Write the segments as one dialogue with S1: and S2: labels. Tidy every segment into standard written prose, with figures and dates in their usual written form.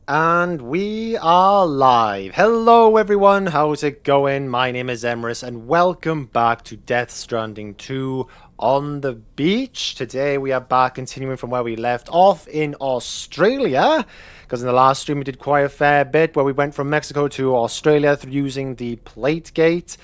S1: And we are live. Hello everyone, how's it going? My name is Emrys and welcome back to Death Stranding 2 on the beach. Today we are back continuing from where we left off in Australia. Because in the last stream we did quite a fair bit where we went from Mexico to Australia through using the plate gate.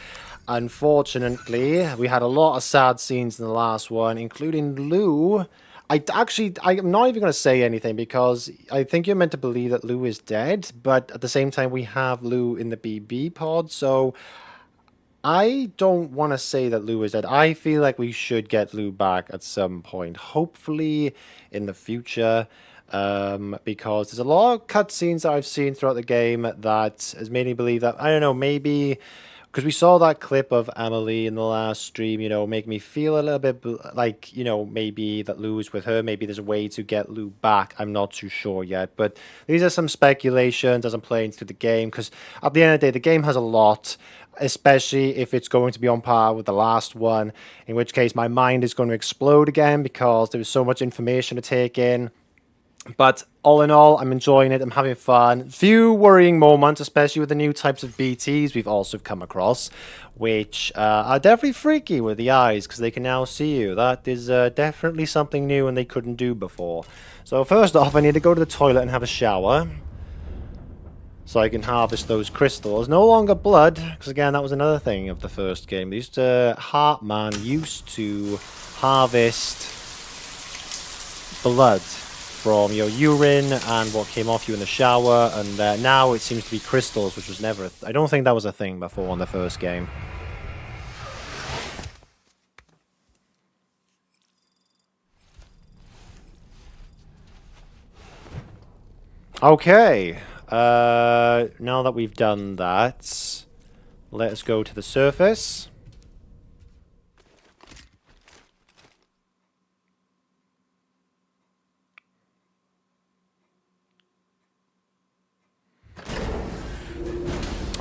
S1: Unfortunately, we had a lot of sad scenes in the last one, including Lou. I'm not even going to say anything because I think you're meant to believe that Lou is dead, but at the same time, we have Lou in the BB pod, so I don't want to say that Lou is dead. I feel like we should get Lou back at some point, hopefully in the future, because there's a lot of cutscenes that I've seen throughout the game that has made me believe that, I don't know, maybe because we saw that clip of Emily in the last stream, make me feel a little bit like, maybe that Lou is with her. Maybe there's a way to get Lou back. I'm not too sure yet. But these are some speculations as I'm playing through the game. Because at the end of the day, the game has a lot, especially if it's going to be on par with the last one. In which case, my mind is going to explode again because there was so much information to take in. But all in all, I'm enjoying it. I'm having fun. Few worrying moments, especially with the new types of BTs we've also come across, which are definitely freaky with the eyes because they can now see you. That is definitely something new and they couldn't do before. So first off, I need to go to the toilet and have a shower so I can harvest those crystals. No longer blood, because again, that was another thing of the first game. Heartman used to harvest blood from your urine and what came off you in the shower, and now it seems to be crystals, which was never I don't think that was a thing before in the first game. Okay, now that we've done that, let us go to the surface.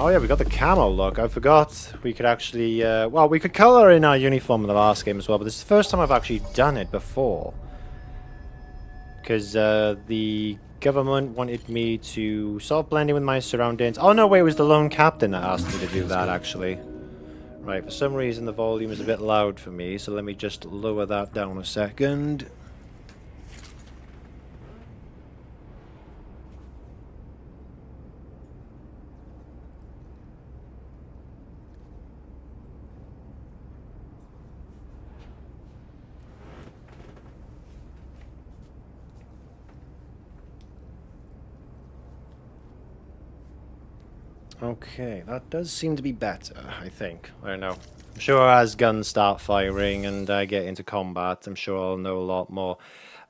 S1: Oh yeah, we got the camo look. I forgot we could actually, well, we could color in our uniform in the last game as well, but this is the first time I've actually done it before. Because the government wanted me to sort of blend in with my surroundings. Oh no, wait, it was the lone captain that asked me to do that, actually. Right, for some reason the volume is a bit loud for me, so let me just lower that down a second. Okay, that does seem to be better, I think. I don't know. I'm sure as guns start firing and I get into combat, I'm sure I'll know a lot more.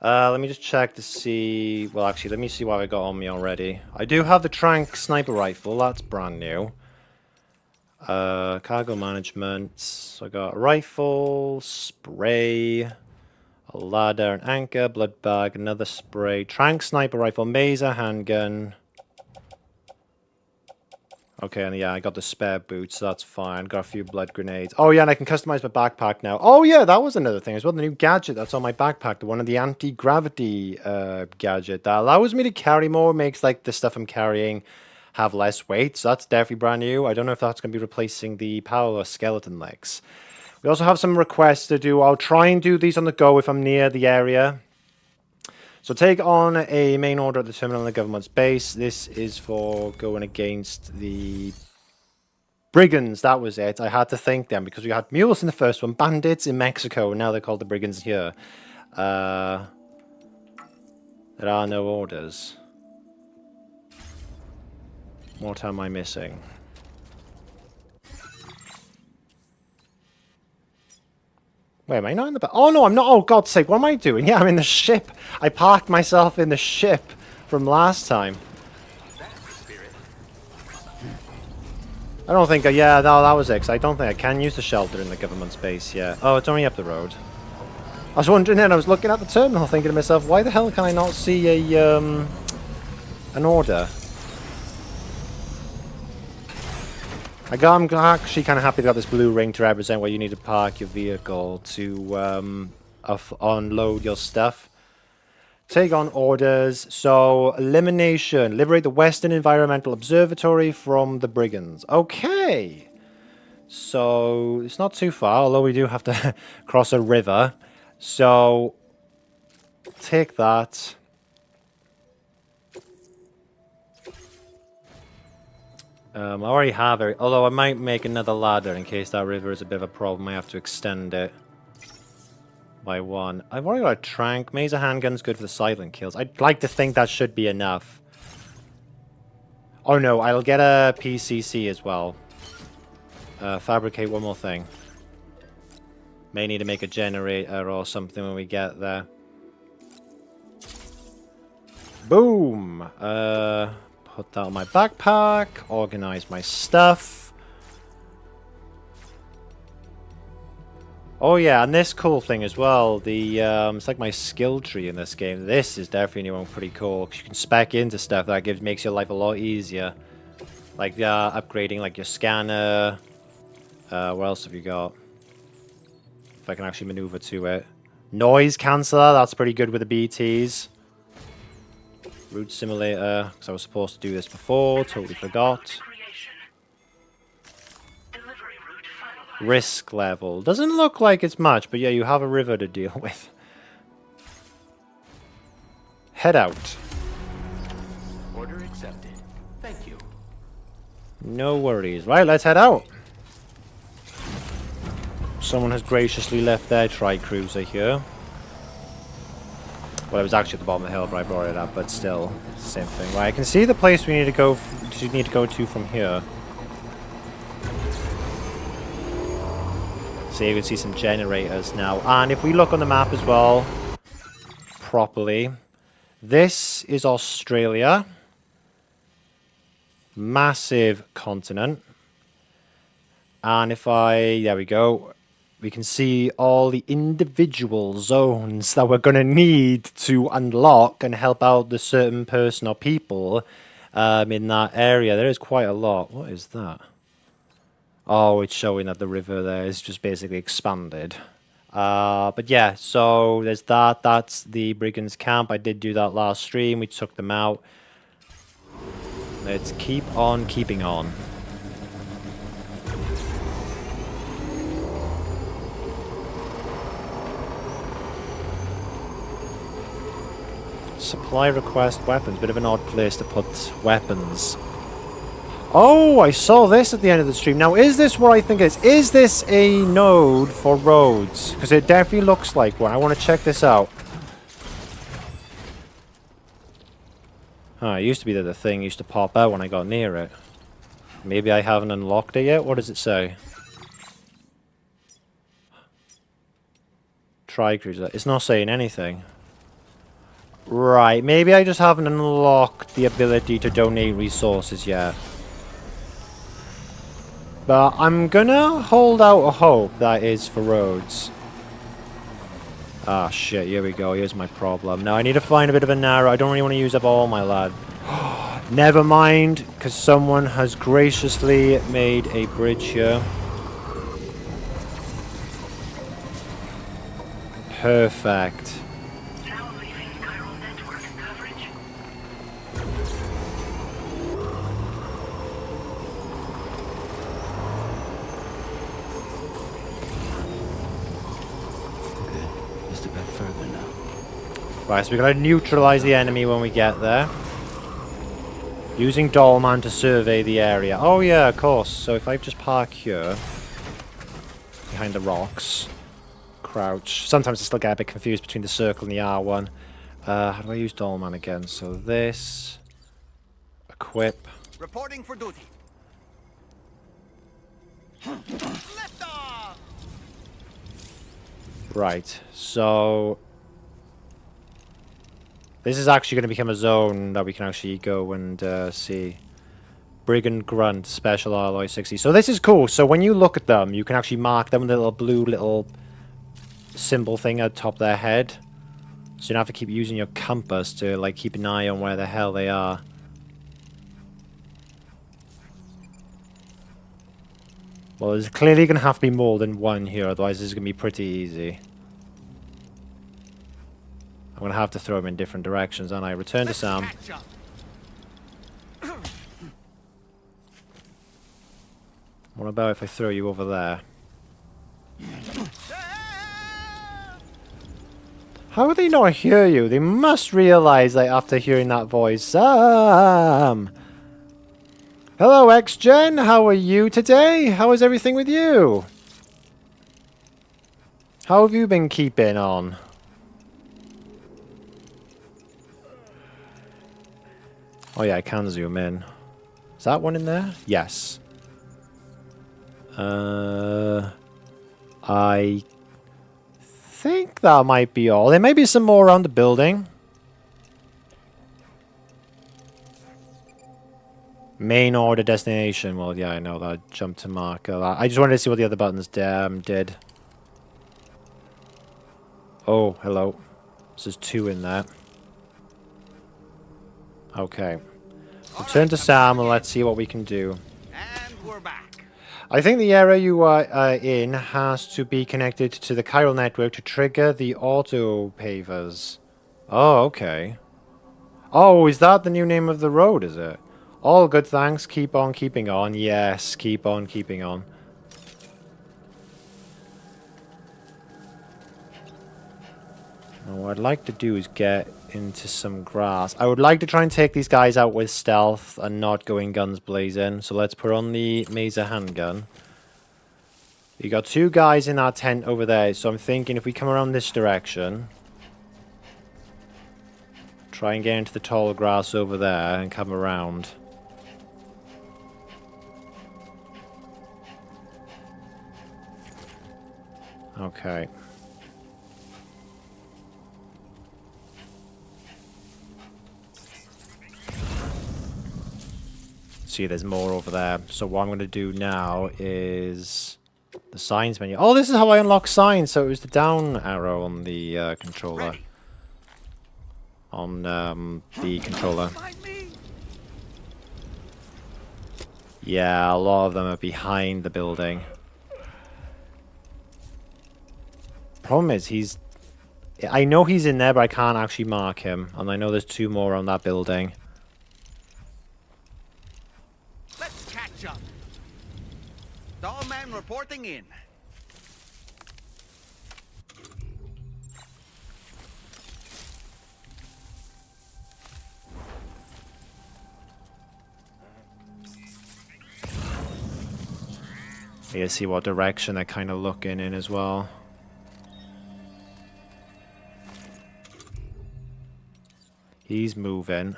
S1: Let me just check to see... Well, actually, let me see what I got on me already. I do have the Trank sniper rifle. That's brand new. Cargo management. So I got a rifle, spray, a ladder, an anchor, blood bag, another spray, Trank sniper rifle, mazer, handgun. Okay, and yeah, I got the spare boots, so that's fine. Got a few blood grenades. Oh yeah, and I can customize my backpack now. Oh yeah, that was another thing as well. The new gadget that's on my backpack, the one of the anti-gravity gadget that allows me to carry more, makes like the stuff I'm carrying have less weight. So that's definitely brand new. I don't know if that's going to be replacing the powerless skeleton legs. We also have some requests to do. I'll try and do these on the go if I'm near the area. So take on a main order at the terminal in the government's base. This is for going against the brigands. That was it. I had to think then because we had mules in the first one, bandits in Mexico, and now they're called the brigands here. There are no orders. What am I missing? Wait, am I not in the back? Oh, no, I'm not. Oh, God's sake, what am I doing? Yeah, I'm in the ship. I parked myself in the ship from last time. I don't think... yeah, no, that was it. 'Cause I don't think I can use the shelter in the government space yet. Oh, it's only up the road. I was wondering then, I was looking at the terminal thinking to myself, why the hell can I not see a, an order? I'm actually kind of happy to have this blue ring to represent where you need to park your vehicle to unload your stuff. Take on orders. So, elimination. Liberate the Western Environmental Observatory from the brigands. Okay. So, it's not too far, although we do have to cross a river. So, take that. I already have it, although I might make another ladder in case that river is a bit of a problem. I have to extend it by one. I've already got a trank. Mazer handgun's good for the silent kills. I'd like to think that should be enough. Oh no, I'll get a PCC as well. Fabricate one more thing. May need to make a generator or something when we get there. Boom! Put that on my backpack. Organize my stuff. Oh yeah, and this cool thing as well. The it's like my skill tree in this game. This is definitely one pretty cool because you can spec into stuff that makes your life a lot easier. Like upgrading like your scanner. What else have you got? If I can actually maneuver to it. Noise canceller, that's pretty good with the BTs. Route simulator, because I was supposed to do this before, totally forgot. Risk level. Doesn't look like it's much, but yeah, you have a river to deal with. Head out.
S2: Order accepted. Thank you.
S1: No worries. Right, let's head out. Someone has graciously left their tri-cruiser here. Well, it was actually at the bottom of the hill, but I brought it up, but still, it's the same thing. Right, I can see the place we need to go to from here. So you can see some generators now. And if we look on the map as well, properly, this is Australia. Massive continent. And if there we go. We can see all the individual zones that we're going to need to unlock and help out the certain person or people in that area. There is quite a lot. What is that? Oh, it's showing that the river there is just basically expanded. But yeah, so there's that. That's the Brigands camp. I did do that last stream. We took them out. Let's keep on keeping on. Supply request weapons. Bit of an odd place to put weapons. Oh, I saw this at the end of the stream. Now, is this what I think it is? Is this a node for roads? Because it definitely looks like one. I want to check this out. It used to be that the thing used to pop out when I got near it. Maybe I haven't unlocked it yet? What does it say? Tri-cruiser. It's not saying anything. Right, maybe I just haven't unlocked the ability to donate resources yet. But I'm gonna hold out a hope that is for roads. Ah, shit, here we go. Here's my problem. Now, I need to find a bit of a narrow. I don't really want to use up all my lad. Never mind, because someone has graciously made a bridge here. Perfect.
S3: Now leaving Chiral Network coverage.
S2: Good. Just a bit further now.
S1: Right, so we gotta neutralize the enemy when we get there. Using Dollman to survey the area. Oh yeah, of course. So if I just park here, behind the rocks, crouch. Sometimes I still get a bit confused between the circle and the R1. How do I use Dollman again? So this, equip.
S4: Reporting for duty. Lift off!
S1: Right, so this is actually going to become a zone that we can actually go and see. Brigand Grunt, Special Alloy 60. So this is cool. So when you look at them, you can actually mark them with a little blue little symbol thing at the top of their head. So you don't have to keep using your compass to like keep an eye on where the hell they are. Well, there's clearly going to have to be more than one here, otherwise this is going to be pretty easy. going to have to throw him in different directions, and I return to Sam.
S4: Catch up.
S1: What about if I throw you over there? How would they not hear you? They must realize, like, after hearing that voice, Sam! Hello, X-Gen! How are you today? How is everything with you? How have you been keeping on? Oh yeah, I can zoom in. Is that one in there? Yes. I think that might be all. There may be some more around the building. Main order destination. Well, yeah, I know that. Jump to marker. I just wanted to see what the other buttons did. Oh, hello. So there's 2 in there. Okay. Return to Sam and let's see what we can do.
S4: And we're back.
S1: I think the area you are in has to be connected to the Chiral Network to trigger the auto pavers. Oh, okay. Oh, is that the new name of the road, is it? All good, thanks. Keep on keeping on. Yes, keep on keeping on. Now, what I'd like to do is get into some grass. I would like to try and take these guys out with stealth and not going guns blazing. So let's put on the Maser handgun. You got 2 guys in that tent over there. So I'm thinking if we come around this direction, try and get into the tall grass over there and come around. Okay. See, there's more over there. So what I'm going to do now is the signs menu. Oh, this is how I unlock signs. So it was the down arrow on the controller.
S4: Ready.
S1: On the controller.
S4: Find me.
S1: Yeah, a lot of them are behind the building. Problem is, he's... I know he's in there, but I can't actually mark him. And I know there's 2 more on that building.
S4: Let's catch up. Tall man reporting in.
S1: You see what direction they're kind of looking in as well. He's moving.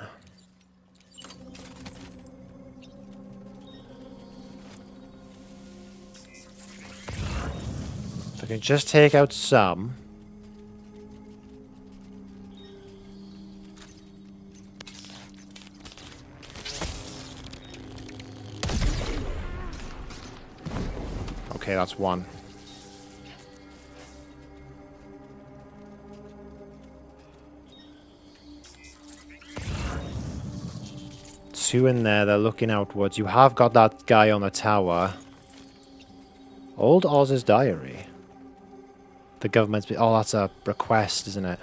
S1: If I can just take out some. Okay, that's 1. Two in there, they're looking outwards. You have got that guy on the tower. Old Oz's diary. The government's... Oh, that's a request, isn't it?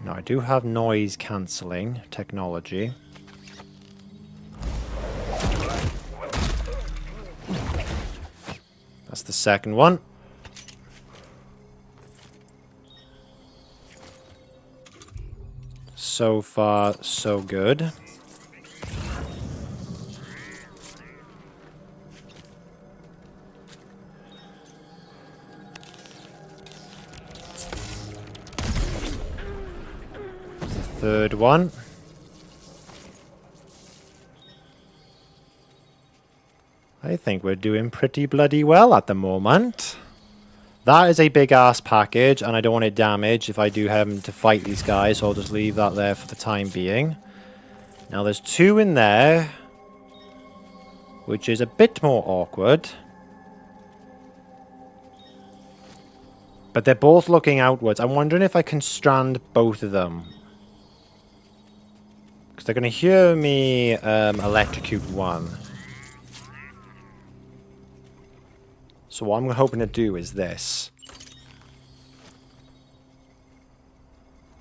S1: Now, I do have noise cancelling technology. That's the second one. So far, so good. Third one. I think we're doing pretty bloody well at the moment. That is a big ass package, and I don't want it damaged if I do have to fight these guys, so I'll just leave that there for the time being. Now there's 2 in there, which is a bit more awkward. But they're both looking outwards. I'm wondering if I can strand both of them. Because they're going to hear me electrocute one. So what I'm hoping to do is this.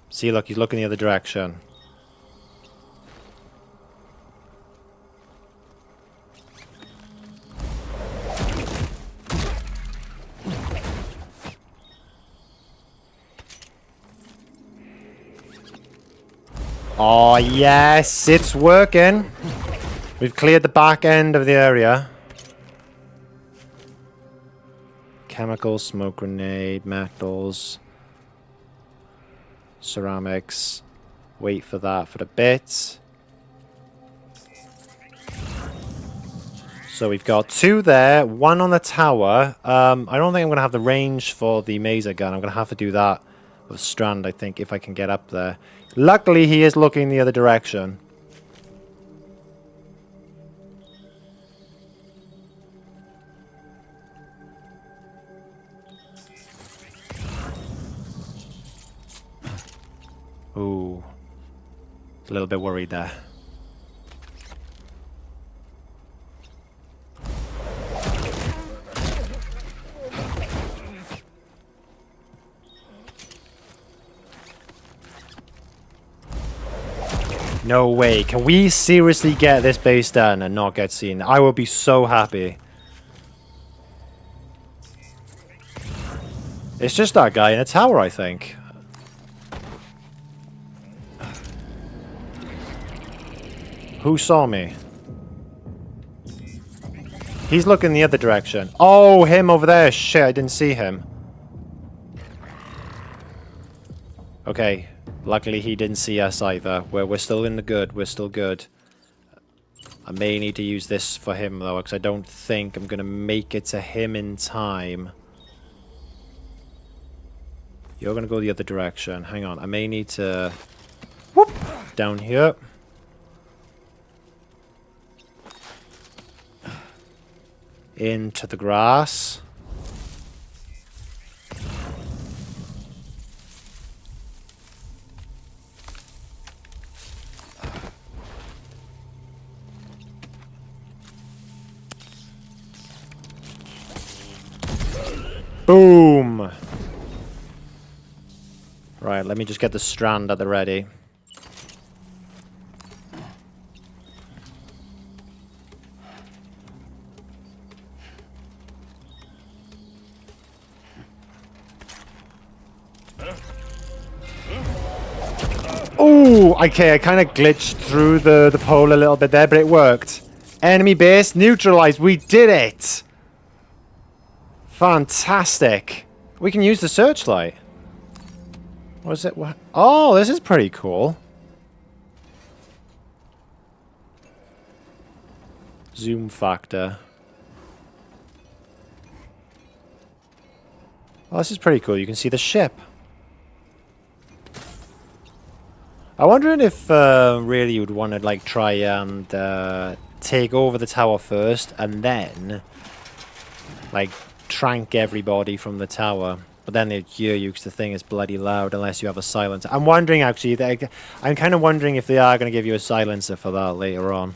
S1: See, look, he's looking the other direction. Oh, yes, it's working. We've cleared the back end of the area. Chemicals, smoke grenade, metals, ceramics. Wait for that for a bit. So we've got 2 there, 1 on the tower. I don't think I'm going to have the range for the maser gun. I'm going to have to do that with Strand, I think, if I can get up there. Luckily, he is looking the other direction. Ooh. A little bit worried there. No way. Can we seriously get this base done and not get seen? I will be so happy. It's just that guy in a tower, I think. Who saw me? He's looking the other direction. Oh, him over there. Shit, I didn't see him. Okay. Luckily, he didn't see us either. We're still in the good. We're still good. I may need to use this for him, though, because I don't think I'm going to make it to him in time. You're going to go the other direction. Hang on. I may need to... Whoop! Down here. Into the grass. Boom! Right, let me just get the strand at the ready. Ooh, okay, I kind of glitched through the pole a little bit there, but it worked. Enemy base neutralized. We did it! Fantastic. We can use the searchlight. What is it? What? Oh, this is pretty cool. Zoom factor. Oh, this is pretty cool. You can see the ship. I wondering if really you'd want to like try and take over the tower first and then like trank everybody from the tower. But then they'd hear you because the thing is bloody loud unless you have a silencer. I'm wondering actually, I'm kind of wondering if they are going to give you a silencer for that later on.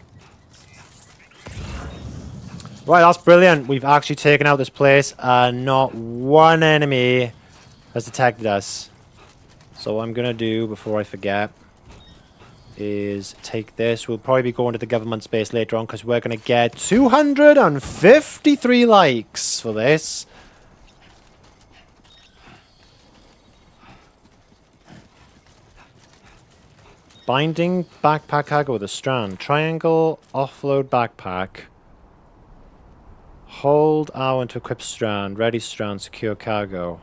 S1: Right, that's brilliant. We've actually taken out this place and not one enemy has detected us. So what I'm going to do before I forget is take this. We'll probably be going to the government space later on because we're going to get 253 likes for this. Binding backpack cargo with a strand. Triangle offload backpack. Hold R1 to equip strand. Ready strand. Secure cargo.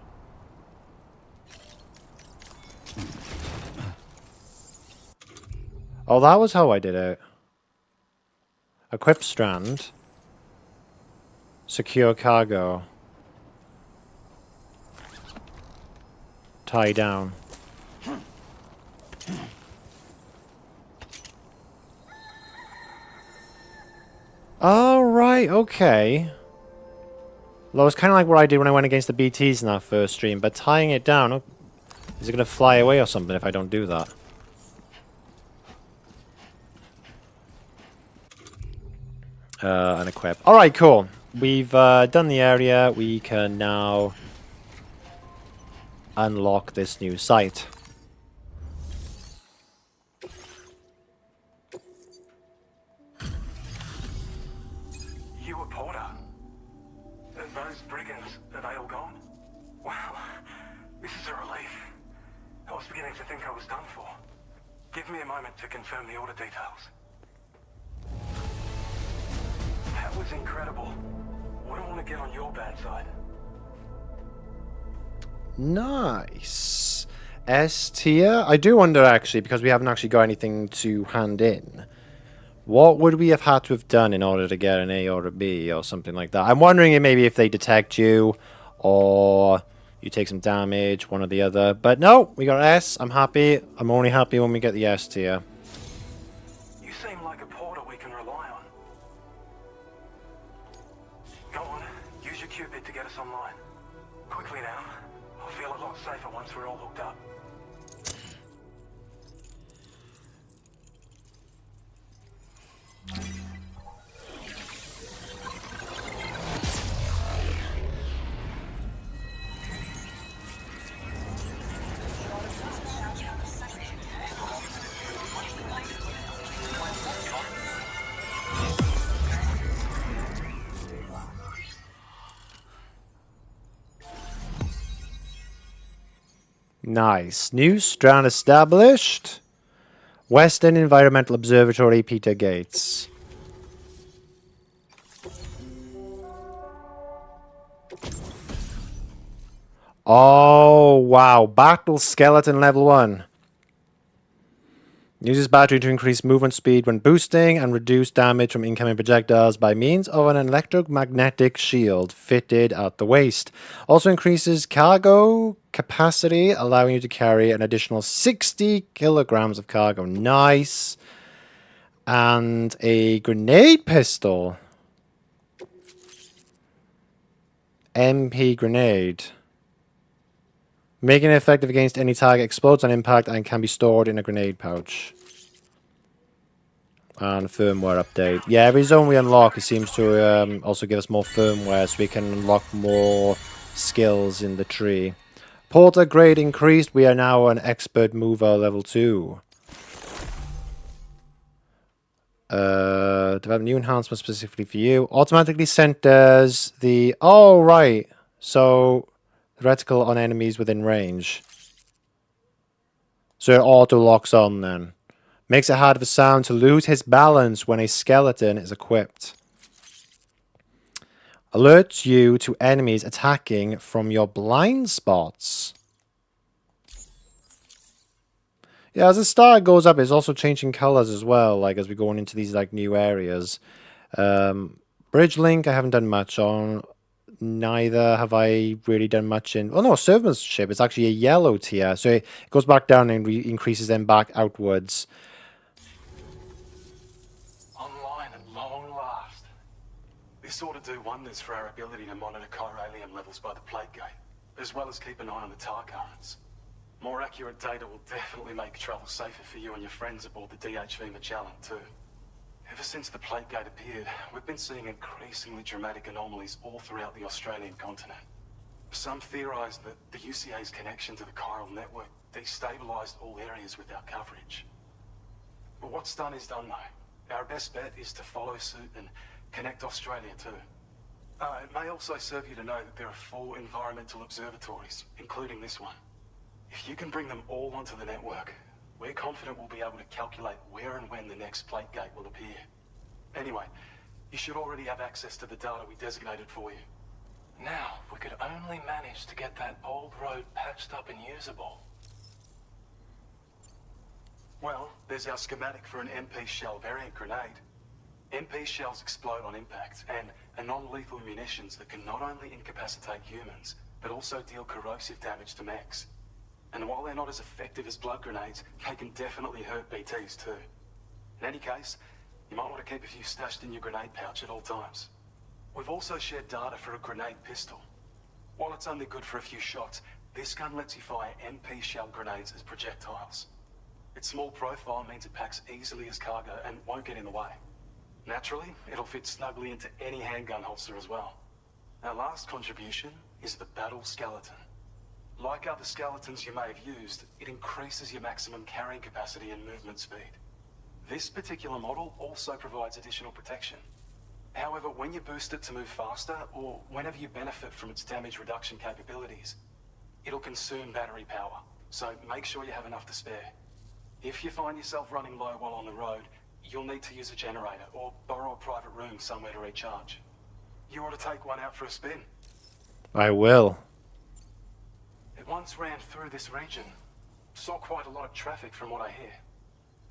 S1: Oh, that was how I did it. Equip strand. Secure cargo. Tie down. All right, okay. Well, it's kind of like what I did when I went against the BTs in that first stream, but tying it down, oh, is it going to fly away or something if I don't do that? Unequip. Alright, cool. We've done the area. We can now unlock this new site.
S5: You were Porter? And those brigands, are they all gone? Wow, this is a relief. I was beginning to think I was done for. Give me a moment to confirm the order details. That was incredible. Wouldn't want to get on your bad side.
S1: Nice. S tier? I do wonder, actually, because we haven't actually got anything to hand in. What would we have had to have done in order to get an A or a B or something like that? I'm wondering if maybe if they detect you or you take some damage, one or the other. But no, we got S. I'm happy. I'm only happy when we get the S tier.
S5: You seem like a porter we can rely on. Go on, use your Cupid to get us online. Quickly now. I'll feel a lot safer once we're all hooked up.
S1: Nice. New strand established. Western Environmental Observatory, Peter Gates. Oh, wow. Battle Skeleton level 1. Uses battery to increase movement speed when boosting and reduce damage from incoming projectiles by means of an electromagnetic shield fitted at the waist. Also increases cargo capacity, allowing you to carry an additional 60 kilograms of cargo. Nice. And a grenade pistol. MP grenade. Making it effective against any target, explodes on impact and can be stored in a grenade pouch. And firmware update. Yeah, every zone we unlock, it seems to also give us more firmware so we can unlock more skills in the tree. Porter grade increased. We are now an expert mover level 2. Develop new enhancement specifically for you. Automatically centers the... Oh, right. So... reticle on enemies within range. So it auto locks on then. Makes it hard for Sound to lose his balance when a skeleton is equipped. Alerts you to enemies attacking from your blind spots. Yeah, as the star goes up, it's also changing colors as well, like as we're going into these like new areas. Bridge Link I haven't done much on. Neither have I really done much in... Oh no, Servantship is actually a yellow tier. So it goes back down and increases them back outwards.
S5: Online at long last. This ought to do wonders for our ability to monitor chiralium levels by the plague gate, as well as keep an eye on the tar currents. More accurate data will definitely make travel safer for you and your friends aboard the DHV Magellan too. Ever since the plague gate appeared, we've been seeing increasingly dramatic anomalies all throughout the Australian continent. Some theorise that the UCA's connection to the Chiral Network destabilised all areas with our coverage. But what's done is done though. Our best bet is to follow suit and connect Australia too. It may also serve you to know that there are 4 environmental observatories, including this one. If you can bring them all onto the network, we're confident we'll be able to calculate where and when the next plague gate will appear. Anyway, you should already have access to the data we designated for you.
S6: Now, if we could only manage to get that old road patched up and usable.
S5: Well, there's our schematic for an MP shell variant grenade. MP shells explode on impact and are non-lethal munitions that can not only incapacitate humans, but also deal corrosive damage to mechs. And while they're not as effective as blood grenades, they can definitely hurt BTs too. In any case, you might want to keep a few stashed in your grenade pouch at all times. We've also shared data for a grenade pistol. While it's only good for a few shots, this gun lets you fire MP shell grenades as projectiles. Its small profile means it packs easily as cargo and won't get in the way. Naturally, it'll fit snugly into any handgun holster as well. Our last contribution is the battle skeleton. Like other skeletons you may have used, it increases your maximum carrying capacity and movement speed. This particular model also provides additional protection. However, when you boost it to move faster, or whenever you benefit from its damage reduction capabilities, it'll consume battery power, so make sure you have enough to spare. If you find yourself running low while on the road, you'll need to use a generator or borrow a private room somewhere to recharge. You ought to take one out for a spin.
S1: I will.
S6: It once ran through this region. Saw quite a lot of traffic from what I hear.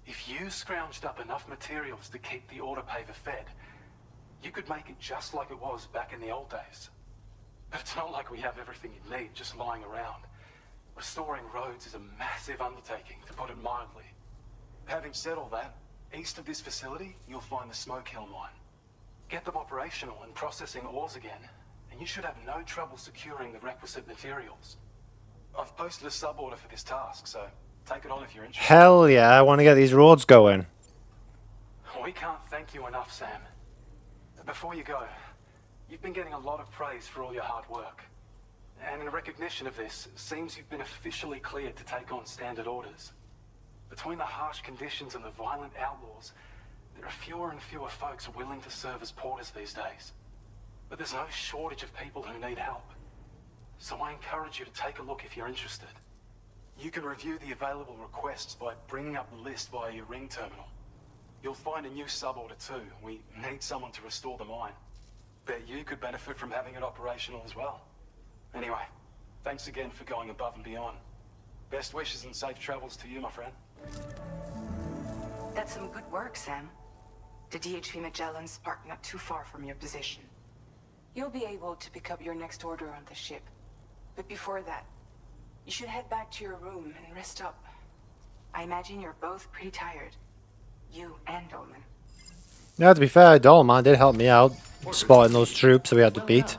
S6: If you scrounged up enough materials to keep the autopaver fed, you could make it just like it was back in the old days. But it's not like we have everything you need just lying around. Restoring roads is a massive undertaking, to put it mildly.
S5: Having said all that, east of this facility, you'll find the Smoke Hill mine.
S6: Get them operational and processing ores again, and you should have no trouble securing the requisite materials.
S5: I've posted a sub-order for this task, so take it on if you're interested.
S1: Hell yeah, I want to get these roads going.
S6: We can't thank you enough, Sam. Before you go, you've been getting a lot of praise for all your hard work. And in recognition of this, it seems you've been officially cleared to take on standard orders. Between the harsh conditions and the violent outlaws, there are fewer and fewer folks willing to serve as porters these days. But there's no shortage of people who need help. So I encourage you to take a look if you're interested.
S5: You can review the available requests by bringing up the list via your ring terminal. You'll find a new sub-order too. We need someone to restore the mine. Bet you could benefit from having it operational as well. Anyway, thanks again for going above and beyond. Best wishes and safe travels to you, my friend.
S7: That's some good work, Sam. The DHV Magellan's parked not too far from your position. You'll be able to pick up your next order on the ship. But before that, you should head back to your room and rest up. I imagine you're both pretty tired. You and Dolman.
S1: Now, to be fair, Dolman did help me out spotting those troops that we had to beat.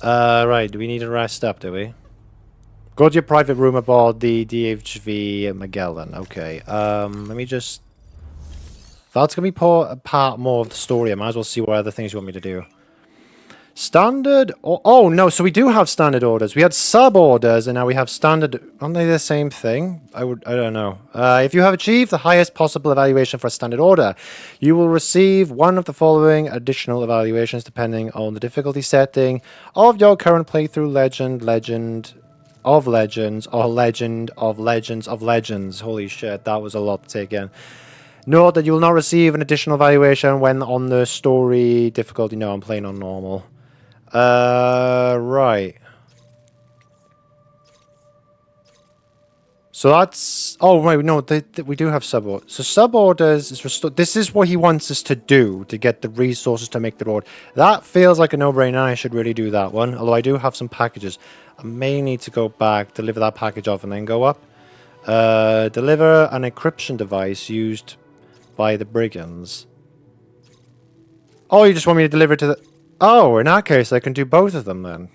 S1: Right, do we need to rest up, do we? Go to your private room aboard the DHV Magellan. Okay, let me just... That's going to be part more of the story. I might as well see what other things you want me to do. Standard... Oh, no, so we do have standard orders. We had sub-orders, and now we have standard... Aren't they the same thing? I don't know. If you have achieved the highest possible evaluation for a standard order, you will receive one of the following additional evaluations depending on the difficulty setting of your current playthrough: Legend of Legends, or Legend of Legends of Legends. Holy shit, that was a lot to take in. Note that you will not receive an additional evaluation when on the story difficulty. No, I'm playing on normal. Right. So that's... Oh, wait, no, we do have sub-orders. So sub-orders is restored. This is what he wants us to do to get the resources to make the road. That feels like a no-brainer. I should really do that one. Although I do have some packages. I may need to go back, deliver that package off, and then go up. Deliver an encryption device used by the brigands. Oh, you just want me to deliver it to the... Oh, in that case, I can do both of them then.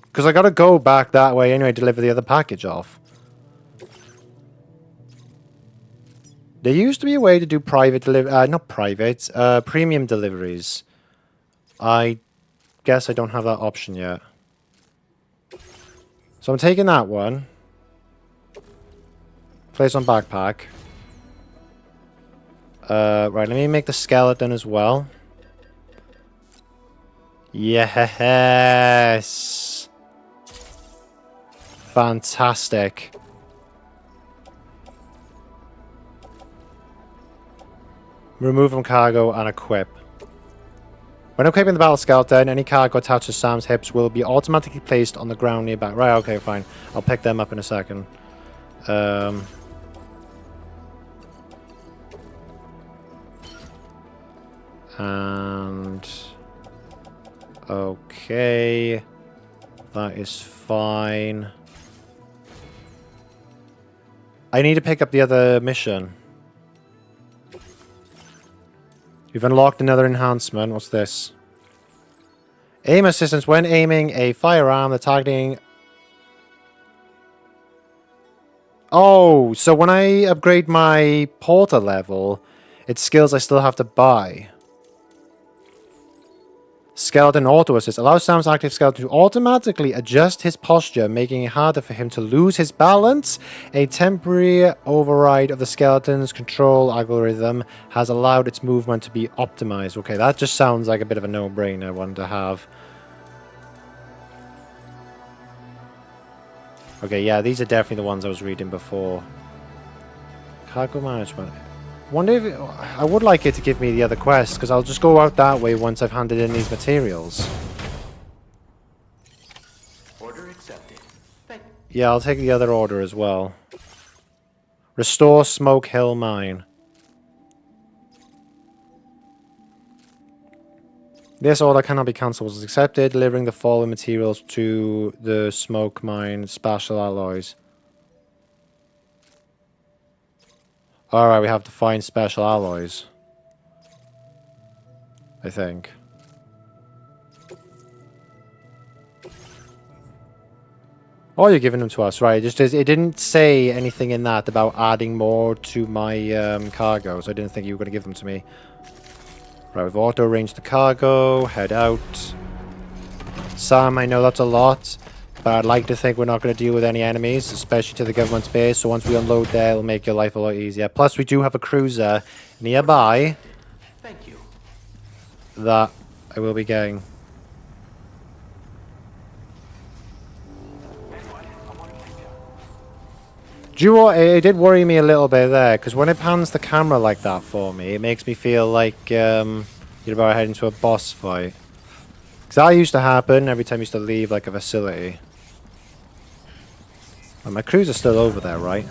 S1: Because I gotta go back that way anyway, deliver the other package off. There used to be a way to do private delivery... not private, premium deliveries. I guess I don't have that option yet. So I'm taking that one. Place on backpack. Right, let me make the skeleton as well. Yes! Fantastic. Remove from cargo and equip. When equipping the battle skeleton, any cargo attached to Sam's hips will be automatically placed on the ground nearby. Right, okay, fine. I'll pick them up in a second. And... Okay. That is fine. I need to pick up the other mission. You've unlocked another enhancement. What's this? Aim assistance when aiming a firearm, the targeting... Oh, so when I upgrade my porter level, it's skills I still have to buy. Skeleton auto assist allows Sam's active skeleton to automatically adjust his posture, making it harder for him to lose his balance. A temporary override of the skeleton's control algorithm has allowed its movement to be optimized. Okay, that just sounds like a bit of a no-brainer one to have. Okay, yeah, these are definitely the ones I was reading before. Cargo management. Wonder if I would like it to give me the other quests, because I'll just go out that way once I've handed in these materials.
S2: Order accepted.
S1: Yeah, I'll take the other order as well. Restore Smoke Hill Mine. This order cannot be cancelled as accepted, delivering the following materials to the Smoke Mine Special Alloys. Alright, we have to find special alloys. I think. Oh, you're giving them to us, right? It didn't say anything in that about adding more to my cargo, so I didn't think you were going to give them to me. Right, we've auto-arranged the cargo, head out. Sam, I know that's a lot, but I'd like to think we're not going to deal with any enemies, especially to the government's base, so once we unload there, it'll make your life a lot easier. Plus, we do have a cruiser nearby.
S2: Thank you.
S1: That I will be getting. Do you know what? It did worry me a little bit there, because when it pans the camera like that for me, it makes me feel like you're about to head into a boss fight. Because that used to happen every time I used to leave like a facility. And my cruiser's still over there, right?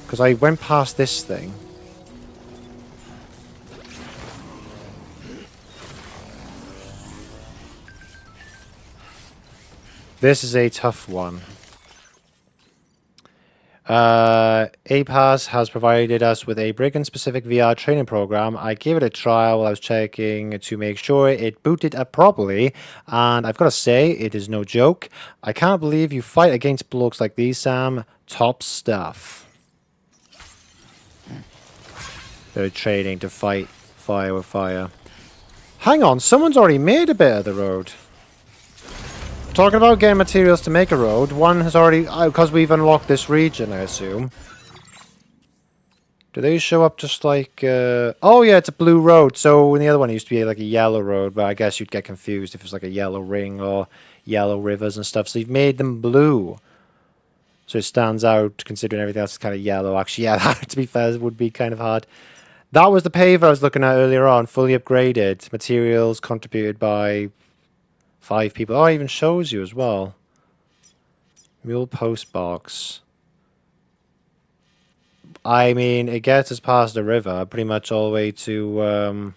S1: Because I went past this thing. This is a tough one. APAS has provided us with a brigand-specific VR training program. I gave it a trial while I was checking to make sure it booted up properly, and I've got to say, it is no joke. I can't believe you fight against blokes like these, Sam. Top stuff. They're training to fight fire with fire. Hang on, someone's already made a bit of the road. Talking about getting materials to make a road, one has already... because we've unlocked this region, I assume. Do they show up just like... oh, yeah, it's a blue road. So in the other one, it used to be like a yellow road, but I guess you'd get confused if it was like a yellow ring or yellow rivers and stuff. So you've made them blue. So it stands out, considering everything else is kind of yellow. Actually, yeah, that, to be fair, would be kind of hard. That was the paver I was looking at earlier on, fully upgraded. Materials contributed by... 5 people. Oh, it even shows you as well. Mule post box. I mean, it gets us past the river, pretty much all the way to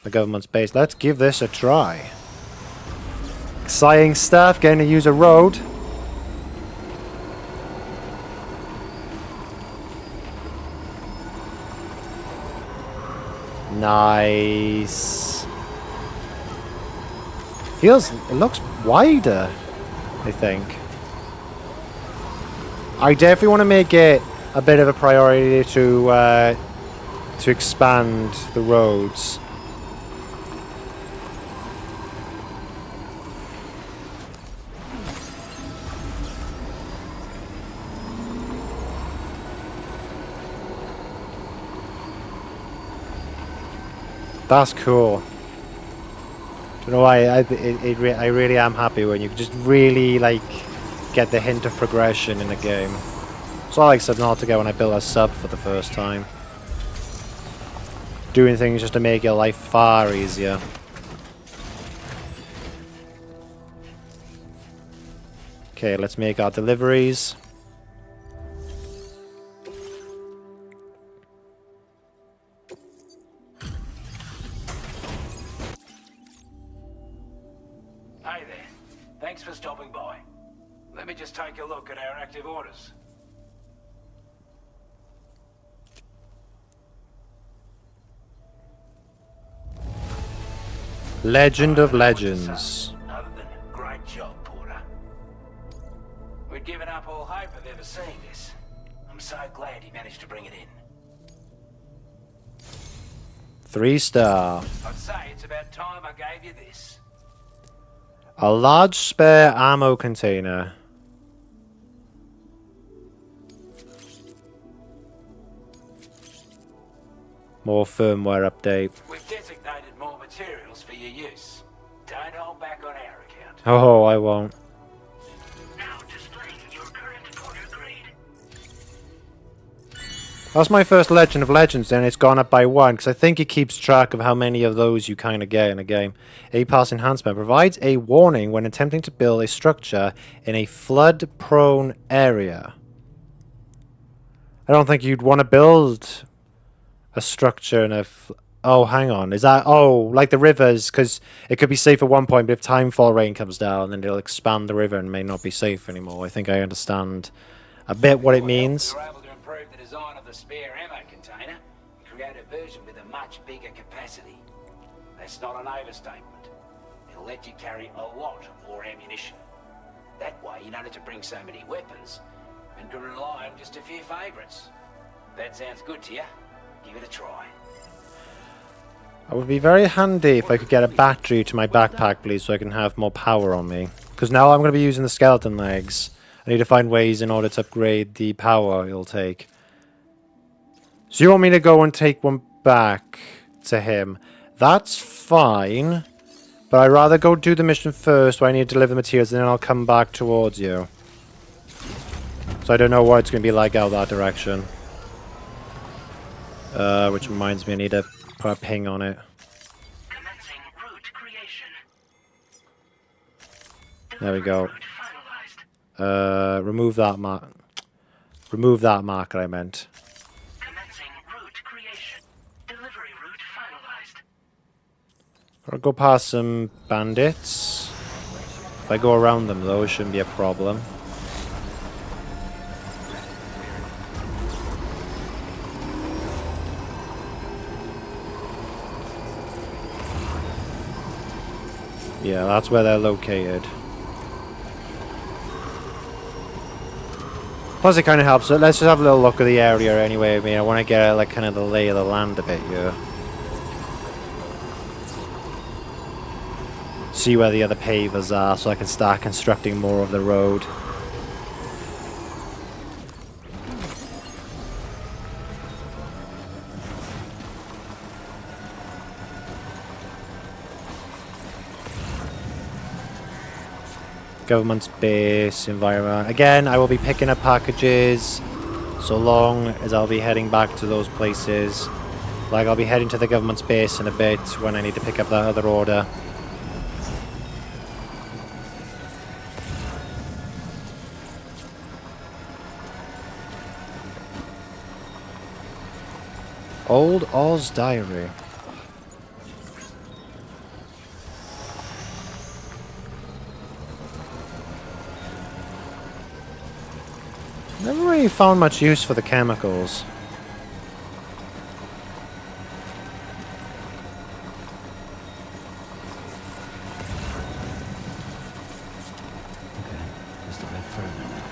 S1: the government's base. Let's give this a try. Exciting stuff, getting to use a road. Nice. It looks wider, I think. I definitely want to make it a bit of a priority to expand the roads. That's cool. You know why? I really am happy when you just really like get the hint of progression in a game. It's not like Subnautica when I built a sub for the first time. Doing things just to make your life far easier. Okay, let's make our deliveries.
S6: Hi there. Thanks for stopping by. Let me just take a look at our active orders.
S1: Legend of Legends.
S3: Other than a great job, Porter. We'd given up all hope of ever seeing this. I'm so glad he managed to bring it in.
S1: 3-star.
S3: I'd say it's about time I gave you this.
S1: A large spare ammo container. More firmware update.
S3: We've designated more materials for your use. Don't hold back on our account.
S1: Oh, I won't.
S3: Now displaying your current Porter grade.
S1: That's my first Legend of Legends, and it's gone up by 1, because I think it keeps track of how many of those you kind of get in a game. A-Pass Enhancement provides a warning when attempting to build a structure in a flood-prone area. I don't think you'd want to build a structure in a... Oh, hang on. Is that... Oh, like the rivers, because it could be safe at one point, but if timefall rain comes down, then it'll expand the river and may not be safe anymore. I think I understand a bit what it means.
S3: We were able to improve the design of the spare ammo container and create a version with a much bigger capacity. That's not an overstatement. It'll let you carry a lot more ammunition. That way you don't have to bring so many weapons and can rely on just a few favorites. That sounds good to you? Give it a try.
S1: It would be very handy if I could get a battery to my backpack, please, so I can have more power on me. Because now I'm going to be using the skeleton legs. I need to find ways in order to upgrade the power it'll take. So you want me to go and take one back to him? That's fine. But I'd rather go do the mission first where I need to deliver materials, and then I'll come back towards you. So I don't know what it's going to be like out that direction. Which reminds me, I need to put a ping on it.
S3: Commencing route creation.
S1: There we go.
S3: Route finalized.
S1: Remove that mark. Remove that marker, I meant.
S3: Commencing route creation. Delivery route finalized.
S1: I'll go past some bandits. If I go around them, though, it shouldn't be a problem. Yeah, that's where they're located. Plus, it kind of helps. So let's just have a little look at the area anyway. I mean, I want to get like kind of the lay of the land a bit here. See where the other pavers are, so I can start constructing more of the road. Government's base, environment. Again, I will be picking up packages so long as I'll be heading back to those places. Like, I'll be heading to the government's base in a bit when I need to pick up that other order. Old Oz Diary. Never really found much use for the chemicals.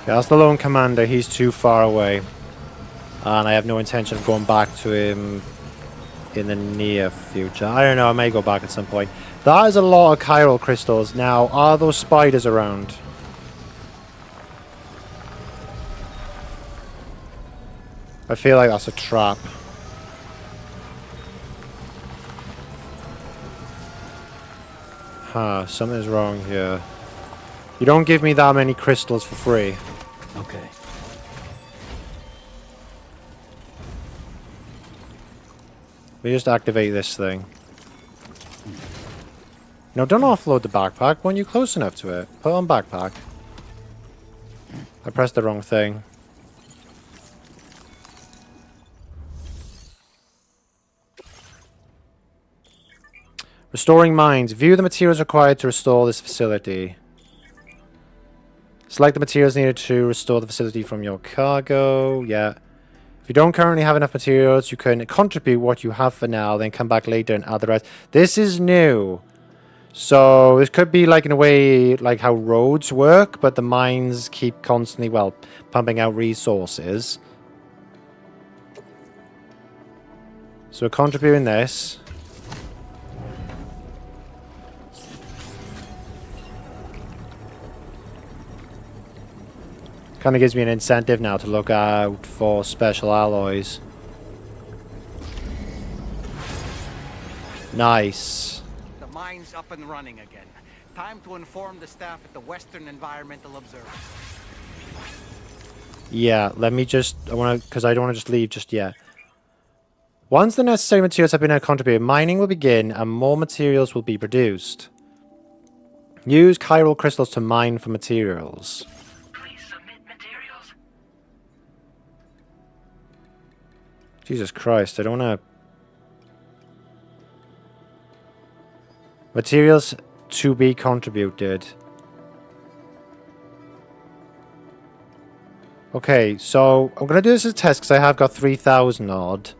S1: Yeah, that's the lone commander. He's too far away. And I have no intention of going back to him in the near future. I don't know, I may go back at some point. That is a lot of chiral crystals. Now, are those spiders around? I feel like that's a trap. Huh, something's wrong here. You don't give me that many crystals for free.
S2: Okay.
S1: Let me just activate this thing. No, don't offload the backpack. Weren't you close enough to it? Put on backpack. I pressed the wrong thing. Restoring mines. View the materials required to restore this facility. Select the materials needed to restore the facility from your cargo. Yeah. If you don't currently have enough materials, you can contribute what you have for now, then come back later and add the rest. This is new. So this could be like in a way like how roads work, but the mines keep constantly, well, pumping out resources. So we're contributing this. Kind of gives me an incentive now to look out for special alloys. Nice.
S4: The mine's up and running again. Time to inform the staff at the Western Environmental Observatory.
S1: Yeah, let me just... because I don't want to just leave just yet. Once the necessary materials have been contributed, mining will begin and more materials will be produced. Use chiral crystals to mine for materials. Jesus Christ, I don't want to... Materials to be contributed. Okay, so I'm going to do this as a test because I have got 3,000 odd.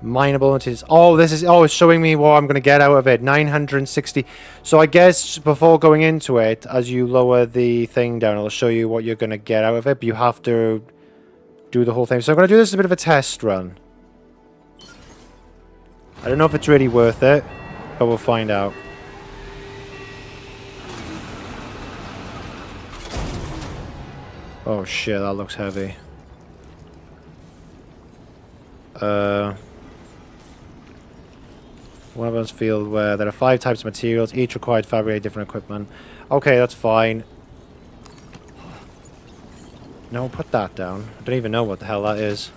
S1: Mineable materials. Oh, this is... Oh, it's showing me what I'm going to get out of it. 960. So I guess before going into it, as you lower the thing down, it'll show you what you're going to get out of it. But you have to... do the whole thing. So I'm going to do this as a bit of a test run. I don't know if it's really worth it, but we'll find out. Oh shit, that looks heavy. One of us field where there are 5 types of materials, each required to fabricate different equipment. Okay, that's fine. No, put that down. I don't even know what the hell that is.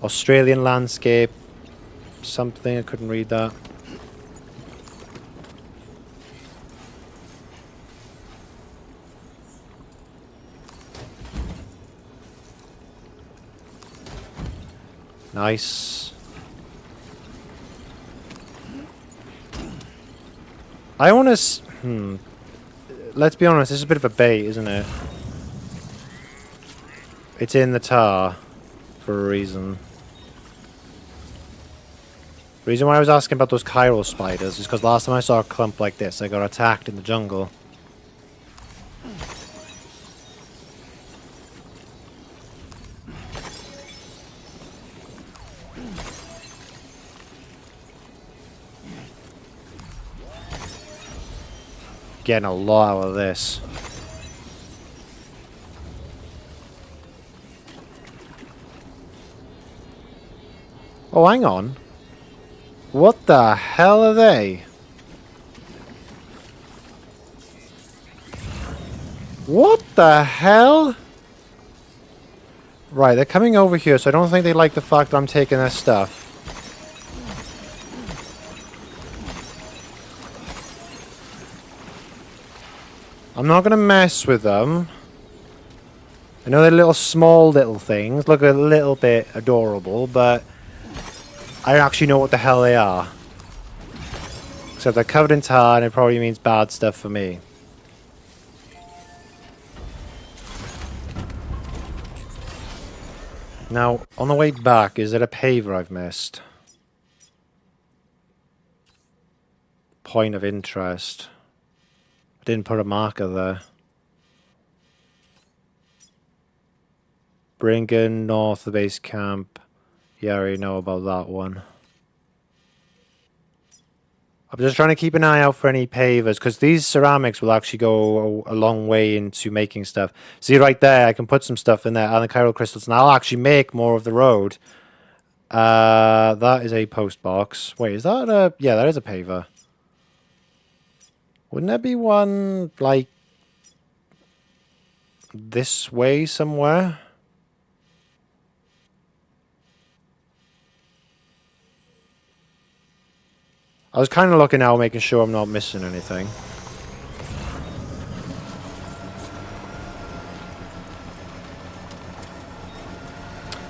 S1: Australian landscape. Something, I couldn't read that. Nice. I want to... Let's be honest, this is a bit of a bait, isn't it? It's in the tar for a reason. The reason why I was asking about those chiral spiders is because last time I saw a clump like this, I got attacked in the jungle. Getting a lot out of this. Oh, hang on. What the hell are they? What the hell? Right, they're coming over here, so I don't think they like the fact that I'm taking their stuff. I'm not going to mess with them. I know they're little small little things, look a little bit adorable, but I don't actually know what the hell they are. Except they're covered in tar and it probably means bad stuff for me. Now, on the way back, is it a paver I've missed? Point of interest. I didn't put a marker there. Bringen, north of base camp. Yeah, I already know about that one. I'm just trying to keep an eye out for any pavers, because these ceramics will actually go a long way into making stuff. See right there, I can put some stuff in there, and the chiral crystals, and I'll actually make more of the road. That is a post box. Wait, is that a... Yeah, that is a paver. Wouldn't there be one, like, this way somewhere? I was kind of looking out, making sure I'm not missing anything.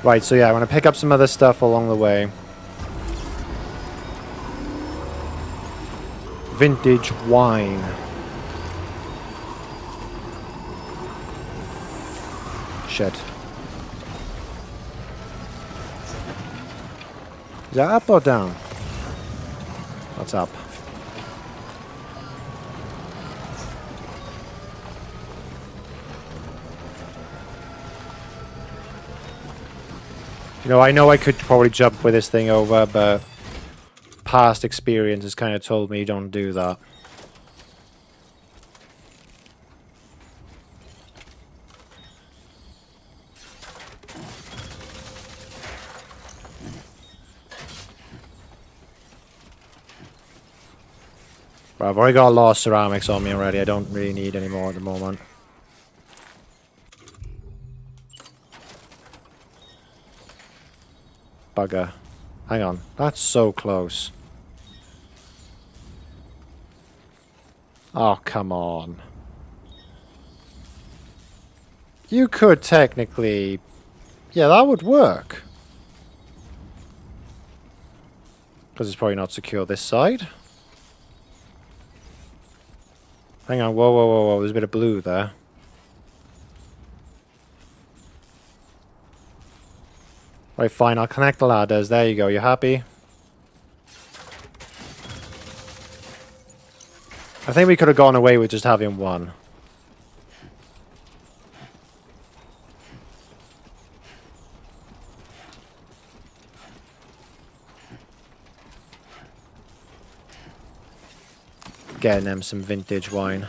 S1: Right, so yeah, I'm going to pick up some other stuff along the way. Vintage wine. Shit. Is that up or down? What's up? You know I could probably jump with this thing over, but past experience has kind of told me don't do that. Right, I've already got a lot of ceramics on me already. I don't really need any more at the moment. Bugger. Hang on. That's so close. Oh, come on. You could technically... Yeah, that would work. Because it's probably not secure this side. Hang on. Whoa, whoa, whoa, whoa. There's a bit of blue there. Right, fine. I'll connect the ladders. There you go. You happy? I think we could have gone away with just having one. Getting them some vintage wine.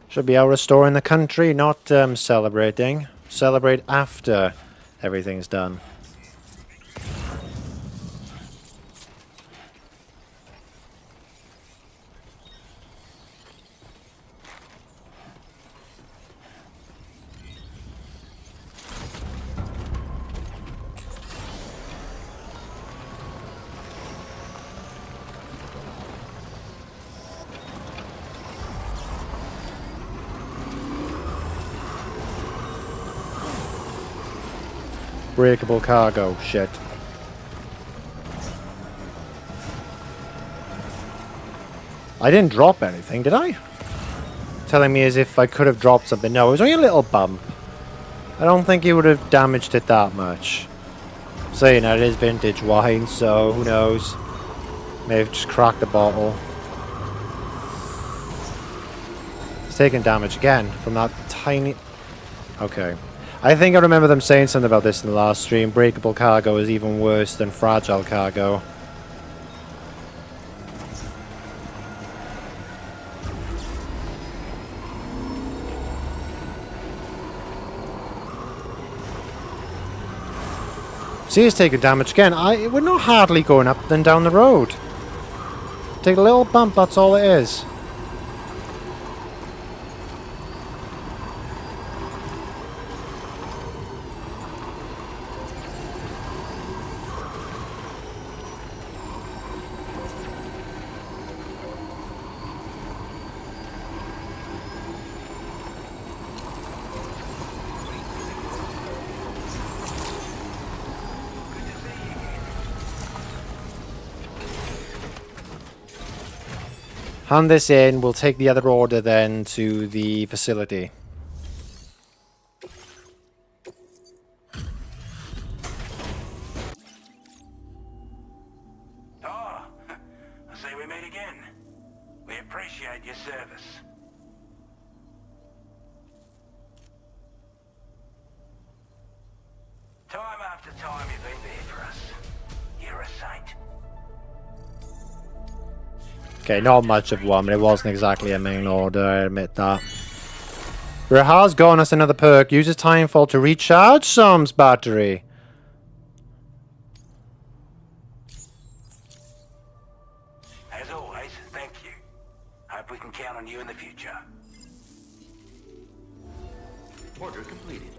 S1: Should be our restoring the country, not celebrating. Celebrate after everything's done. Breakable cargo, shit. I didn't drop anything, did I? Telling me as if I could have dropped something. No, it was only a little bump. I don't think it would have damaged it that much. Saying that, it is vintage wine, so who knows. May have just cracked the bottle. It's taking damage again from that tiny... Okay. I think I remember them saying something about this in the last stream. Breakable cargo is even worse than fragile cargo. See, it's taking damage again. We're not hardly going up and down the road. Take a little bump, that's all it is. Hand this in, we'll take the other order then to the facility.
S3: Oh, I say we meet again. We appreciate your service. Time after time you've been there for us. You're a saint.
S1: Okay, not much of one, but it wasn't exactly a main order, I admit that. It has gone us another perk. Uses timefall to recharge Sam's battery.
S3: As always, thank you. Hope we can count on you in the future.
S2: Order completed.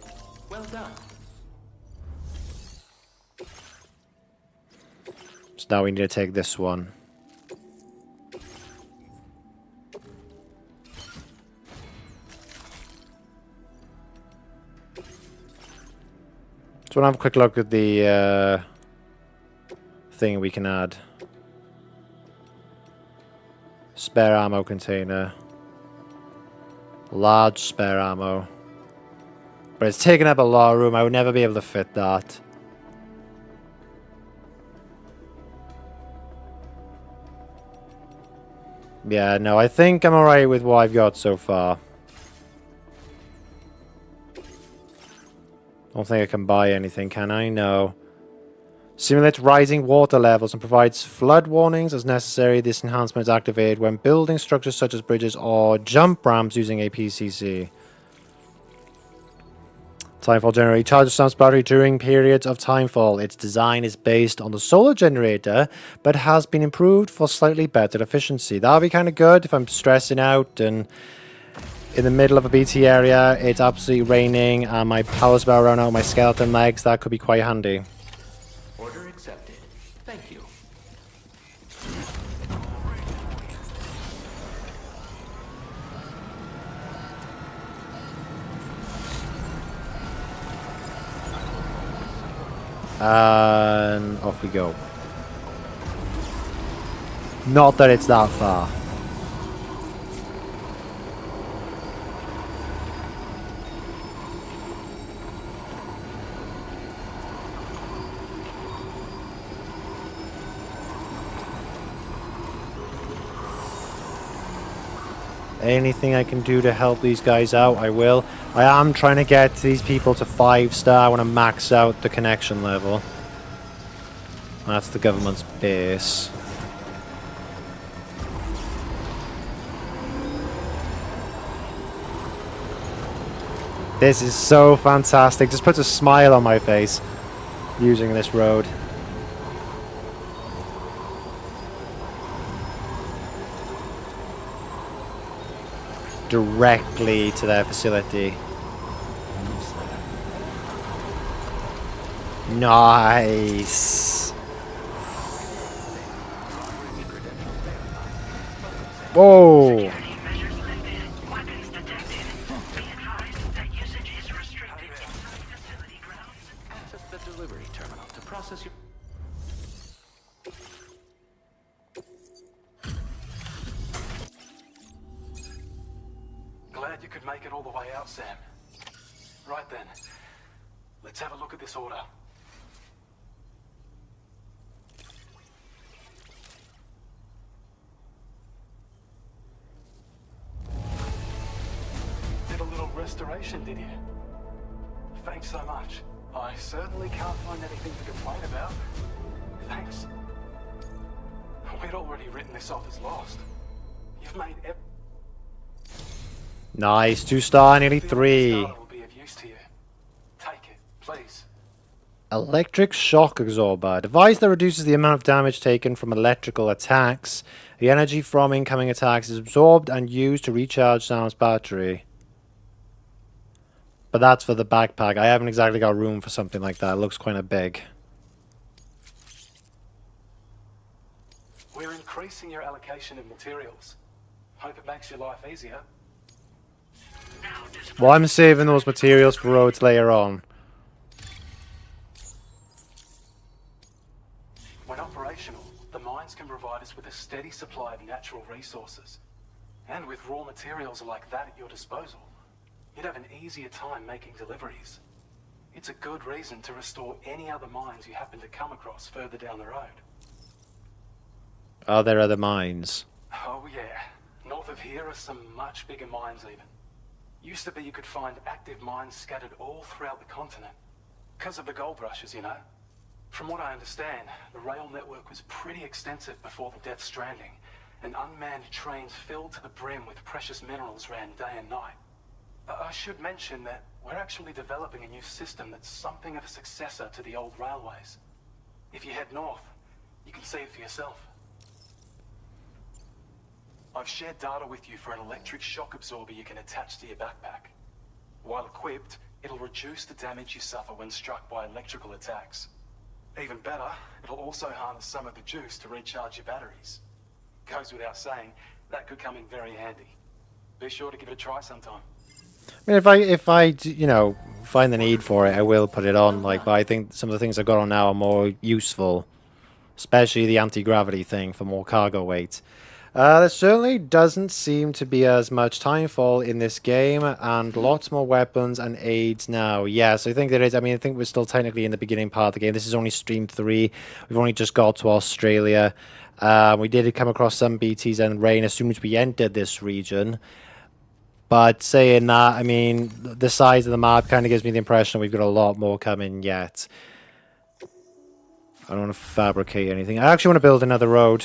S2: Well done.
S1: So now we need to take this one. So we'll have a quick look at the thing we can add. Spare ammo container. Large spare ammo. But it's taking up a lot of room. I would never be able to fit that. Yeah, no, I think I'm alright with what I've got so far. don't think I can buy anything, can I? No. Simulates rising water levels and provides flood warnings as necessary. This enhancement is activated when building structures such as bridges or jump ramps using a PCC. Timefall generator charges Sam's battery during periods of timefall. Its design is based on the solar generator, but has been improved for slightly better efficiency. That'll be kind of good if I'm stressing out and in the middle of a BT area, it's absolutely raining, and my power's about to run out of my skeleton legs. That could be quite handy.
S2: Order accepted. Thank you.
S1: And off we go. Not that it's that far. Anything I can do to help these guys out, I will. I am trying to get these people to 5-star. I want to max out the connection level. That's the government's base. This is so fantastic. Just puts a smile on my face using this road. Directly to their facility. Nice. Whoa.
S2: Access the delivery terminal to process your...
S6: Glad you could make it all the way out, Sam. Right then, let's have a look at this order. Did a little restoration, did you? Thanks so much. I certainly can't find anything to complain about. Thanks. We'd already written this off as lost. You've made
S1: Nice. 2-star, nearly 3.
S6: will be of use to you. Take it, please.
S1: Electric shock absorber. Device that reduces the amount of damage taken from electrical attacks. The energy from incoming attacks is absorbed and used to recharge Sam's battery. But that's for the backpack. I haven't exactly got room for something like that. It looks kind of big.
S6: We're increasing your allocation of materials. Hope it makes your life easier.
S1: Well, I'm saving those materials for roads later on.
S6: When operational, the mines can provide us with a steady supply of natural resources. And with raw materials like that at your disposal, you'd have an easier time making deliveries. It's a good reason to restore any other mines you happen to come across further down the road.
S1: Are there other mines?
S6: Oh yeah, north of here are some much bigger mines even. Used to be you could find active mines scattered all throughout the continent. Because of the gold rushes, you know. From what I understand, the rail network was pretty extensive before the Death Stranding, and unmanned trains filled to the brim with precious minerals ran day and night. I should mention that we're actually developing a new system that's something of a successor to the old railways. If you head north, you can see it for yourself. I've shared data with you for an electric shock absorber you can attach to your backpack. While equipped, it'll reduce the damage you suffer when struck by electrical attacks. Even better, it'll also harness some of the juice to recharge your batteries. Goes without saying, that could come in very handy. Be sure to give it a try sometime.
S1: I mean, if I, you know, find the need for it, I will put it on. Like, but I think some of the things I've got on now are more useful, especially the anti-gravity thing for more cargo weight. There certainly doesn't seem to be as much timefall in this game, and lots more weapons and aids now. Yes, I think there is. I mean, I think we're still technically in the beginning part of the game. This is only Stream 3. We've only just got to Australia. We did come across some BTs and rain as soon as we entered this region. But saying that, I mean, the size of the map kind of gives me the impression we've got a lot more coming yet. I don't want to fabricate anything. I actually want to build another road.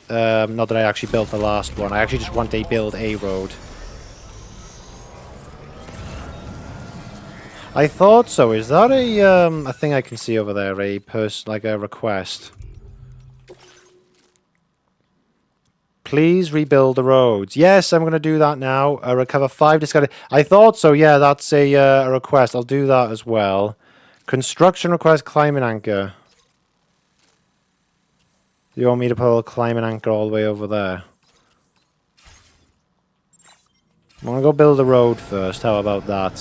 S1: Not that I actually built the last one. I actually just want to build a road. I thought so. Is that a thing I can see over there? Like a request? Please rebuild the roads. Yes, I'm going to do that now. Recover 5 discarded. I thought so. Yeah, that's a request. I'll do that as well. Construction request climbing anchor. You want me to put a climbing anchor all the way over there? I'm going to go build a road first. How about that?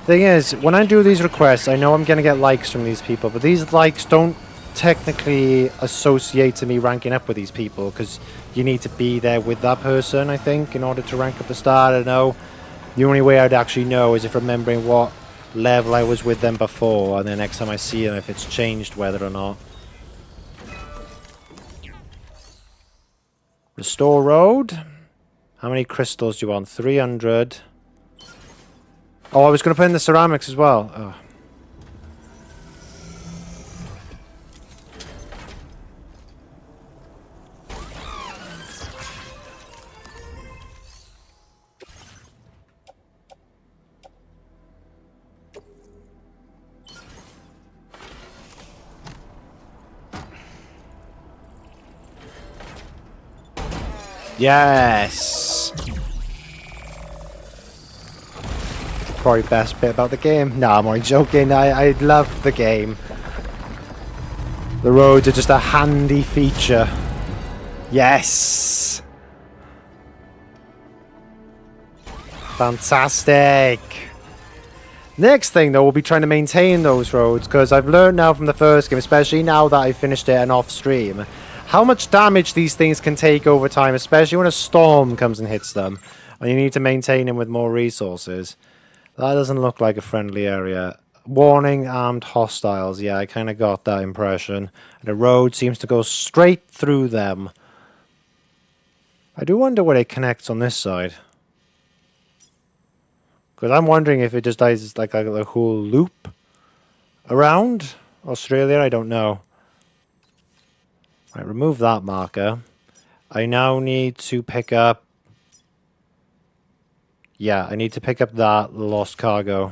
S1: Thing is, when I do these requests, I know I'm going to get likes from these people, but these likes don't technically associate to me ranking up with these people, because you need to be there with that person, I think, in order to rank up the star. I don't know. The only way I'd actually know is if remembering what level I was with them before, and then next time I see them, if it's changed whether or not. Restore road. How many crystals do you want? 300. Oh, I was going to put in the ceramics as well. Oh. Yes! Probably best bit about the game. Nah, I'm only joking. I love the game. The roads are just a handy feature. Yes! Fantastic! Next thing though, we'll be trying to maintain those roads, because I've learned now from the first game, especially now that I've finished it and off stream, how much damage these things can take over time, especially when a storm comes and hits them, and you need to maintain them with more resources. That doesn't look like a friendly area. Warning, armed hostiles. Yeah, I kind of got that impression. The road seems to go straight through them. I do wonder where it connects on this side. Because I'm wondering if it just does like a whole loop around Australia. I don't know. Right, remove that marker. I now need to pick up... Yeah, I need to pick up that lost cargo.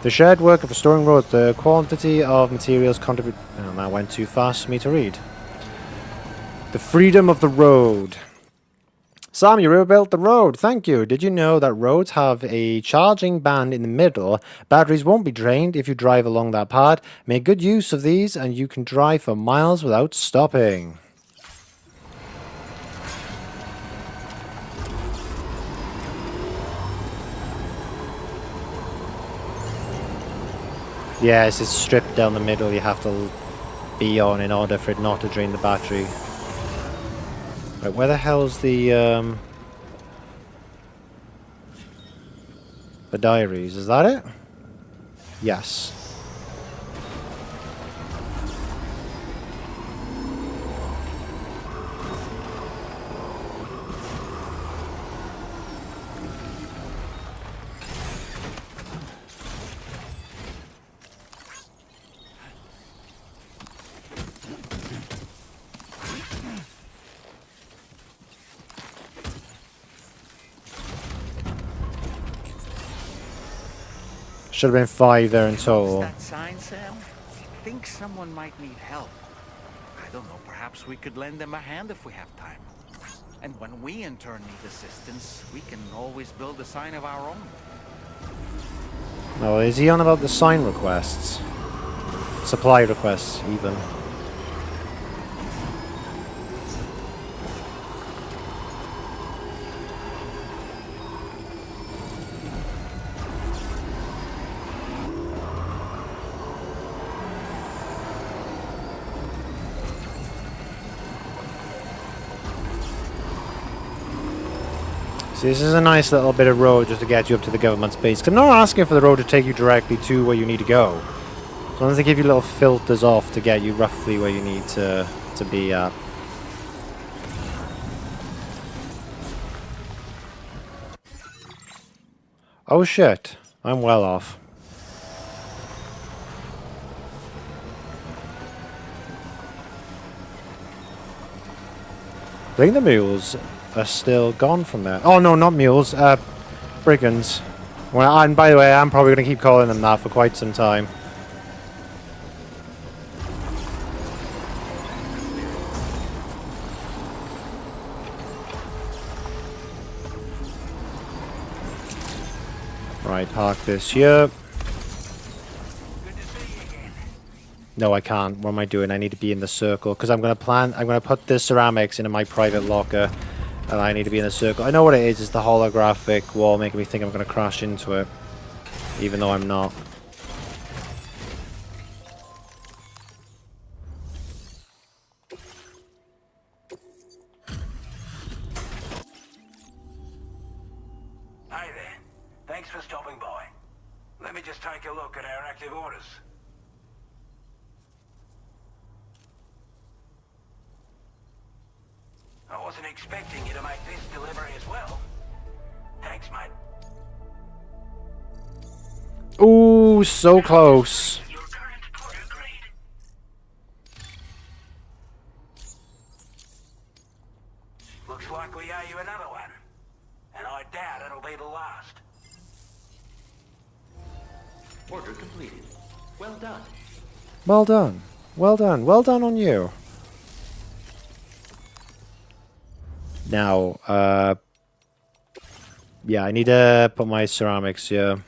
S1: The shared work of restoring roads, the quantity of materials contribute... Oh, that went too fast for me to read. The freedom of the road. Sam, you rebuilt the road. Thank you. Did you know that roads have a charging band in the middle? Batteries won't be drained if you drive along that path. Make good use of these and you can drive for miles without stopping. Yes, it's stripped down the middle. You have to be on in order for it not to drain the battery. Right, where the hell's the diaries? Is that it? Yes. Should have been 5 there in total.
S4: That sign, Sam? I think someone might need help. I don't know, perhaps we could lend them a hand if we have time. And when we in turn need assistance, we can always build a sign of our own.
S1: Oh, is he on about the sign requests? Supply requests, even. See, this is a nice little bit of road just to get you up to the government's base. 'Cause I'm not asking for the road to take you directly to where you need to go. As long as they give you little filters off to get you roughly where you need to be at. Oh shit, I'm well off. I think the mules are still gone from there. Oh no, not mules, brigands. Well, and by the way, I'm probably going to keep calling them that for quite some time. Right, park this here. No, I can't. What am I doing? I need to be in the circle because I'm going to put the ceramics into my private locker, and I need to be in the circle. I know what it is. It's the holographic wall making me think I'm going to crash into it, even though I'm not.
S3: Hi there. Thanks for stopping by. Let me just take a look at our active orders. I wasn't expecting you to make this delivery as well. Thanks, mate.
S1: Ooh, so close.
S3: Your current order grade. Looks like we owe you another one. And I doubt it'll be the last.
S2: Order completed. Well done.
S1: Well done. Well done. Well done on you. Now, yeah, I need to put my ceramics here.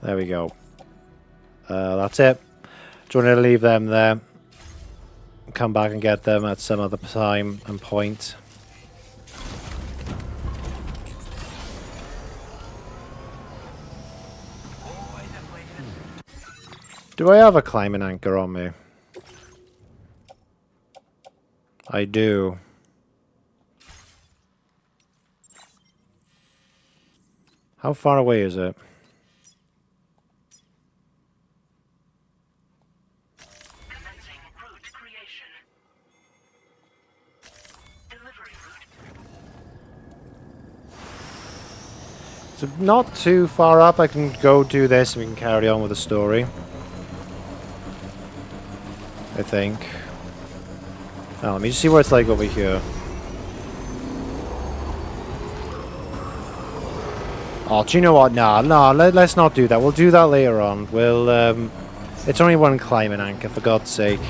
S1: There we go. That's it. Do you want to leave them there? Come back and get them at some other time and point. Do I have a climbing anchor on me? I do. How far away is it?
S8: Commencing route creation. Delivery route.
S1: So not too far up. I can go do this and we can carry on with the story. I think. Now, let me just see what it's like over here. Oh, do you know what? Nah, let's not do that. We'll do that later on. We'll, it's only one climbing anchor, for God's sake.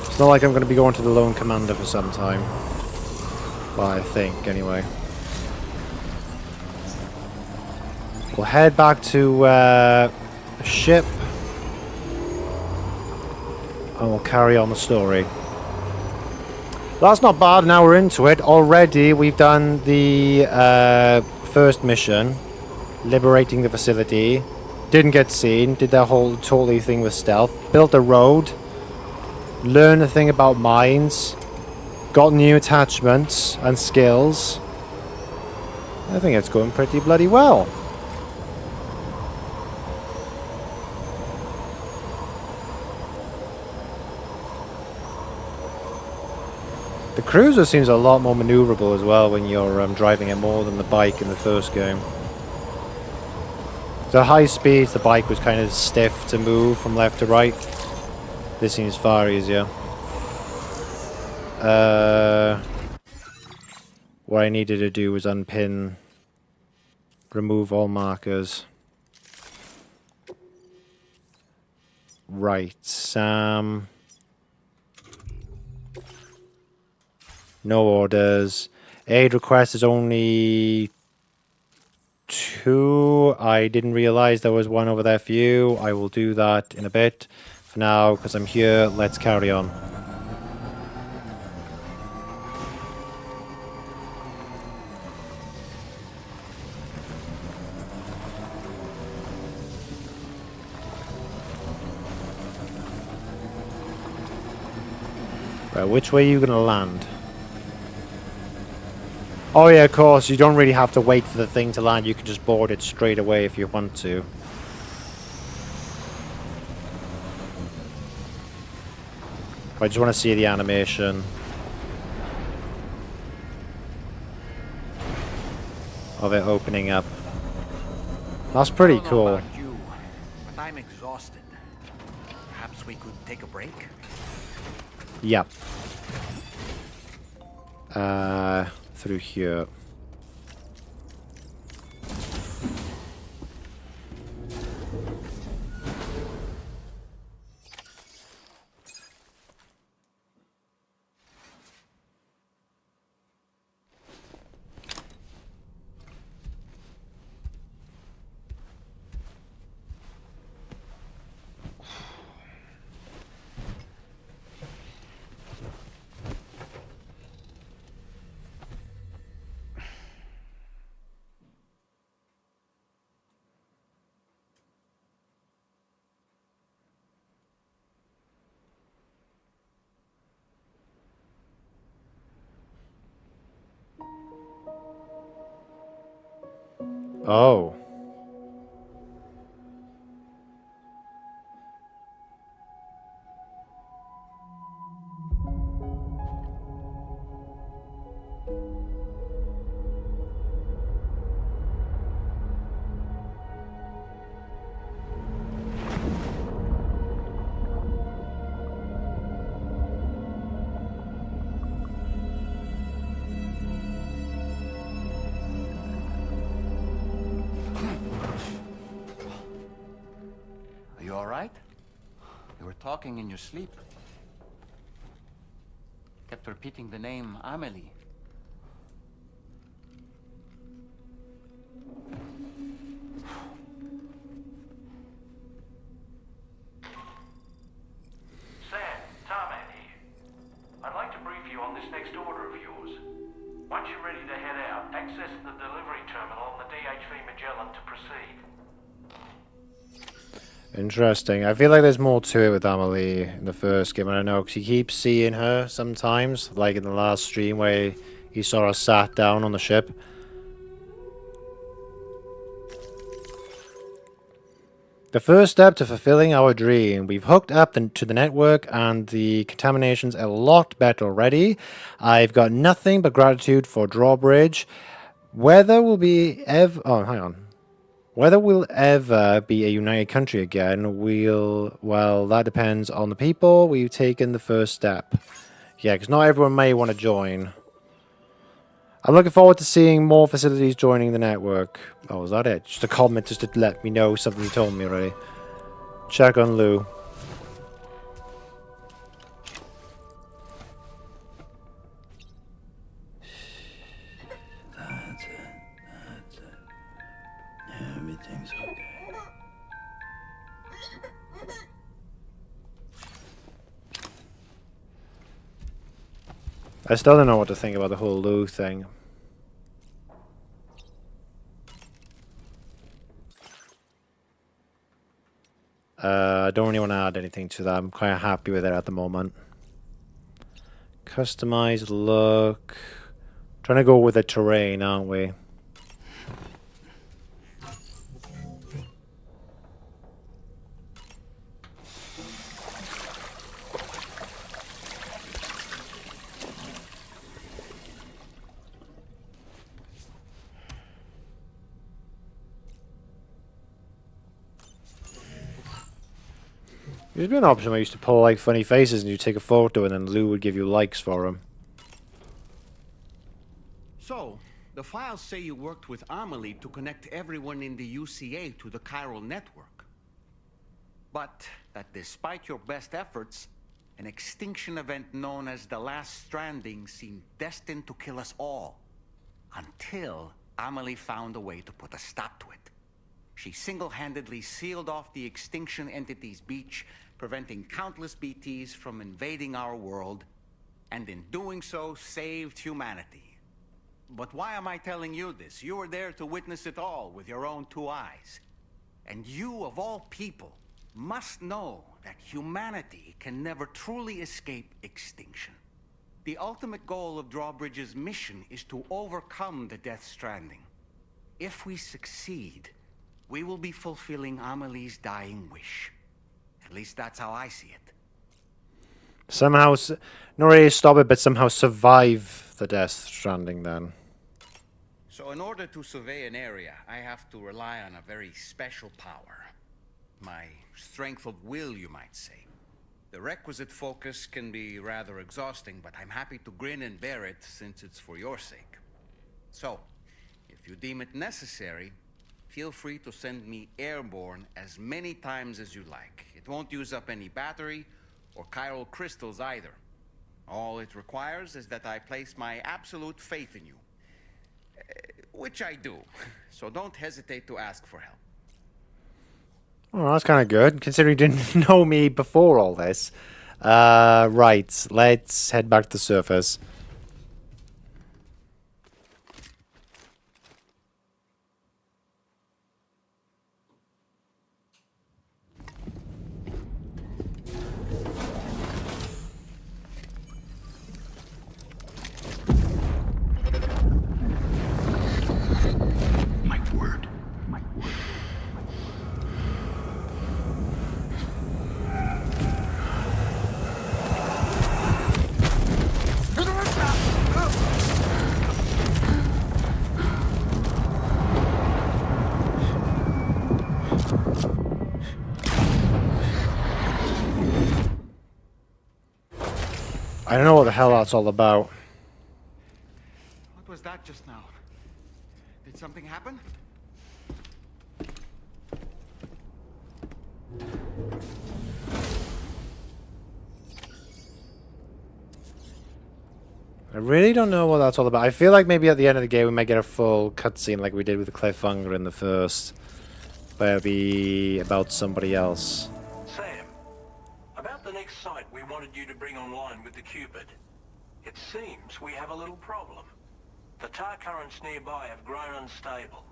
S1: It's not like I'm going to be going to the Lone Commander for some time. Well, I think, anyway. We'll head back to, the ship. And we'll carry on the story. That's not bad. Now we're into it. Already we've done the first mission. Liberating the facility. Didn't get seen. Did that whole totally thing with stealth. Built a road. Learned a thing about mines. Got new attachments and skills. I think it's going pretty bloody well. The cruiser seems a lot more maneuverable as well when you're driving it more than the bike in the first game. So at high speeds, the bike was kind of stiff to move from left to right. This seems far easier. What I needed to do was unpin, remove all markers. Right, Sam. No orders. Aid request is only 2. I didn't realize there was one over there for you. I will do that in a bit. For now, because I'm here, let's carry on. Right, which way are you going to land? Oh yeah, of course, you don't really have to wait for the thing to land. You can just board it straight away if you want to. I just want to see the animation of it opening up. That's pretty
S4: I don't know
S1: cool.
S4: about you, but I'm exhausted. Perhaps we could take a break?
S1: Yep. Through here. Oh.
S4: Are you alright? You were talking in your sleep. Kept repeating the name Amelie.
S8: Sam, Tarman here. I'd like to brief you on this next order of yours. Once you're ready to head out, access the delivery terminal on the DHV Magellan to proceed.
S1: Interesting. I feel like there's more to it with Amelie in the first game. I don't know, because he keeps seeing her sometimes, like in the last stream where he saw her sat down on the ship. The first step to fulfilling our dream. We've hooked up to the network and the contamination's a lot better already. I've got nothing but gratitude for Drawbridge. Whether we'll be ever... Oh, hang on. Whether we'll ever be a united country again, well, that depends on the people. We've taken the first step. Yeah, because not everyone may want to join. I'm looking forward to seeing more facilities joining the network. Oh, is that it? Just a comment just to let me know something you told me already. Check on Lou.
S9: That's it. Everything's okay.
S1: I still don't know what to think about the whole Lou thing. I don't really want to add anything to that. I'm kind of happy with it at the moment. Customized look. Trying to go with the terrain, aren't we? There's been an option where I used to pull like funny faces and you take a photo and then Lou would give you likes for them.
S4: So, the files say you worked with Amelie to connect everyone in the UCA to the Chiral Network. But that despite your best efforts, an extinction event known as the Last Stranding seemed destined to kill us all. Until Amelie found a way to put a stop to it. She single-handedly sealed off the extinction entity's beach, preventing countless BTs from invading our world, and in doing so, saved humanity. But why am I telling you this? You were there to witness it all with your own two eyes. And you, of all people, must know that humanity can never truly escape extinction. The ultimate goal of Drawbridge's mission is to overcome the Death Stranding. If we succeed, we will be fulfilling Amelie's dying wish. At least that's how I see it.
S1: Somehow, not really stop it, but somehow survive the Death Stranding then.
S4: So in order to survey an area, I have to rely on a very special power. My strength of will, you might say. The requisite focus can be rather exhausting, but I'm happy to grin and bear it since it's for your sake. So, if you deem it necessary, feel free to send me airborne as many times as you like. It won't use up any battery or chiral crystals either. All it requires is that I place my absolute faith in you. Which I do, so don't hesitate to ask for help.
S1: Oh, that's kind of good, considering you didn't know me before all this. Right, let's head back to the surface.
S5: My word.
S1: I don't know what the hell that's all about.
S4: What was that just now? Did something happen?
S1: I really don't know what that's all about. I feel like maybe at the end of the game we might get a full cutscene like we did with the cliffhanger in the first. But it'll be about somebody else.
S8: Sam, about the next site we wanted you to bring online with the Cupid. It seems we have a little problem. The tar currents nearby have grown unstable.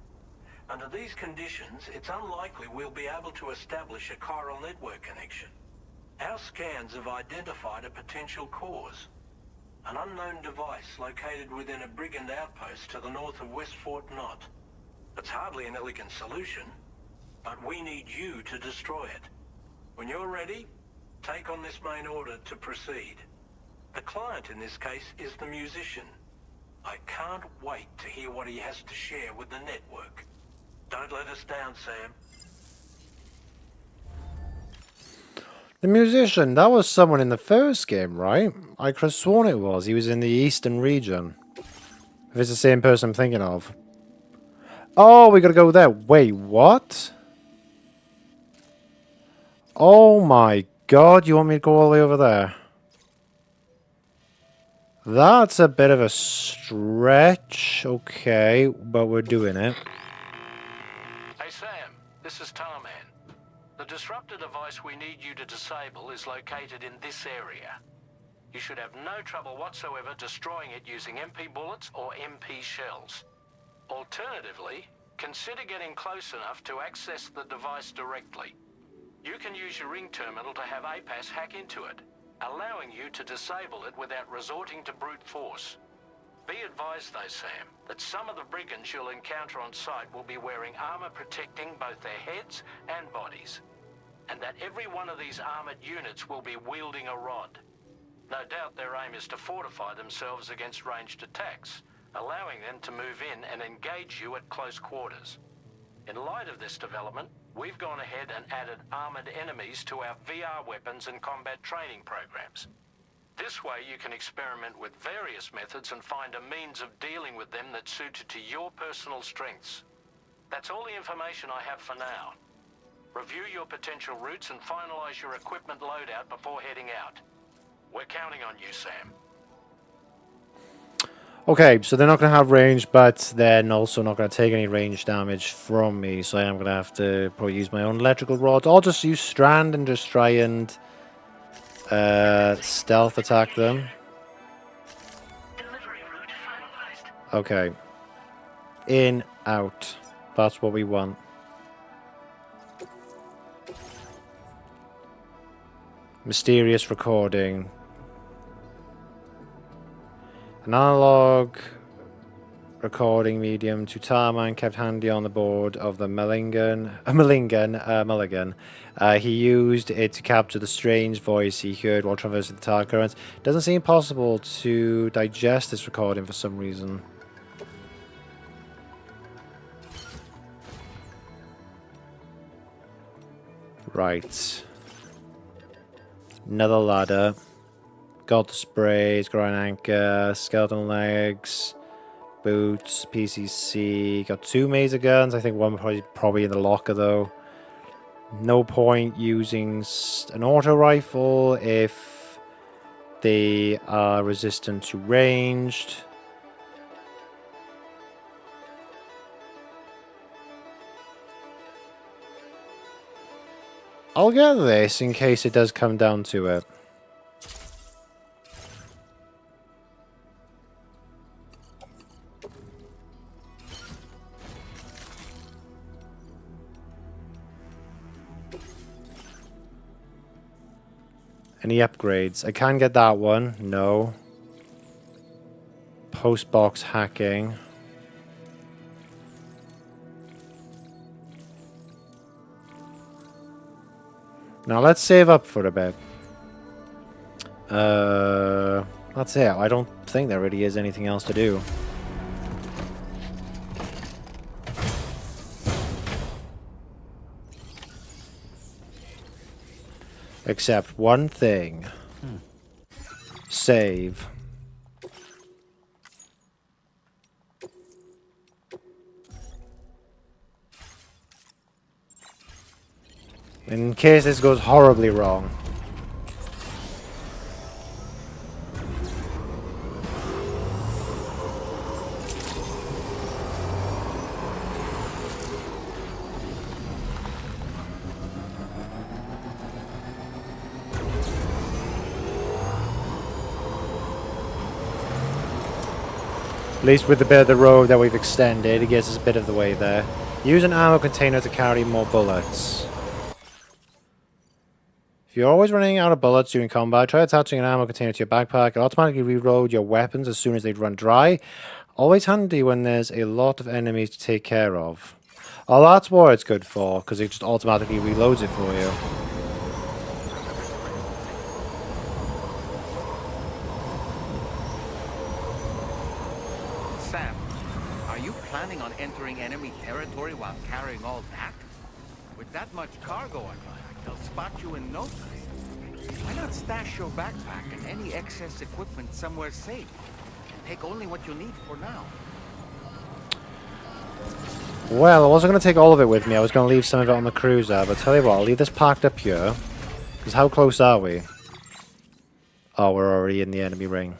S8: Under these conditions, it's unlikely we'll be able to establish a chiral network connection. Our scans have identified a potential cause. An unknown device located within a brigand outpost to the north of West Fort Knot. It's hardly an elegant solution, but we need you to destroy it. When you're ready, take on this main order to proceed. The client in this case is the musician. I can't wait to hear what he has to share with the network. Don't let us down, Sam.
S1: The musician, that was someone in the first game, right? I could have sworn it was. He was in the eastern region. If it's the same person I'm thinking of. Oh, we gotta go there. Wait, what? Oh my god, you want me to go all the way over there? That's a bit of a stretch. Okay, but we're doing it.
S8: Hey Sam, this is Tarman. The disruptor device we need you to disable is located in this area. You should have no trouble whatsoever destroying it using MP bullets or MP shells. Alternatively, consider getting close enough to access the device directly. You can use your ring terminal to have APAS hack into it, allowing you to disable it without resorting to brute force. Be advised though, Sam, that some of the brigands you'll encounter on site will be wearing armor protecting both their heads and bodies, and that every one of these armored units will be wielding a rod. No doubt their aim is to fortify themselves against ranged attacks, allowing them to move in and engage you at close quarters. In light of this development, we've gone ahead and added armored enemies to our VR weapons and combat training programs. This way you can experiment with various methods and find a means of dealing with them that's suited to your personal strengths. That's all the information I have for now. Review your potential routes and finalize your equipment loadout before heading out. We're counting on you, Sam.
S1: Okay, so they're not going to have range, but they're also not going to take any range damage from me, so I am going to have to probably use my own electrical rod. I'll just use Strand and just try and stealth attack them. Okay. In, out. That's what we want. Mysterious recording. An analog recording medium to Tarman, kept handy on the board of the Mulligan. He used it to capture the strange voice he heard while traversing the tar currents. Doesn't seem possible to digest this recording for some reason. Right. Another ladder. Got the sprays, got an anchor, skeleton legs, boots, PCC. Got 2 mazer guns. I think one probably in the locker though. No point using an auto rifle if they are resistant to ranged. I'll get this in case it does come down to it. Any upgrades? I can get that one. No. Postbox hacking. Now let's save up for a bit. That's it. I don't think there really is anything else to do. Except one thing. Save. In case this goes horribly wrong. At least with the bit of the road that we've extended, it gets us a bit of the way there. Use an ammo container to carry more bullets. If you're always running out of bullets during combat, try attaching an ammo container to your backpack. It'll automatically reload your weapons as soon as they run dry. Always handy when there's a lot of enemies to take care of. Oh, that's what it's good for, because it just automatically reloads it for you.
S4: Sam, are you planning on entering enemy territory while carrying all that? With that much cargo on you, they'll spot you in no time. Why not stash your backpack and any excess equipment somewhere safe? And take only what you need for now.
S1: Well, I wasn't going to take all of it with me. I was going to leave some of it on the cruiser. But tell you what, I'll leave this packed up here. Because how close are we? Oh, we're already in the enemy ring.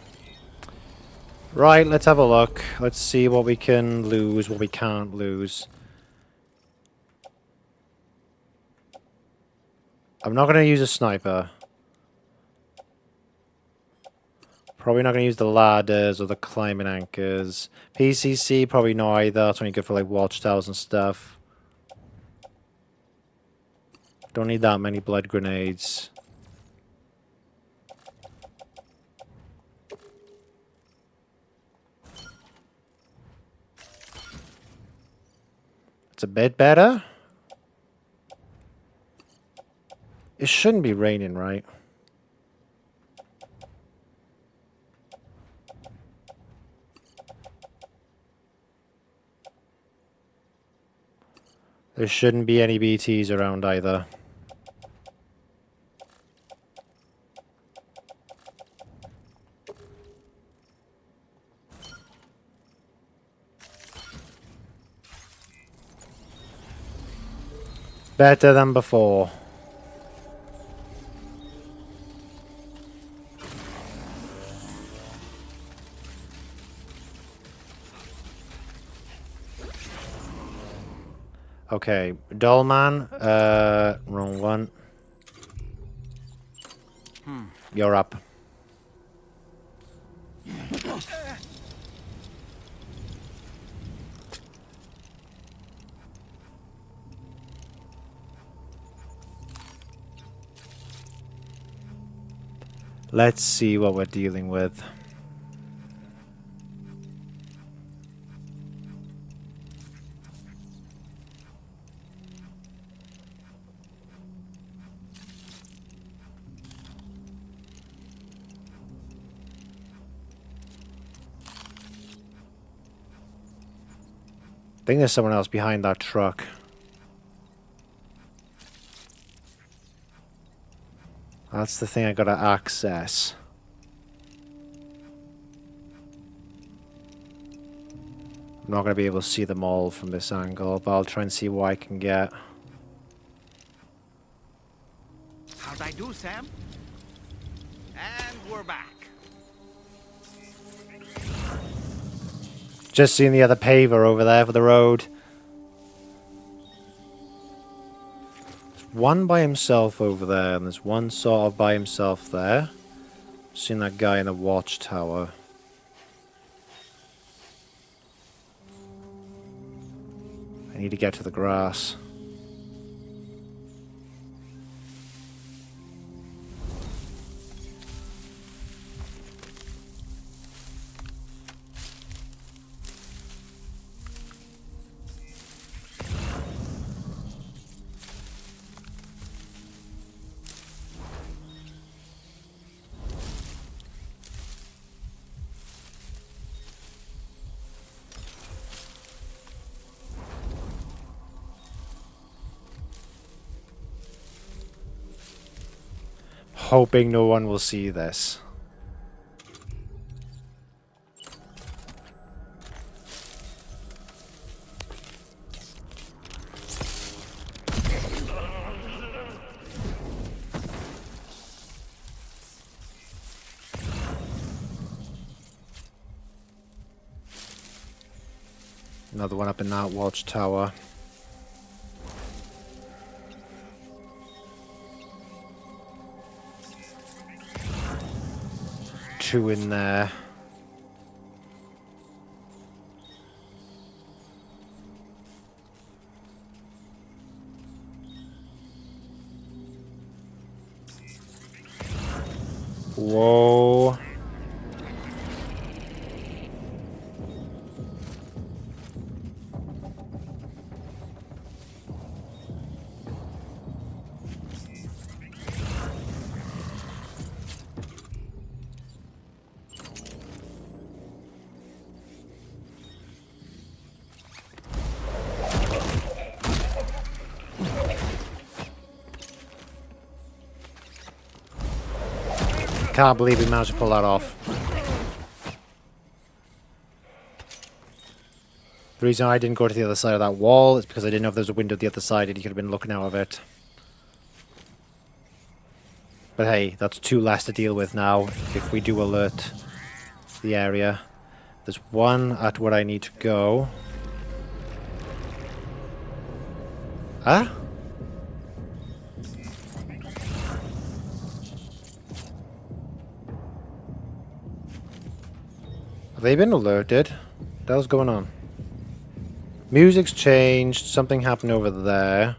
S1: Right, let's have a look. Let's see what we can lose, what we can't lose. I'm not going to use a sniper. Probably not going to use the ladders or the climbing anchors. PCC, probably not either. That's only good for like watchtowers and stuff. Don't need that many blood grenades. It's a bit better. It shouldn't be raining, right? There shouldn't be any BTs around either. Better than before. Okay, Dollman, wrong one. You're up. Let's see what we're dealing with. think there's someone else behind that truck. That's the thing I gotta access. I'm not gonna be able to see them all from this angle, but I'll try and see what I can get.
S4: How'd I do, Sam? And we're back.
S1: Just seeing the other paver over there for the road. There's one by himself over there, and there's one sort of by himself there. Seen that guy in the watchtower. I need to get to the grass. Hoping no one will see this. Another one up in that watchtower. Two in there. Whoa. Can't believe we managed to pull that off. The reason I didn't go to the other side of that wall is because I didn't know if there was a window at the other side and he could have been looking out of it. But hey, that's two less to deal with now if we do alert the area. There's one at where I need to go. Huh? Have they been alerted? What the hell's going on? Music's changed. Something happened over there.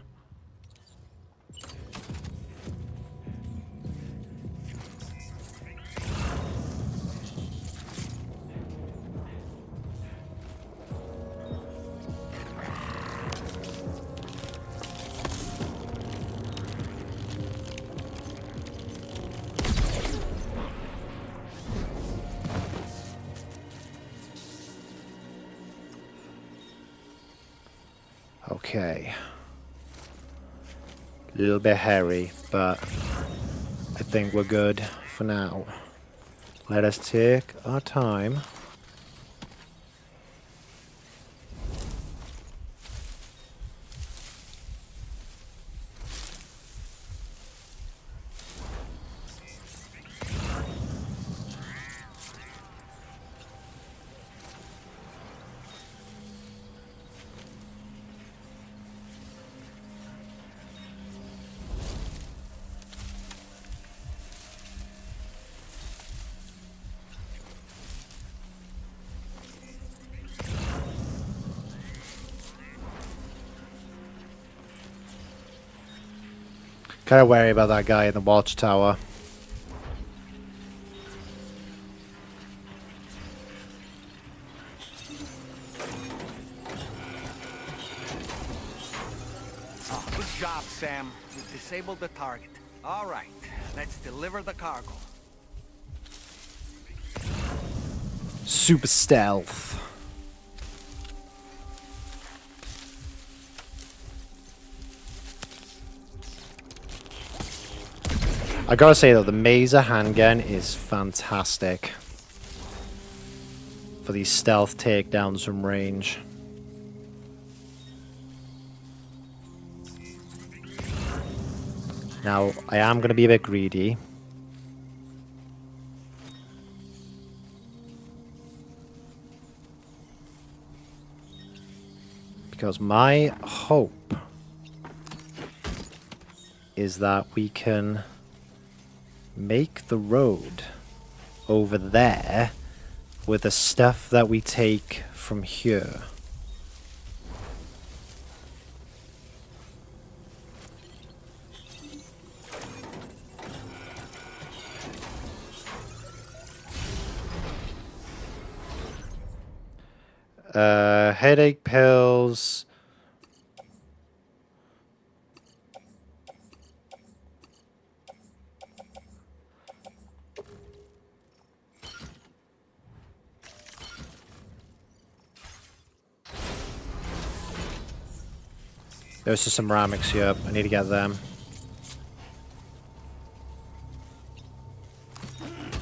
S1: Okay. A little bit hairy, but I think we're good for now. Let us take our time. Kind of wary about that guy in the watchtower.
S4: Oh, good job, Sam. You disabled the target. All right, let's deliver the cargo.
S1: Super stealth. I gotta say though, the Mazer handgun is fantastic for these stealth takedowns from range. Now, I am gonna be a bit greedy. Because my hope is that we can make the road over there with the stuff that we take from here. Headache pills. There's just some ceramics here. I need to get them.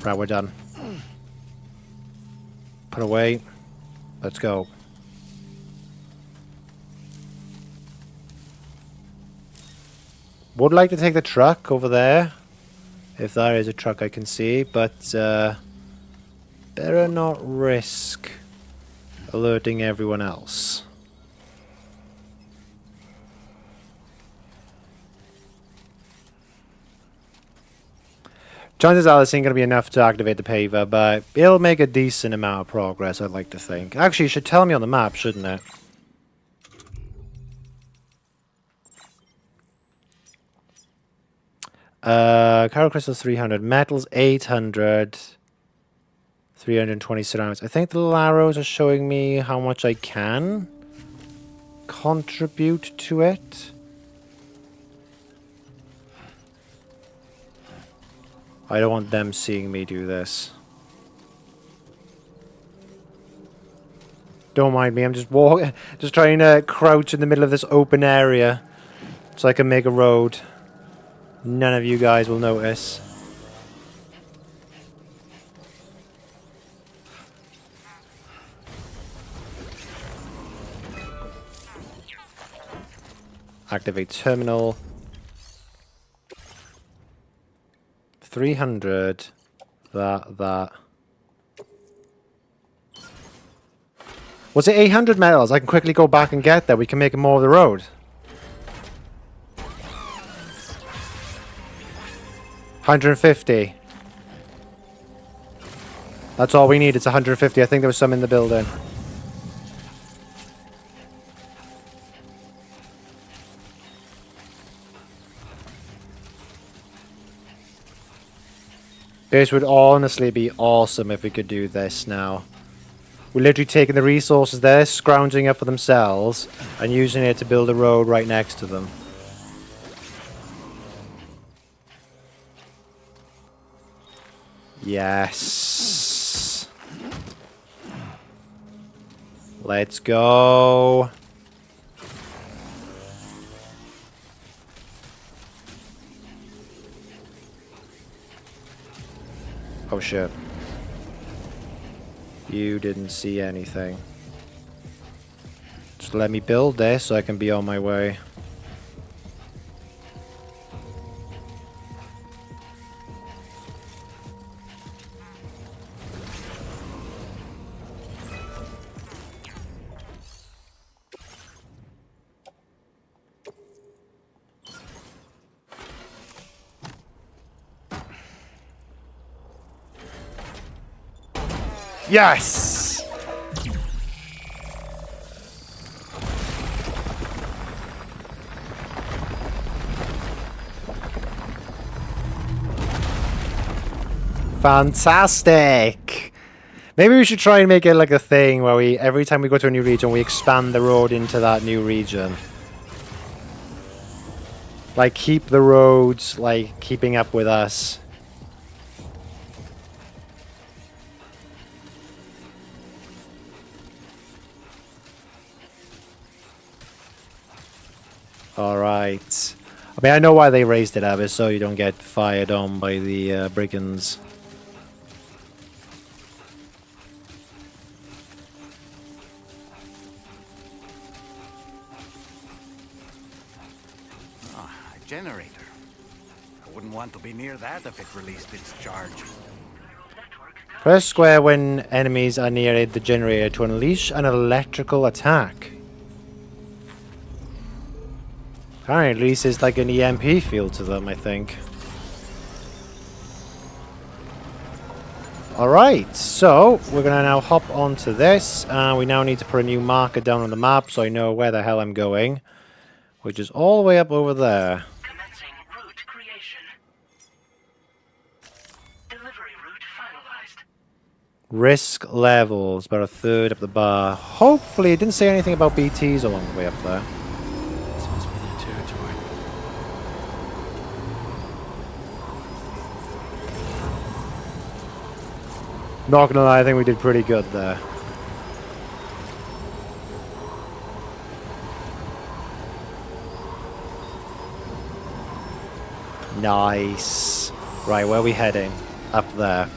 S1: Right, we're done. Put away. Let's go. Would like to take the truck over there, if there is a truck I can see, but better not risk alerting everyone else. Chances are this ain't going to be enough to activate the paver, but it'll make a decent amount of progress, I'd like to think. Actually, it should tell me on the map, shouldn't it? Chiral crystals 300, metals 800, 320 ceramics. I think the little arrows are showing me how much I can contribute to it. I don't want them seeing me do this. Don't mind me, I'm just just trying to crouch in the middle of this open area so I can make a road. None of you guys will notice. Activate terminal. 300. That. Was it 800 metals? I can quickly go back and get that. We can make more of the road. 150. That's all we need. It's 150. I think there was some in the building. This would honestly be awesome if we could do this now. We're literally taking the resources they're scrounging up for themselves and using it to build a road right next to them. Yes. Let's go. Oh shit. You didn't see anything. Just let me build this so I can be on my way. Yes! Fantastic! Maybe we should try and make it like a thing where we, every time we go to a new region, we expand the road into that new region. Like, keep the roads, like, keeping up with us. Alright. I mean, I know why they raised it up, is so you don't get fired on by the brigands.
S4: A generator. I wouldn't want to be near that if it released its charge.
S1: Press square when enemies are near the generator to unleash an electrical attack. Apparently, at least it's like an EMP field to them, I think. Alright, so we're going to now hop onto this. We now need to put a new marker down on the map so I know where the hell I'm going. Which is all the way up over there.
S8: Commencing route creation. Delivery route finalized.
S1: Risk levels, about a third up the bar. Hopefully, it didn't say anything about BTs along the way up there.
S4: This must be their territory.
S1: Not gonna lie, I think we did pretty good there. Nice. Right, where are we heading? Up there.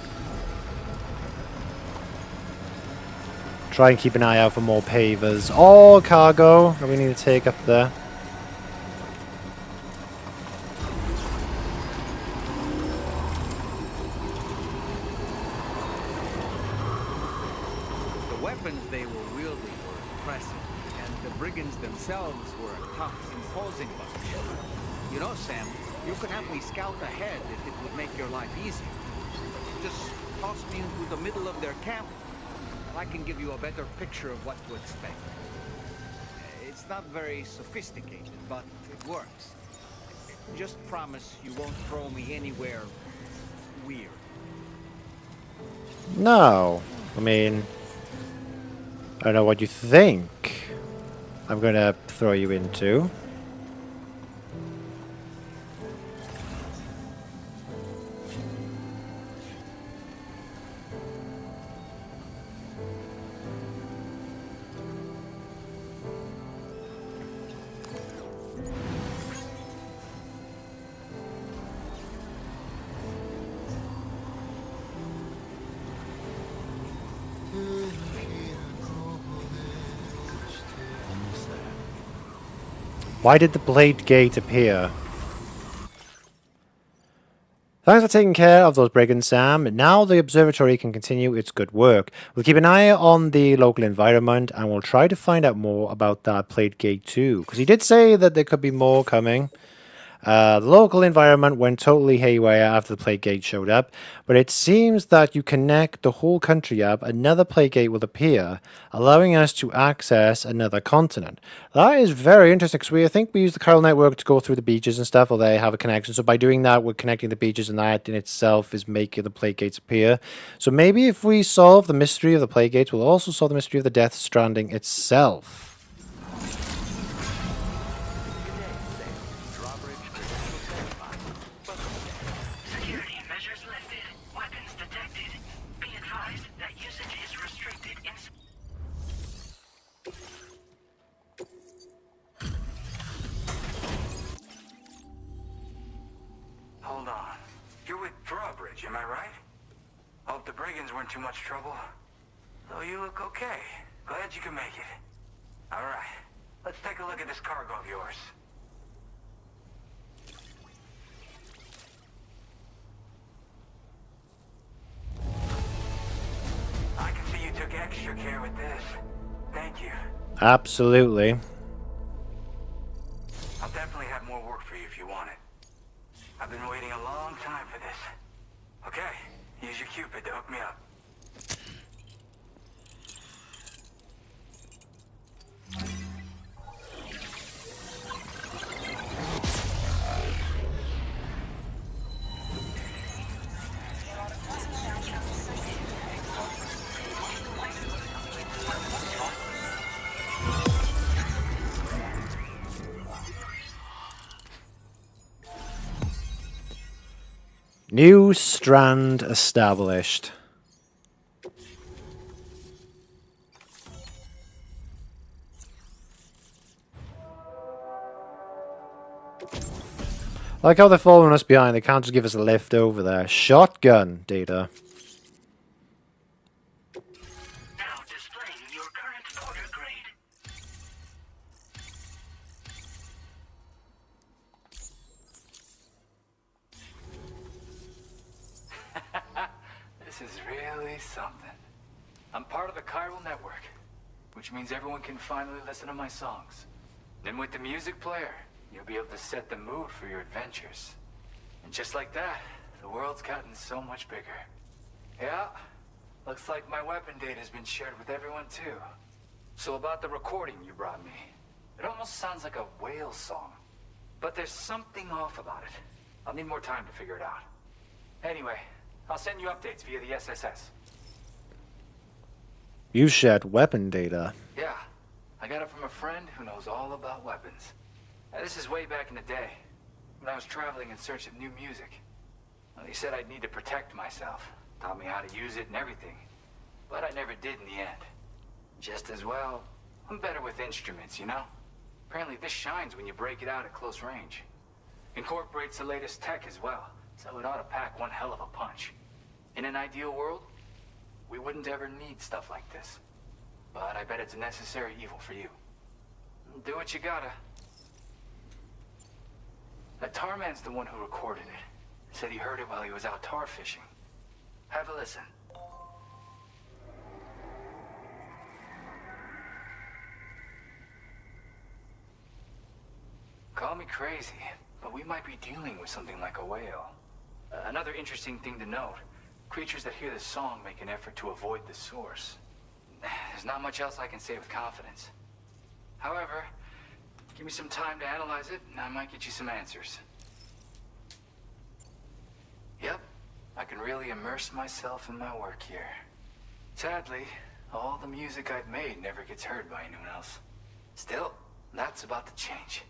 S1: Try and keep an eye out for more pavers. All cargo that we need to take up there.
S4: The weapons they were wielding were impressive, and the brigands themselves were a tough, imposing bunch. You know, Sam, you could have me scout ahead if it would make your life easier. Just toss me into the middle of their camp, and I can give you a better picture of what to expect. It's not very sophisticated, but it works. Just promise you won't throw me anywhere weird.
S1: No. I mean, I don't know what you think I'm gonna throw you into. Why did the blade gate appear? Thanks for taking care of those brigands, Sam. Now the observatory can continue its good work. We'll keep an eye on the local environment and we'll try to find out more about that blade gate too. Because he did say that there could be more coming. The local environment went totally haywire after the plague gate showed up, but it seems that you connect the whole country up, another plague gate will appear, allowing us to access another continent. That is very interesting, because I think we use the Chiral Network to go through the beaches and stuff, or they have a connection, so by doing that, we're connecting the beaches, and that in itself is making the plague gates appear. So maybe if we solve the mystery of the plague gates, we'll also solve the mystery of the Death Stranding itself.
S3: Am I right? Hope the brigands weren't too much trouble. Though you look okay. Glad you can make it. Alright, let's take a look at this cargo of yours. I can see you took extra care with this. Thank you.
S1: Absolutely.
S3: I'll definitely have more work for you if you want it. I've been waiting a long time for this. Okay, use your Cupid to hook me up.
S1: New strand established. I like how they're following us behind. They can't just give us a lift over there. Shotgun data.
S8: Now displaying your current order grade.
S6: This is really something. I'm part of the Chiral Network, which means everyone can finally listen to my songs. Then with the music player, you'll be able to set the mood for your adventures. And just like that, the world's gotten so much bigger. Yeah, looks like my weapon data has been shared with everyone too. So about the recording you brought me, it almost sounds like a whale song. But there's something off about it. I'll need more time to figure it out. Anyway, I'll send you updates via the SSS.
S1: You shared weapon data.
S6: Yeah, I got it from a friend who knows all about weapons. Now, this is way back in the day, when I was traveling in search of new music. Well, he said I'd need to protect myself, taught me how to use it and everything. But I never did in the end. Just as well, I'm better with instruments, you know? Apparently this shines when you break it out at close range. Incorporates the latest tech as well, so it ought to pack one hell of a punch. In an ideal world, we wouldn't ever need stuff like this. But I bet it's a necessary evil for you. Do what you gotta. That Tarman's the one who recorded it. Said he heard it while he was out tar fishing. Have a listen. Call me crazy, but we might be dealing with something like a whale. Another interesting thing to note, creatures that hear this song make an effort to avoid the source. There's not much else I can say with confidence. However, give me some time to analyze it, and I might get you some answers. Yep, I can really immerse myself in my work here. Sadly, all the music I've made never gets heard by anyone else. Still, that's about to change.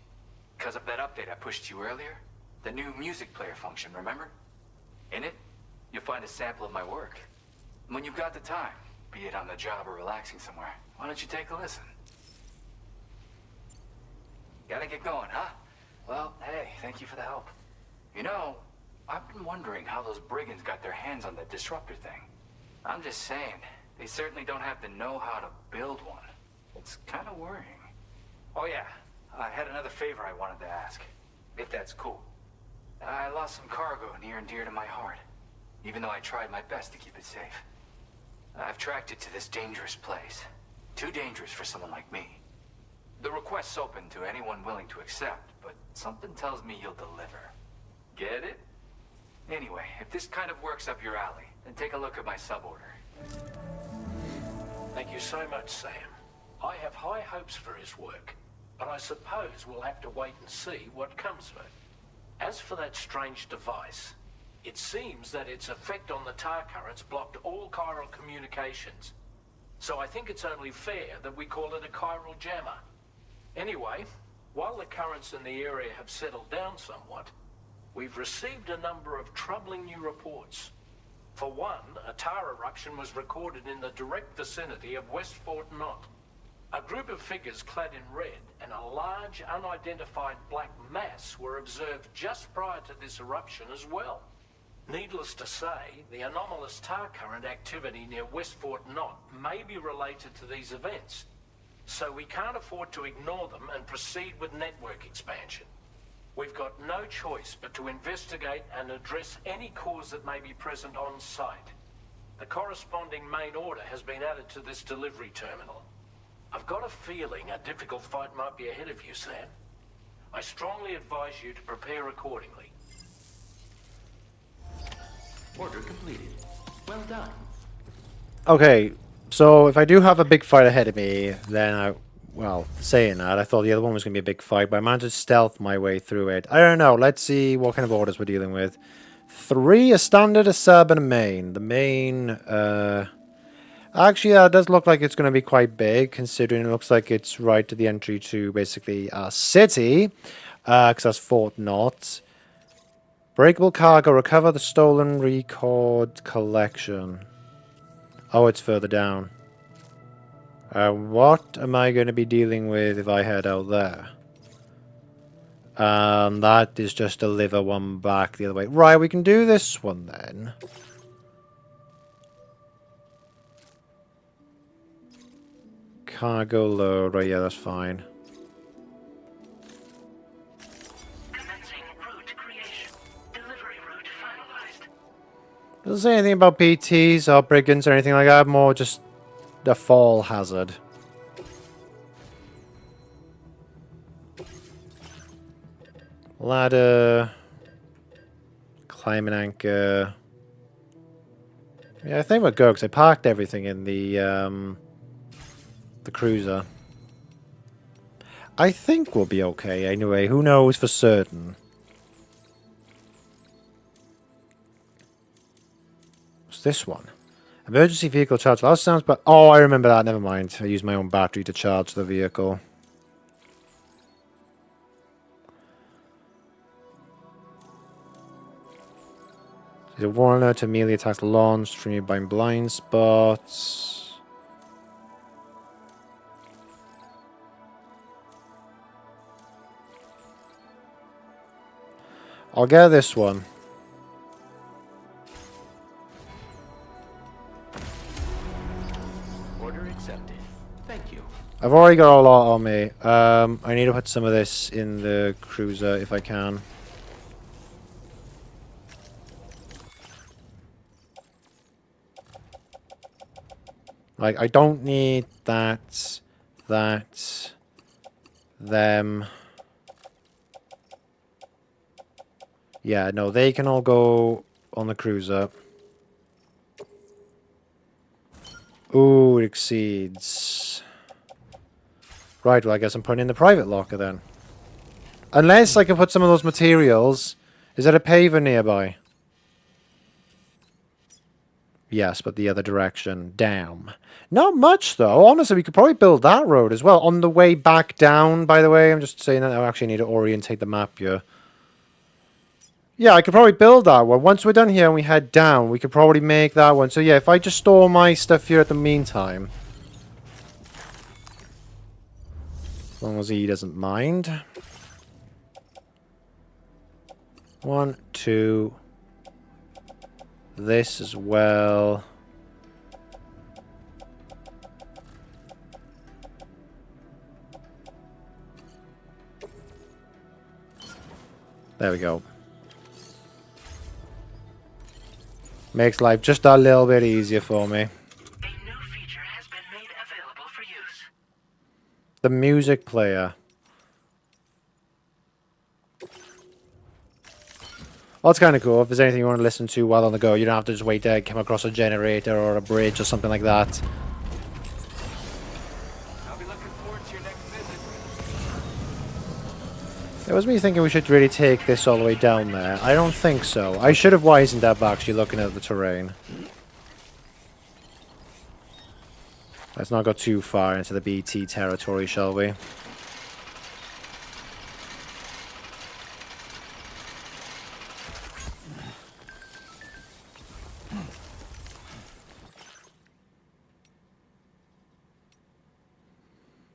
S6: Because of that update I pushed you earlier, the new music player function, remember? In it, you'll find a sample of my work. And when you've got the time, be it on the job or relaxing somewhere, why don't you take a listen? Gotta get going, huh? Well, hey, thank you for the help. You know, I've been wondering how those brigands got their hands on that disruptor thing. I'm just saying, they certainly don't have the know-how to build one. It's kind of worrying. Oh yeah, I had another favor I wanted to ask, if that's cool. I lost some cargo near and dear to my heart, even though I tried my best to keep it safe. I've tracked it to this dangerous place. Too dangerous for someone like me. The request's open to anyone willing to accept, but something tells me you'll deliver. Get it? Anyway, if this kind of works up your alley, then take a look at my suborder.
S8: Thank you so much, Sam. I have high hopes for his work, but I suppose we'll have to wait and see what comes of it. As for that strange device, it seems that its effect on the tar currents blocked all chiral communications. So I think it's only fair that we call it a chiral jammer. Anyway, while the currents in the area have settled down somewhat, we've received a number of troubling new reports. For one, a tar eruption was recorded in the direct vicinity of West Fort Knot. A group of figures clad in red and a large unidentified black mass were observed just prior to this eruption as well. Needless to say, the anomalous tar current activity near West Fort Knot may be related to these events, so we can't afford to ignore them and proceed with network expansion. We've got no choice but to investigate and address any cause that may be present on site. The corresponding main order has been added to this delivery terminal. I've got a feeling a difficult fight might be ahead of you, Sam. I strongly advise you to prepare accordingly.
S2: Order completed. Well done.
S1: Okay, so if I do have a big fight ahead of me, then well, saying that, I thought the other one was going to be a big fight, but I managed to stealth my way through it. I don't know, let's see what kind of orders we're dealing with. 3, a standard, a sub, and a main. The main, actually, it does look like it's going to be quite big, considering it looks like it's right to the entry to basically our city, because that's Fort Knot. Breakable cargo, recover the stolen record collection. Oh, it's further down. What am I going to be dealing with if I head out there? That is just deliver one back the other way. Right, we can do this one then. Cargo load. Right, yeah, that's fine.
S8: Commencing route creation. Delivery route finalized.
S1: Doesn't say anything about PTs or brigands or anything like that. More just the fall hazard. Ladder. Climbing anchor. Yeah, I think we're good because I parked everything in the cruiser. I think we'll be okay anyway. Who knows for certain? What's this one? Emergency vehicle charge. That sounds bad. Oh, I remember that. Never mind. I used my own battery to charge the vehicle. The warning alert to immediately attacks launched from nearby blind spots. I'll get this one.
S2: Order accepted. Thank you.
S1: I've already got a lot on me. I need to put some of this in the cruiser if I can. Like, I don't need that, them. Yeah, no, they can all go on the cruiser. Ooh, it exceeds. Right, well, I guess I'm putting in the private locker then. Unless I can put some of those materials. Is there a paver nearby? Yes, but the other direction. Damn. Not much, though. Honestly, we could probably build that road as well. On the way back down, by the way. I'm just saying that I actually need to orientate the map here. Yeah, I could probably build that one. Once we're done here and we head down, we could probably make that one. So yeah, if I just store my stuff here at the meantime. As long as he doesn't mind. 1, 2. This as well. There we go. Makes life just a little bit easier for me.
S8: A new feature has been made available for use.
S1: The music player. Well, that's kind of cool. If there's anything you want to listen to while on the go, you don't have to just wait to come across a generator or a bridge or something like that.
S6: I'll be looking forward to your next visit.
S1: It was me thinking we should really take this all the way down there. I don't think so. I should have wisened up actually looking at the terrain. Let's not go too far into the BT territory, shall we?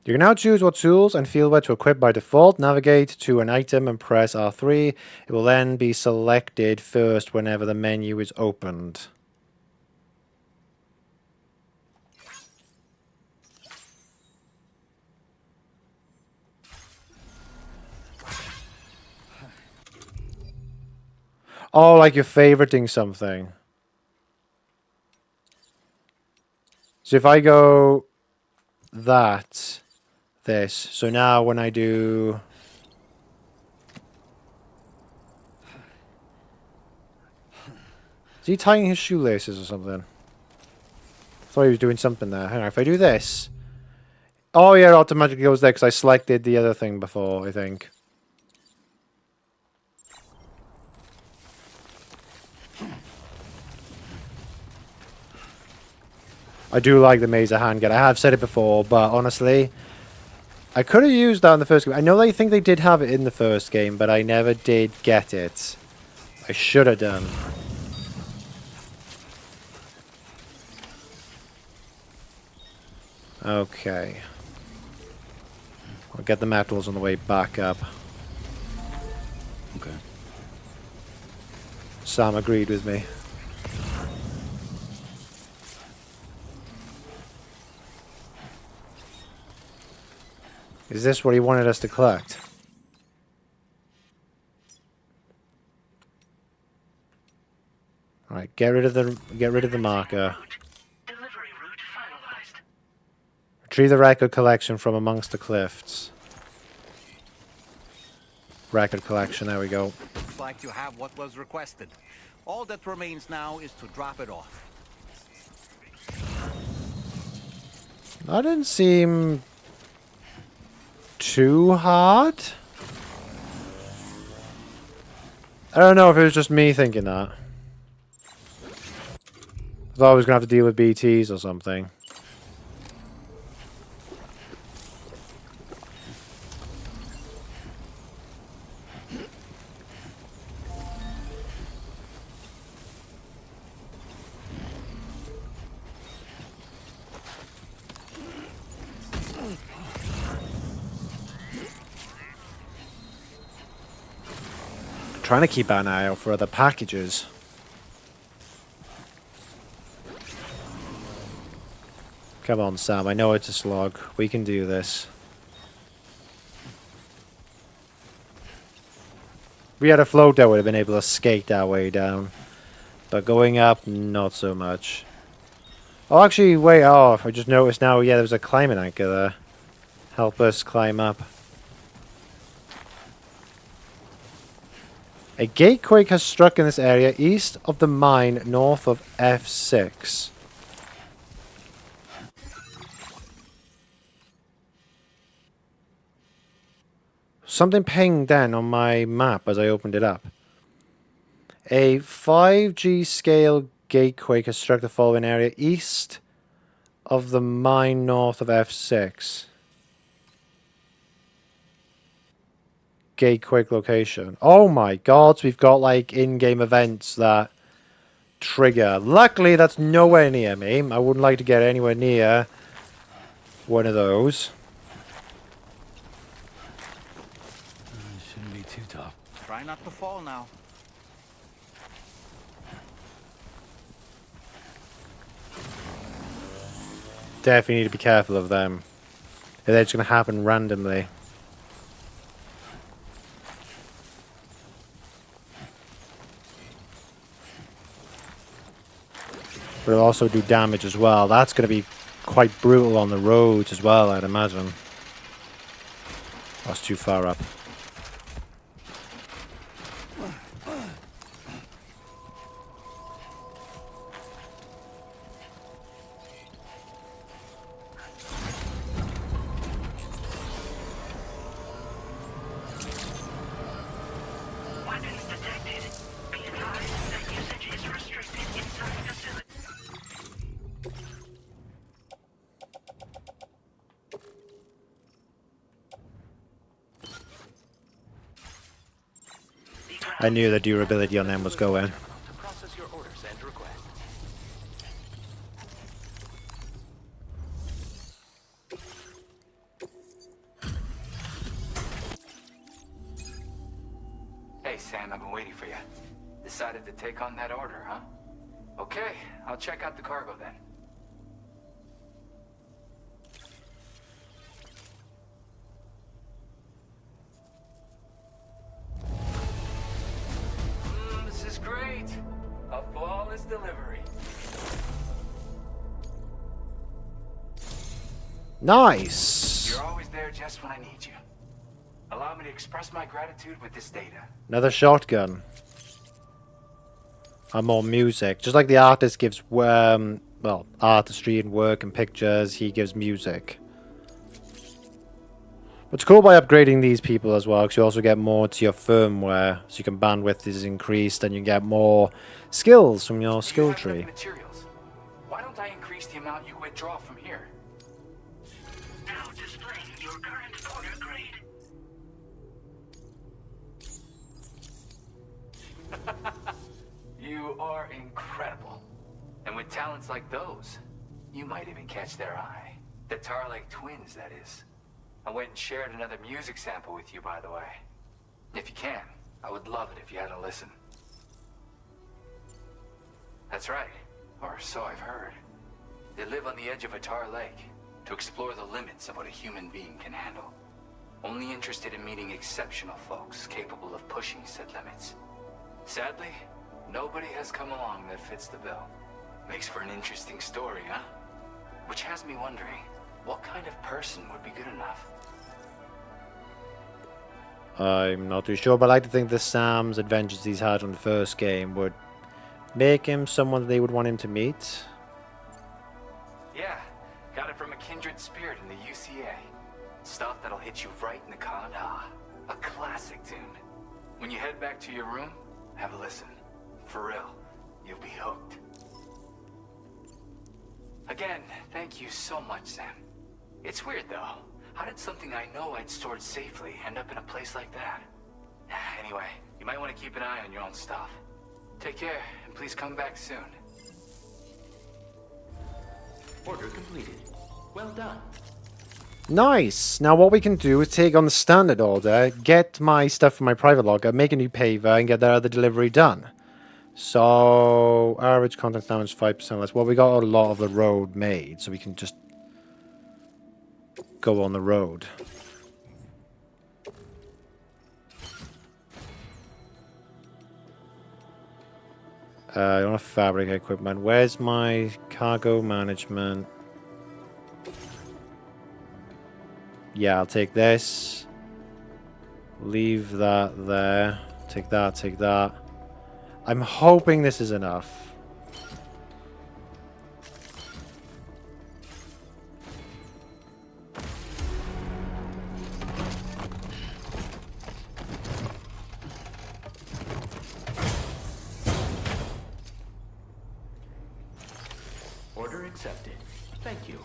S1: You can now choose what tools and fieldware to equip by default. Navigate to an item and press R3. It will then be selected first whenever the menu is opened. Oh, like you're favoriting something. So if I go that... this. So now when I do... is he tying his shoelaces or something? I thought he was doing something there. Hang on, if I do this... oh yeah, it automatically goes there because I selected the other thing before, I think. I do like the Mazer handgun. I have said it before, but honestly... I could have used that in the first game. I know they think they did have it in the first game, but I never did get it. I should have done. Okay. I'll get the metals on the way back up. Sam agreed with me. Is this what he wanted us to collect? Alright, get rid of the marker.
S8: Delivery route finalized.
S1: Retrieve the record collection from amongst the cliffs. Record collection, there we go.
S4: Looks like you have what was requested. All that remains now is to drop it off.
S1: That didn't seem too hard. I don't know if it was just me thinking that. I thought I was going to have to deal with BTs or something. Trying to keep an eye out for other packages. Come on, Sam. I know it's a slog. We can do this. If we had a float, I would have been able to skate our way down. But going up, not so much. Oh, actually, wait. Oh, I just noticed now. Yeah, there's a climbing anchor there. Help us climb up. A gatequake has struck in this area east of the mine, north of F6. Something pinged then on my map as I opened it up. A 5G scale gatequake has struck the following area east of the mine, north of F6. Gatequake location. Oh my god, we've got like in-game events that trigger. Luckily, that's nowhere near me. I wouldn't like to get anywhere near one of those.
S2: Shouldn't be too tough.
S4: Try not to fall now.
S1: Definitely need to be careful of them. They're just going to happen randomly. But it'll also do damage as well. That's going to be quite brutal on the roads as well, I'd imagine. That's too far up.
S8: Weapons detected. Be advised that usage is restricted inside facility.
S1: I knew the durability on them was going.
S8: To process your orders and requests.
S3: Hey, Sam, I've been waiting for you. Decided to take on that order, huh? Okay, I'll check out the cargo then. This is great. A flawless delivery.
S1: Nice!
S3: You're always there just when I need you. Allow me to express my gratitude with this data.
S1: Another shotgun. And more music. Just like the artist gives, well, artistry and work and pictures, he gives music. What's cool by upgrading these people as well, because you also get more to your firmware, so you can bandwidth is increased, and you get more skills from your skill tree.
S3: Materials. Why don't I increase the amount you withdraw from here?
S8: Now displaying your current order grade.
S3: You are incredible. And with talents like those, you might even catch their eye. The Tarlake twins, that is. I went and shared another music sample with you, by the way. If you can, I would love it if you had a listen.
S9: That's right. Or so I've heard. They live on the edge of a tar lake to explore the limits of what a human being can handle. Only interested in meeting exceptional folks capable of pushing said limits. Sadly, nobody has come along that fits the bill. Makes for an interesting story, huh? Which has me wondering, what kind of person would be good enough?
S1: I'm not too sure, but I like to think the Sam's adventures he's had on the first game would make him someone they would want him to meet.
S9: Yeah, got it from a kindred spirit in the UCA. Stuff that'll hit you right in the con. Ah, a classic tune. When you head back to your room, have a listen. For real, you'll be hooked. Again, thank you so much, Sam. It's weird though. How did something I know I'd stored safely end up in a place like that? Anyway, you might want to keep an eye on your own stuff. Take care, and please come back soon.
S2: Order completed. Well done.
S1: Nice! Now what we can do is take on the standard order, get my stuff from my private locker, make a new paver, and get that other delivery done. So, average content damage 5% less. Well, we got a lot of the road made, so we can just go on the road. I want to fabric equipment. Where's my cargo management? Yeah, I'll take this. Leave that there. Take that, take that. I'm hoping this is enough.
S2: Order accepted. Thank you.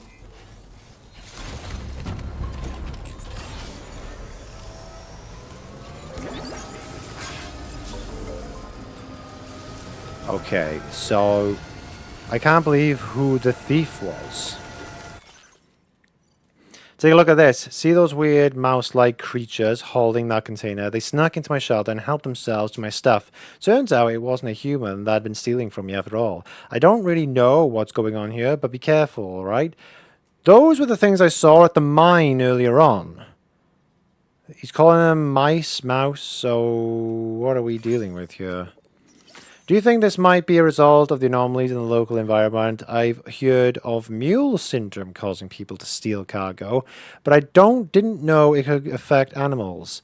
S1: Okay, so I can't believe who the thief was. Take a look at this. See those weird mouse-like creatures holding that container? They snuck into my shelter and helped themselves to my stuff. Turns out it wasn't a human that had been stealing from me after all. I don't really know what's going on here, but be careful, alright? Those were the things I saw at the mine earlier on. He's calling them mice, mouse, so what are we dealing with here? Do you think this might be a result of the anomalies in the local environment? I've heard of mule syndrome causing people to steal cargo, but I didn't know it could affect animals.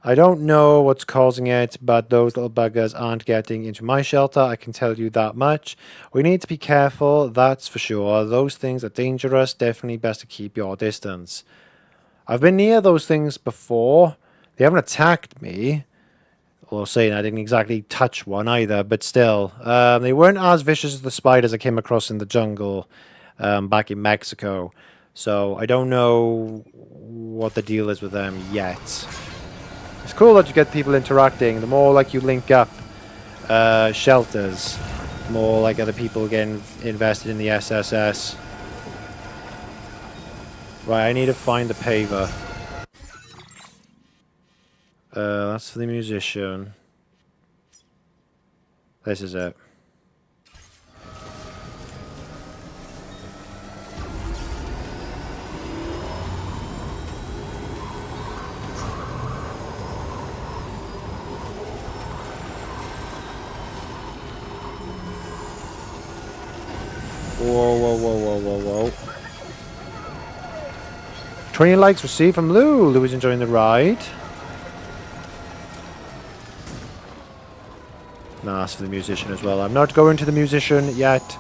S1: I don't know what's causing it, but those little buggers aren't getting into my shelter, I can tell you that much. We need to be careful, that's for sure. Those things are dangerous, definitely best to keep your distance. I've been near those things before. They haven't attacked me. Or saying I didn't exactly touch one either, but still. They weren't as vicious as the spiders I came across in the jungle back in Mexico. So I don't know what the deal is with them yet. It's cool that you get people interacting. The more like you link up shelters, the more like other people getting invested in the SSS. Right, I need to find the paver. That's for the musician. This is it. Whoa, whoa, whoa, whoa, whoa, whoa. 20 likes received from Lou. Lou is enjoying the ride. Nah, that's for the musician as well. I'm not going to the musician yet.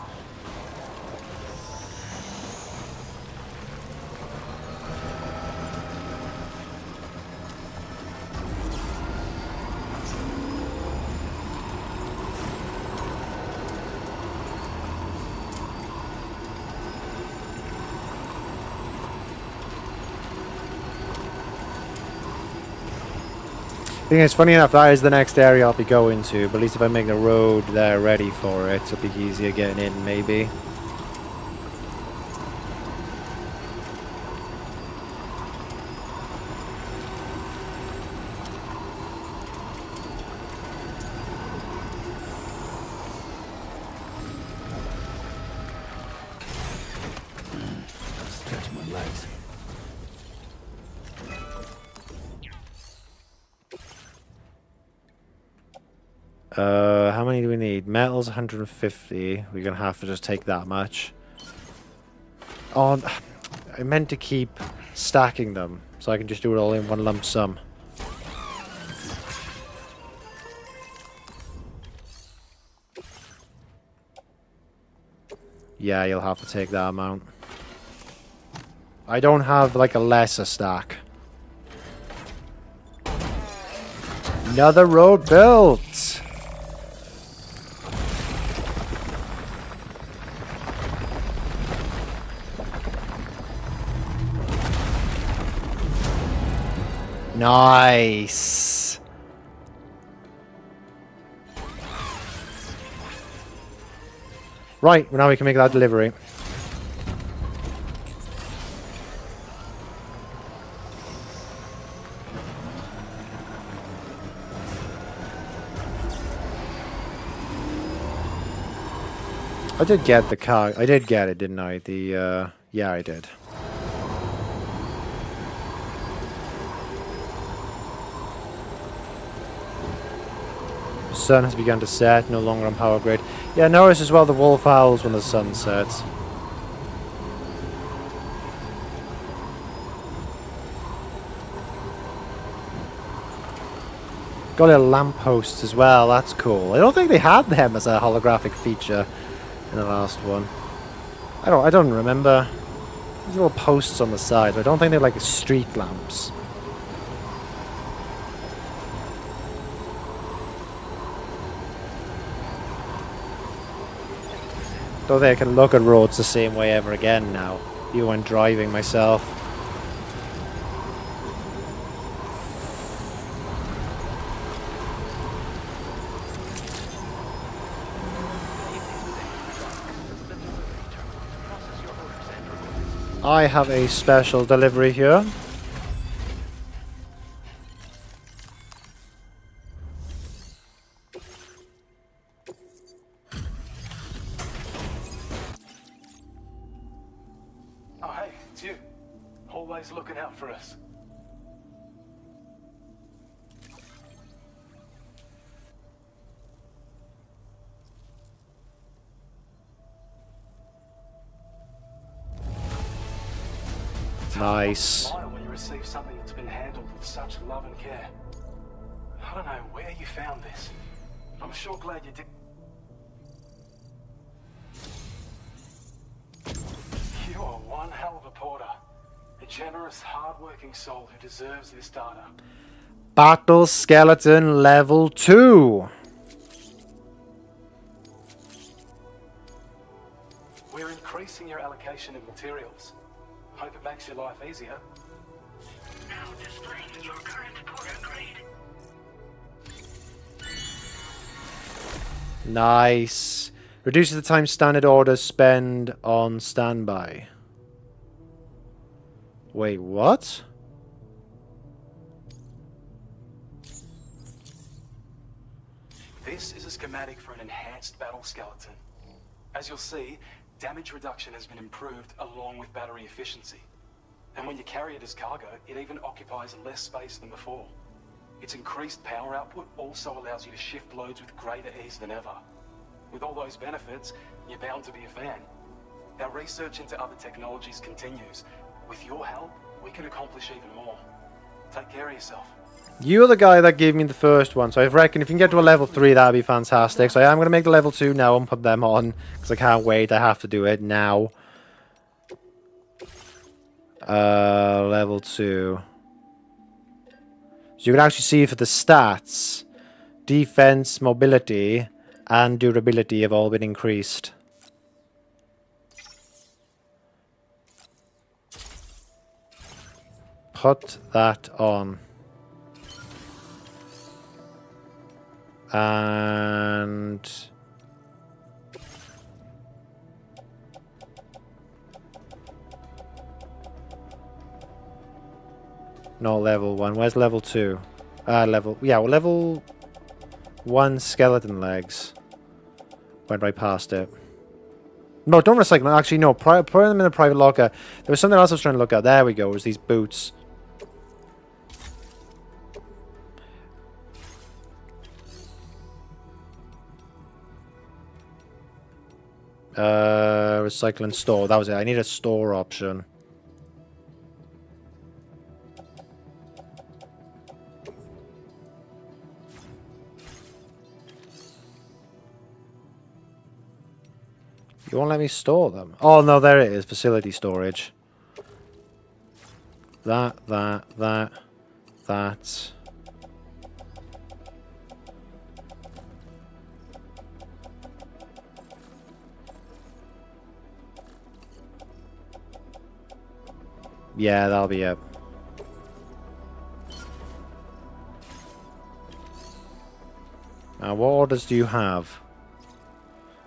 S1: I think it's funny enough, that is the next area I'll be going to, but at least if I make the road there ready for it, it'll be easier getting in, maybe. How many do we need? Metal's 150. We're gonna have to just take that much. Oh, I meant to keep stacking them, so I can just do it all in one lump sum. Yeah, you'll have to take that amount. I don't have, like, a lesser stack. Another road built! Nice! Right, well now we can make that delivery. I did get the car. I did get it, didn't I? The, yeah, I did. The sun has begun to set, no longer on power grid. Yeah, notice as well the wolf howls when the sun sets. Got little lampposts as well, that's cool. I don't think they had them as a holographic feature in the last one. I don't remember. These little posts on the side, but I don't think they're like street lamps. Don't think I can look at roads the same way ever again now. Even when driving myself. I have a special delivery here.
S6: Oh, hey, it's you. Always looking out for us.
S1: Nice.
S6: Smile when you receive something that's been handled with such love and care. I don't know where you found this. I'm sure glad you did. You are one hell of a porter. A generous, hard-working soul who deserves this data.
S1: Battle Skeleton level 2.
S6: We're increasing your allocation of materials. Hope it makes your life easier.
S10: Now displaying your current porter grade.
S1: Nice. Reduces the time standard orders spend on standby. Wait, what?
S6: This is a schematic for an enhanced battle skeleton. As you'll see, damage reduction has been improved along with battery efficiency. And when you carry it as cargo, it even occupies less space than before. Its increased power output also allows you to shift loads with greater ease than ever. With all those benefits, you're bound to be a fan. Our research into other technologies continues. With your help, we can accomplish even more. Take care of yourself.
S1: You're the guy that gave me the first one, so I reckon if you can get to a level 3, that'd be fantastic. So I am going to make the level 2 now and put them on, because I can't wait. I have to do it now. Level 2. So you can actually see for the stats, defense, mobility, and durability have all been increased. Put that on. And no, level 1. Where's level 2? Level 1 skeleton legs. Went right past it. No, don't recycle them. Actually, no. Put them in a private locker. There was something else I was trying to look at. There we go. It was these boots. Recycle and store. That was it. I need a store option. You won't let me store them. Oh, no, there it is. Facility storage. That. Yeah, that'll be it. Now, what orders do you have?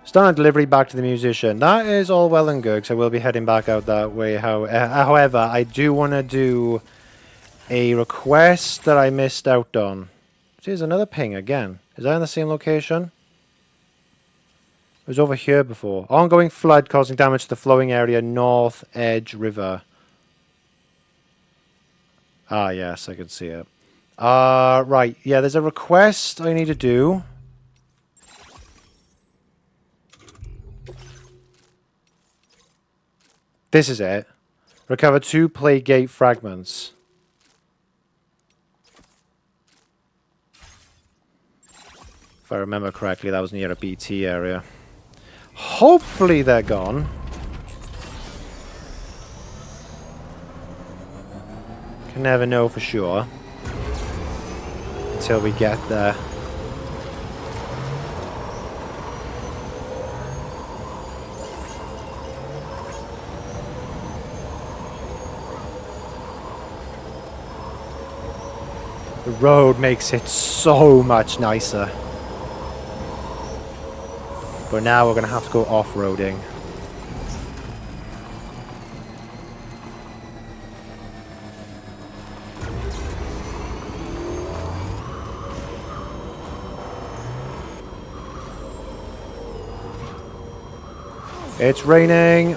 S1: Start delivery back to the musician. That is all well and good, because I will be heading back out that way. However, I do want to do a request that I missed out on. Here's another ping again. Is that in the same location? It was over here before. Ongoing flood causing damage to the flowing area North Edge River. Ah, yes, I can see it. Right. Yeah, there's a request I need to do. This is it. Recover 2 plague gate fragments. If I remember correctly, that was near a BT area. Hopefully they're gone. Can never know for sure. Until we get there. The road makes it so much nicer. But now we're going to have to go off-roading. It's raining.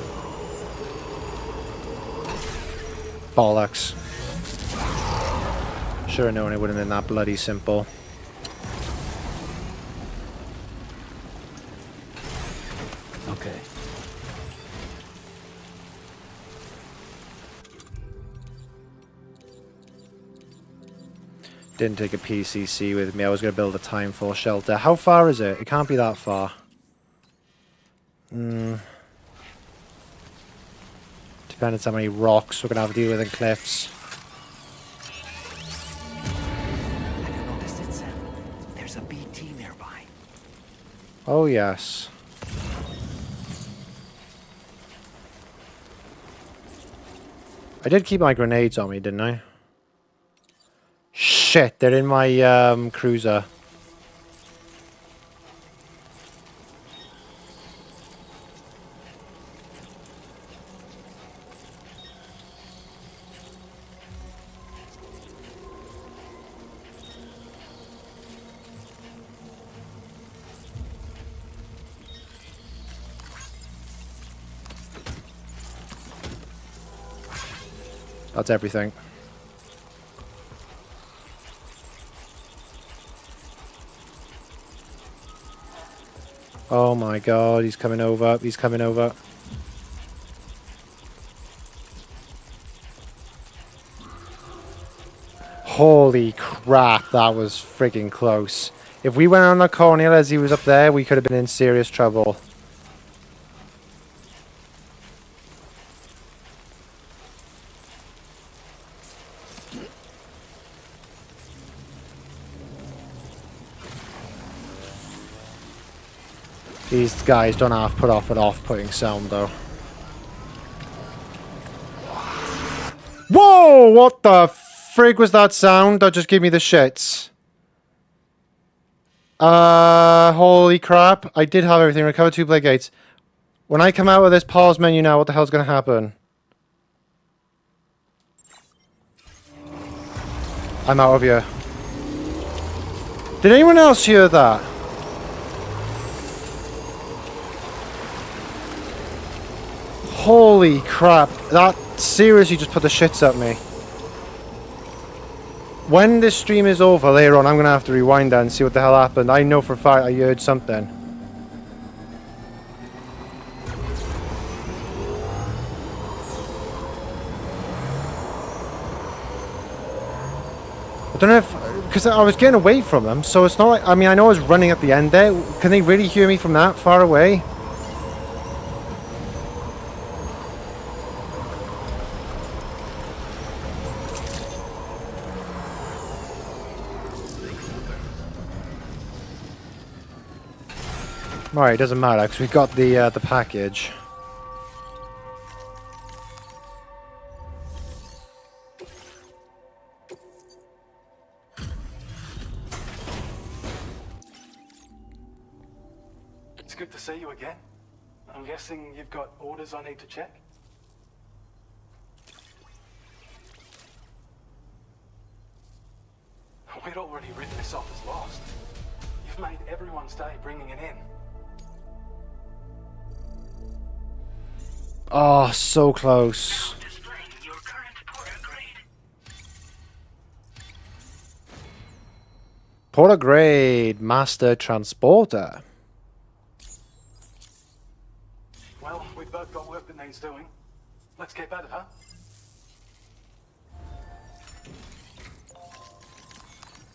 S1: Bollocks. Should have known it wouldn't have been that bloody simple.
S2: Okay.
S1: Didn't take a PCC with me. I was going to build a time for shelter. How far is it? It can't be that far. Depends on how many rocks we're going to have to deal with in cliffs.
S4: Have you noticed it, Sam? There's a BT nearby.
S1: Oh, yes. I did keep my grenades on me, didn't I? Shit, they're in my cruiser. That's everything. Oh my god, he's coming over. He's coming over. Holy crap, that was friggin' close. If we went on the corner as he was up there, we could have been in serious trouble. These guys don't have put off an off-putting sound, though. Whoa! What the frig was that sound? That just gave me the shits. Holy crap. I did have everything. Recover 2 play gates. When I come out of this pause menu now, what the hell's going to happen? I'm out of here. Did anyone else hear that? Holy crap, that seriously just put the shits at me. When this stream is over later on, I'm going to have to rewind that and see what the hell happened. I know for a fact I heard something. I don't know if... Because I was getting away from them, so it's not like... I mean, I know I was running at the end there. Can they really hear me from that far away? Right, it doesn't matter, because we got the package.
S6: It's good to see you again. I'm guessing you've got orders I need to check? We'd already written this off as lost. You've made everyone's day bringing it in.
S1: Oh, so close.
S10: Now displaying your current porter grade.
S1: Porter grade master transporter.
S6: Well, we've both got work that needs doing. Let's get at it, huh?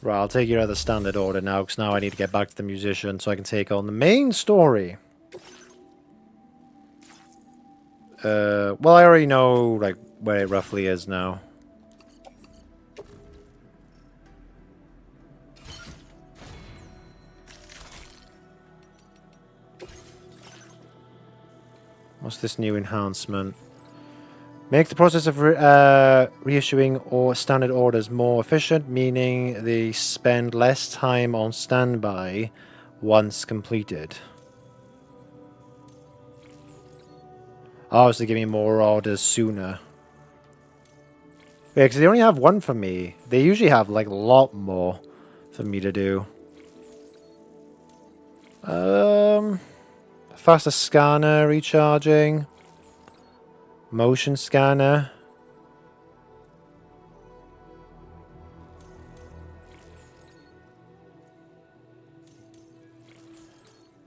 S1: Right, I'll take you to the standard order now, because now I need to get back to the musician so I can take on the main story. Well, I already know, like, where it roughly is now. What's this new enhancement? Make the process of reissuing or standard orders more efficient, meaning they spend less time on standby once completed. Oh, so they give me more orders sooner. Yeah, because they only have one for me. They usually have, like, a lot more for me to do. Faster scanner recharging. Motion scanner.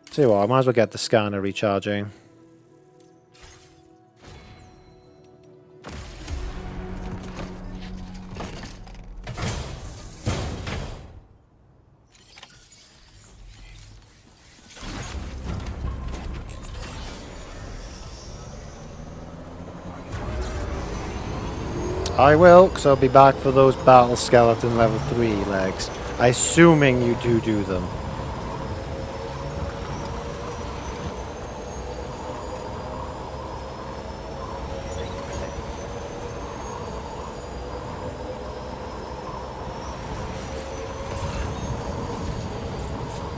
S1: Tell you what, I might as well get the scanner recharging. I will, because I'll be back for those battle skeleton level 3 legs. Assuming you do them.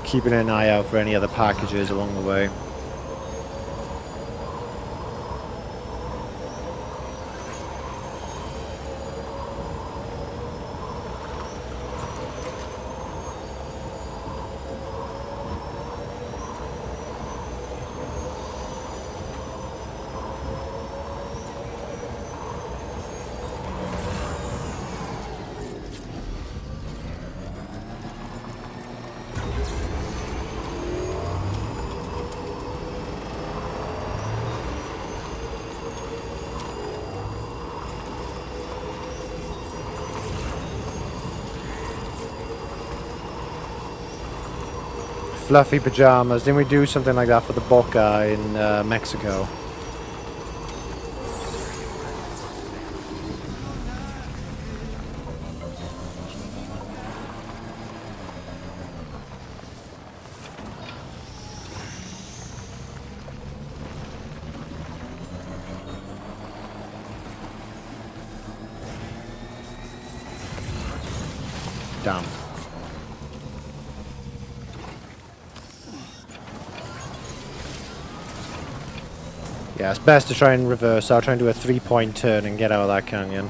S1: Keeping an eye out for any other packages along the way. Fluffy pajamas. Didn't we do something like that for the Boca in Mexico? Down. Yeah, it's best to try and reverse. I'll try and do a 3-point turn and get out of that canyon.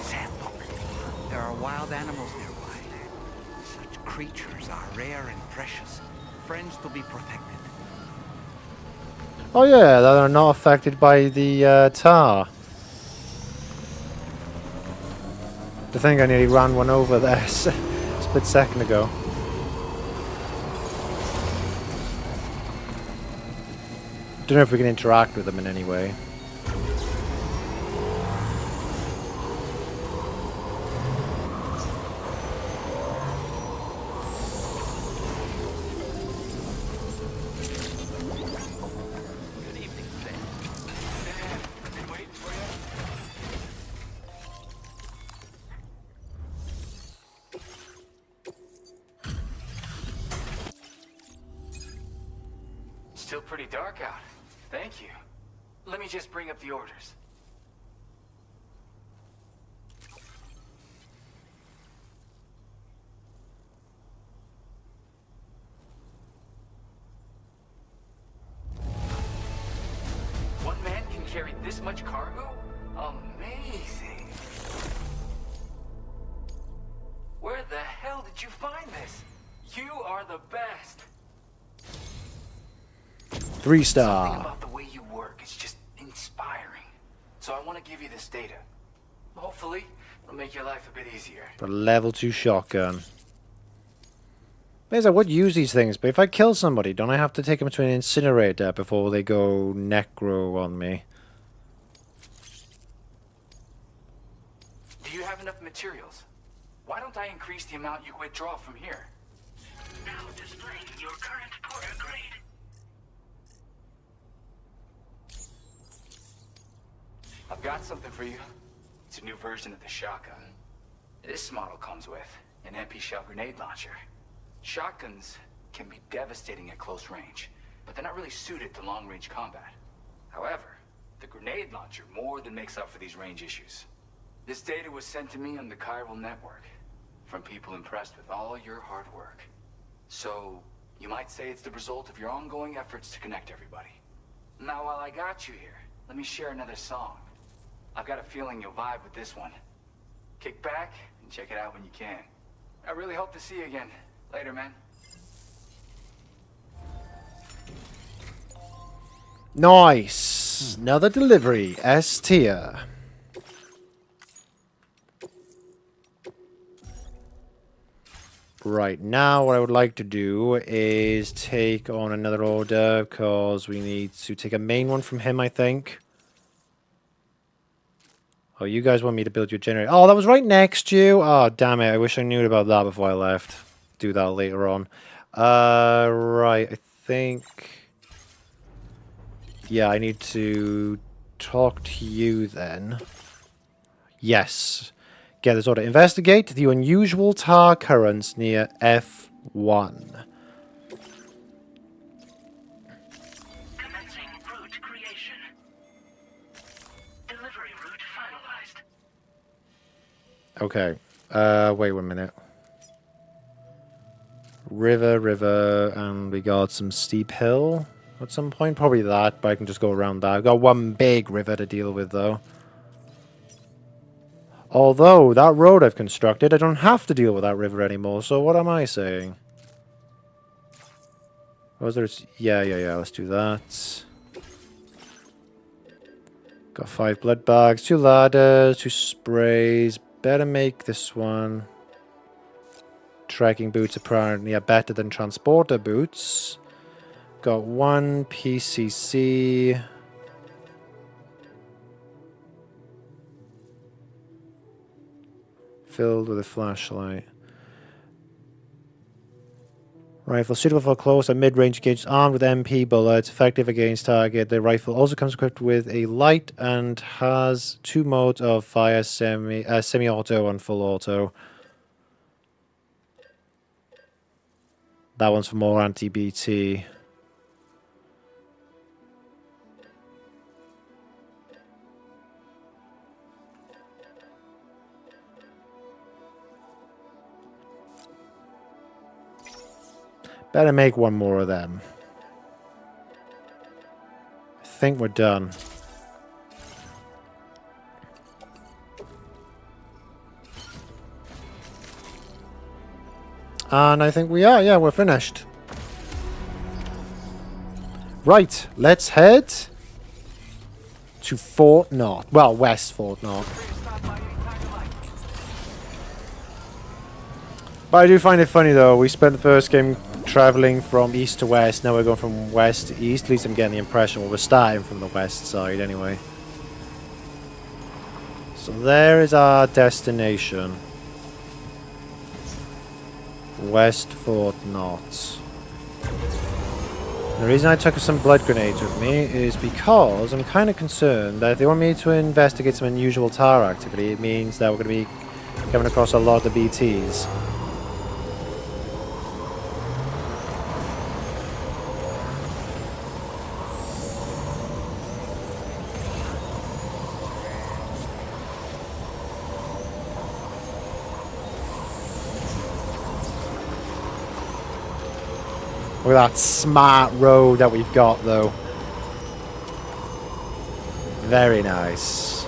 S4: Sam, look. There are wild animals nearby. Such creatures are rare and precious. Friends to be protected.
S1: Oh yeah, that are not affected by the tar. I think I nearly ran one over there a split second ago. Don't know if we can interact with them in any way.
S2: Good evening, Sam.
S4: I've been waiting for you.
S9: Still pretty dark out. Thank you. Let me just bring up the orders. One man can carry this much cargo? Amazing. Where the hell did you find this? You are the best.
S1: 3-star.
S9: Something about the way you work is just inspiring. So I want to give you this data. Hopefully, it'll make your life a bit easier.
S1: The level 2 shotgun. I would use these things, but if I kill somebody, don't I have to take them to an incinerator before they go necro on me?
S9: Do you have enough materials? Why don't I increase the amount you withdraw from here?
S10: Now displaying your current porter grade.
S9: I've got something for you. It's a new version of the shotgun. This model comes with an MP shell grenade launcher. Shotguns can be devastating at close range, but they're not really suited to long-range combat. However, the grenade launcher more than makes up for these range issues. This data was sent to me on the Chiral Network from people impressed with all your hard work. So, you might say it's the result of your ongoing efforts to connect everybody. Now, while I got you here, let me share another song. I've got a feeling you'll vibe with this one. Kick back and check it out when you can. I really hope to see you again. Later, man.
S1: Nice! Another delivery. S tier. Right, now what I would like to do is take on another order, because we need to take a main one from him, I think. Oh, you guys want me to build your generator. Oh, that was right next to you. Oh, damn it. I wish I knew about that before I left. Do that later on. Right. I think... Yeah, I need to talk to you then. Yes. Get this order. Investigate the unusual tar currents near F1.
S10: Commencing route creation. Delivery route finalized.
S1: Okay. Wait 1 minute. River, and we got some steep hill at some point. Probably that, but I can just go around that. I've got one big river to deal with, though. Although, that road I've constructed, I don't have to deal with that river anymore, so what am I saying? Was there... Yeah, let's do that. Got 5 blood bags, 2 ladders, 2 sprays. Better make this one. Trekking boots apparently are better than transporter boots. Got 1 PCC. Filled with a flashlight. Rifle suitable for close and mid-range engagements, armed with MP bullets, effective against target. The rifle also comes equipped with a light and has 2 modes of fire: semi-auto and full auto. That one's for more anti-BT. Better make 1 more of them. I think we're done. And I think we are. Yeah, we're finished. Right, let's head to Fort Knott. Well, West Fort Knott. But I do find it funny though, we spent the first game travelling from east to west, now we're going from west to east, at least I'm getting the impression, well we're starting from the west side anyway. So there is our destination. West Fort Knott. The reason I took some blood grenades with me is because I'm kind of concerned that if they want me to investigate some unusual tar activity, it means that we're going to be coming across a lot of BTs. Look at that smart road that we've got though. Very nice.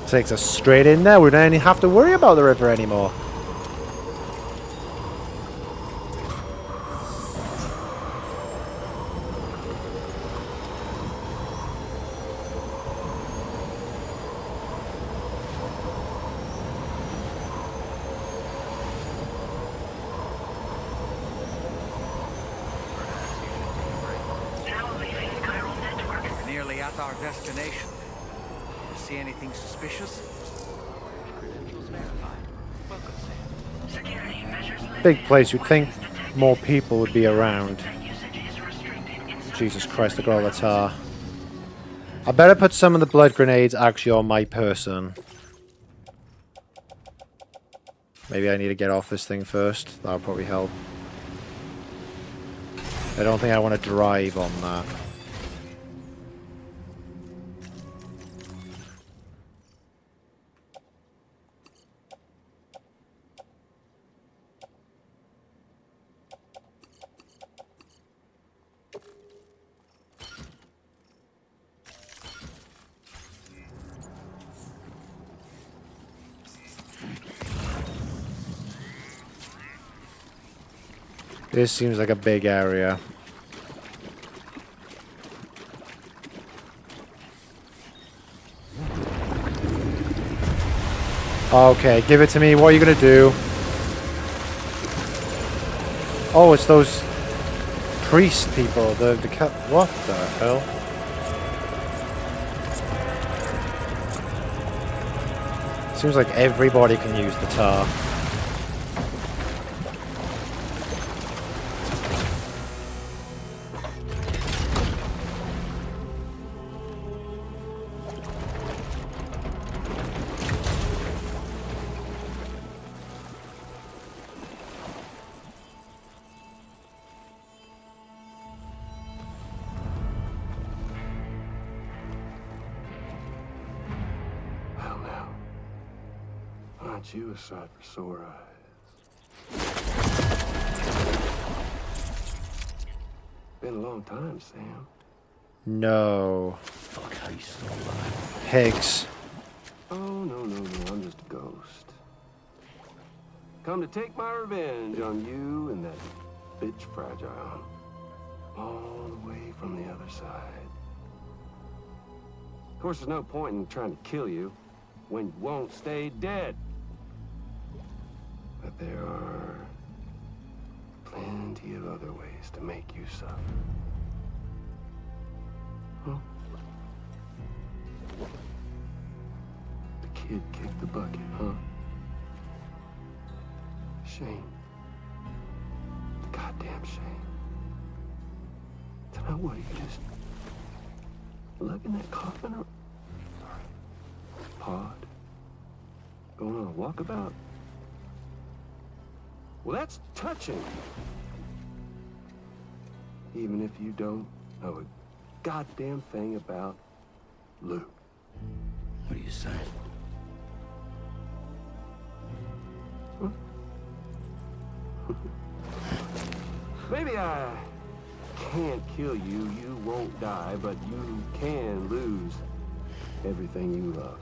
S1: Takes us straight in there. We don't even have to worry about the river anymore.
S10: Now leaving Chiral Network.
S4: We're nearly at our destination. See anything suspicious?
S2: Credentials verified. Welcome, Sam.
S10: Security measures limited.
S1: Big place. You'd think more people would be around.
S10: Usage is restricted inside.
S1: Jesus Christ, look at all the tar. I better put some of the blood grenades actually on my person. Maybe I need to get off this thing first. That'll probably help. I don't think I want to drive on that. This seems like a big area. Okay, give it to me. What are you gonna do? Oh, it's those priest people. The what the hell? Seems like everybody can use the tar.
S5: Well, now, aren't you a sight for sore eyes? Been a long time, Sam.
S1: No.
S9: Fuck, how you still alive?
S1: Higgs.
S5: Oh, no, I'm just a ghost. Come to take my revenge on you and that bitch Fragile. All the way from the other side. Of course, there's no point in trying to kill you when you won't stay dead. But there are plenty of other ways to make you suffer. Huh? The kid kicked the bucket, huh? Shame. Goddamn shame. Tonight, what, you just lugging that coffin up? Pod? Going on a walkabout? Well, that's touching. Even if you don't know a goddamn thing about Luke.
S9: What are you saying?
S5: Huh? Maybe I can't kill you, you won't die, but you can lose everything you love.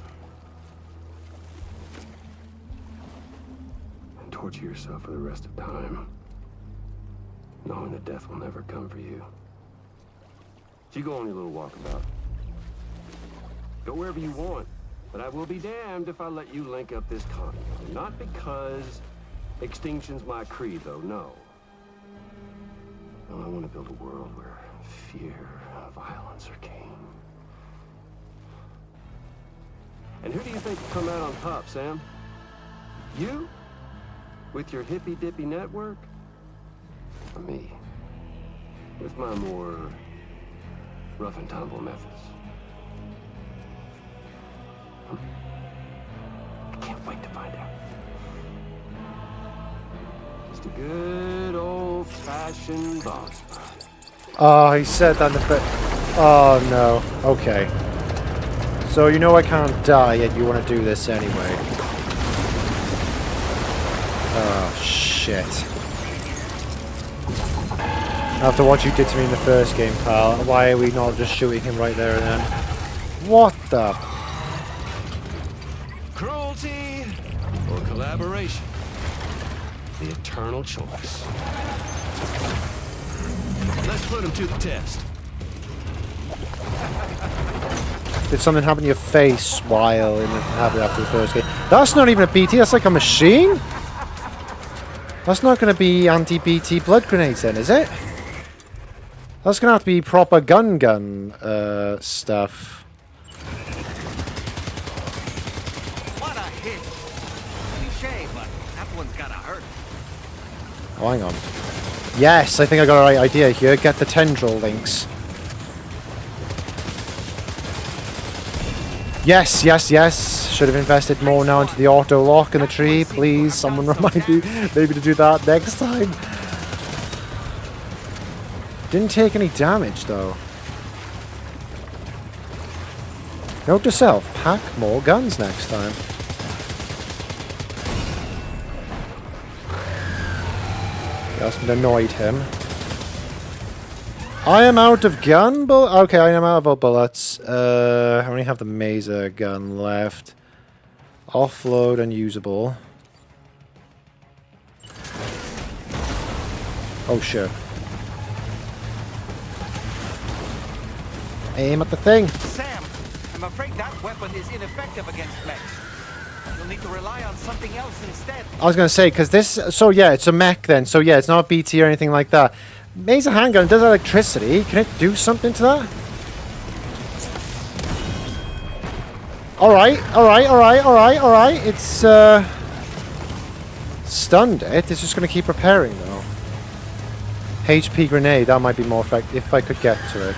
S5: And torture yourself for the rest of time, knowing that death will never come for you. So you go on your little walkabout. Go wherever you want.
S11: But I will be damned if I let you link up this con. Not because extinction's my creed, though, no. No, I want to build a world where fear and violence are king. And who do you think will come out on top, Sam? You? With your hippy-dippy network? Or me? With my more rough and tumble methods? I can't wait to find out. Just a good old-fashioned boss fight.
S1: Oh, he said that in the Oh, no. Okay. So you know I can't die, yet you want to do this anyway. Oh, shit. After what you did to me in the first game, pal, why are we not just shooting him right there and then? What the...
S11: Cruelty or collaboration? The eternal choice. Let's put him to the test.
S1: Did something happen to your face while it happened after the first game? That's not even a BT, that's like a machine? That's not going to be anti-BT blood grenades then, is it? That's going to have to be proper gun stuff.
S4: What a hit! Cliche, but that one's gotta hurt.
S1: Oh, hang on. Yes, I think I got a right idea here. Get the tendril links. Yes, yes, yes. Should have invested more now into the auto lock in the tree. Please, someone remind me maybe to do that next time. Didn't take any damage though. Note to self, pack more guns next time. That's annoyed him. I am out of gun bullets. Okay, I am out of bullets. I only have the Maser gun left. Offload unusable. Oh shit. Aim at the thing.
S4: Sam, I'm afraid that weapon is ineffective against mechs. You'll need to rely on something else instead.
S1: I was gonna say, because this... So yeah, it's a mech then. So yeah, it's not a BT or anything like that. Maser handgun does electricity. Can it do something to that? Alright, alright, alright, alright, alright. It's, stunned it. It's just gonna keep repairing, though. HP grenade, that might be more effective if I could get to it.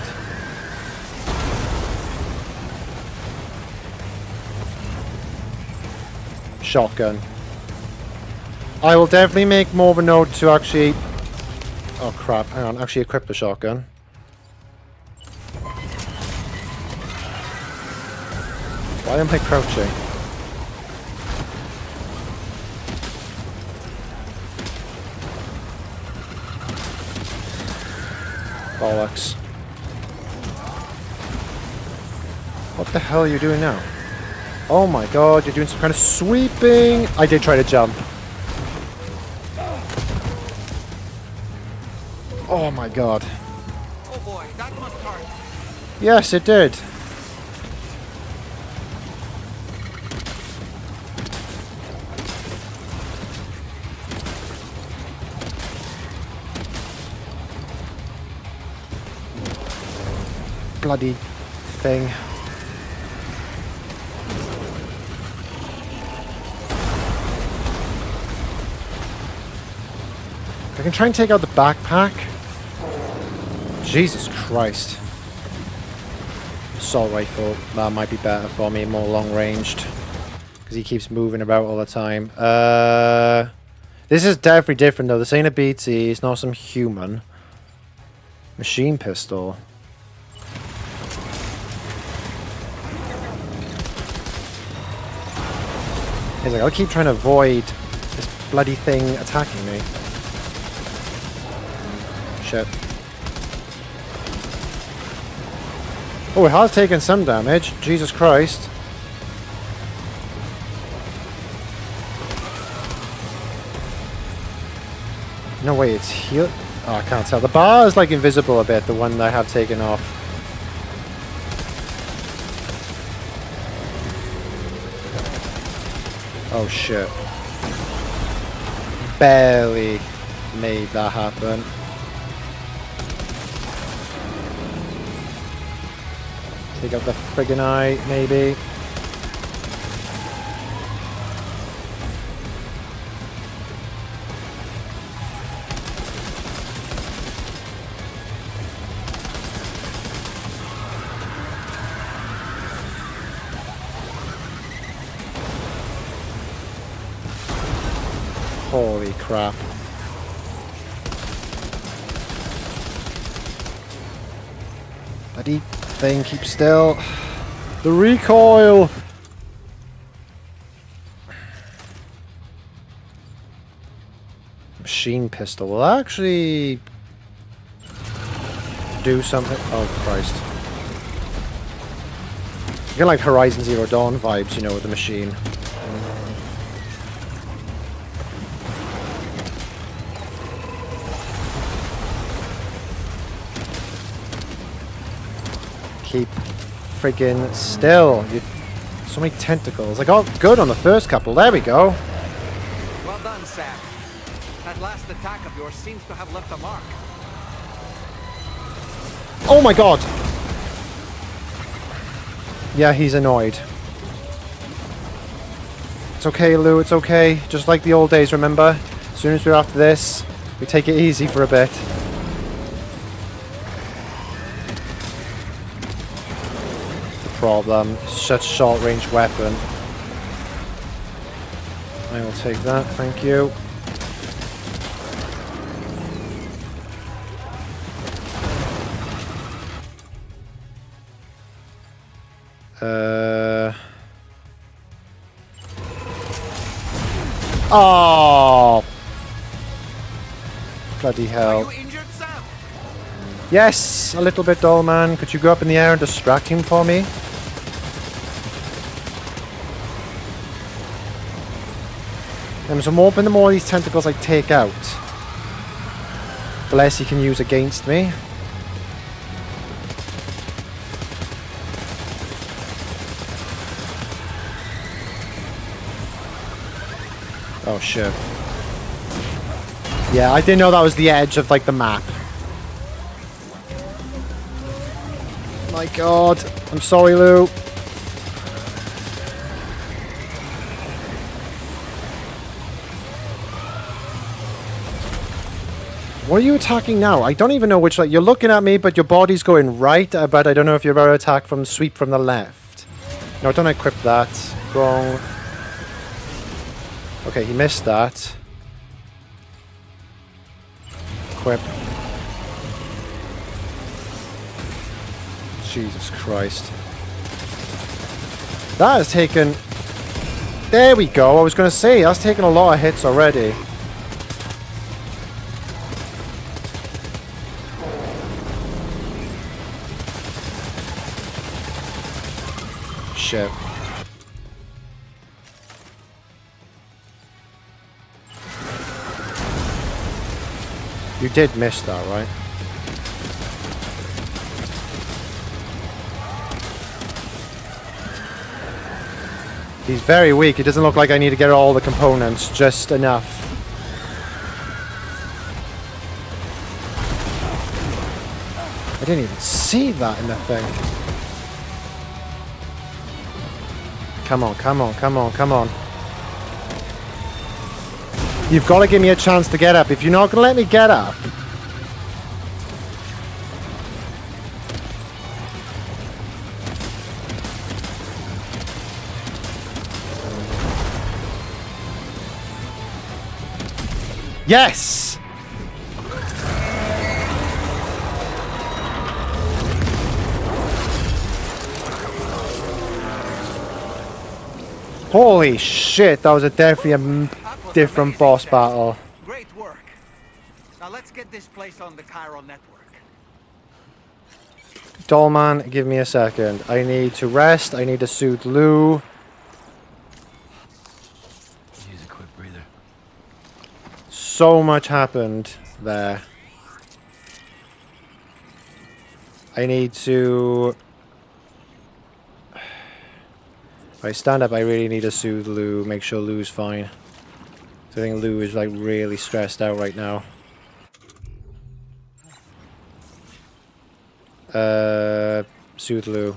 S1: Shotgun. I will definitely make more of a note to actually... Oh crap, hang on, actually equip the shotgun. Why am I crouching? Bollocks. What the hell are you doing now? Oh my god, you're doing some kind of sweeping... I did try to jump. Oh my god.
S4: Oh boy, that must hurt.
S1: Yes, it did. Bloody thing. I can try and take out the backpack. Jesus Christ. Assault rifle. That might be better for me, more long-ranged. Because he keeps moving about all the time. This is definitely different though. This ain't a BT, it's not some human. Machine pistol. He's like, I'll keep trying to avoid this bloody thing attacking me. Shit. Oh, it has taken some damage. Jesus Christ. No way, it's healed. Oh, I can't tell. The bar is like invisible a bit, the one that I have taken off. Oh shit. Barely made that happen. Take out the friggin' eye, maybe. Holy crap. Bloody thing, keep still. The recoil! Machine pistol will actually do something. Oh Christ. You get like Horizon Zero Dawn vibes, you know, with the machine. Keep friggin' still. So many tentacles. I got good on the first couple. There we go.
S4: Well done, Sam. That last attack of yours seems to have left a mark.
S1: Oh my god! Yeah, he's annoyed. It's okay, Lou. It's okay. Just like the old days, remember? As soon as we're after this, we take it easy for a bit. Problem. Such short range weapon. I will take that, thank you. Oh! Bloody hell.
S4: Are you injured, Sam?
S1: Yes, a little bit, doll man. Could you go up in the air and distract him for me? So the more these tentacles I take out, the less he can use against me. Oh shit. Yeah, I didn't know that was the edge of like the map. My god. I'm sorry, Lou. What are you attacking now? I don't even know which, like, you're looking at me, but your body's going right, but I don't know if you're about to attack from sweep from the left. No, don't equip that. Wrong. Okay, he missed that. Equip. Jesus Christ. That has taken... There we go, I was going to say, that's taken a lot of hits already. Shit. You did miss that, right? He's very weak. It doesn't look like I need to get all the components, just enough. I didn't even see that in the thing. Come on, come on, come on, come on. You've got to give me a chance to get up. If you're not going to let me get up... Yes! Holy shit, that was definitely a different boss battle.
S4: Great work. Now let's get this place on the Chiral Network.
S1: Dollman, give me a second. I need to rest. I need to soothe Lou.
S2: Use a quick breather.
S1: So much happened there. I need to... If I stand up, I really need to soothe Lou, make sure Lou's fine. So I think Lou is like really stressed out right now. Soothe Lou.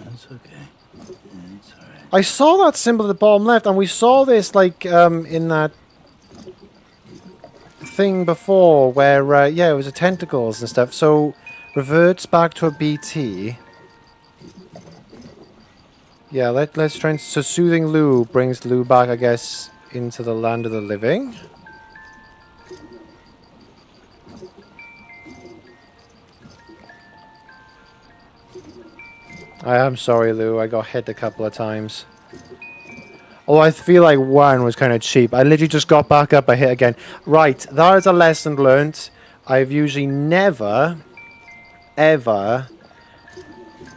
S2: That's okay. It's alright.
S1: I saw that symbol at the bottom left, and we saw this like in that thing before where yeah, it was the tentacles and stuff. So reverts back to a BT. Yeah, let's try and... So soothing Lou brings Lou back, I guess, into the land of the living. I am sorry, Lou. I got hit a couple of times. Oh, I feel like one was kind of cheap. I literally just got back up, I hit again. Right, that is a lesson learnt. I've usually never, ever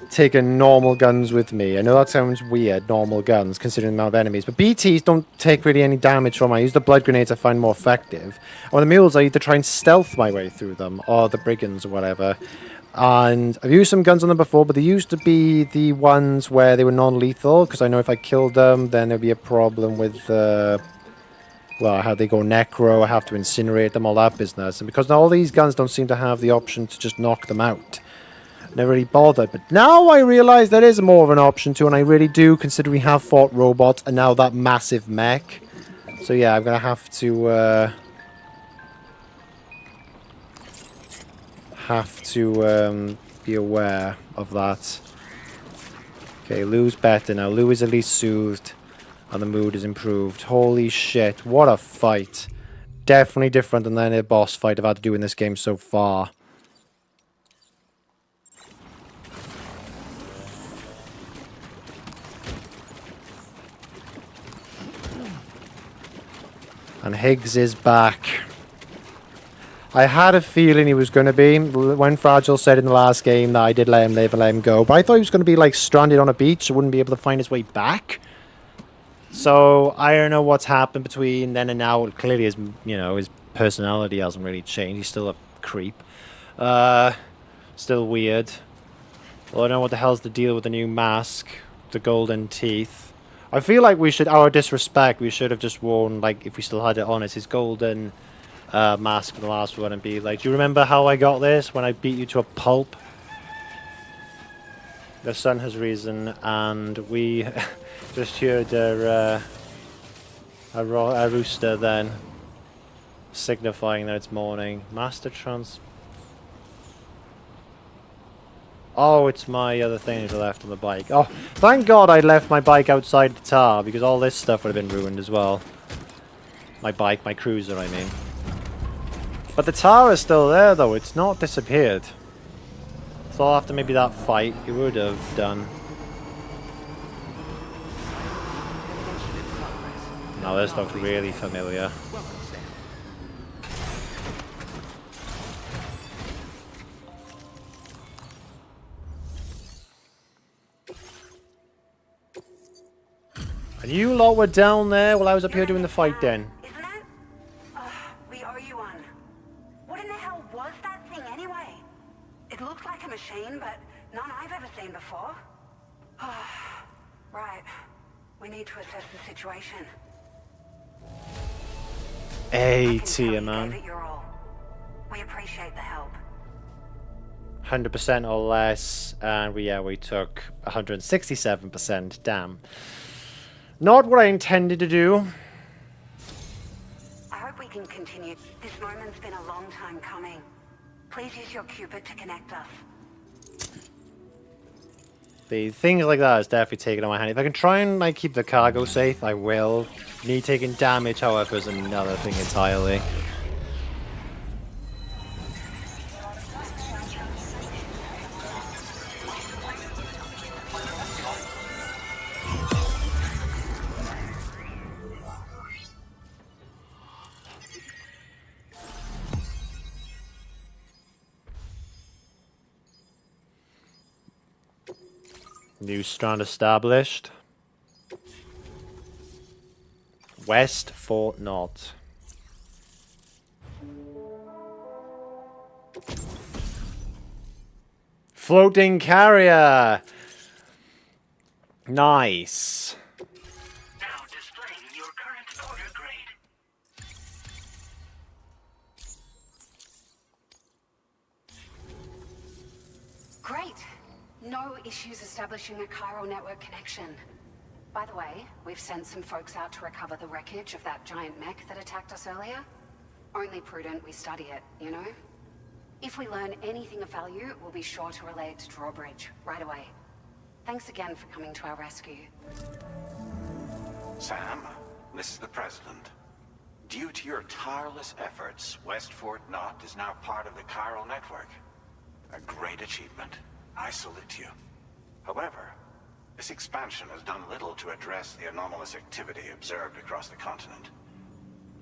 S1: taken normal guns with me. I know that sounds weird, normal guns, considering the amount of enemies, but BTs don't take really any damage from them. I use the blood grenades I find more effective. And with the mules, I either try and stealth my way through them, or the brigands or whatever. And I've used some guns on them before, but they used to be the ones where they were non-lethal, because I know if I killed them, then there'd be a problem with, well, how they go necro, I have to incinerate them, all that business. And because all these guns don't seem to have the option to just knock them out, never really bothered. But now I realise there is more of an option to, and I really do, consider we have fought robots, and now that massive mech. So yeah, I'm going to have to be aware of that. Okay, Lou's better now. Lou is at least soothed, and the mood is improved. Holy shit, what a fight. Definitely different than any boss fight I've had to do in this game so far. And Higgs is back. I had a feeling he was going to be. When Fragile said in the last game that I did let him live and let him go. But I thought he was going to be like stranded on a beach. So wouldn't be able to find his way back. So I don't know what's happened between then and now. Clearly his, you know, his personality hasn't really changed. He's still a creep. Still weird. Well, I don't know what the hell's the deal with the new mask. The golden teeth. I feel like we should, our disrespect, we should have just worn, like, if we still had it on, it's his golden mask for the last one and be like, do you remember how I got this when I beat you to a pulp? The sun has risen, and we just heard a rooster then, signifying that it's morning. Master Trans... Oh, it's my other thing I left on the bike. Oh, thank God I left my bike outside the tar, because all this stuff would have been ruined as well. My bike, my cruiser, I mean. But the tar is still there, though. It's not disappeared. So after maybe that fight, it would have done. Now this looks really familiar. And you lot were down there while I was up here doing the fight then.
S10: Isn't it? We owe you one. What in the hell was that thing anyway? It looks like a machine, but none I've ever seen before. Right. We need to assess the situation.
S1: A tier, man.
S10: We appreciate the help.
S1: 100% or less, and we took 167%. Damn. Not what I intended to do.
S10: I hope we can continue. This moment's been a long time coming. Please use your Cupid to connect us.
S1: The things like that is definitely taken on my hand. If I can try and like keep the cargo safe, I will. Me taking damage, however, is another thing entirely. New strand established. West Fort Knot. Floating carrier! Nice.
S3: Now displaying your current order grade.
S10: Great. No issues establishing a chiral network connection. By the way, we've sent some folks out to recover the wreckage of that giant mech that attacked us earlier. Only prudent we study it, you know? If we learn anything of value, we'll be sure to relay it to Drawbridge right away. Thanks again for coming to our rescue.
S12: Sam, this is the President. Due to your tireless efforts, West Fort Knot is now part of the Chiral Network. A great achievement. I salute you. However, this expansion has done little to address the anomalous activity observed across the continent.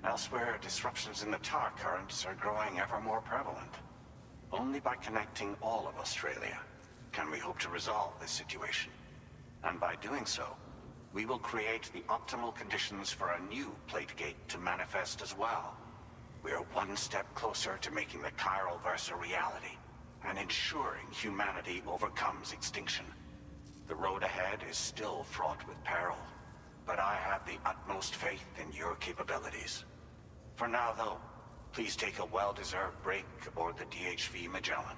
S12: Elsewhere, disruptions in the tar currents are growing ever more prevalent. Only by connecting all of Australia can we hope to resolve this situation. And by doing so, we will create the optimal conditions for a new Plategate to manifest as well. We are one step closer to making the Chiral Verse a reality, and ensuring humanity overcomes extinction. The road ahead is still fraught with peril, but I have the utmost faith in your capabilities. For now, though, please take a well-deserved break aboard the DHV Magellan.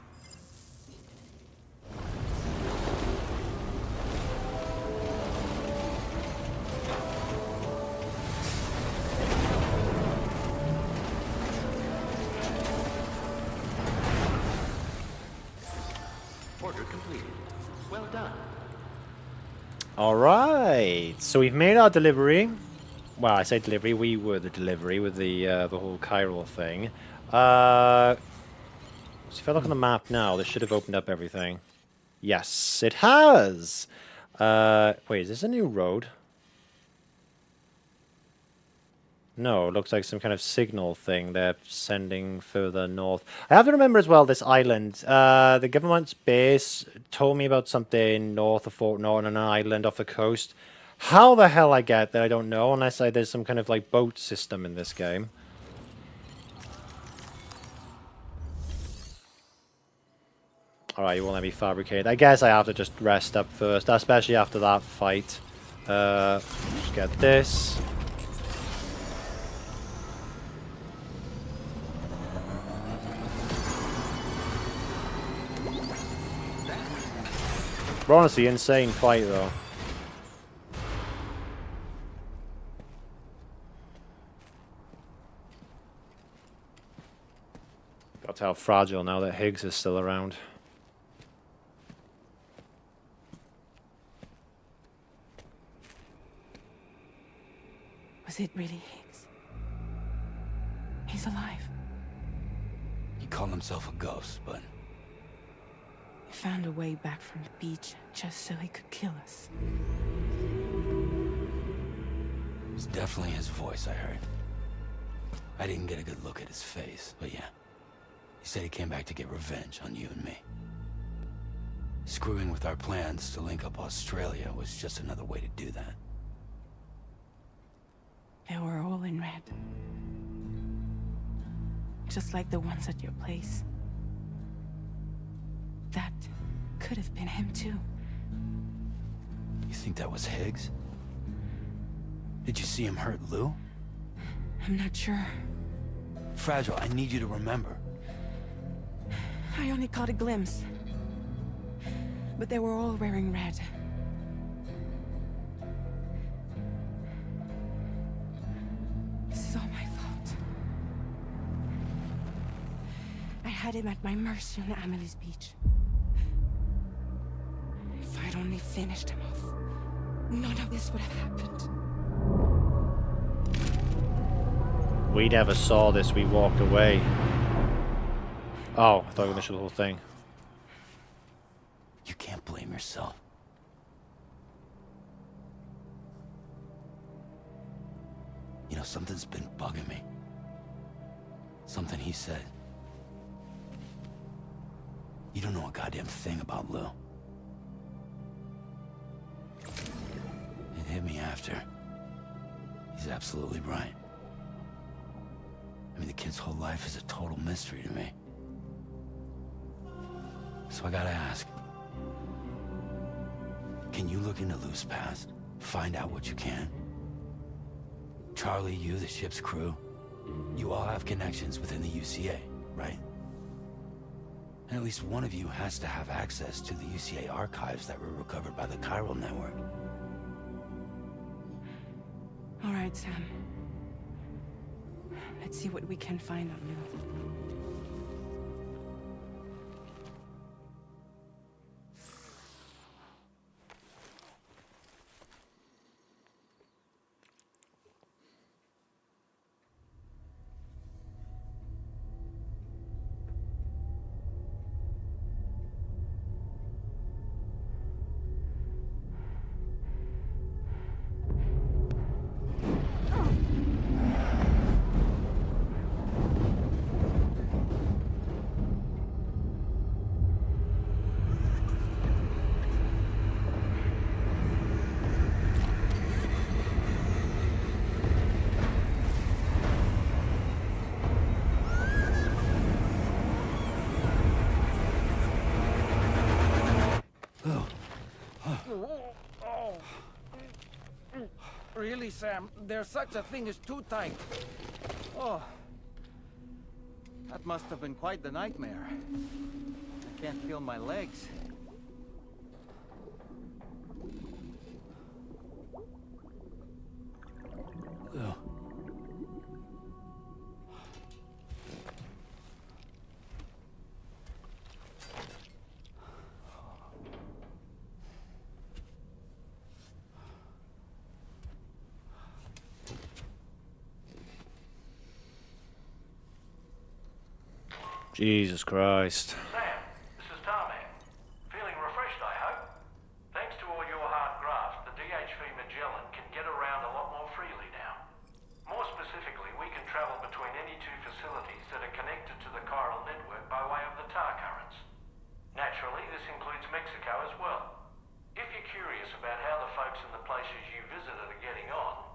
S2: Order completed. Well done.
S1: All right. So we've made our delivery. Well, I say delivery. We were the delivery with the whole chiral thing. So if I look on the map now, this should have opened up everything. Yes, it has. Wait, is this a new road? No, it looks like some kind of signal thing they're sending further north. I have to remember as well this island. The government's base told me about something north of Fort Norton on an island off the coast. How the hell I get there, I don't know, unless there's some kind of like boat system in this game. Alright, you won't let me fabricate. I guess I have to just rest up first, especially after that fight. Just get this. We're honestly insane fight though. Got to how fragile now that Higgs is still around.
S7: Was it really Higgs? He's alive.
S13: He called himself a ghost, but
S7: He found a way back from the beach just so he could kill us.
S13: it was definitely his voice I heard. I didn't get a good look at his face, but yeah. He said he came back to get revenge on you and me. Screwing with our plans to link up Australia was just another way to do that.
S7: They were all in red. Just like the ones at your place. That could have been him too.
S13: You think that was Higgs? Did you see him hurt Lou?
S7: I'm not sure.
S13: Fragile, I need you to remember.
S7: I only caught a glimpse. But they were all wearing red. This is all my fault. I had him at my mercy on Amelie's beach. If I'd only finished him off, none of this would have happened.
S1: We never saw this, we walked away. Oh, I thought we were going to show the whole thing.
S13: You can't blame yourself. You know, something's been bugging me. Something he said. You don't know a goddamn thing about Lou. It hit me after. He's absolutely right. I mean, the kid's whole life is a total mystery to me. So I gotta ask. can you look into Lou's past? Find out what you can. Charlie, you, the ship's crew, you all have connections within the UCA, right? And at least one of you has to have access to the UCA archives that were recovered by the Chiral Network.
S14: All right, Sam. Let's see what we can find on Lou.
S4: Really, Sam? There's such a thing as too tight. Oh. That must have been quite the nightmare. I can't feel my legs.
S13: Lou.
S1: Jesus Christ.
S8: Sam, this is Tarman. Feeling refreshed, I hope? Thanks to all your hard graft, the DHV Magellan can get around a lot more freely now. More specifically, we can travel between any two facilities that are connected to the Chiral Network by way of the tar currents. Naturally, this includes Mexico as well. If you're curious about how the folks in the places you visited are getting on,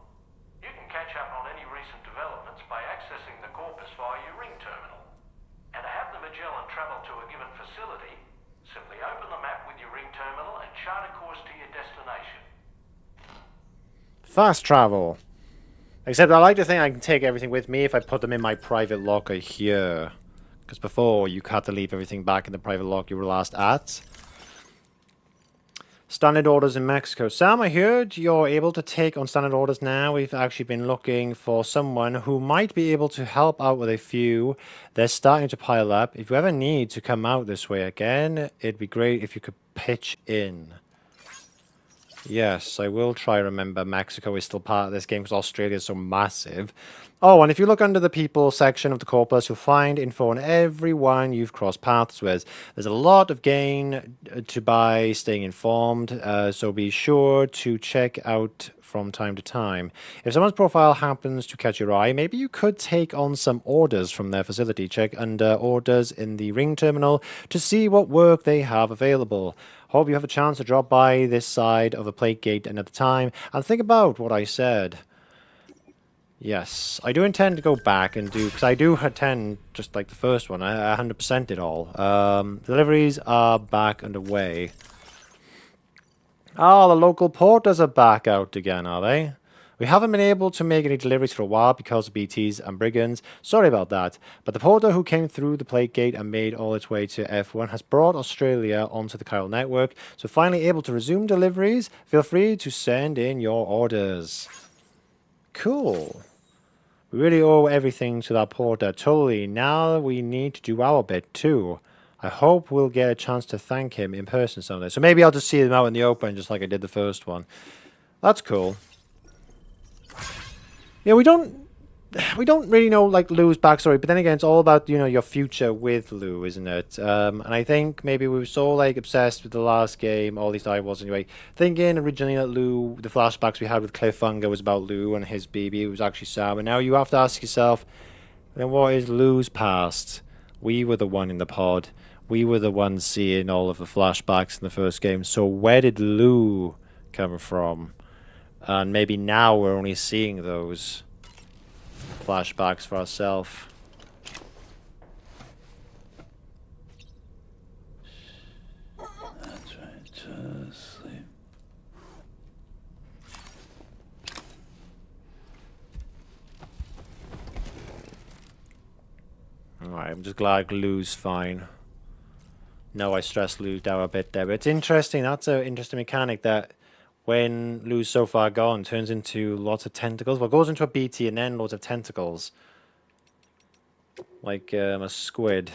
S8: you can catch up on any recent developments by accessing the corpus via your ring terminal. And to have the Magellan travel to a given facility, simply open the map with your ring terminal and chart a course to your destination.
S1: Fast travel. Except I like to think I can take everything with me if I put them in my private locker here. Because before, you had to leave everything back in the private locker you were last at. Standard orders in Mexico. Sam, I heard you're able to take on standard orders now. We've actually been looking for someone who might be able to help out with a few. They're starting to pile up. If you ever need to come out this way again, it'd be great if you could pitch in. Yes, I will try to remember Mexico is still part of this game because Australia is so massive. Oh, and if you look under the people section of the corpus, you'll find info on everyone you've crossed paths with. There's a lot of gain to buy staying informed, so be sure to check out from time to time. If someone's profile happens to catch your eye, maybe you could take on some orders from their facility. Check under orders in the ring terminal to see what work they have available. Hope you have a chance to drop by this side of the plate gate another time and think about what I said. Yes, I do intend to go back and do, because I do attend just like the first one. I 100% it all. Deliveries are back underway. Oh, the local porters are back out again, are they? We haven't been able to make any deliveries for a while because of BTs and brigands. Sorry about that. But the porter who came through the plate gate and made all its way to F1 has brought Australia onto the Chiral Network. So finally able to resume deliveries. Feel free to send in your orders. Cool. We really owe everything to that porter. Totally. Now we need to do our bit too. I hope we'll get a chance to thank him in person someday. So maybe I'll just see him out in the open just like I did the first one. That's cool. Yeah, we don't really know like Lou's backstory, but then again, it's all about, you know, your future with Lou, isn't it? And I think maybe we were so like obsessed with the last game, or at least I was anyway, thinking originally that Lou, the flashbacks we had with Cliffhanger was about Lou and his baby. It was actually Sam, and now you have to ask yourself, then what is Lou's past? We were the one in the pod. We were the ones seeing all of the flashbacks in the first game. So where did Lou come from? And maybe now we're only seeing those flashbacks for ourselves.
S13: That's right, just sleep.
S1: Right, I'm just glad Lou's fine. No, I stressed Lou down a bit there. But it's interesting. That's an interesting mechanic that when Lou's so far gone, turns into lots of tentacles. Well, goes into a BT and then loads of tentacles. Like a squid.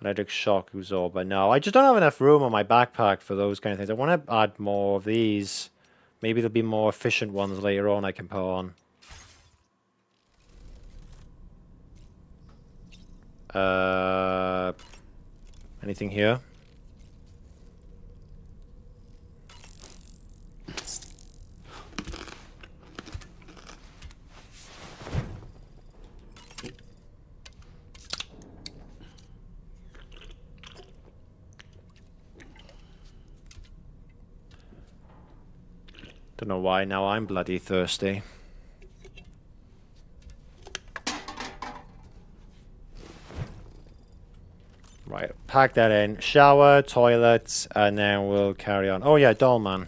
S1: Electric shock absorber. No, I just don't have enough room on my backpack for those kind of things. I want to add more of these. Maybe there'll be more efficient ones later on I can put on. Anything here? Don't know why now I'm bloody thirsty. Right, pack that in. Shower, toilet, and then we'll carry on. Oh yeah, doll man.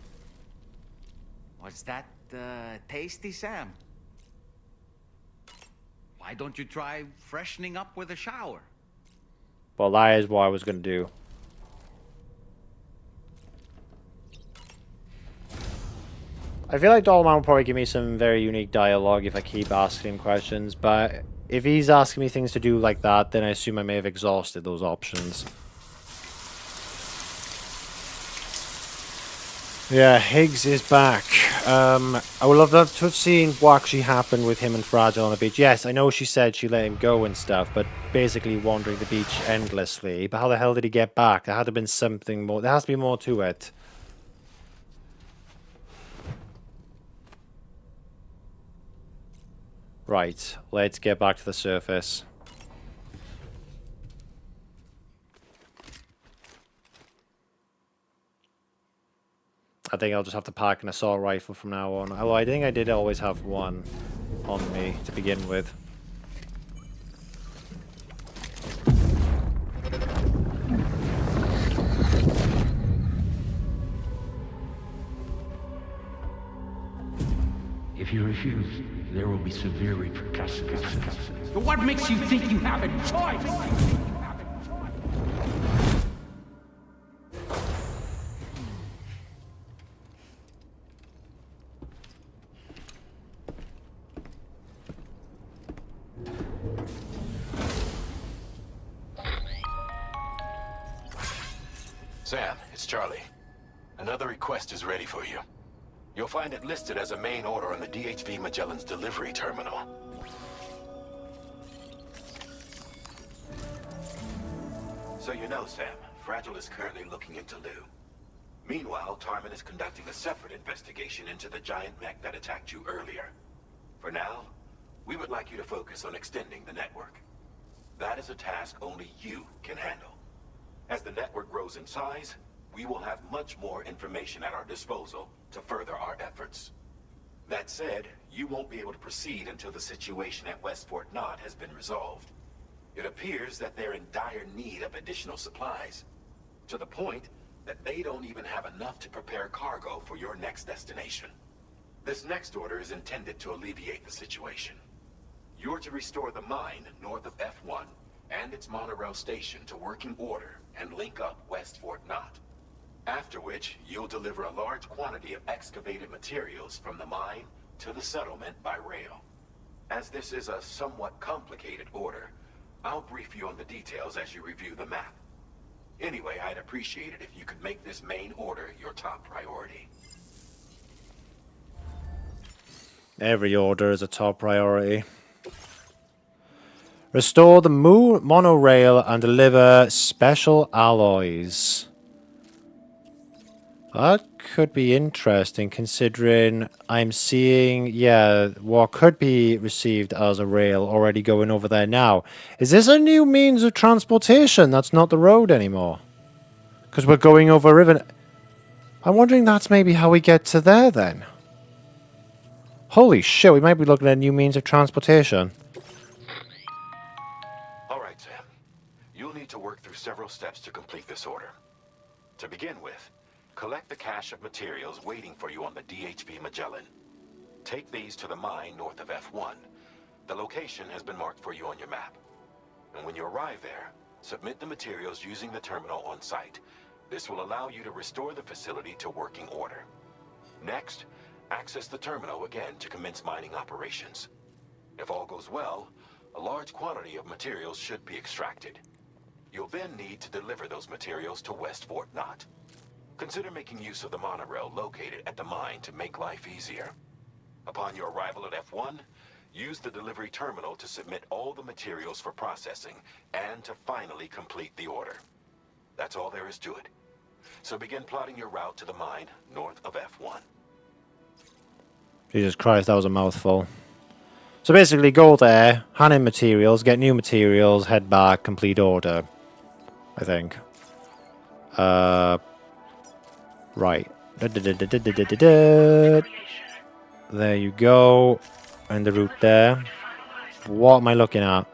S4: Was that tasty, Sam? Why don't you try freshening up with a shower?
S1: Well, that is what I was going to do. I feel like Dollman will probably give me some very unique dialogue if I keep asking him questions, but if he's asking me things to do like that, then I assume I may have exhausted those options. Yeah, Higgs is back. I would love to have seen what actually happened with him and Fragile on the beach. Yes, I know she said she let him go and stuff, but basically wandering the beach endlessly. But how the hell did he get back? There had to have been something more. There has to be more to it. Right, let's get back to the surface. I think I'll just have to pack an assault rifle from now on. Although I think I did always have one on me to begin with.
S8: If you refuse, there will be severe repercussions.
S15: But what makes you think you have a choice?
S12: Sam, it's Charlie. Another request is ready for you. You'll find it listed as a main order on the DHV Magellan's delivery terminal. So you know, Sam, Fragile is currently looking into Lou. Meanwhile, Tarman is conducting a separate investigation into the giant mech that attacked you earlier. For now, we would like you to focus on extending the network. That is a task only you can handle. As the network grows in size, we will have much more information at our disposal to further our efforts. That said, you won't be able to proceed until the situation at West Fort Knott has been resolved. It appears that they're in dire need of additional supplies, to the point that they don't even have enough to prepare cargo for your next destination. This next order is intended to alleviate the situation. You're to restore the mine north of F1 and its monorail station to working order and link up West Fort Knott. After which, you'll deliver a large quantity of excavated materials from the mine to the settlement by rail. As this is a somewhat complicated order, I'll brief you on the details as you review the map. Anyway, I'd appreciate it if you could make this main order your top priority.
S1: Every order is a top priority. Restore the monorail and deliver special alloys. That could be interesting, considering I'm seeing, yeah, what could be received as a rail already going over there now. Is this a new means of transportation that's not the road anymore? Because we're going over a river. I'm wondering that's maybe how we get to there then. Holy shit, we might be looking at a new means of transportation.
S12: Alright, Sam. You'll need to work through several steps to complete this order. To begin with, collect the cache of materials waiting for you on the DHV Magellan. Take these to the mine north of F1.
S16: The location has been marked for you on your map. And when you arrive there, submit the materials using the terminal on site. This will allow you to restore the facility to working order. Next, access the terminal again to commence mining operations. If all goes well, a large quantity of materials should be extracted. You'll then need to deliver those materials to West Fort Knot. Consider making use of the monorail located at the mine to make life easier. Upon your arrival at F1, use the delivery terminal to submit all the materials for processing and to finally complete the order. That's all there is to it. So begin plotting your route to the mine north of F1.
S1: Jesus Christ, that was a mouthful. So basically, go there, hand in materials, get new materials, head back, complete order. I think. Right. There you go. And the route there. What am I looking at?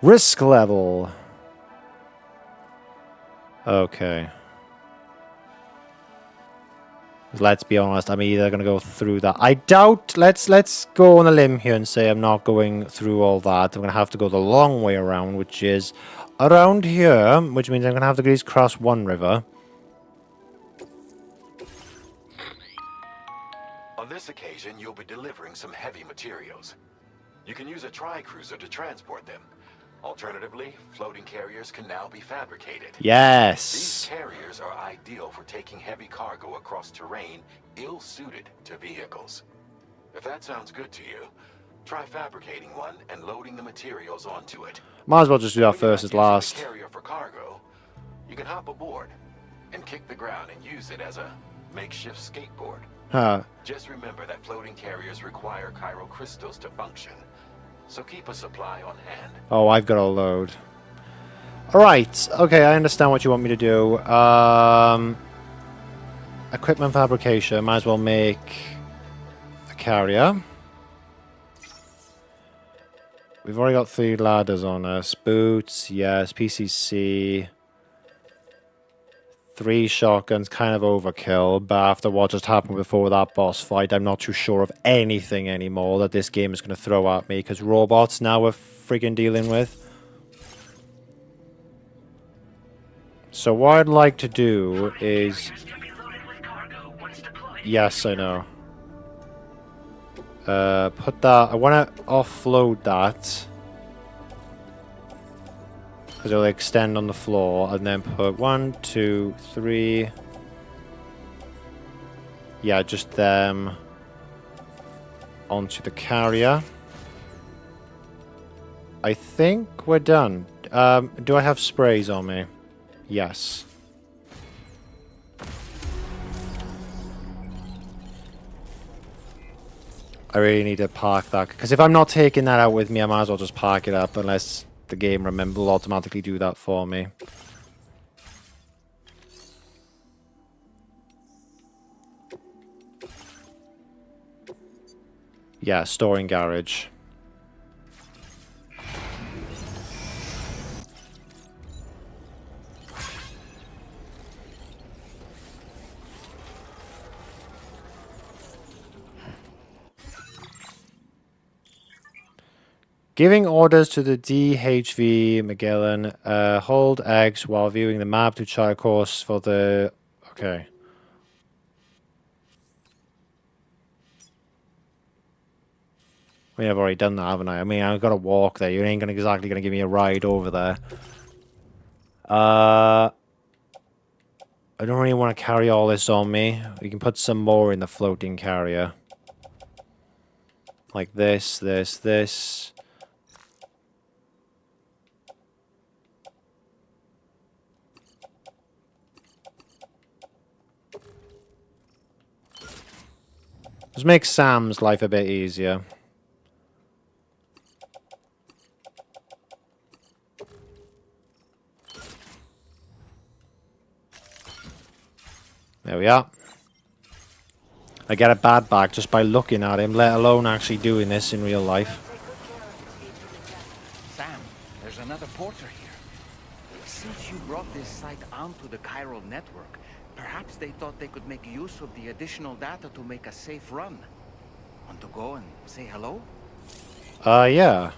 S1: Risk level. Okay. Let's be honest, I'm either going to go through that. I doubt, let's go on a limb here and say I'm not going through all that. I'm going to have to go the long way around, which is around here, which means I'm going to have to at least cross one river.
S16: On this occasion, you'll be delivering some heavy materials. You can use a tri-cruiser to transport them. Alternatively, floating carriers can now be fabricated.
S1: Yes.
S16: These carriers are ideal for taking heavy cargo across terrain ill-suited to vehicles. If that sounds good to you, try fabricating one and loading the materials onto it.
S1: Might as well just do that first as last.
S16: Carrier for cargo, you can hop aboard and kick the ground and use it as a makeshift skateboard.
S1: Huh.
S16: Just remember that floating carriers require chiral crystals to function. So keep a supply on hand.
S1: Oh, I've got a load. Alright, okay, I understand what you want me to do. Equipment fabrication, might as well make a carrier. We've already got 3 ladders on us. Boots, yes, PCC. 3 shotguns, kind of overkill, but after what just happened before that boss fight, I'm not too sure of anything anymore that this game is going to throw at me, because robots now we're friggin' dealing with. So what I'd like to do is... Yes, I know. Put that... I want to offload that. Because it'll extend on the floor, and then put 1, 2, 3. Yeah, just them onto the carrier. I think we're done. Do I have sprays on me? Yes. I really need to park that, because if I'm not taking that out with me, I might as well just park it up, unless the game will automatically do that for me. Yeah, storing garage. Giving orders to the DHV Magellan. Hold X while viewing the map to chart a course for the... Okay. I mean, I've already done that, haven't I? I mean, I've got to walk there. You ain't exactly going to give me a ride over there. I don't really want to carry all this on me. We can put some more in the floating carrier. Like this, this, this. Just make Sam's life a bit easier. There we are. I get a bad back just by looking at him, let alone actually doing this in real life.
S4: Sam, there's another porter here. Since you brought this site onto the Chiral Network, perhaps they thought they could make use of the additional data to make a safe run. Want to go and say hello?
S1: Yeah.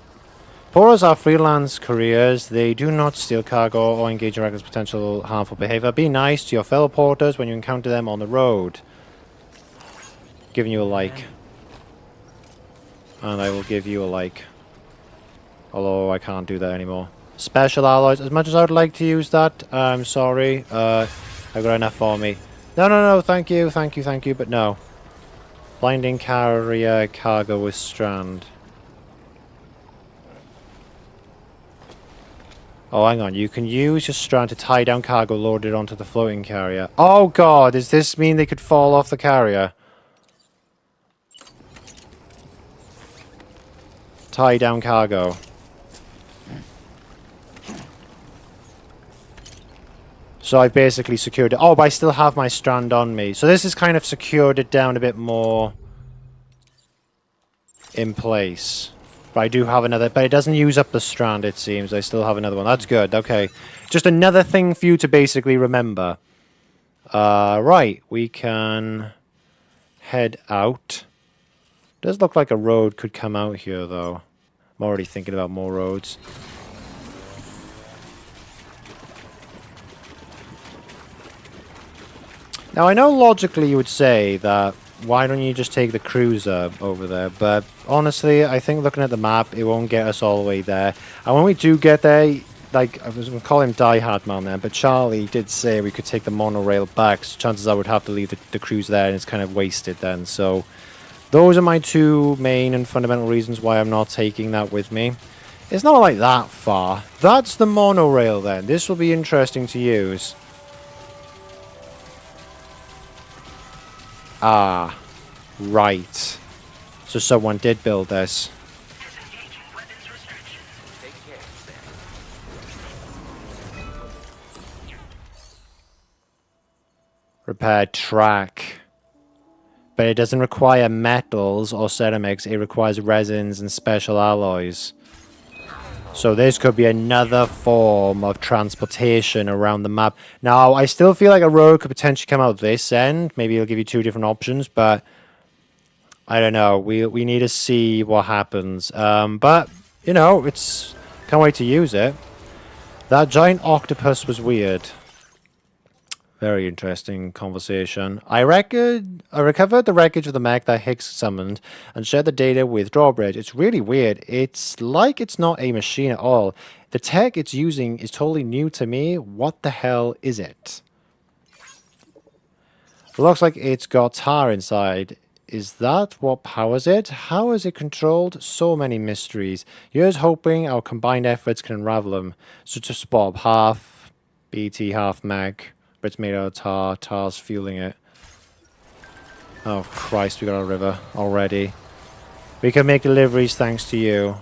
S1: Porters are freelance couriers. They do not steal cargo or engage in reckless potential harmful behavior. Be nice to your fellow porters when you encounter them on the road. Giving you a like. And I will give you a like. Although I can't do that anymore. Special alloys. As much as I would like to use that, I'm sorry. I've got enough for me. No, thank you, but no. Blinding carrier cargo with strand. Oh, hang on. You can use your strand to tie down cargo loaded onto the floating carrier. Oh, God. Does this mean they could fall off the carrier? Tie down cargo. So I've basically secured it. Oh, but I still have my strand on me. So this has kind of secured it down a bit more in place. But I do have another, but it doesn't use up the strand, it seems. I still have another one. That's good. Okay. Just another thing for you to basically remember. Right. We can head out. Does look like a road could come out here, though. I'm already thinking about more roads. Now, I know logically you would say that why don't you just take the cruiser over there? But honestly, I think looking at the map, it won't get us all the way there. And when we do get there, like, I was going to call him Die Hard Man there, but Charlie did say we could take the monorail back. So chances are I would have to leave the cruise there, and it's kind of wasted then. So those are my two main and fundamental reasons why I'm not taking that with me. It's not like that far. That's the monorail then. This will be interesting to use. Ah, right. So someone did build this. Repair track. But it doesn't require metals or ceramics. It requires resins and special alloys. So this could be another form of transportation around the map. Now, I still feel like a road could potentially come out this end. Maybe it'll give you two different options, but I don't know. We need to see what happens. But, you know, can't wait to use it. That giant octopus was weird. Very interesting conversation. I recovered the wreckage of the mech that Hicks summoned and shared the data with Drawbridge. It's really weird. It's like it's not a machine at all. The tech it's using is totally new to me. What the hell is it? It looks like it's got tar inside. Is that what powers it? How is it controlled? So many mysteries. Here's hoping our combined efforts can unravel them. So to spot half BT, half mech. But it's made out of tar. Tar's fueling it. Oh, Christ, we got a river already. We can make deliveries thanks to you.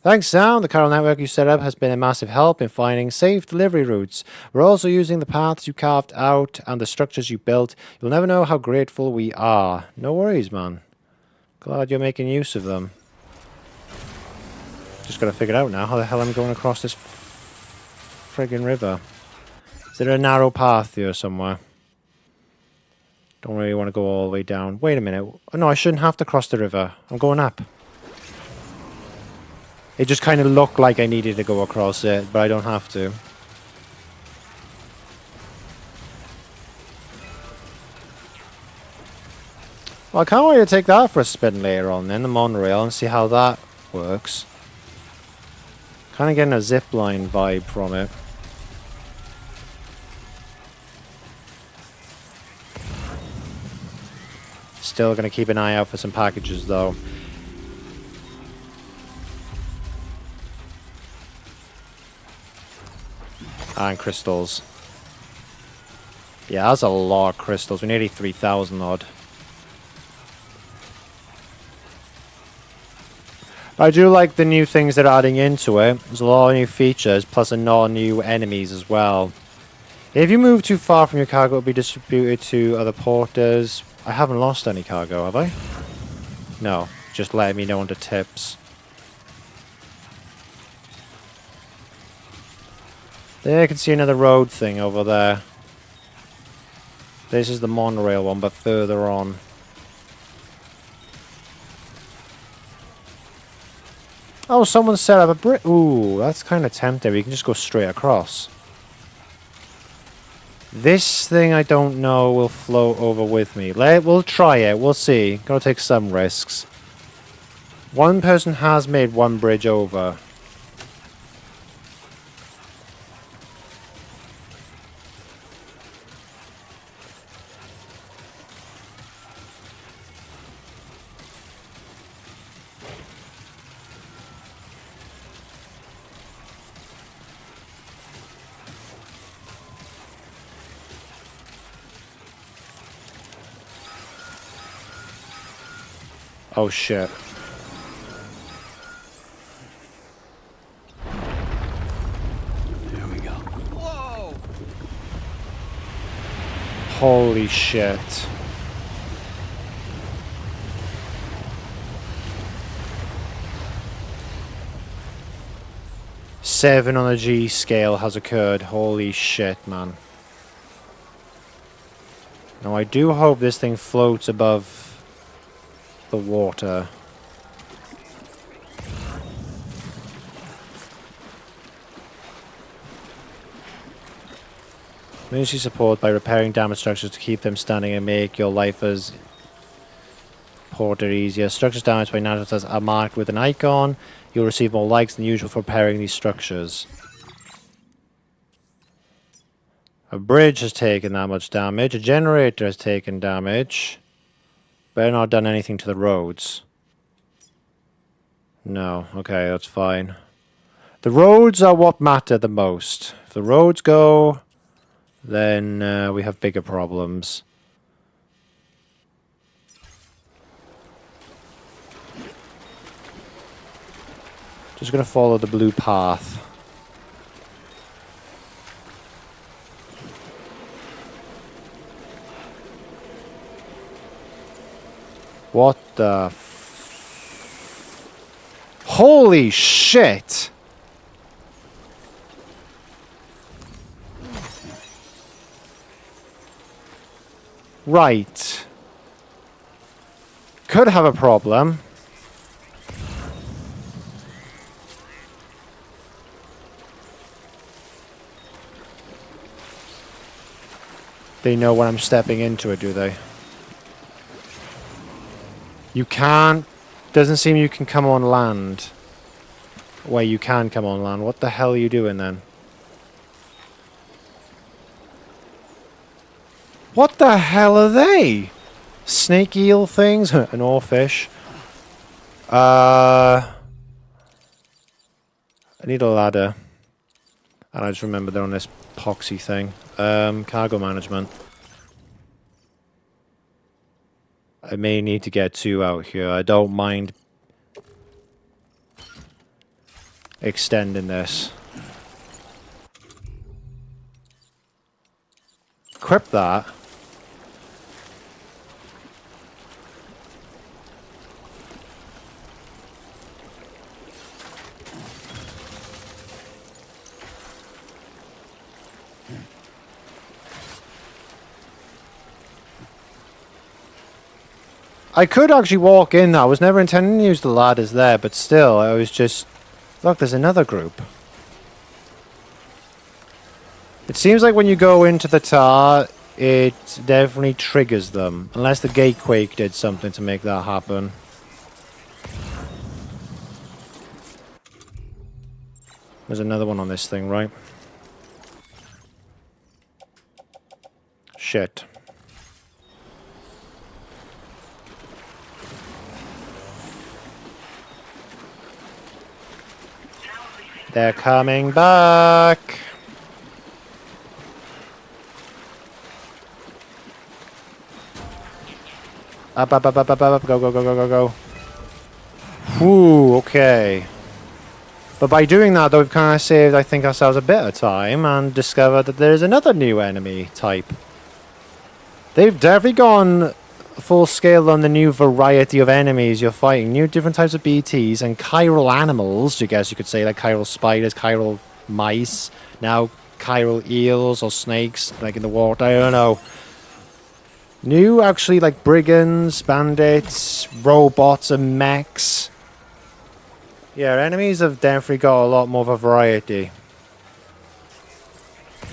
S1: Thanks, Sam. The Chiral Network you set up has been a massive help in finding safe delivery routes. We're also using the paths you carved out and the structures you built. You'll never know how grateful we are. No worries, man. Glad you're making use of them. Just gotta figure it out now. How the hell am I going across this friggin' river? Is there a narrow path here somewhere? Don't really want to go all the way down. Wait a minute. Oh, no, I shouldn't have to cross the river. I'm going up. It just kind of looked like I needed to go across it, but I don't have to. Well, I can't wait to take that for a spin later on then, the monorail, and see how that works. Kind of getting a zipline vibe from it. Still going to keep an eye out for some packages, though. And crystals. Yeah, that's a lot of crystals. We're nearly 3,000 odd. But I do like the new things that are adding into it. There's a lot of new features, plus a lot of new enemies as well. If you move too far from your cargo, it'll be distributed to other porters. I haven't lost any cargo, have I? No, just letting me know under tips. There, you can see another road thing over there. This is the monorail one, but further on. Oh, someone set up a bridge. Ooh, that's kind of tempting. We can just go straight across. This thing I don't know will float over with me. We'll try it. We'll see. Gotta take some risks. One person has made one bridge over. Oh shit.
S13: There we go.
S4: Whoa!
S1: Holy shit. Seven on a G scale has occurred. Holy shit, man. Now I do hope this thing floats above the water. Emergency support by repairing damaged structures to keep them standing and make your life as porter easier. Structures damaged by natural disasters are marked with an icon. You'll receive more likes than usual for repairing these structures. A bridge has taken that much damage. A generator has taken damage. Better not done anything to the roads. No, okay, that's fine. The roads are what matter the most. If the roads go, then we have bigger problems. Just gonna follow the blue path. What the holy shit! Right. Could have a problem. They know when I'm stepping into it, do they? You can't... Doesn't seem you can come on land. Wait, you can come on land. What the hell are you doing then? What the hell are they? Snake eel things? An oarfish. I need a ladder. And I just remember they're on this poxy thing. Cargo management. I may need to get two out here. I don't mind extending this. Equip that. I could actually walk in. I was never intending to use the ladders there, but still, I was just... Look, there's another group. It seems like when you go into the tar, it definitely triggers them. Unless the gatequake did something to make that happen. There's another one on this thing, right? Shit. They're coming back. Up, up, up, up, up, up, go, go, go, go, go, go. Whew, okay. But by doing that, though, we've kind of saved, I think, ourselves a bit of time and discovered that there's another new enemy type. They've definitely gone full scale on the new variety of enemies you're fighting. New different types of BTs and chiral animals, I guess you could say, like chiral spiders, chiral mice, now chiral eels or snakes, like in the water, I don't know. New, actually, like brigands, bandits, robots and mechs. Yeah, enemies have definitely got a lot more of a variety.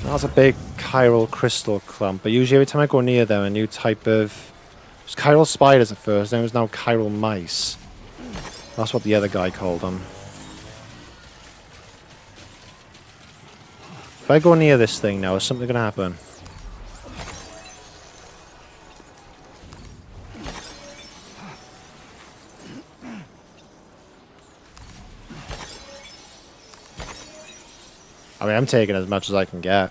S1: That's a big chiral crystal clump, but usually every time I go near them, a new type of... It was chiral spiders at first, then it was now chiral mice. That's what the other guy called them. If I go near this thing now, is something gonna happen? I mean, I'm taking as much as I can get.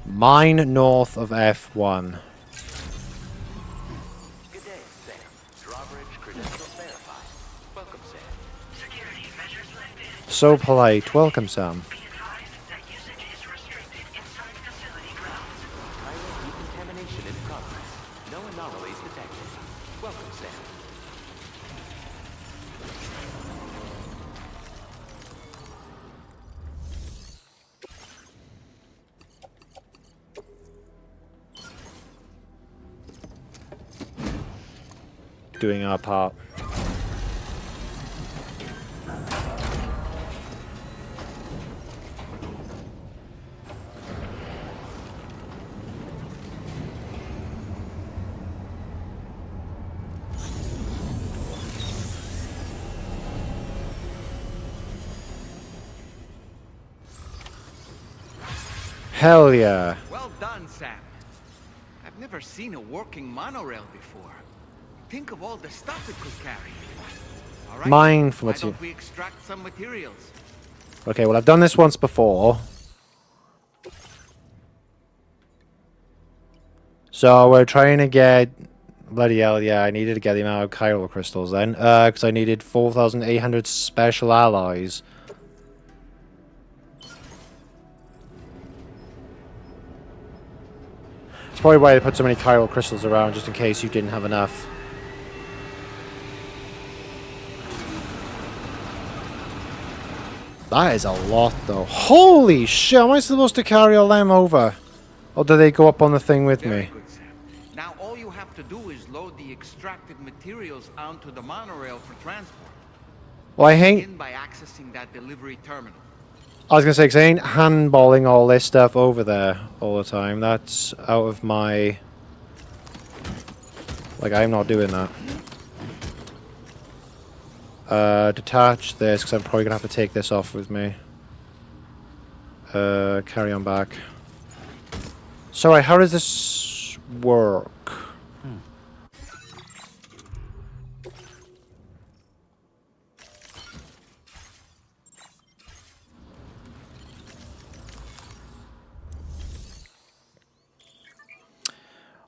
S1: Mine north of F1.
S2: Good day, Sam. Drawbridge credentials verified. Welcome, Sam. Security measures lifted.
S1: So polite. Welcome, Sam.
S2: Decontamination in progress. No anomalies detected. Welcome, Sam.
S1: Doing our part. Hell yeah.
S4: Well done, Sam. I've never seen a working monorail before. Think of all the stuff it could carry. All right,
S1: Mine for
S4: why
S1: material.
S4: don't we extract some materials?
S1: Okay, well I've done this once before. So we're trying to get... Bloody hell, yeah, I needed to get the amount of chiral crystals then. Because I needed 4,800 special alloys. That's probably why they put so many chiral crystals around, just in case you didn't have enough. That is a lot, though. Holy shit, am I supposed to carry all them over? Or do they go up on the thing with me?
S4: Good, Sam. Now all you have to do is load the extracted materials onto the monorail for transport.
S1: Well, I hate...
S4: Begin by accessing that delivery terminal.
S1: I was going to say, because I ain't handballing all this stuff over there all the time. That's out of my... Like, I'm not doing that. Detach this, because I'm probably going to have to take this off with me. Carry on back. Sorry, how does this work?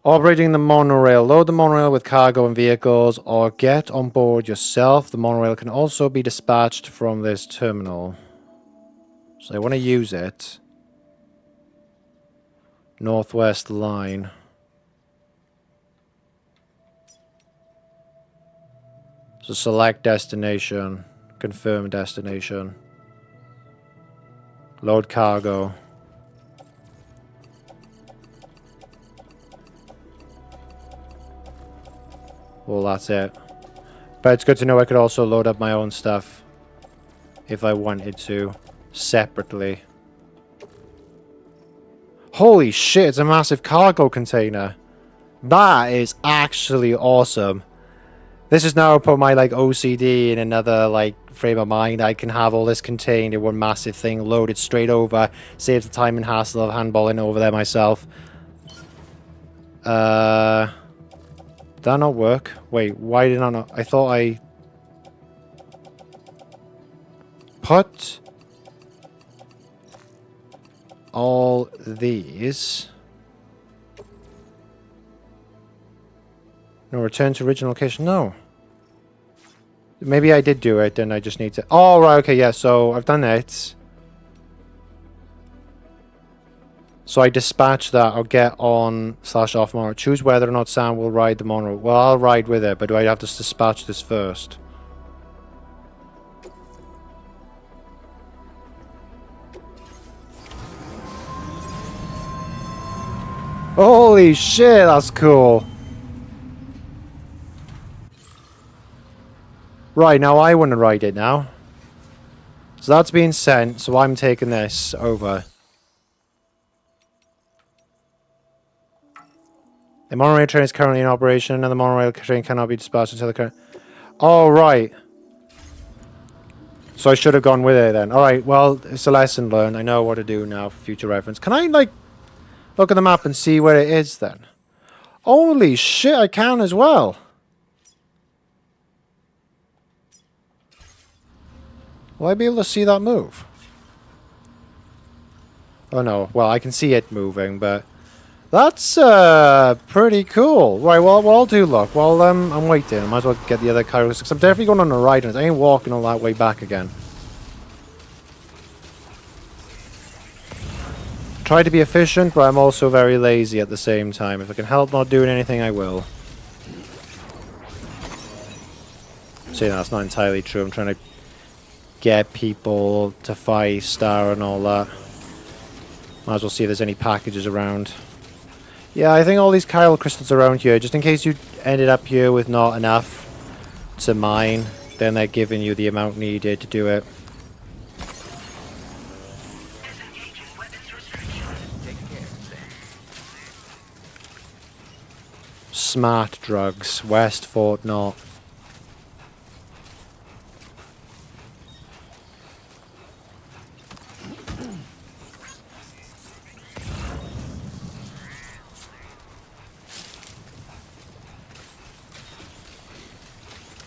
S1: Operating the monorail. Load the monorail with cargo and vehicles or get on board yourself. The monorail can also be dispatched from this terminal. So I want to use it. Northwest line. So select destination. Confirm destination. Load cargo. Well, that's it. But it's good to know I could also load up my own stuff if I wanted to, separately. Holy shit, it's a massive cargo container. That is actually awesome. This is now put my like OCD in another like frame of mind. I can have all this contained in one massive thing loaded straight over. Saves the time and hassle of handballing over there myself. Did that not work? Wait, why did I not? I thought I... Put... all these... No, return to original location. No. Maybe I did do it, and I just need to... Oh, right, okay, yeah, so I've done it. So I dispatch that. I'll get on /off monorail. Choose whether or not Sam will ride the monorail. Well, I'll ride with it, but do I have to dispatch this first? Holy Holy shit, that's cool. Right, now I want to ride it now. So that's being sent, so I'm taking this over. The monorail train is currently in operation, and the monorail train cannot be dispatched until the current... Oh, right. So I should have gone with it then. Alright, well, it's a lesson learned. I know what to do now for future reference. Can I, like, look at the map and see where it is then? Holy shit, I can as well. Will I be able to see that move? Oh no, well, I can see it moving, but... That's, pretty cool. Right, well, what I'll do, look, while I'm waiting, I might as well get the other characters, because I'm definitely going on a ride, and I ain't walking all that way back again. Try to be efficient, but I'm also very lazy at the same time. If I can help not doing anything, I will. See, that's not entirely true. I'm trying to get people to 5-star and all that. Might as well see if there's any packages around. Yeah, I think all these chiral crystals around here, just in case you ended up here with not enough to mine, then they're giving you the amount needed to do it. Smart drugs, West Fort Not.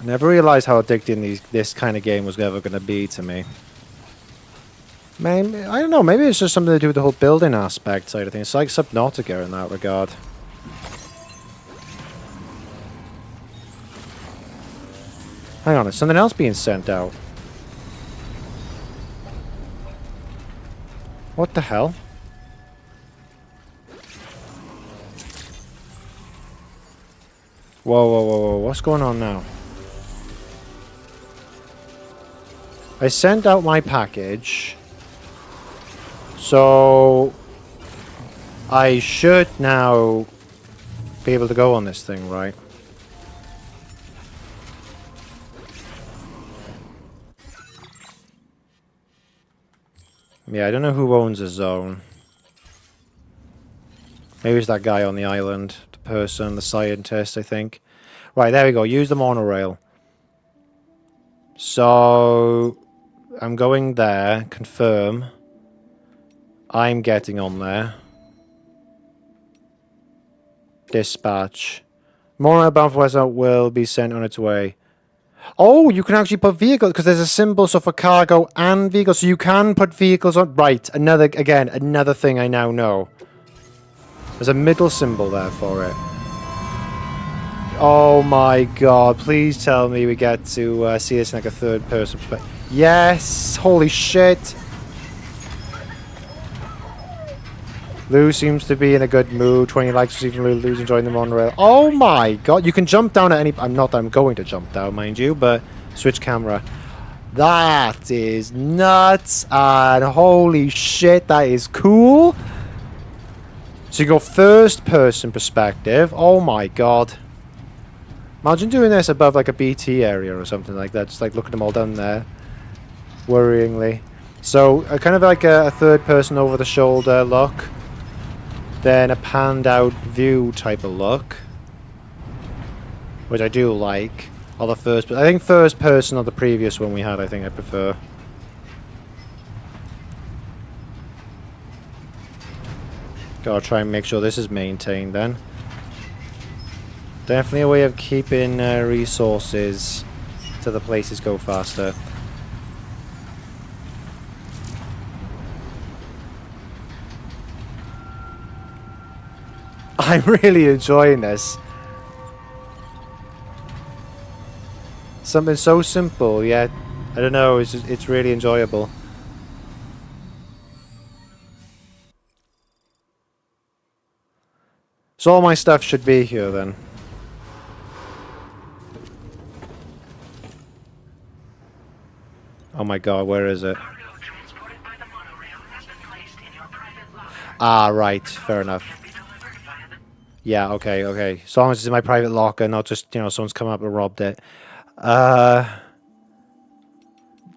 S1: I never realized how addicting this kind of game was ever going to be to me. Maybe, I don't know, maybe it's just something to do with the whole building aspect side of things. It's like Subnautica in that regard. Hang on, is something else being sent out? What the hell? Whoa, whoa, whoa, whoa, what's going on now? I sent out my package, so I should now be able to go on this thing, right? Yeah, I don't know who owns the zone. Maybe it's that guy on the island, the person, the scientist, I think. Right, there we go. Use the monorail. So I'm going there, confirm. I'm getting on there. Dispatch. Monorail bound for Western will be sent on its way. Oh, you can actually put vehicles, because there's a symbol so for cargo and vehicles, so you can put vehicles on. Right, another thing I now know. There's a middle symbol there for it. Oh my god, please tell me we get to see this in like a third person perspective. Yes! Holy shit! Lou seems to be in a good mood. 20 likes received from Lou's enjoying the monorail. Oh my god, you can jump down at any... Not that I'm going to jump down, mind you, but switch camera. That is nuts, and holy shit, that is cool. So you go first person perspective. Oh my god. Imagine doing this above like a BT area or something like that. Just like looking them all down there. Worryingly. So kind of like a third person over the shoulder look. Then a panned out view type of look. Which I do like. Or the first, I think first person or the previous one we had, I think I prefer. Gotta try and make sure this is maintained then. Definitely a way of keeping resources to the places go faster. I'm really enjoying this. Something so simple, yet I don't know. It's really enjoyable. So all my stuff should be here then. Oh my god, where is it? Ah, right, fair enough. Yeah, okay, okay. As long as it's in my private locker, not just, you know, someone's come up and robbed it.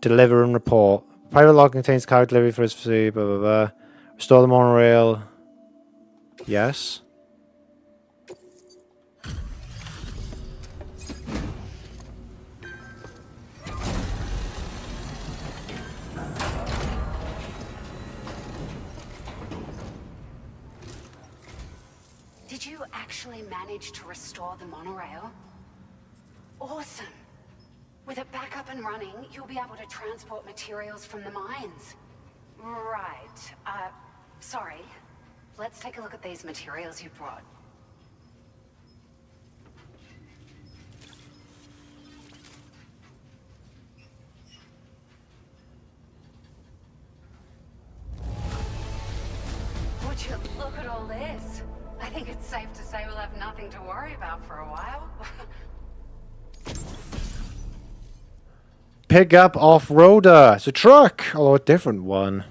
S1: Deliver and report. Private locker contains cargo delivery for his food, blah, blah, blah. Restore the monorail. Yes.
S10: Did you actually manage to restore the monorail? Awesome. With it back up and running, you'll be able to transport materials from the mines. Right. Sorry. Let's take a look at these materials you brought. Would you look at all this? I think it's safe to say we'll have nothing to worry about for a while.
S1: Pickup off-roader. It's a truck, although a different one.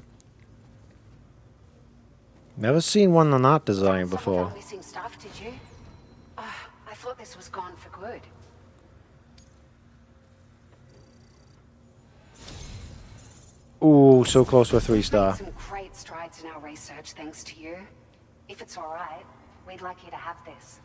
S1: Never seen one on that design before.
S10: Missing stuff, did you? I thought this was gone for good.
S1: Ooh, so close to a 3-star.
S10: Some great strides in our research, thanks to you. If it's all right, we'd like you to have this.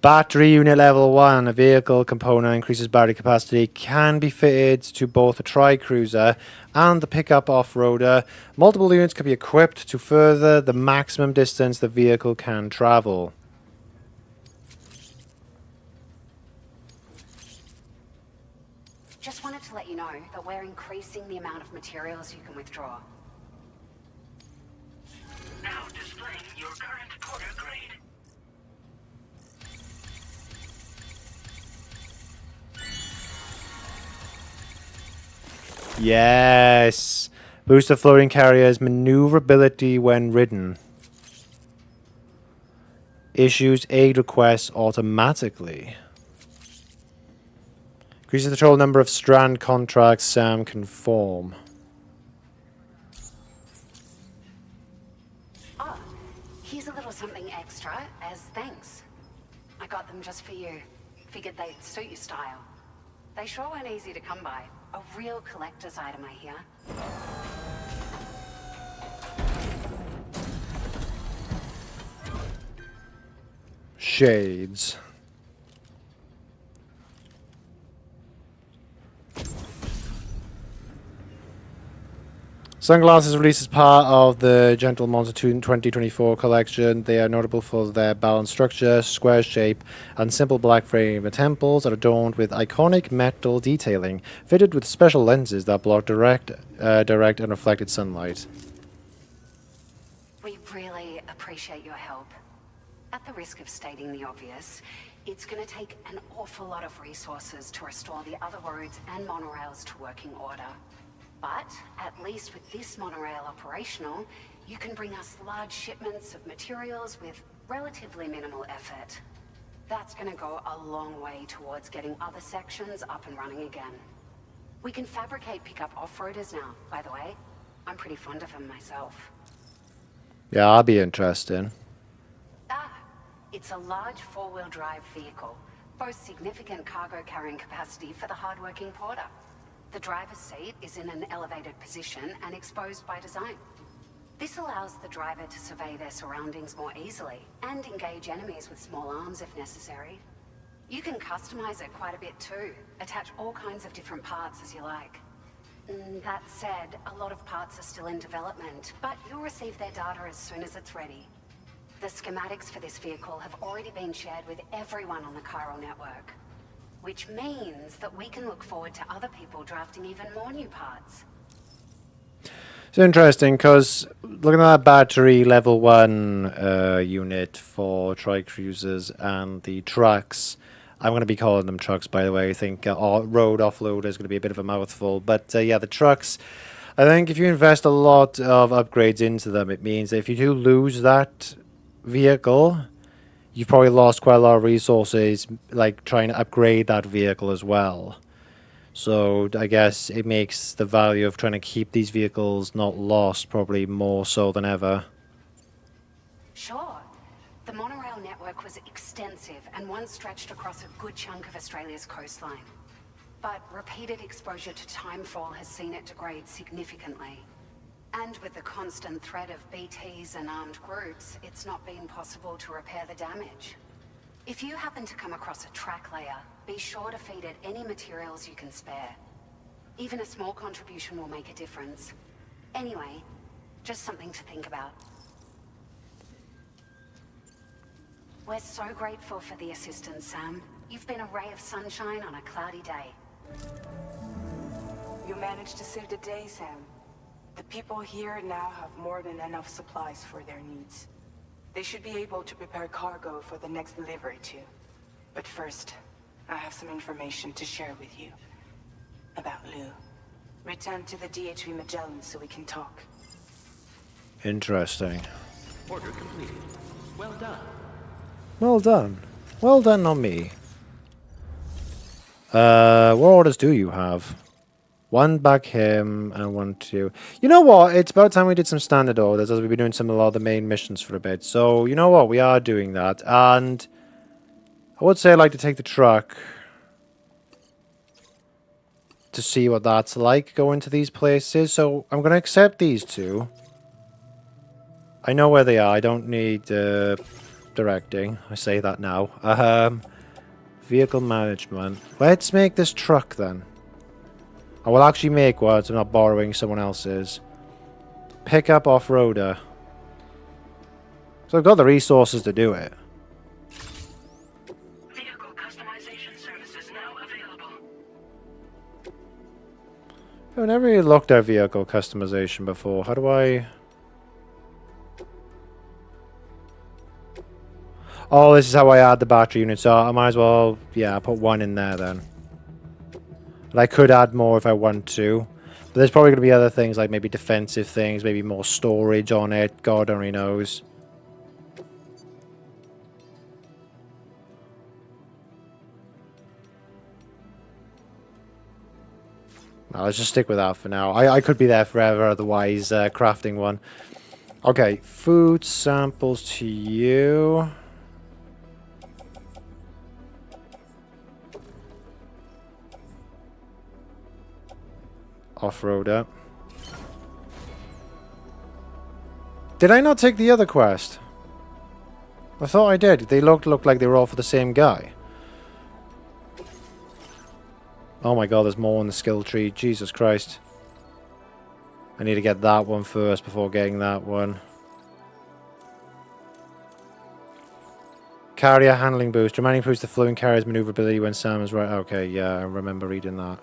S1: Battery unit level 1. A vehicle component increases battery capacity. Can be fitted to both a tri-cruiser and the pickup off-roader. Multiple units can be equipped to further the maximum distance the vehicle can travel.
S10: Just wanted to let you know that we're increasing the amount of materials you can withdraw.
S2: Now displaying your current quarter grade.
S1: Yes! Boost the floating carrier's maneuverability when ridden. Issues aid requests automatically. Increases the total number of strand contracts Sam can form.
S10: Oh, here's a little something extra as thanks. I got them just for you. Figured they'd suit your style. They sure weren't easy to come by. A real collector's item, I hear.
S1: Shades. Sunglasses released as part of the Gentle Monster 2024 collection. They are notable for their balanced structure, square shape, and simple black frame. The temples are adorned with iconic metal detailing, fitted with special lenses that block direct and reflected sunlight.
S10: We really appreciate your help. At the risk of stating the obvious, it's going to take an awful lot of resources to restore the other roads and monorails to working order. But, at least with this monorail operational, you can bring us large shipments of materials with relatively minimal effort. That's gonna go a long way towards getting other sections up and running again. We can fabricate pickup off-roaders now, by the way. I'm pretty fond of them myself.
S1: Yeah, I'll be interested.
S10: It's a large four-wheel drive vehicle, boasts significant cargo carrying capacity for the hard-working porter. The driver's seat is in an elevated position and exposed by design. This allows the driver to survey their surroundings more easily and engage enemies with small arms if necessary. You can customize it quite a bit too, attach all kinds of different parts as you like. That said, a lot of parts are still in development, but you'll receive their data as soon as it's ready. The schematics for this vehicle have already been shared with everyone on the Chiral Network. Which means that we can look forward to other people drafting even more new parts.
S1: It's interesting because looking at that battery level 1 unit for tri-cruisers and the trucks, I'm going to be calling them trucks, by the way. I think road offloader is going to be a bit of a mouthful. But yeah, the trucks, I think if you invest a lot of upgrades into them, it means that if you do lose that vehicle, you've probably lost quite a lot of resources, like trying to upgrade that vehicle as well. So I guess it makes the value of trying to keep these vehicles not lost probably more so than ever.
S10: Sure. The monorail network was extensive and once stretched across a good chunk of Australia's coastline. But repeated exposure to timefall has seen it degrade significantly. And with the constant threat of BTs and armed groups, it's not been possible to repair the damage. If you happen to come across a track layer, be sure to feed it any materials you can spare. Even a small contribution will make a difference. Anyway, just something to think about. We're so grateful for the assistance, Sam. You've been a ray of sunshine on a cloudy day.
S7: You managed to save the day, Sam. The people here now have more than enough supplies for their needs. They should be able to prepare cargo for the next delivery too. But first, I have some information to share with you. About Lou. Return to the DHV Magellan so we can talk.
S1: Interesting.
S2: Order completed. Well done.
S1: Well done. Well done on me. What orders do you have? One back him and one to... You know what? It's about time we did some standard orders as we've been doing some of the main missions for a bit. So, you know what? We are doing that. And I would say I'd like to take the truck to see what that's like going to these places. So, I'm going to accept these two. I know where they are. I don't need directing. I say that now. Vehicle management. Let's make this truck then. I will actually make one, so I'm not borrowing someone else's. Pickup off-roader. So I've got the resources to do it.
S2: Vehicle customization services now available.
S1: I've never really looked at vehicle customization before. How do I... Oh, this is how I add the battery unit, so I might as well, yeah, put one in there then. And I could add more if I want to. But there's probably going to be other things, like maybe defensive things, maybe more storage on it. God only knows. No, let's just stick with that for now. I could be there forever, otherwise crafting one. Okay, food samples to you. Off-roader. Did I not take the other quest? I thought I did. They looked like they were all for the same guy. Oh my god, there's more in the skill tree. Jesus Christ. I need to get that one first before getting that one. Carrier handling boost. Remaining improves the flowing carrier's maneuverability when Sam is right. Okay, yeah, I remember reading that.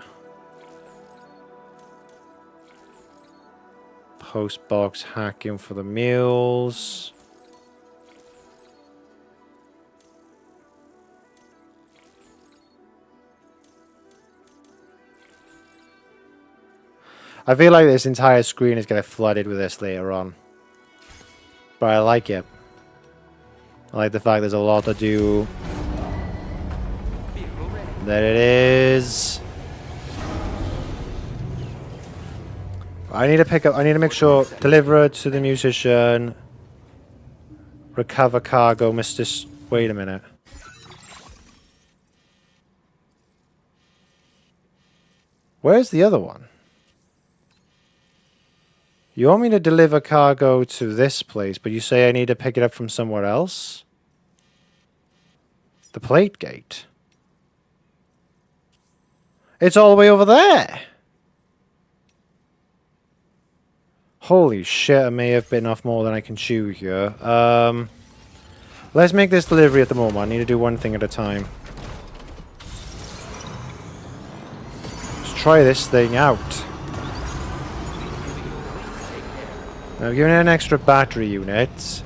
S1: Post box hacking for the mules. I feel like this entire screen is going to get flooded with this later on. But I like it. I like the fact there's a lot to do. There it is. I need to pick up, I need to make sure, deliver it to the musician, recover cargo, wait a minute. Where's the other one? You want me to deliver cargo to this place, but you say I need to pick it up from somewhere else? The plate gate. It's all the way over there! Holy shit, I may have bitten off more than I can chew here. Let's make this delivery at the moment. I need to do one thing at a time. Let's try this thing out. Now, giving it an extra battery unit.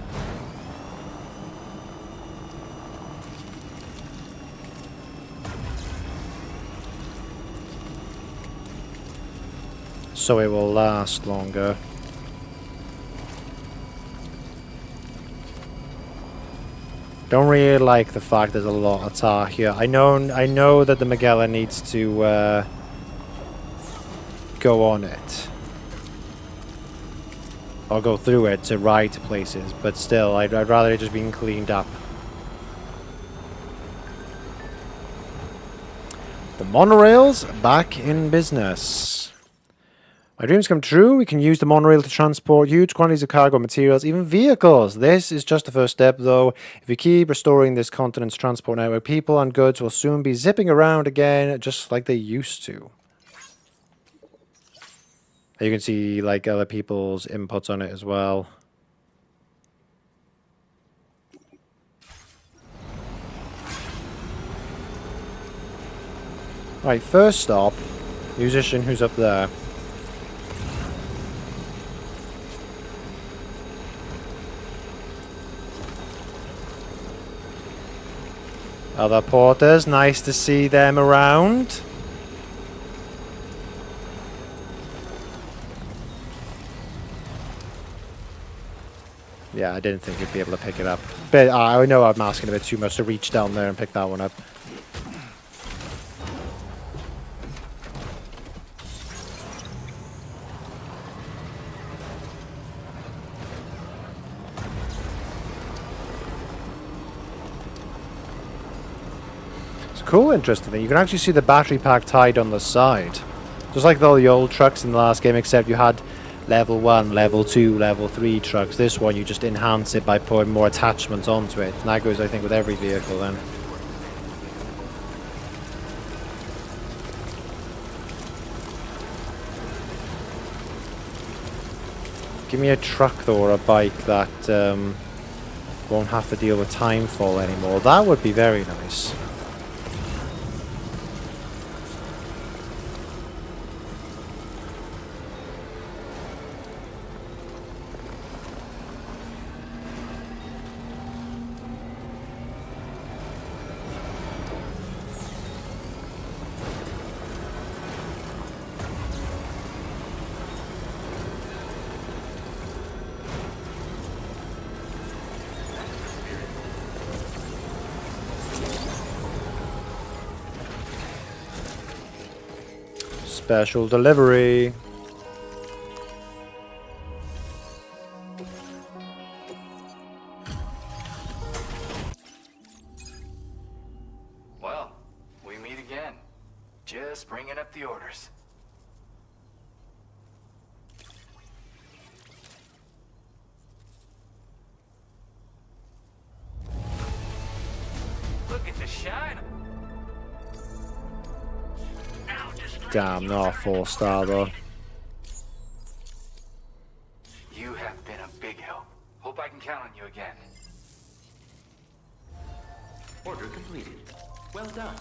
S1: So it will last longer. Don't really like the fact there's a lot of tar here. I know that the Magellan needs to go on it. or go through it to ride to places, but still, I'd rather it just being cleaned up. The monorail's back in business. My dreams come true. We can use the monorail to transport huge quantities of cargo, materials, even vehicles. This is just the first step, though. If we keep restoring this continent's transport network, people and goods will soon be zipping around again, just like they used to. You can see like other people's inputs on it as well. Right, first stop, musician who's up there. Other porters, nice to see them around. Yeah, I didn't think you'd be able to pick it up. But I know I'm asking a bit too much to reach down there and pick that one up. It's a cool, interesting thing. You can actually see the battery pack tied on the side. Just like all the old trucks in the last game, except you had level 1, level 2, level 3 trucks. This one you just enhance it by putting more attachments onto it. And that goes, I think, with every vehicle then. Give me a truck though, or a bike that won't have to deal with timefall anymore. That would be very nice. Special delivery.
S9: Well, we meet again. Just bringing up the orders. Look at the shine.
S1: Damn, not a 4-star though.
S9: You have been a big help. Hope I can count on you again.
S2: Order completed. Well done.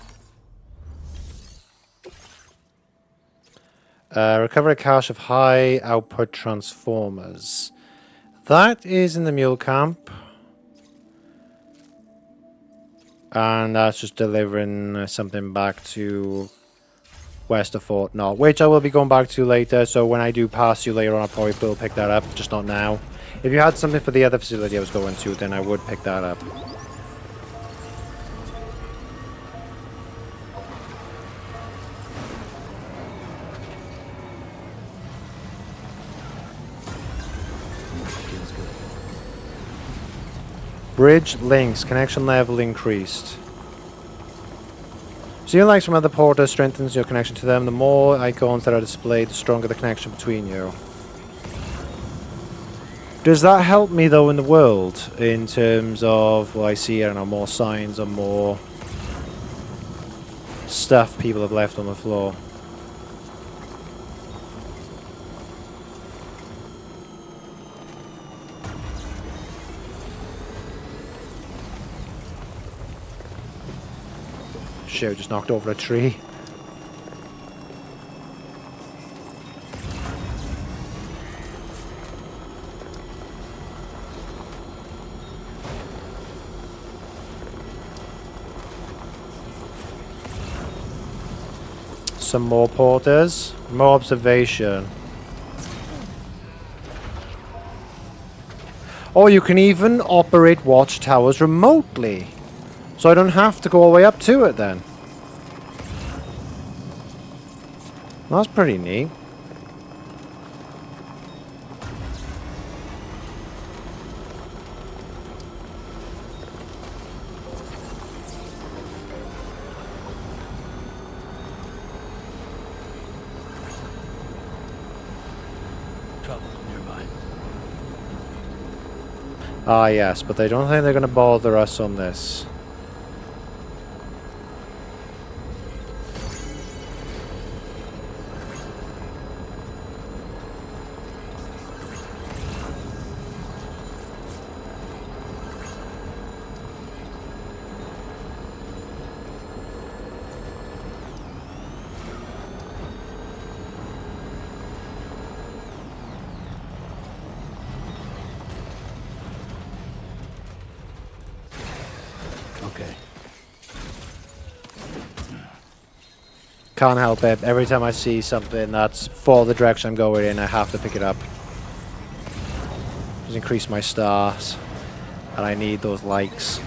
S1: Recover a cache of high output transformers. That is in the mule camp. And that's just delivering something back to west of Fort Knott, which I will be going back to later. So when I do pass you later on, I probably will pick that up, just not now. If you had something for the other facility I was going to, then I would pick that up. Bridge links, connection level increased. Seeing likes from other porters strengthens your connection to them. The more icons that are displayed, the stronger the connection between you. Does that help me though in the world? In terms of, well, I see, I don't know, more signs or more stuff people have left on the floor. Shit, just knocked over a tree. Some more porters, more observation. Or you can even operate watchtowers remotely. So I don't have to go all the way up to it then. That's pretty neat. Ah, yes, but I don't think they're going to bother us on this.
S13: Okay.
S1: Can't help it. Every time I see something that's for the direction I'm going in, I have to pick it up. Just increase my stars. And I need those likes.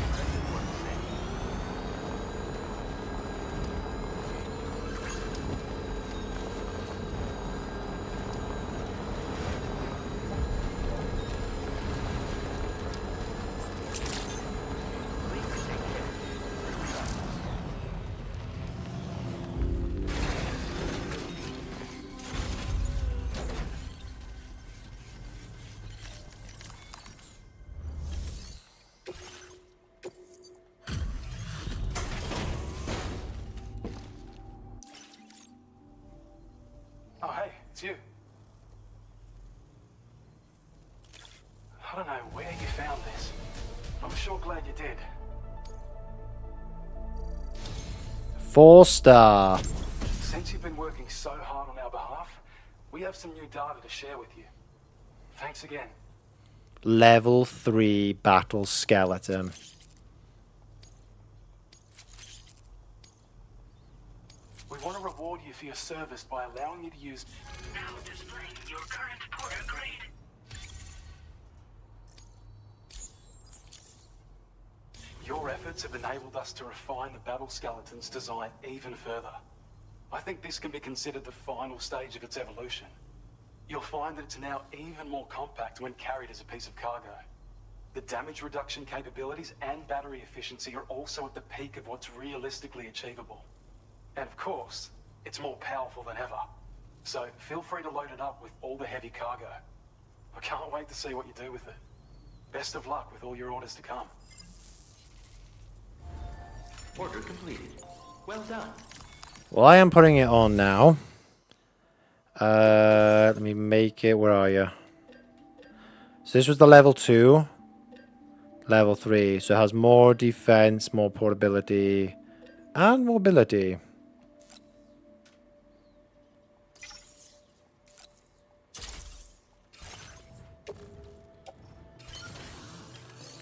S6: Oh, hey, it's you. I don't know where you found this. I'm sure glad you did.
S1: 4-star.
S6: Since you've been working so hard on our behalf, we have some new data to share with you. Thanks again.
S1: Level 3 battle skeleton.
S6: We want to reward you for your service by allowing you to use...
S2: Now displaying your current porter grade.
S6: Your efforts have enabled us to refine the battle skeleton's design even further. I think this can be considered the final stage of its evolution. You'll find that it's now even more compact when carried as a piece of cargo. The damage reduction capabilities and battery efficiency are also at the peak of what's realistically achievable. And of course, it's more powerful than ever. So feel free to load it up with all the heavy cargo. I can't wait to see what you do with it. Best of luck with all your orders to come.
S2: Order completed. Well done.
S1: Well, I am putting it on now. Let me make it. Where are you? So this was the level 2. Level 3. So it has more defense, more portability, and mobility.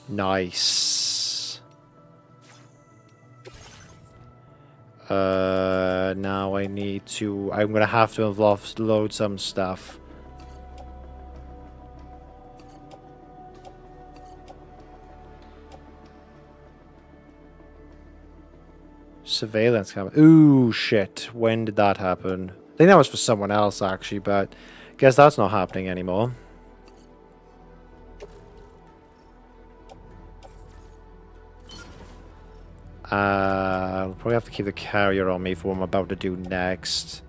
S1: Nice. Now I need to... I'm going to have to offload some stuff. Surveillance camera. Ooh, shit. When did that happen? I think that was for someone else, actually, but I guess that's not happening anymore. I'll probably have to keep the carrier on me for what I'm about to do next.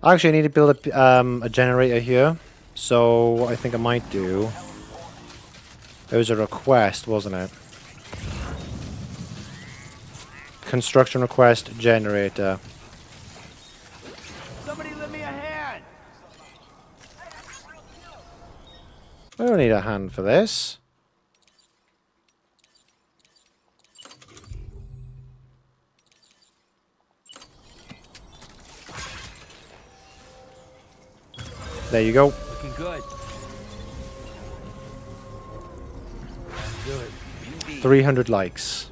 S1: Actually, I need to build a generator here. So, I think I might do... It was a request, wasn't it? Construction request, generator.
S15: Somebody lend me a hand!
S1: I don't need a hand for this. There you go.
S15: Looking good. Good.
S1: 300 likes.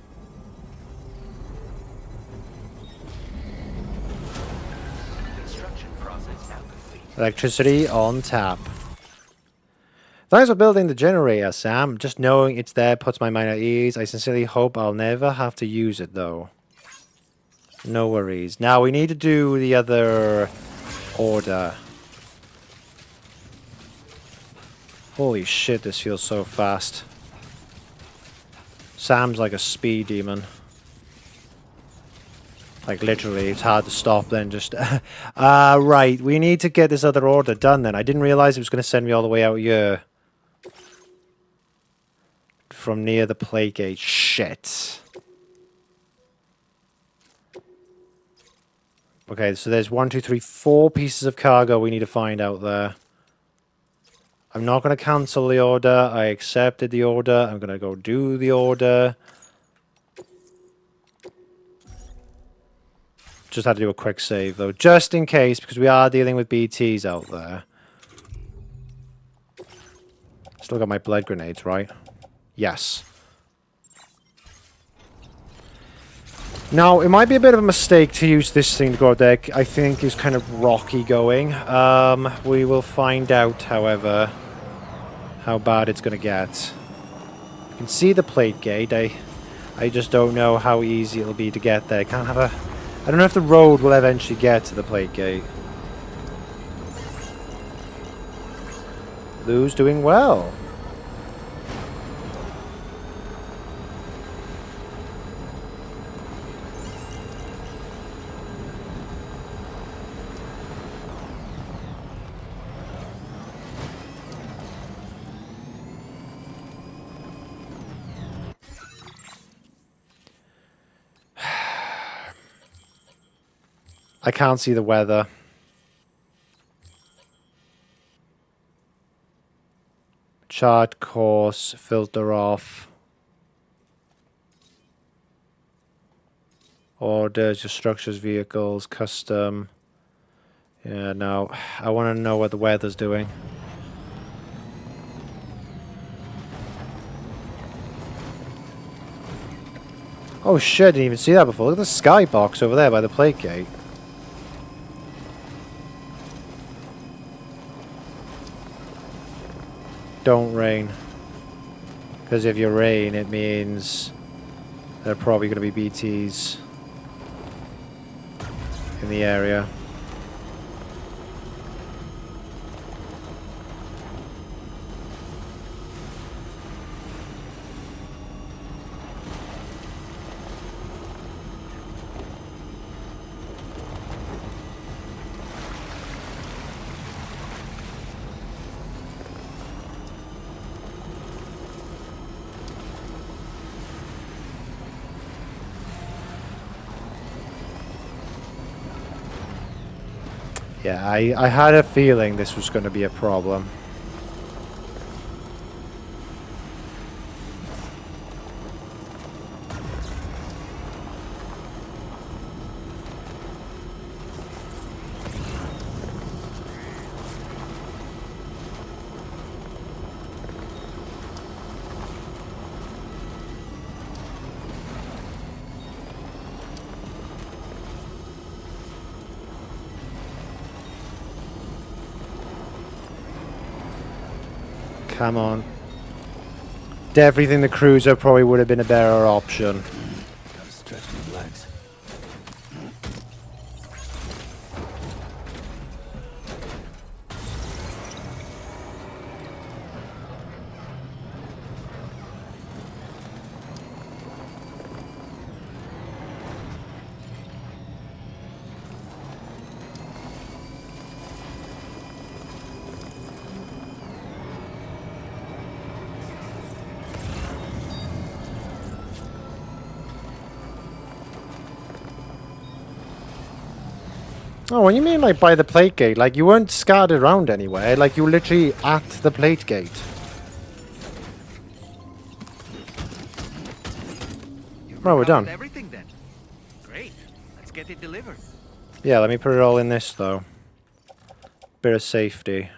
S2: Construction process now complete.
S1: Electricity on tap. Thanks for building the generator, Sam. Just knowing it's there puts my mind at ease. I sincerely hope I'll never have to use it, though. No worries. Now, we need to do the other order. Holy shit, this feels so fast. Sam's like a speed demon. Like, literally, it's hard to stop then just... right, we need to get this other order done then. I didn't realize it was going to send me all the way out here. From near the plate gate. Shit. Okay, so there's 1, 2, 3, 4 pieces of cargo we need to find out there. I'm not going to cancel the order. I accepted the order. I'm going to go do the order. Just had to do a quick save, though, just in case, because we are dealing with BTs out there. Still got my blood grenades, right? Yes. Now, it might be a bit of a mistake to use this thing to go there. I think it's kind of rocky going. We will find out, however, how bad it's going to get. You can see the plate gate. I just don't know how easy it'll be to get there. I don't know if the road will eventually get to the plate gate. Lou's doing well. I can't see the weather. Chart course, filter off. Orders, your structures, vehicles, custom. Yeah, no. I want to know what the weather's doing. Oh shit, I didn't even see that before. Look at the skybox over there by the plate gate. Don't rain. Because if you rain, it means there are probably going to be BTs in the area. Yeah, I had a feeling this was going to be a problem. Come on. Definitely think the cruiser probably would have been a better option.
S13: Gotta stretch my legs.
S1: Oh, what do you mean, like, by the plate gate? Like, you weren't scattered around anywhere. Like, you were literally at the plate gate. Right, we're done.
S4: Everything then. Great. Let's get it delivered.
S1: Yeah, let me put it all in this, though. Bit of safety.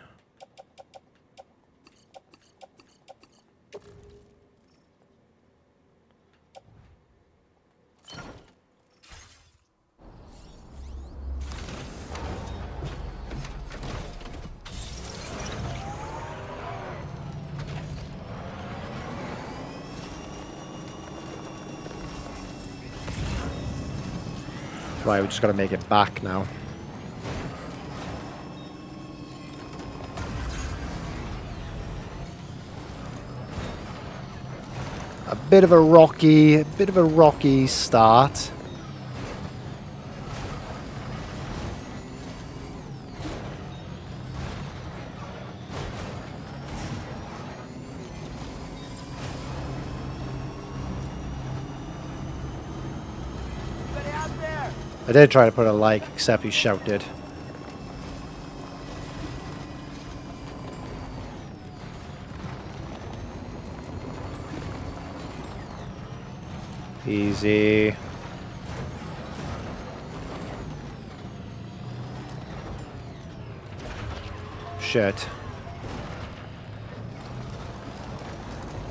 S1: Right, we just gotta make it back now. bit of a rocky start. I did try to put a like, except he shouted. Easy. Shit.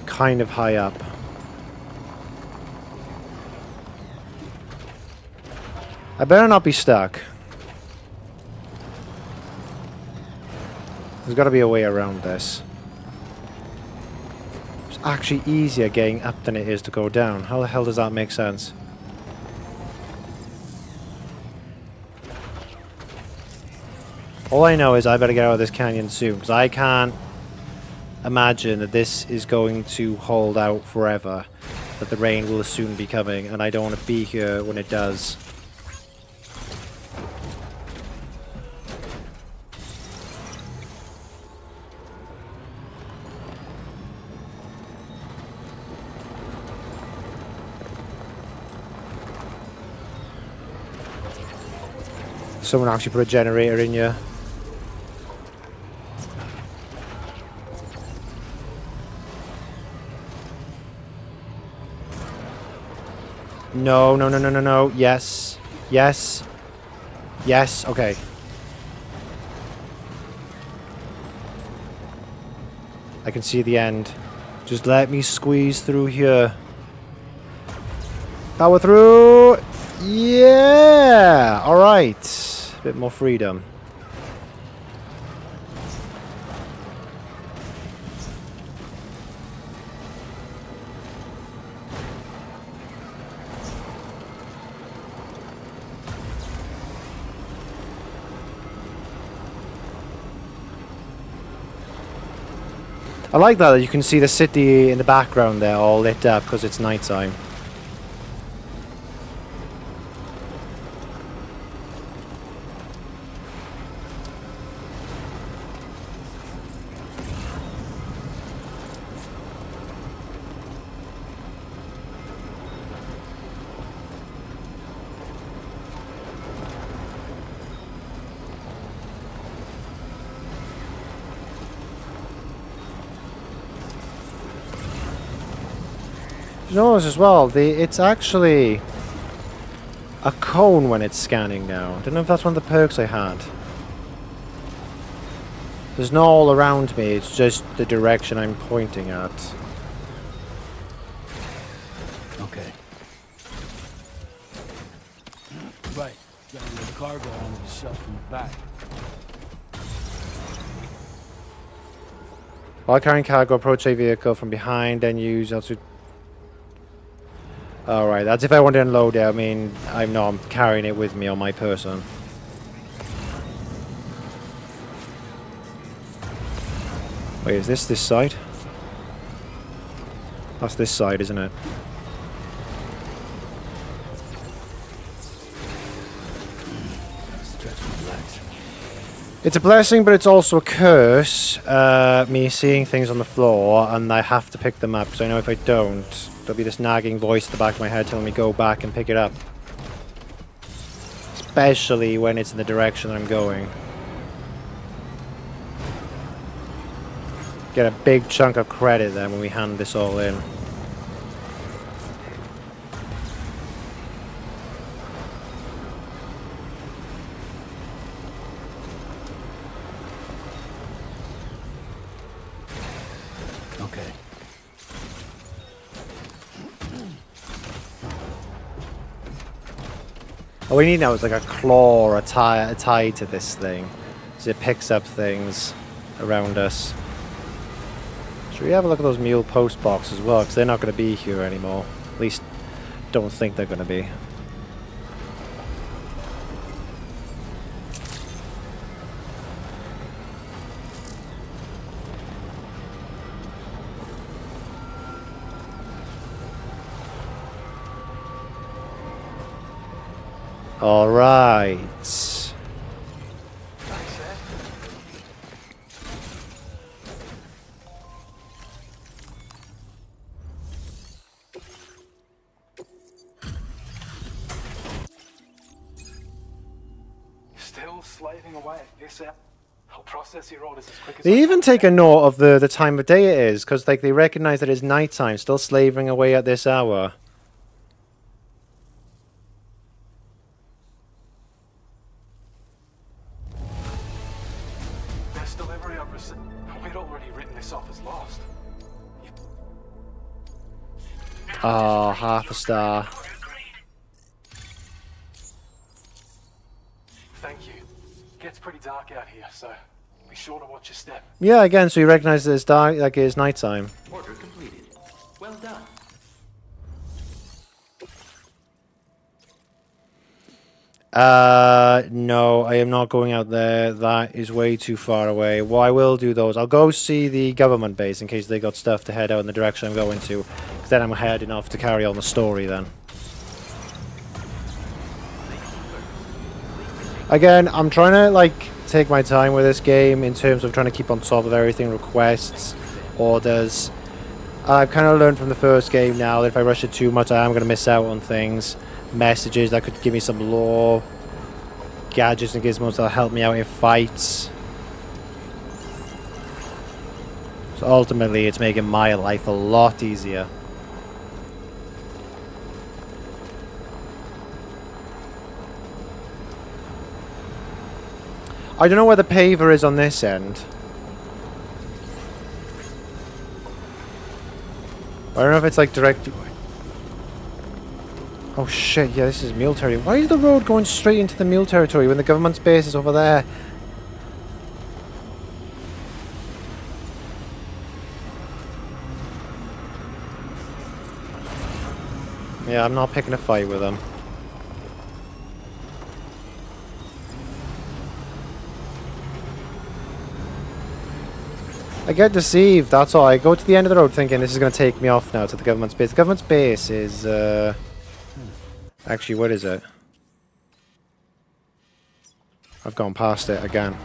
S1: Kind of high up. I better not be stuck. There's got to be a way around this. It's actually easier getting up than it is to go down. How the hell does that make sense? All I know is I better get out of this canyon soon, because I can't imagine that this is going to hold out forever. That the rain will soon be coming, and I don't want to be here when it does. Someone actually put a generator in here. No, no, no, no, no, no. Yes. Yes. Yes. Okay. I can see the end. Just let me squeeze through here. Power through. Yeah. All right. A bit more freedom. I like that you can see the city in the background there all lit up because it's nighttime. You notice as well, it's actually a cone when it's scanning now. I don't know if that's one of the perks I had. There's no all around me, it's just the direction I'm pointing at.
S13: Okay. Right. Got the cargo on the shelf in the back.
S1: While carrying cargo, approach a vehicle from behind, then use also. Alright, that's if I want to unload it. I mean, I'm carrying it with me on my person. Wait, is this side? That's this side, isn't it? It's a blessing, but it's also a curse. Me seeing things on the floor, and I have to pick them up, because I know if I don't, there'll be this nagging voice at the back of my head telling me go back and pick it up. Especially when it's in the direction I'm going. Get a big chunk of credit then when we hand this all in.
S13: Okay.
S1: All we need now is like a claw or a tie to this thing, so it picks up things around us. Should we have a look at those mule post boxes as well, because they're not going to be here anymore. At least, don't think they're going to be. Alright.
S6: Still slaving away at this app. I'll process your orders as quick as
S1: They
S6: I
S1: even
S6: can.
S1: take a note of the time of day it is, because like they recognize that it's nighttime, still slaving away at this hour.
S6: Best delivery I've received. We'd already written this off as lost.
S1: Oh, half a star.
S6: Thank you. Gets pretty dark out here, so be sure to watch your step.
S1: Yeah, again, so he recognizes it's dark, like it's nighttime.
S2: Order completed. Well done.
S1: No, I am not going out there. That is way too far away. What I will do, though, is I'll go see the government base in case they got stuff to head out in the direction I'm going to. Because then I'm heading off to carry on the story then. Again, I'm trying to, like, take my time with this game in terms of trying to keep on top of everything, requests, orders. I've kind of learned from the first game now that if I rush it too much, I am going to miss out on things. Messages that could give me some lore, gadgets and gizmos that'll help me out in fights. So ultimately it's making my life a lot easier. I don't know where the paver is on this end. I don't know if it's like direct. Oh shit, yeah, this is mule territory. Why is the road going straight into the mule territory when the government's base is over there? Yeah, I'm not picking a fight with them. I get deceived, that's all. I go to the end of the road thinking this is going to take me off now to the government's base. The government's base is, actually, what is it? I've gone past it again.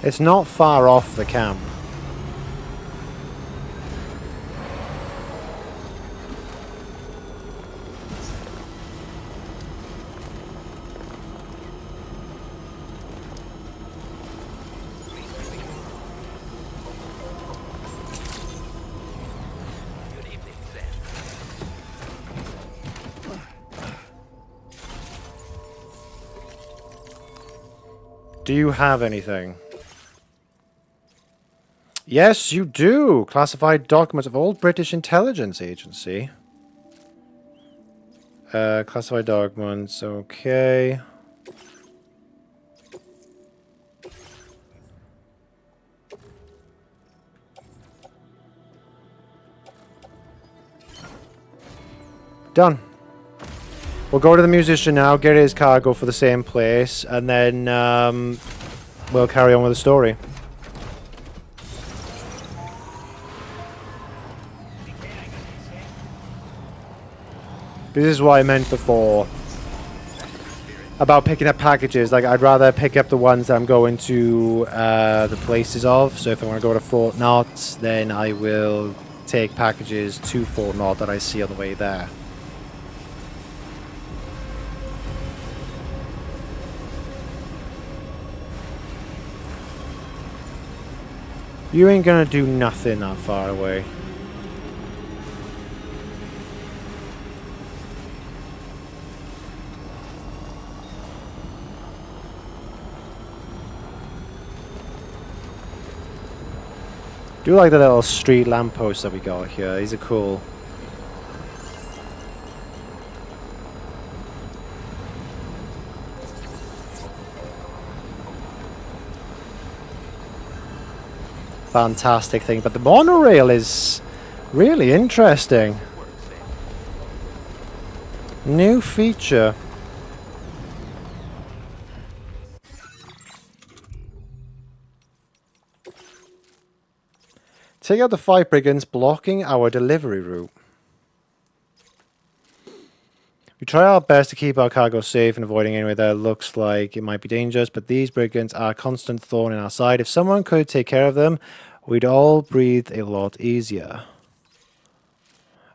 S1: It's not far off the camp. Do you have anything? Yes, you do. Classified documents of old British intelligence agency. Classified documents, okay. Done. We'll go to the musician now, get his cargo for the same place, and then we'll carry on with the story. This is what I meant before about picking up packages. Like, I'd rather pick up the ones that I'm going to the places of. So if I want to go to Fort Knott, then I will take packages to Fort Knott that I see on the way there. You ain't gonna do nothing that far away. Do like the little street lampposts that we got here. These are cool. Fantastic thing, but the monorail is really interesting. New feature. Take out the 5 brigands blocking our delivery route. We try our best to keep our cargo safe and avoiding anywhere that looks like it might be dangerous, but these brigands are a constant thorn in our side. If someone could take care of them, we'd all breathe a lot easier.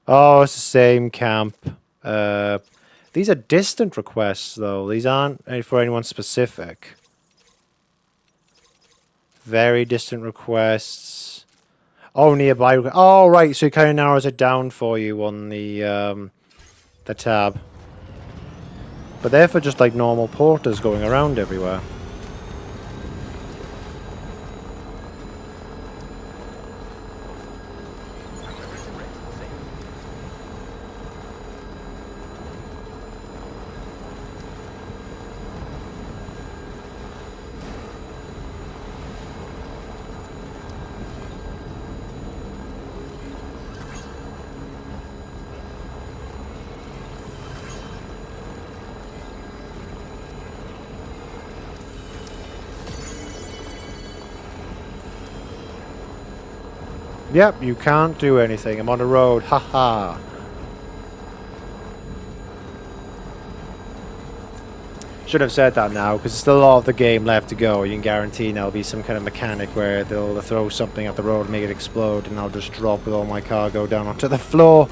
S1: Oh, it's the same camp. These are distant requests, though. These aren't for anyone specific. Very distant requests. Oh, nearby. Oh, right. So it kind of narrows it down for you on the tab. But they're for just like normal porters going around everywhere. Yep, you can't do anything. I'm on the road. Haha. Should have said that now, because there's still a lot of the game left to go. You can guarantee there'll be some kind of mechanic where they'll throw something at the road and make it explode, and I'll just drop with all my cargo down onto the floor.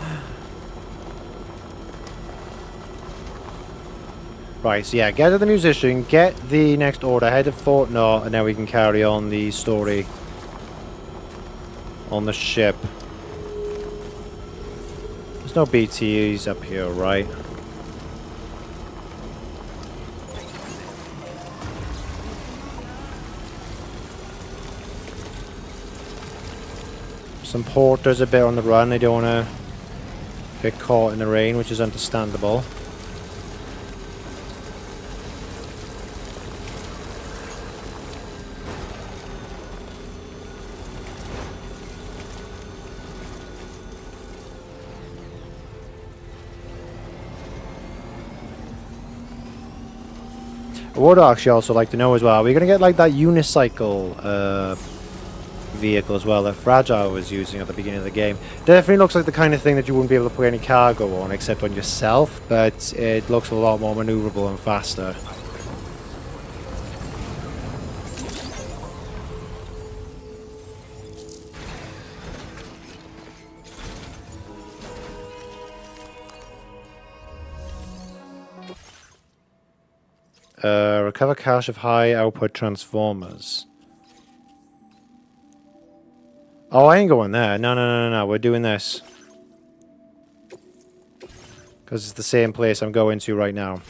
S1: Right, so yeah, get to the musician, get the next order, head to Fort Knott, and then we can carry on the story on the ship. There's no BTEs up here, right? Some porters a bit on the run. They don't want to get caught in the rain, which is understandable. I would actually also like to know as well, are we going to get like that unicycle vehicle as well that Fragile was using at the beginning of the game? Definitely looks like the kind of thing that you wouldn't be able to put any cargo on except on yourself, but it looks a lot more maneuverable and faster. Recover cache of high output transformers. Oh, I ain't going there. No. We're doing this. Because it's the same place I'm going to right now.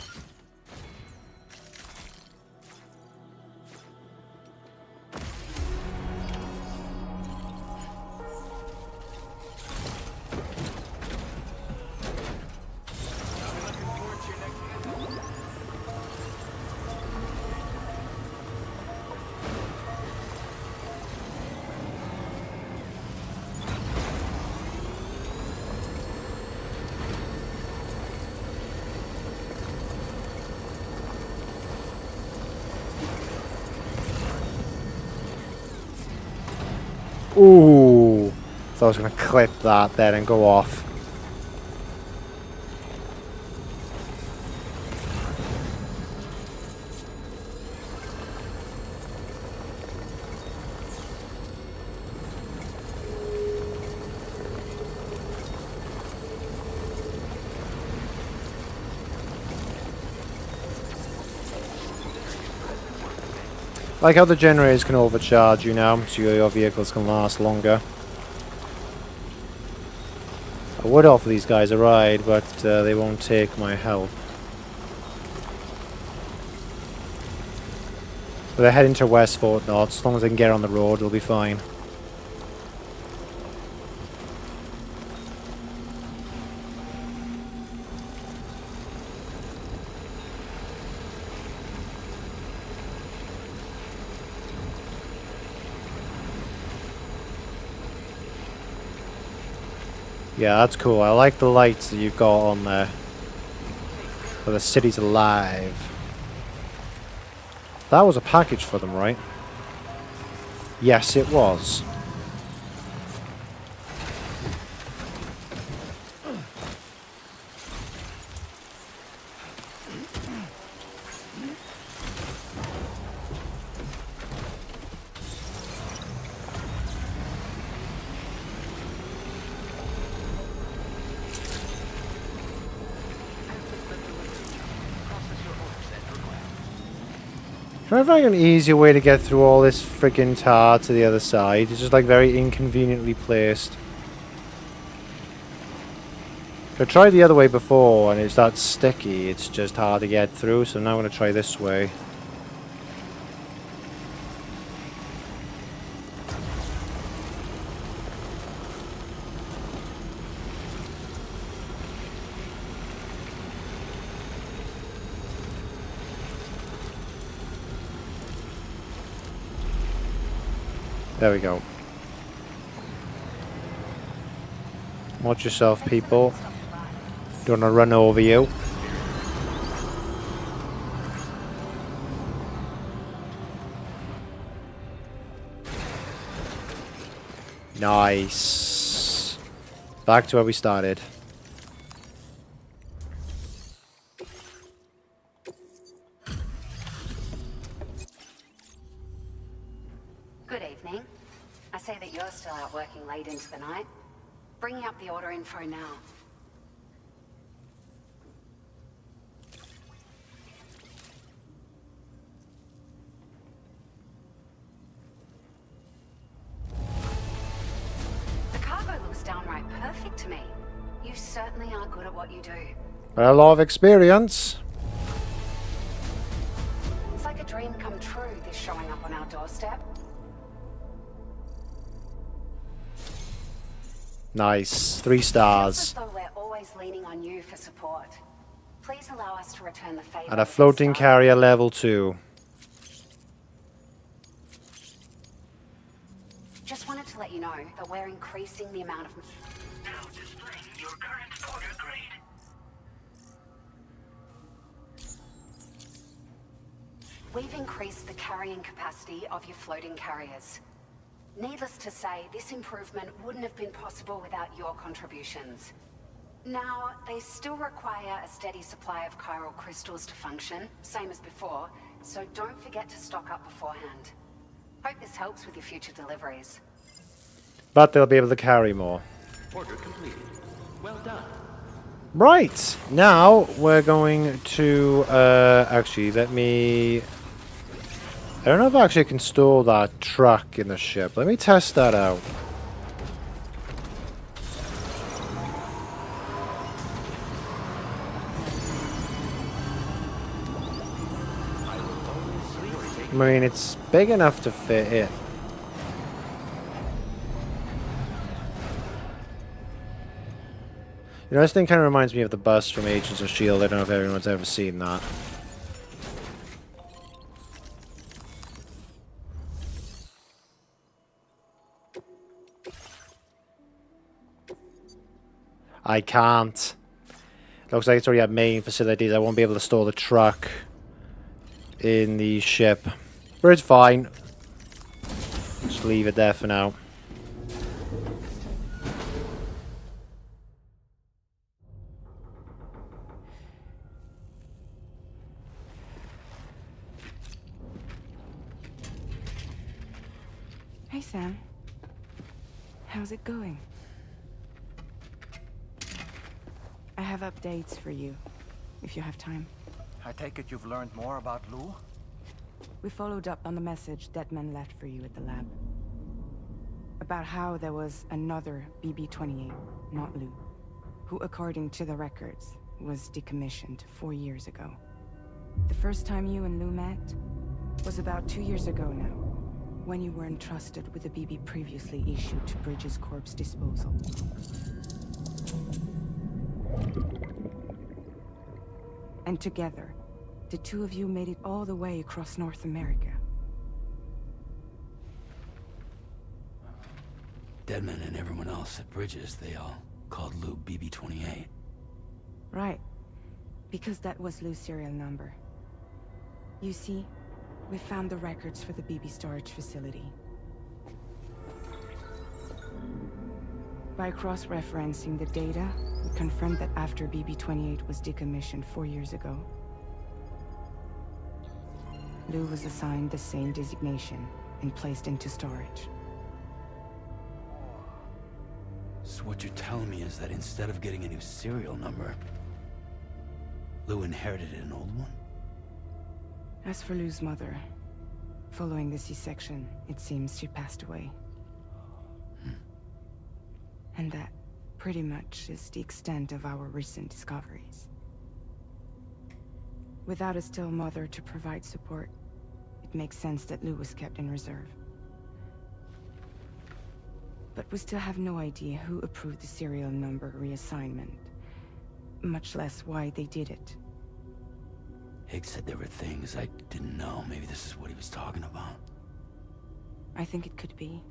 S1: Ooh, so I was going to clip that then and go off. Like how the generators can overcharge you now, so your vehicles can last longer. I would offer these guys a ride, but they won't take my help. But they're heading to West Fort Knott. As long as they can get on the road, they'll be fine. Yeah, that's cool. I like the lights that you've got on there. But the city's alive. That was a package for them, right? Yes, it was. Can I find an easier way to get through all this freaking tar to the other side? It's just like very inconveniently placed. I tried the other way before and it's that sticky, it's just hard to get through, so now I'm going to try this way. There we go. Watch yourself, people. Don't want to run over you. Nice. Back to where we started.
S10: Good evening. I say that you're still out working late into the night. Bringing up the order info now. The cargo looks downright perfect to me. You certainly are good at what you do.
S1: A lot of experience.
S10: It's like a dream come true, this showing up on our doorstep.
S1: Nice. 3 stars.
S10: As though we're always leaning on you for support. Please allow us to return the favor.
S1: At a floating carrier level 2.
S10: Just wanted to let you know that we're increasing the amount of...
S2: Now displaying your current order grade.
S10: We've increased the carrying capacity of your floating carriers. Needless to say, this improvement wouldn't have been possible without your contributions. Now, they still require a steady supply of chiral crystals to function, same as before, so don't forget to stock up beforehand. Hope this helps with your future deliveries.
S1: But they'll be able to carry more.
S2: Order completed. Well done.
S1: Right. Now we're going to... actually, let me... I don't know if I actually can store that truck in the ship. Let me test that out. I mean, it's big enough to fit in. You know, this thing kind of reminds me of the bus from Agents of S.H.I.E.L.D. I don't know if everyone's ever seen that. I can't. Looks like it's already at main facilities. I won't be able to store the truck in the ship. But it's fine. Just leave it there for now.
S14: Hey, Sam. How's it going? I have updates for you, if you have time.
S4: I take it you've learned more about Lou?
S14: We followed up on the message Deadman left for you at the lab. About how there was another BB-28, not Lou, who, according to the records, was decommissioned 4 years ago. The first time you and Lou met was about 2 years ago now, when you were entrusted with the BB previously issued to Bridges Corp's disposal. And together, the two of you made it all the way across North America.
S13: Deadman and everyone else at Bridges, they all called Lou BB-28.
S14: Right. Because that was Lou's serial number. You see, we found the records for the BB storage facility. By cross-referencing the data, we confirmed that after BB-28 was decommissioned 4 years ago, Lou was assigned the same designation and placed into storage.
S13: So what you're telling me is that instead of getting a new serial number, Lou inherited an old one?
S14: As for Lou's mother, Following the C-section, it seems she passed away. And that pretty much is the extent of our recent discoveries. Without a still mother to provide support, it makes sense that Lou was kept in reserve. But we still have no idea who approved the serial number reassignment, much less why they did it.
S13: Higgs said there were things I didn't know. Maybe this is what he was talking about.
S14: I think it could be.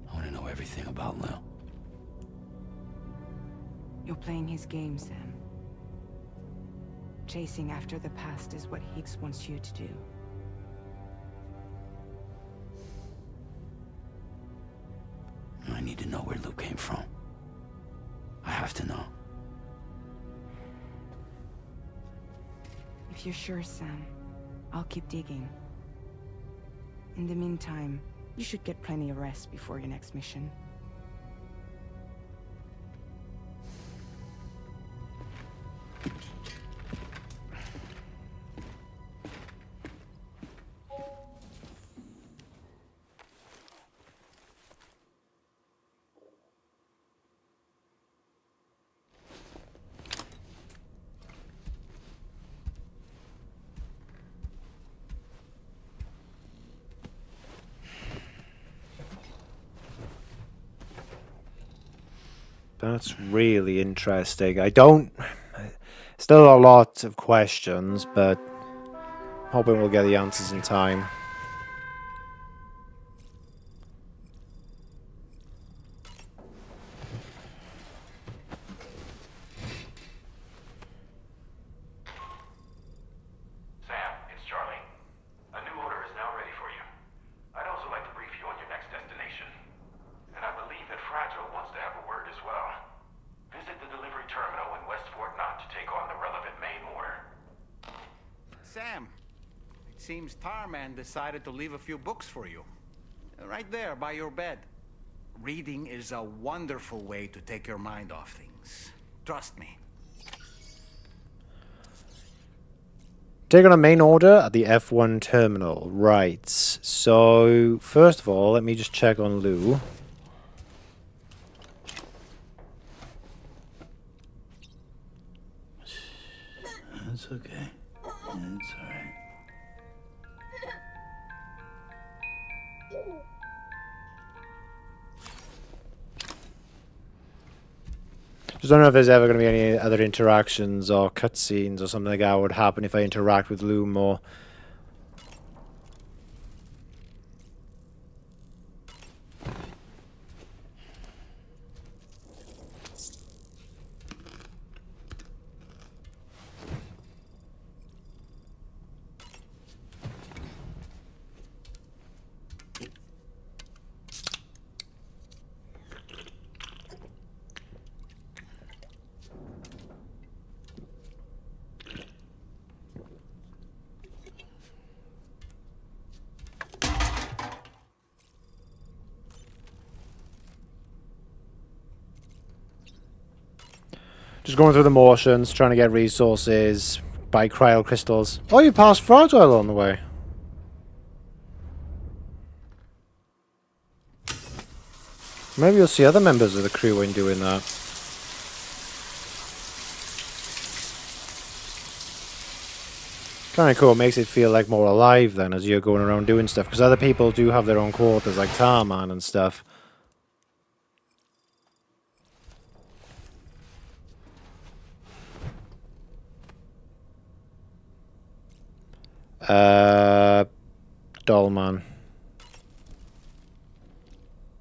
S13: I want to know everything about Lou.
S14: You're playing his game, Sam. Chasing after the past is what Higgs wants you to do.
S13: I need to know where Lou came from. I have to know.
S14: If you're sure, Sam, I'll keep digging. In the meantime, you should get plenty of rest before your next mission.
S1: That's really interesting. Still a lot of questions, but hoping we'll get the answers in time.
S16: Sam, it's Charlie. A new order is now ready for you. I'd also like to brief you on your next destination. And I believe that Fragile wants to have a word as well. Visit the delivery terminal in West Fort Knott to take on the relevant main order.
S4: Sam, it seems Tarman decided to leave a few books for you. Right there, by your bed. Reading is a wonderful way to take your mind off things. Trust me.
S1: Take on a main order at the F1 terminal. Right. So, first of all, let me just check on Lou.
S13: It's okay. It's alright.
S1: Just don't know if there's ever going to be any other interactions or cutscenes or something like that would happen if I interact with Lou more. Just going through the motions, trying to get resources, buy cryo crystals. Oh, you passed Fragile on the way. Maybe you'll see other members of the crew when doing that. Kind of cool. Makes it feel like more alive then as you're going around doing stuff. Because other people do have their own quarters, like Tarman and stuff. Dollman.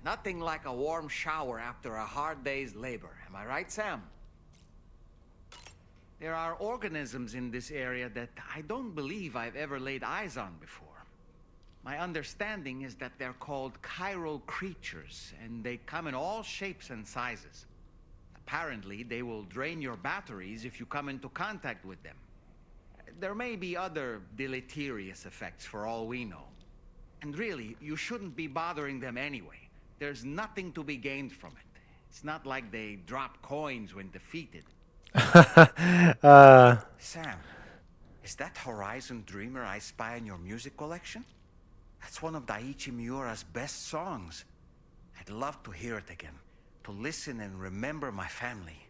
S4: Nothing like a warm shower after a hard day's labor. Am I right, Sam? There are organisms in this area that I don't believe I've ever laid eyes on before. My understanding is that they're called chiral creatures, and they come in all shapes and sizes. Apparently, they will drain your batteries if you come into contact with them. There may be other deleterious effects for all we know. And really, you shouldn't be bothering them anyway. There's nothing to be gained from it. It's not like they drop coins when defeated. Sam, Is that Horizon Dreamer I spy in your music collection? That's one of Daiichi Miura's best songs. I'd love to hear it again, to listen and remember my family.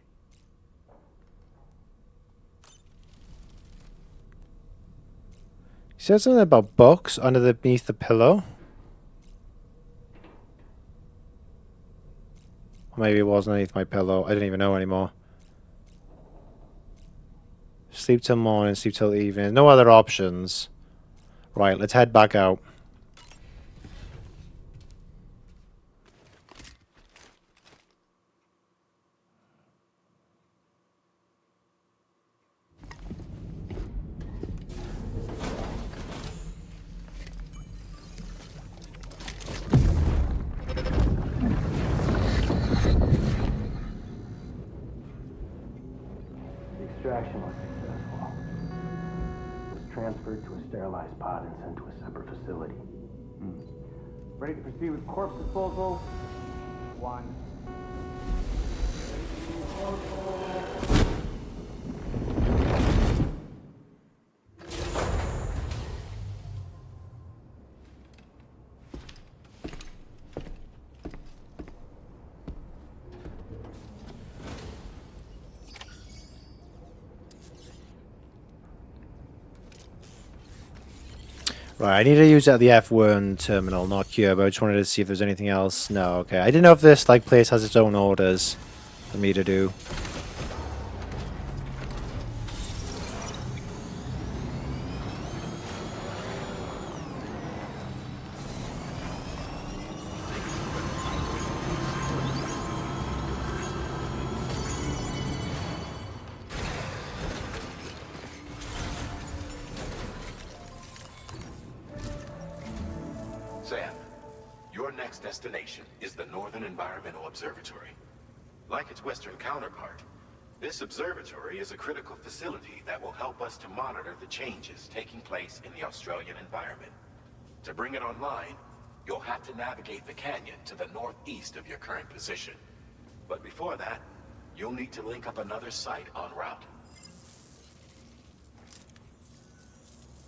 S1: He said something about books underneath the pillow. Or maybe it wasn't underneath my pillow. I don't even know anymore. Sleep till morning, sleep till evening. No other options. Right, let's head back out.
S17: Extraction was successful. It was transferred to a sterilized pod and sent to a separate facility.
S15: Ready to proceed with corpse disposal? 1.
S1: Right, I need to use it at the F1 terminal, not here, but I just wanted to see if there's anything else. No, okay. I didn't know if this like place has its own orders for me to do.
S16: Sam, your next destination is the Northern Environmental Observatory. Like its Western counterpart, this observatory is a critical facility that will help us to monitor the changes taking place in the Australian environment. To bring it online, you'll have to navigate the canyon to the northeast of your current position. But before that, you'll need to link up another site en route.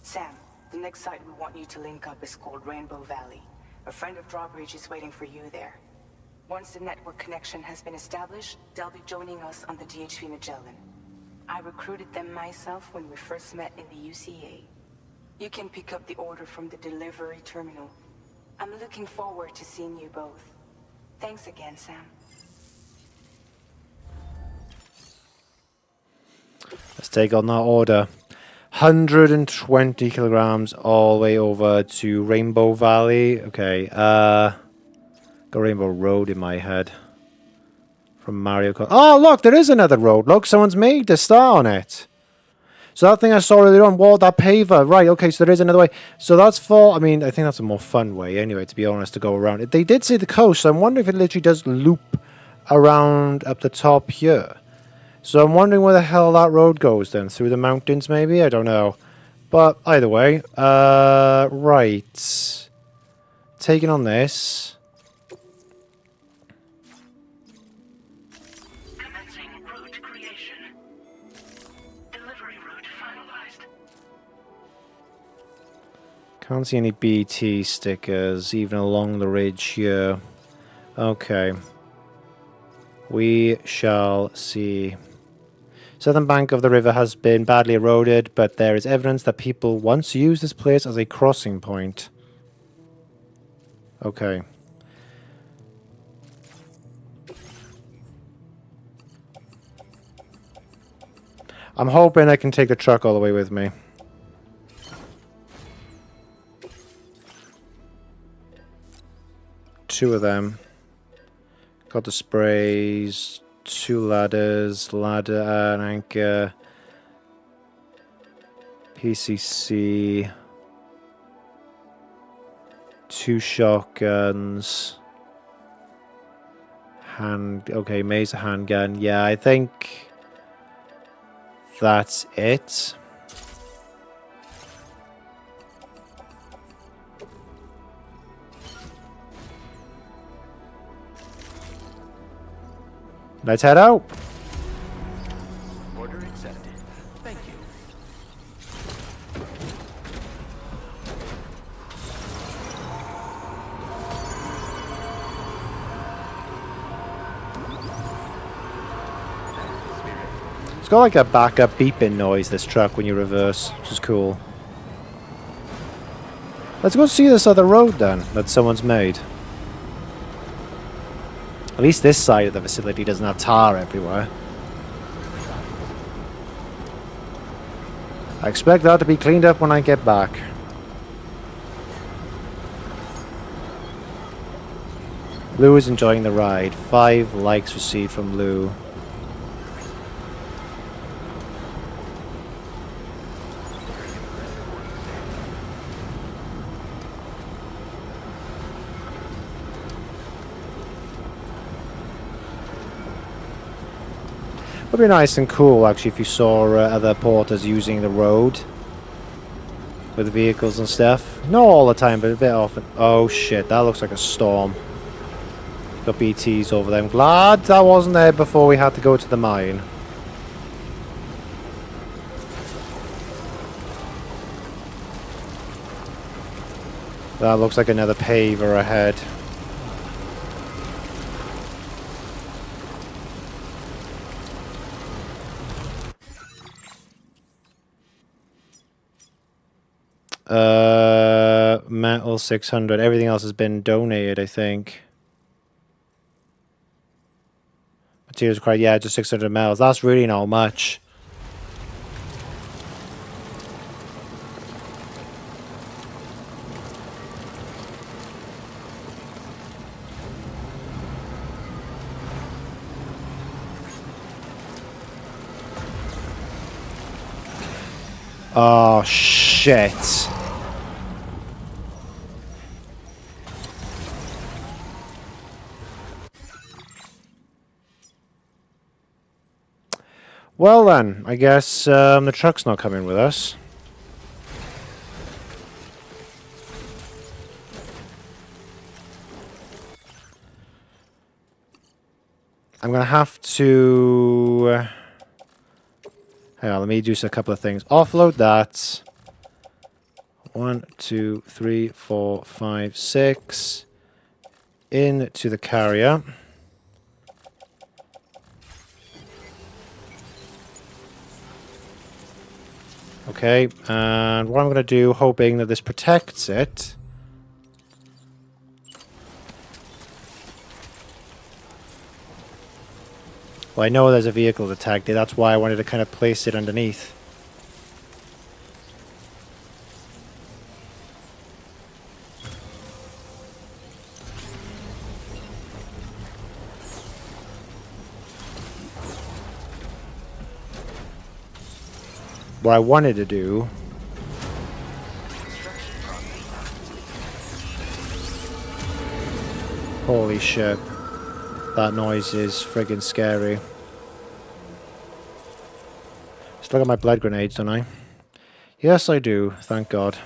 S7: Sam, the next site we want you to link up is called Rainbow Valley. A friend of Drawbridge is waiting for you there. Once the network connection has been established, they'll be joining us on the DHV Magellan. I recruited them myself when we first met in the UCA. You can pick up the order from the delivery terminal. I'm looking forward to seeing you both. Thanks again, Sam.
S1: Let's take on that order. 120 kilograms all the way over to Rainbow Valley. Okay, got Rainbow Road in my head. From Mario Kart. Oh, look, there is another road. Look, someone's made a star on it. So that thing I saw earlier on, that paver. Right, okay, so there is another way. So that's for, I mean, I think that's a more fun way anyway, to be honest, to go around. They did say the coast, so I'm wondering if it literally does loop around up the top here. So I'm wondering where the hell that road goes then. Through the mountains, maybe? I don't know. But either way, right. Taking on this.
S2: Commencing route creation. Delivery route finalized.
S1: Can't see any BT stickers, even along the ridge here. Okay. We shall see. Southern bank of the river has been badly eroded, but there is evidence that people once used this place as a crossing point. Okay. I'm hoping I can take the truck all the way with me. Two of them. Got the sprays. 2 ladders, ladder and anchor, PCC, 2 shotguns, okay, Mazer handgun. Yeah, I think that's it. Let's head out.
S2: Order accepted. Thank you.
S1: It's got like a backup beeping noise, this truck, when you reverse, which is cool. Let's go see this other road then, that someone's made. At least this side of the facility doesn't have tar everywhere. I expect that to be cleaned up when I get back. Lou is enjoying the ride. 5 likes received from Lou. It would be nice and cool actually if you saw other porters using the road with vehicles and stuff. Not all the time, but a bit often. Oh shit, that looks like a storm. Got BTs over there. I'm glad that wasn't there before we had to go to the mine. That looks like another paver ahead. Metal 600. Everything else has been donated, I think. Materials required, yeah, just 600 metals. That's really not much. Oh, shit. Well then, I guess the truck's not coming with us. I'm going to have to... hang on, let me do a couple of things. Offload that. 1, 2, 3, 4, 5, 6. Into the carrier. Okay, and what I'm going to do, hoping that this protects it. Well, I know there's a vehicle detected, that's why I wanted to kind of place it underneath. What I wanted to do... Holy shit. That noise is friggin' scary. Still got my blood grenades, don't I? Yes, I do. Thank God.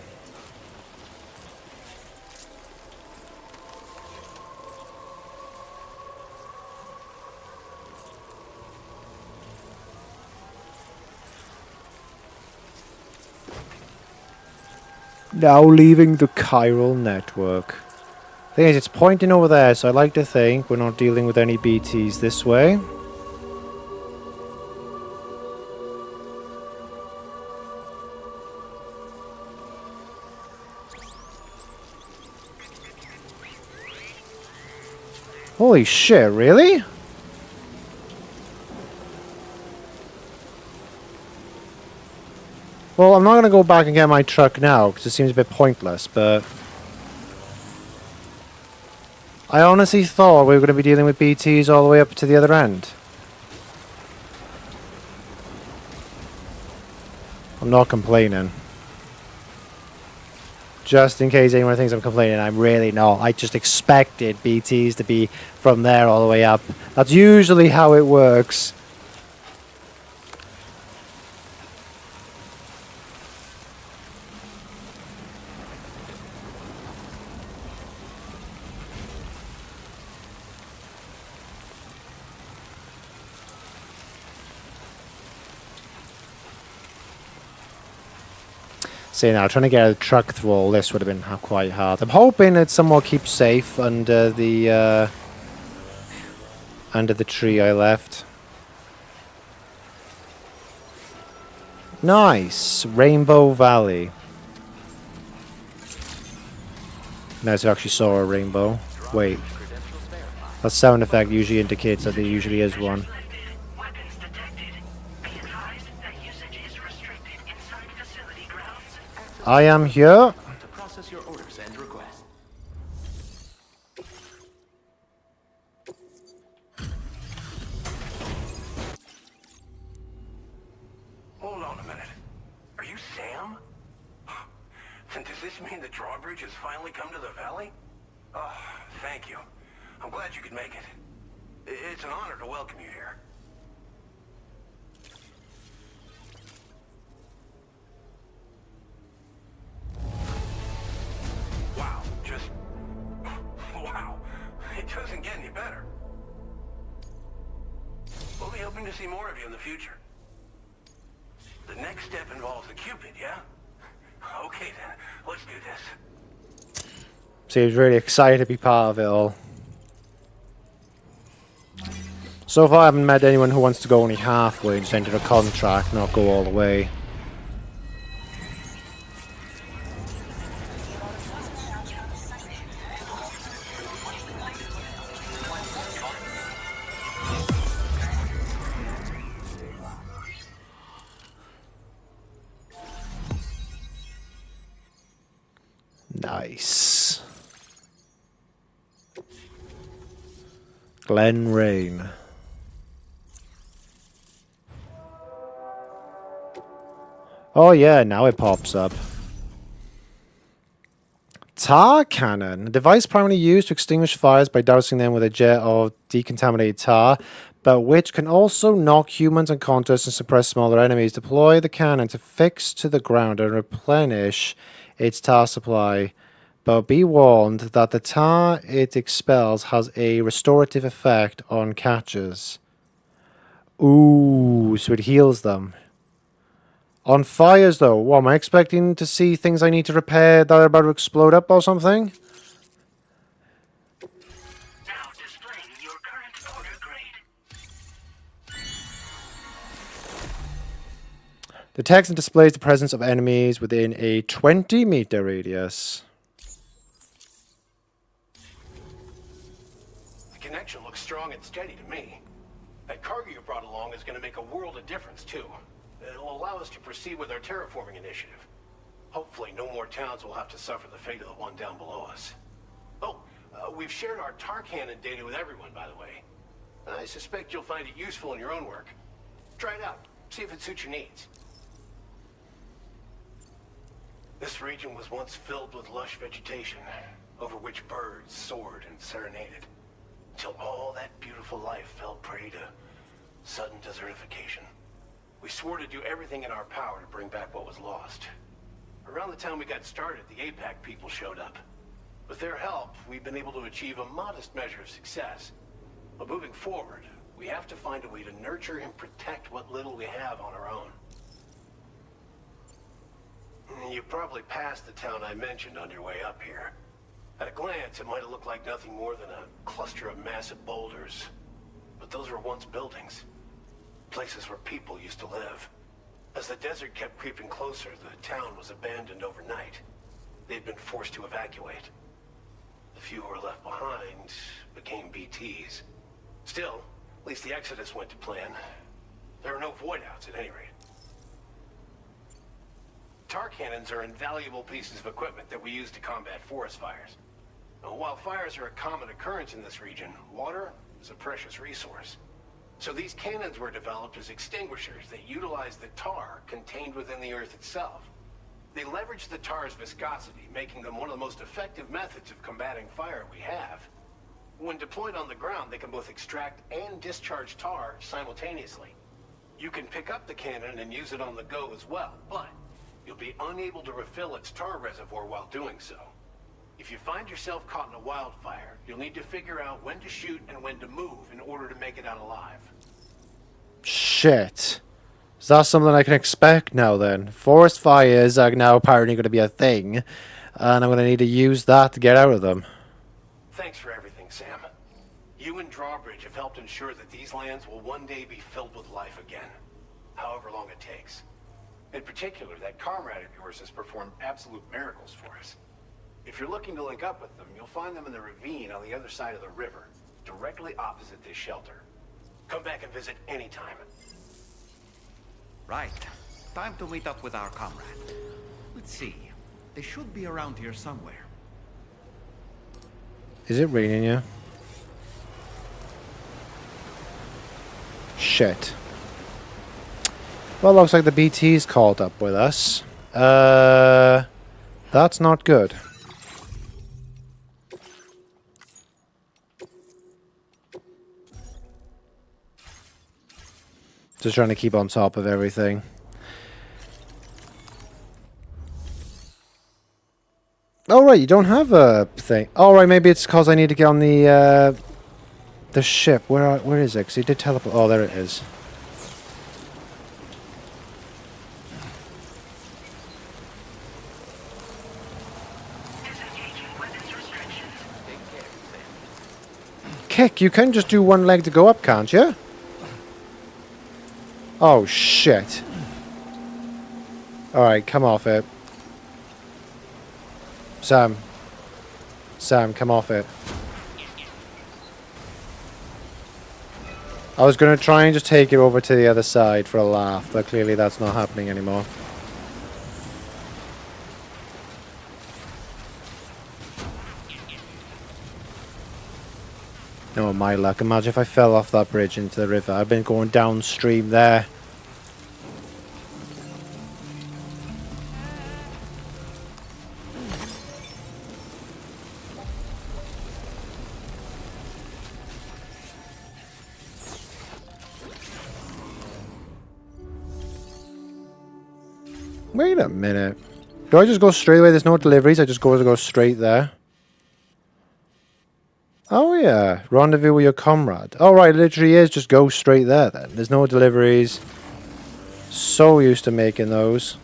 S1: Now leaving the Chiral Network. Thing is, it's pointing over there, so I like to think we're not dealing with any BTs this way. Holy shit, really? Well, I'm not going to go back and get my truck now, because it seems a bit pointless, but... I honestly thought we were going to be dealing with BTs all the way up to the other end. I'm not complaining. Just in case anyone thinks I'm complaining, I'm really not. I just expected BTs to be from there all the way up. That's usually how it works. See now, trying to get a truck through all this would have been quite hard. I'm hoping it somewhat keeps safe under the tree I left. Nice. Rainbow Valley. Nice, I actually saw a rainbow. Wait. That sound effect usually indicates that there usually is one. I am here.
S2: To process your orders and requests.
S18: Hold on a minute. Are you Sam? And does this mean the drawbridge has finally come to the valley? Oh, thank you. I'm glad you could make it. It's an honor to welcome you here. Wow, just... wow. It doesn't get any better. We'll be hoping to see more of you in the future. The next step involves the Cupid, yeah? Okay then, let's do this.
S1: Seems really excited to be part of it all. So far I haven't met anyone who wants to go only halfway, just enter a contract, not go all the way. Nice. Glen Rain. Oh yeah, now it pops up. Tar cannon. A device primarily used to extinguish fires by dousing them with a jet of decontaminated tar, but which can also knock humans unconscious and suppress smaller enemies. Deploy the cannon to fix to the ground and replenish its tar supply. But be warned that the tar it expels has a restorative effect on catchers. Ooh, so it heals them. On fires, though, what, am I expecting to see things I need to repair that are about to explode up or something?
S18: Now displaying your current order grade.
S1: Detects and displays the presence of enemies within a 20-meter radius.
S18: The connection looks strong and steady to me. That cargo you brought along is going to make a world of difference, too. It'll allow us to proceed with our terraforming initiative. Hopefully, no more towns will have to suffer the fate of the one down below us. Oh, we've shared our tar cannon data with everyone, by the way. I suspect you'll find it useful in your own work. Try it out. See if it suits your needs. This region was once filled with lush vegetation, over which birds soared and serenaded, until all that beautiful life fell prey to sudden desertification. We swore to do everything in our power to bring back what was lost. Around the time we got started, the APAC people showed up. With their help, we've been able to achieve a modest measure of success. But moving forward, we have to find a way to nurture and protect what little we have on our own. You probably passed the town I mentioned on your way up here. At a glance, it might have looked like nothing more than a cluster of massive boulders. But those were once buildings. Places where people used to live. As the desert kept creeping closer, the town was abandoned overnight. They'd been forced to evacuate. The few who were left behind became BTs. Still, at least the exodus went to plan. There are no void-outs at any rate. Tar cannons are invaluable pieces of equipment that we use to combat forest fires. Now, while fires are a common occurrence in this region, water is a precious resource. So these cannons were developed as extinguishers that utilize the tar contained within the earth itself. They leverage the tar's viscosity, making them one of the most effective methods of combating fire we have. When deployed on the ground, they can both extract and discharge tar simultaneously. You can pick up the cannon and use it on the go as well, but you'll be unable to refill its tar reservoir while doing so. If you find yourself caught in a wildfire, you'll need to figure out when to shoot and when to move in order to make it out alive.
S1: Shit. Is that something I can expect now then? Forest fires are now apparently going to be a thing, and I'm going to need to use that to get out of them.
S18: Thanks for everything, Sam. You and Drawbridge have helped ensure that these lands will one day be filled with life again, however long it takes. In particular, that comrade of yours has performed absolute miracles for us. If you're looking to link up with them, you'll find them in the ravine on the other side of the river, directly opposite this shelter. Come back and visit anytime.
S4: Right. Time to meet up with our comrade. Let's see. They should be around here somewhere.
S1: Is it raining yet? Shit. Well, looks like the BT's caught up with us. That's not good. Just trying to keep on top of everything. Oh right, you don't have a thing. Oh right, maybe it's because I need to get on the ship. Where is it? Because he did teleport. Oh, there it is. Kick, you can just do one leg to go up, can't you? Oh shit. Alright, come off it. Sam, come off it. I was going to try and just take it over to the other side for a laugh, but clearly that's not happening anymore. No, my luck. Imagine if I fell off that bridge into the river. I've been going downstream there. Wait a minute. Do I just go straight away? There's no deliveries. I just go straight there. Oh yeah, rendezvous with your comrade. Oh right, it literally is just go straight there then. There's no deliveries. So used to making those.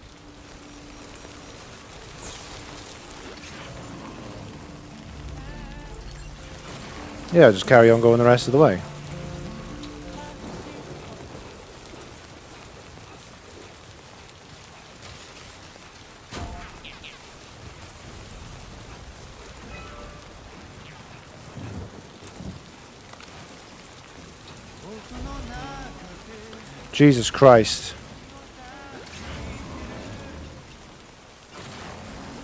S1: Yeah, just carry on going the rest of the way. Jesus Christ.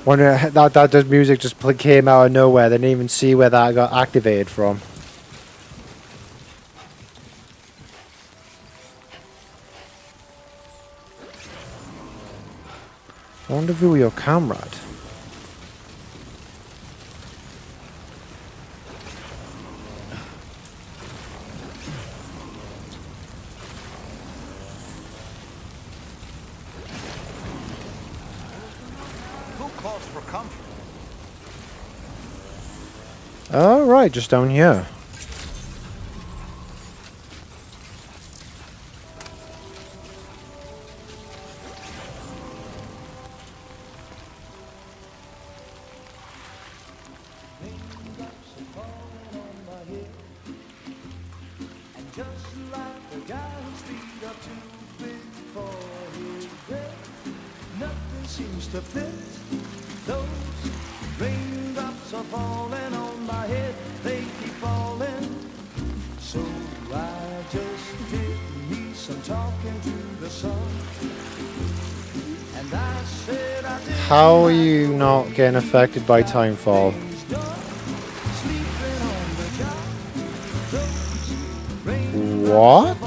S1: Wonder that music just came out of nowhere. They didn't even see where that got activated from. Rendezvous with your comrade. Oh, right, just down here.
S19: Seems to fit. Those raindrops are falling on my head, they keep falling. So I just did me some talking to the sun. And I said I did.
S1: How are you not getting affected by timefall? What?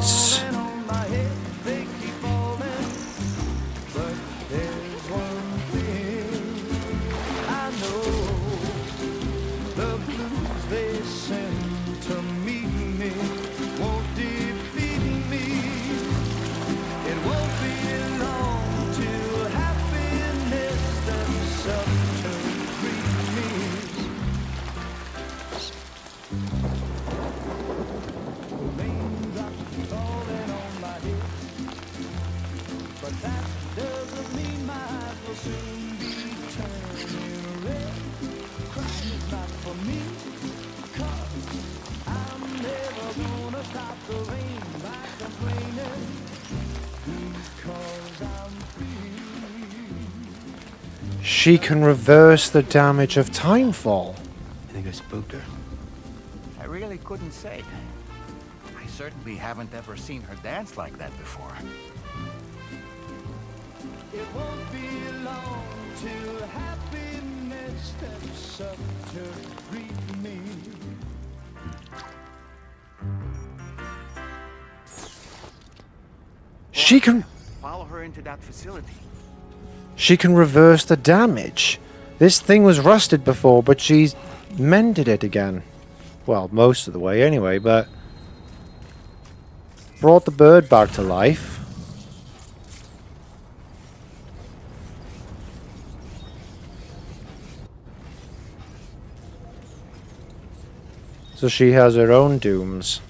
S19: Because I'm free.
S1: She can reverse the damage of timefall.
S13: I think I spooked her.
S4: I really couldn't say. I certainly haven't ever seen her dance like that before.
S19: It won't be long till happiness steps up to greet me.
S1: She can...
S4: Follow her into that facility.
S1: She can reverse the damage. This thing was rusted before, but she's mended it again. Well, most of the way anyway, but... brought the bird back to life. So she has her own dooms.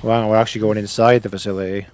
S1: Wow, we're actually going inside the facility.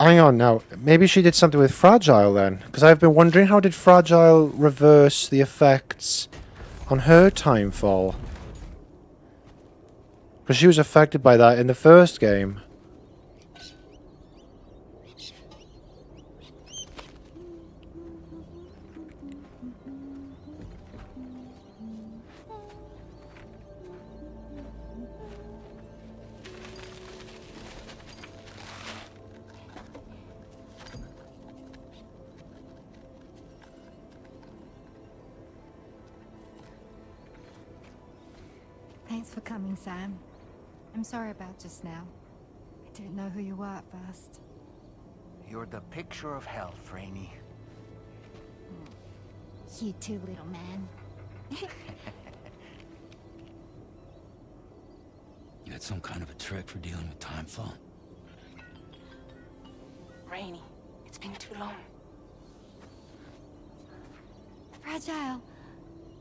S1: Hang on now, maybe she did something with Fragile then, because I've been wondering how did Fragile reverse the effects on her timefall? Because she was affected by that in the first game.
S20: Thanks for coming, Sam. I'm sorry about just now. I didn't know who you were at first.
S4: You're the picture of health, Rainey.
S20: You too, little man.
S13: You had some kind of a trick for dealing with timefall?
S7: Rainey, it's been too long.
S20: Fragile.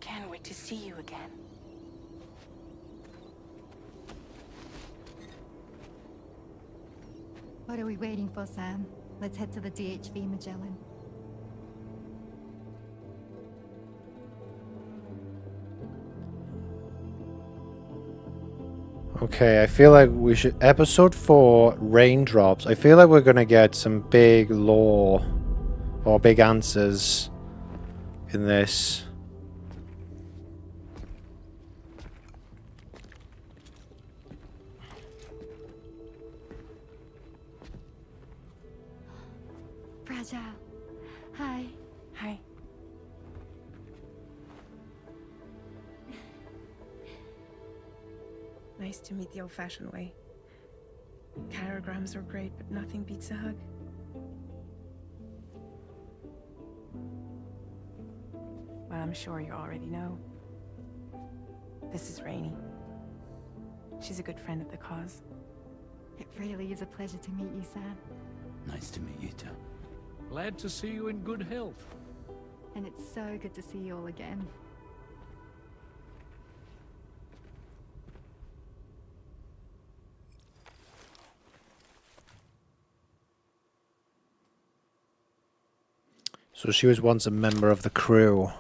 S7: Can't wait to see you again.
S20: What are we waiting for, Sam? Let's head to the DHV Magellan.
S1: Okay, I feel like we should... Episode 4, Raindrops. I feel like we're gonna get some big lore or big answers in this.
S20: Fragile. Hi.
S7: Hi.
S21: Nice to meet the old-fashioned way. Carograms are great, but nothing beats a hug. Well, I'm sure you already know. This is Rainey. She's a good friend of the cause.
S20: It really is a pleasure to meet you, Sam.
S13: Nice to meet you too.
S22: Glad to see you in good health.
S20: And it's so good to see you all again.
S1: So she was once a member of the crew.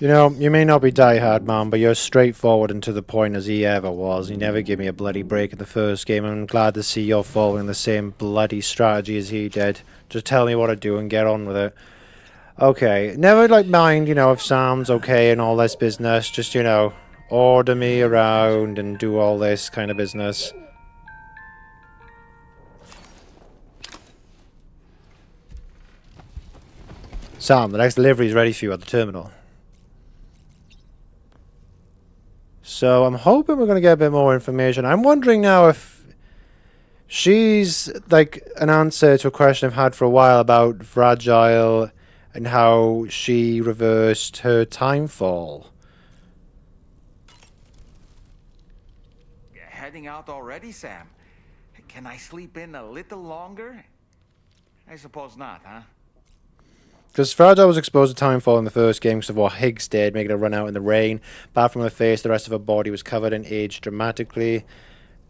S1: You know, you may not be diehard, man, but you're straightforward and to the point as he ever was. You never gave me a bloody break in the first game. I'm glad to see you're following the same bloody strategy as he did. Just tell me what to do and get on with it. Okay, never like mind, you know, if Sam's okay and all this business. Just, you know, order me around and do all this kind of business. Sam, the next delivery is ready for you at the terminal. So I'm hoping we're going to get a bit more information. I'm wondering now if she's like an answer to a question I've had for a while about Fragile and how she reversed her time fall.
S4: Heading out already, Sam? Can I sleep in a little longer? I suppose not, huh?
S1: Because Fragile was exposed to timefall in the first game because of what Higgs did, making her run out in the rain. Apart from her face, the rest of her body was covered and aged dramatically.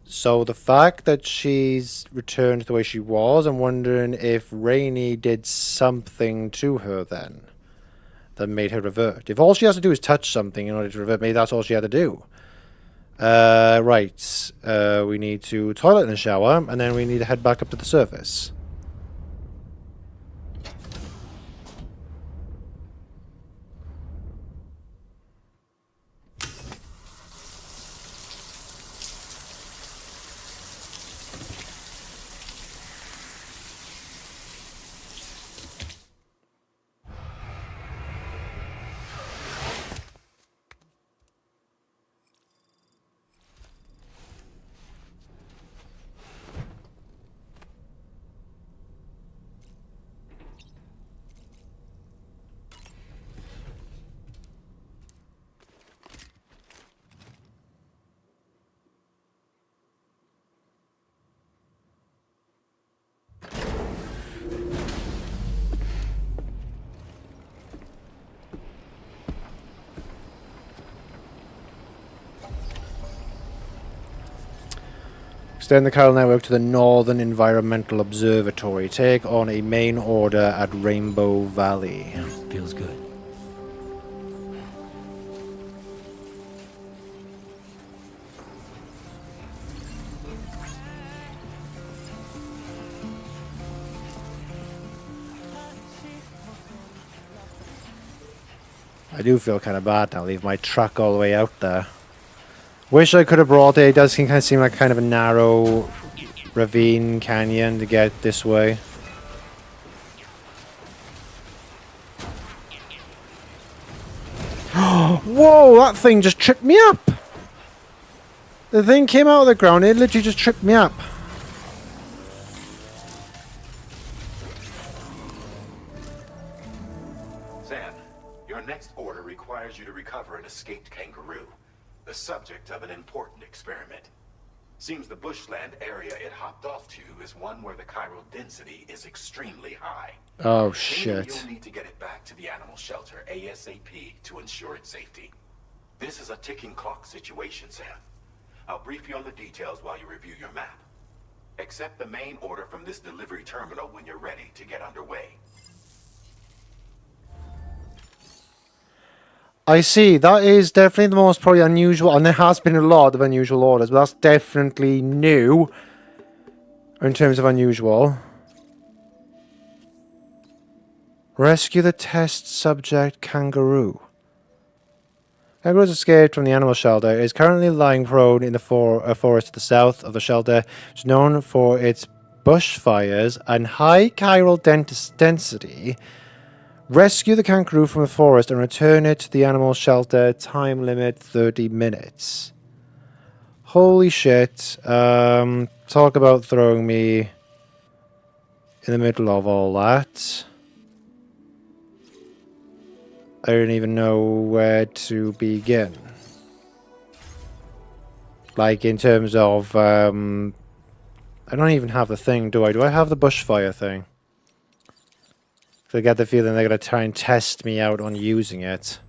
S1: So the fact that she's returned the way she was, I'm wondering if Rainey did something to her then that made her revert. If all she has to do is touch something in order to revert, maybe that's all she had to do. Right. We need to toilet and shower, and then we need to head back up to the surface. Extend the Chiral Network to the Northern Environmental Observatory. Take on a main order at Rainbow Valley.
S13: Yeah, feels good.
S1: I do feel kind of bad now, leave my truck all the way out there. Wish I could have brought it. It does kind of seem like kind of a narrow ravine canyon to get this way. Whoa, that thing just tripped me up. The thing came out of the ground, it literally just tripped me up.
S16: Sam, your next order requires you to recover an escaped kangaroo, the subject of an important experiment. Seems the bushland area it hopped off to is one where the chiral density is extremely high.
S1: Oh shit.
S16: You'll need to get it back to the animal shelter ASAP to ensure its safety. This is a ticking clock situation, Sam. I'll brief you on the details while you review your map. Accept the main order from this delivery terminal when you're ready to get underway.
S1: I see, that is definitely the most probably unusual, and there has been a lot of unusual orders, but that's definitely new in terms of unusual. Rescue the test subject kangaroo. Kangaroo has escaped from the animal shelter. It is currently lying prone in the forest to the south of the shelter, which is known for its bushfires and high chiral density. Rescue the kangaroo from the forest and return it to the animal shelter. Time limit 30 minutes. Holy shit. Talk about throwing me in the middle of all that. I don't even know where to begin. Like in terms of I don't even have the thing, do I? Do I have the bushfire thing? I get the feeling they're going to try and test me out on using it.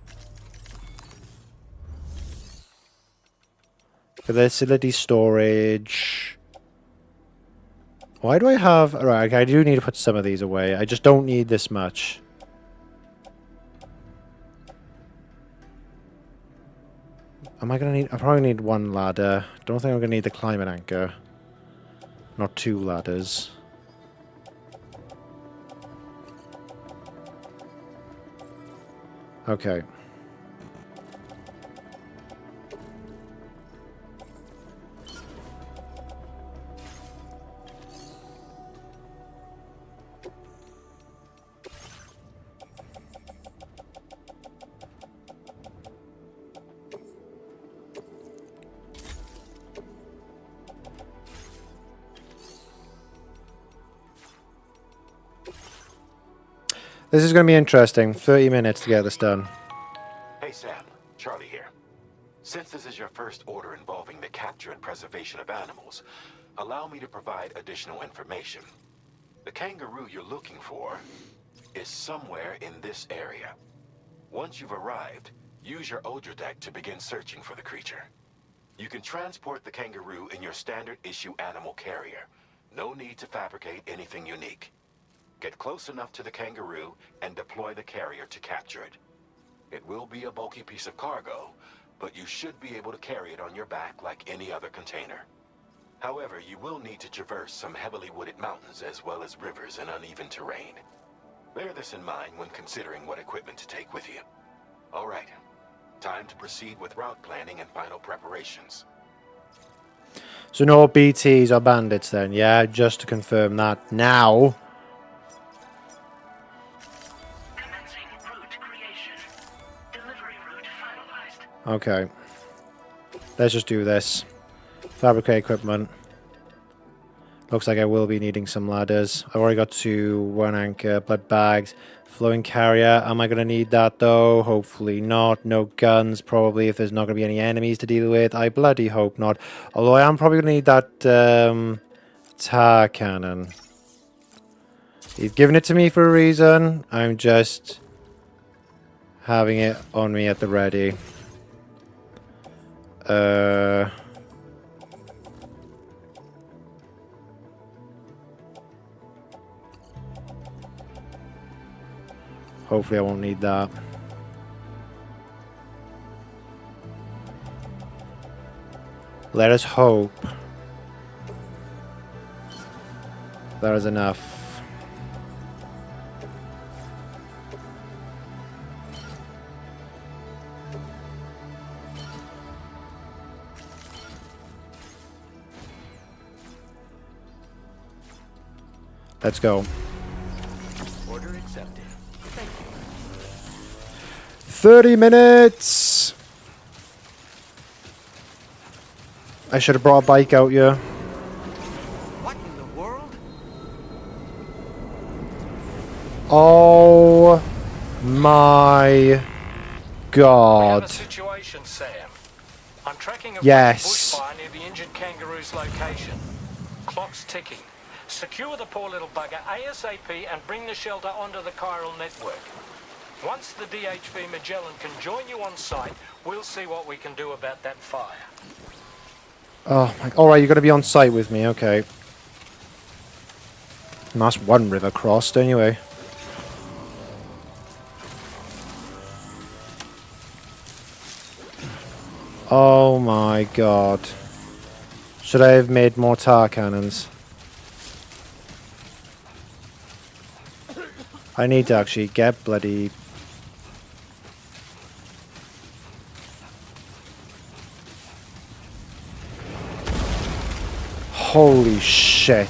S1: Facility storage. Why do I have... Alright, I do need to put some of these away. I just don't need this much. Am I gonna need... I probably need one ladder. Don't think I'm gonna need the climate anchor. Not 2 ladders. Okay. This is going to be interesting. 30 minutes to get this done.
S16: Hey Sam, Charlie here. Since this is your first order involving the capture and preservation of animals, allow me to provide additional information. The kangaroo you're looking for is somewhere in this area. Once you've arrived, use your Odra deck to begin searching for the creature. You can transport the kangaroo in your standard issue animal carrier. No need to fabricate anything unique. Get close enough to the kangaroo and deploy the carrier to capture it. It will be a bulky piece of cargo, but you should be able to carry it on your back like any other container. However, you will need to traverse some heavily wooded mountains as well as rivers and uneven terrain. Bear this in mind when considering what equipment to take with you. All right, time to proceed with route planning and final preparations.
S1: So no BTs or bandits then, yeah? Just to confirm that now. Okay. Let's just do this. Fabricate equipment. Looks like I will be needing some ladders. I've already got 2, 1 anchor, blood bags, flowing carrier. Am I going to need that though? Hopefully not. No guns, probably, if there's not going to be any enemies to deal with. I bloody hope not. Although I am probably going to need that tar cannon. You've given it to me for a reason. I'm just having it on me at the ready. Hopefully I won't need that. Let us hope that is enough. Let's go.
S2: Order accepted. Thank you.
S1: 30 minutes! I should have brought a bike out here.
S4: What in the world?
S1: Oh my god.
S8: We have a situation, Sam. I'm tracking a
S1: Yes.
S8: bushfire near the injured kangaroo's location. Clock's ticking. Secure the poor little bugger ASAP and bring the shelter onto the Chiral Network. Once the DHV Magellan can join you on site, we'll see what we can do about that fire.
S1: Oh my... Alright, you're going to be on site with me, okay. And that's one river crossed, anyway. Oh my god. Should I have made more tar cannons? I need to actually get bloody... Holy shit.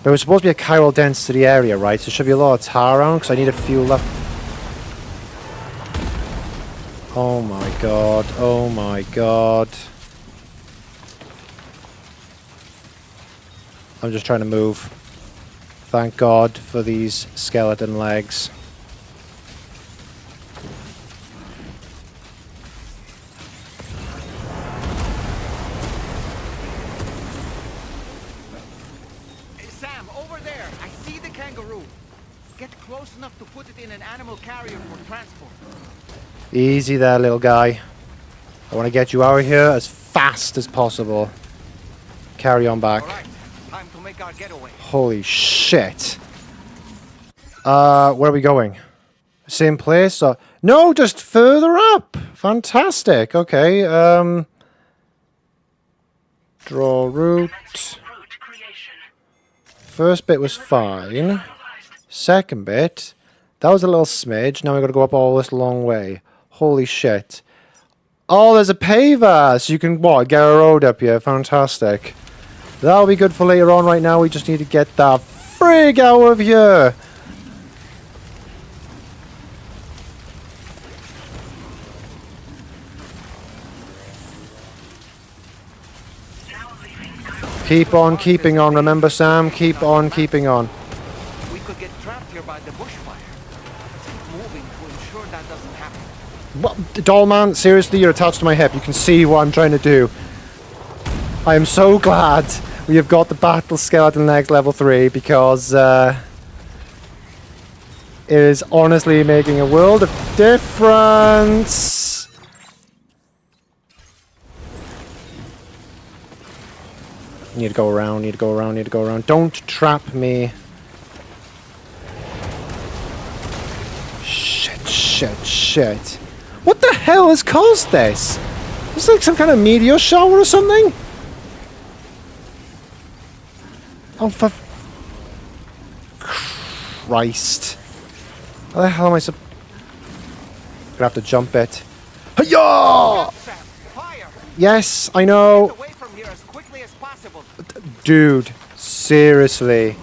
S1: There was supposed to be a chiral density area, right? So there should be a lot of tar around because I need to fuel up. Oh my god, oh my god. I'm just trying to move. Thank god for these skeleton legs.
S4: Hey, Sam, over there. I see the kangaroo. Get close enough to put it in an animal carrier for transport.
S1: Easy there, little guy. I want to get you out of here as fast as possible. Carry on back.
S4: All right, time to make make our getaway.
S1: Holy shit. Where are we going? Same place? Or... No, just further up. Fantastic. Okay. Draw route. First bit was fine. Second bit, that was a little smidge. Now we got to go up all this long way. Holy shit. Oh, there's a paver. So you can, what, get a road up here. Fantastic. That'll be good for later on. Right now, we just need to get that frig out of here. Keep on keeping on. Remember, Sam? Keep on keeping on.
S4: We could get trapped here by the bushfire. Keep moving to ensure that doesn't happen.
S1: What? Dollman, seriously, you're attached to my hip. You can see what I'm trying to do. I am so glad we have got the battle skeleton legs level 3 because it is honestly making a world of difference. Need to go around, need to go around, need to go around. Don't trap me. Shit, shit, shit. What the hell has caused this? Is like some kind of meteor shower or something? Oh, for Christ. How the hell am I gonna have to jump it. Hi-ya! Yes, I know. Dude, seriously.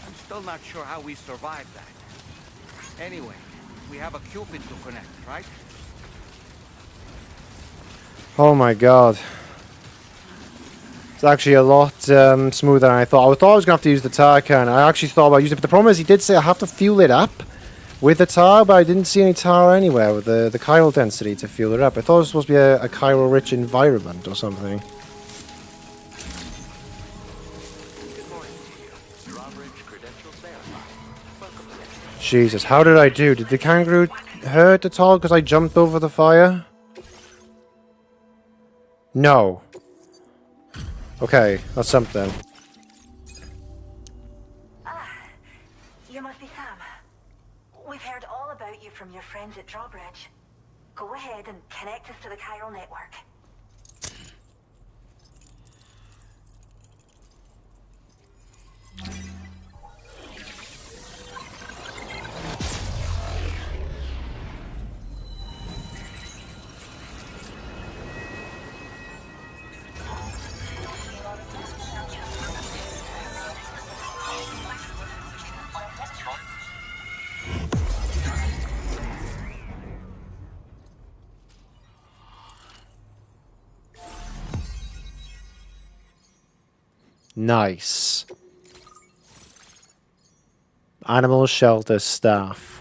S4: I'm still not sure how we survived that. Anyway, we have a Cupid to connect, right?
S1: Oh my god. It's actually a lot smoother than I thought. I thought I was going to have to use the tar can. I actually thought about using it, but the problem is he did say I have to fuel it up with the tar, but I didn't see any tar anywhere with the chiral density to fuel it up. I thought it was supposed to be a chiral-rich environment or something. Jesus, how did I do? Did the kangaroo hurt at all because I jumped over the fire? No. Okay, that's something.
S5: You must be Sam. We've heard all about you from your friends at Drawbridge. Go ahead and connect us to the Chiral Network.
S1: Nice. Animal shelter staff.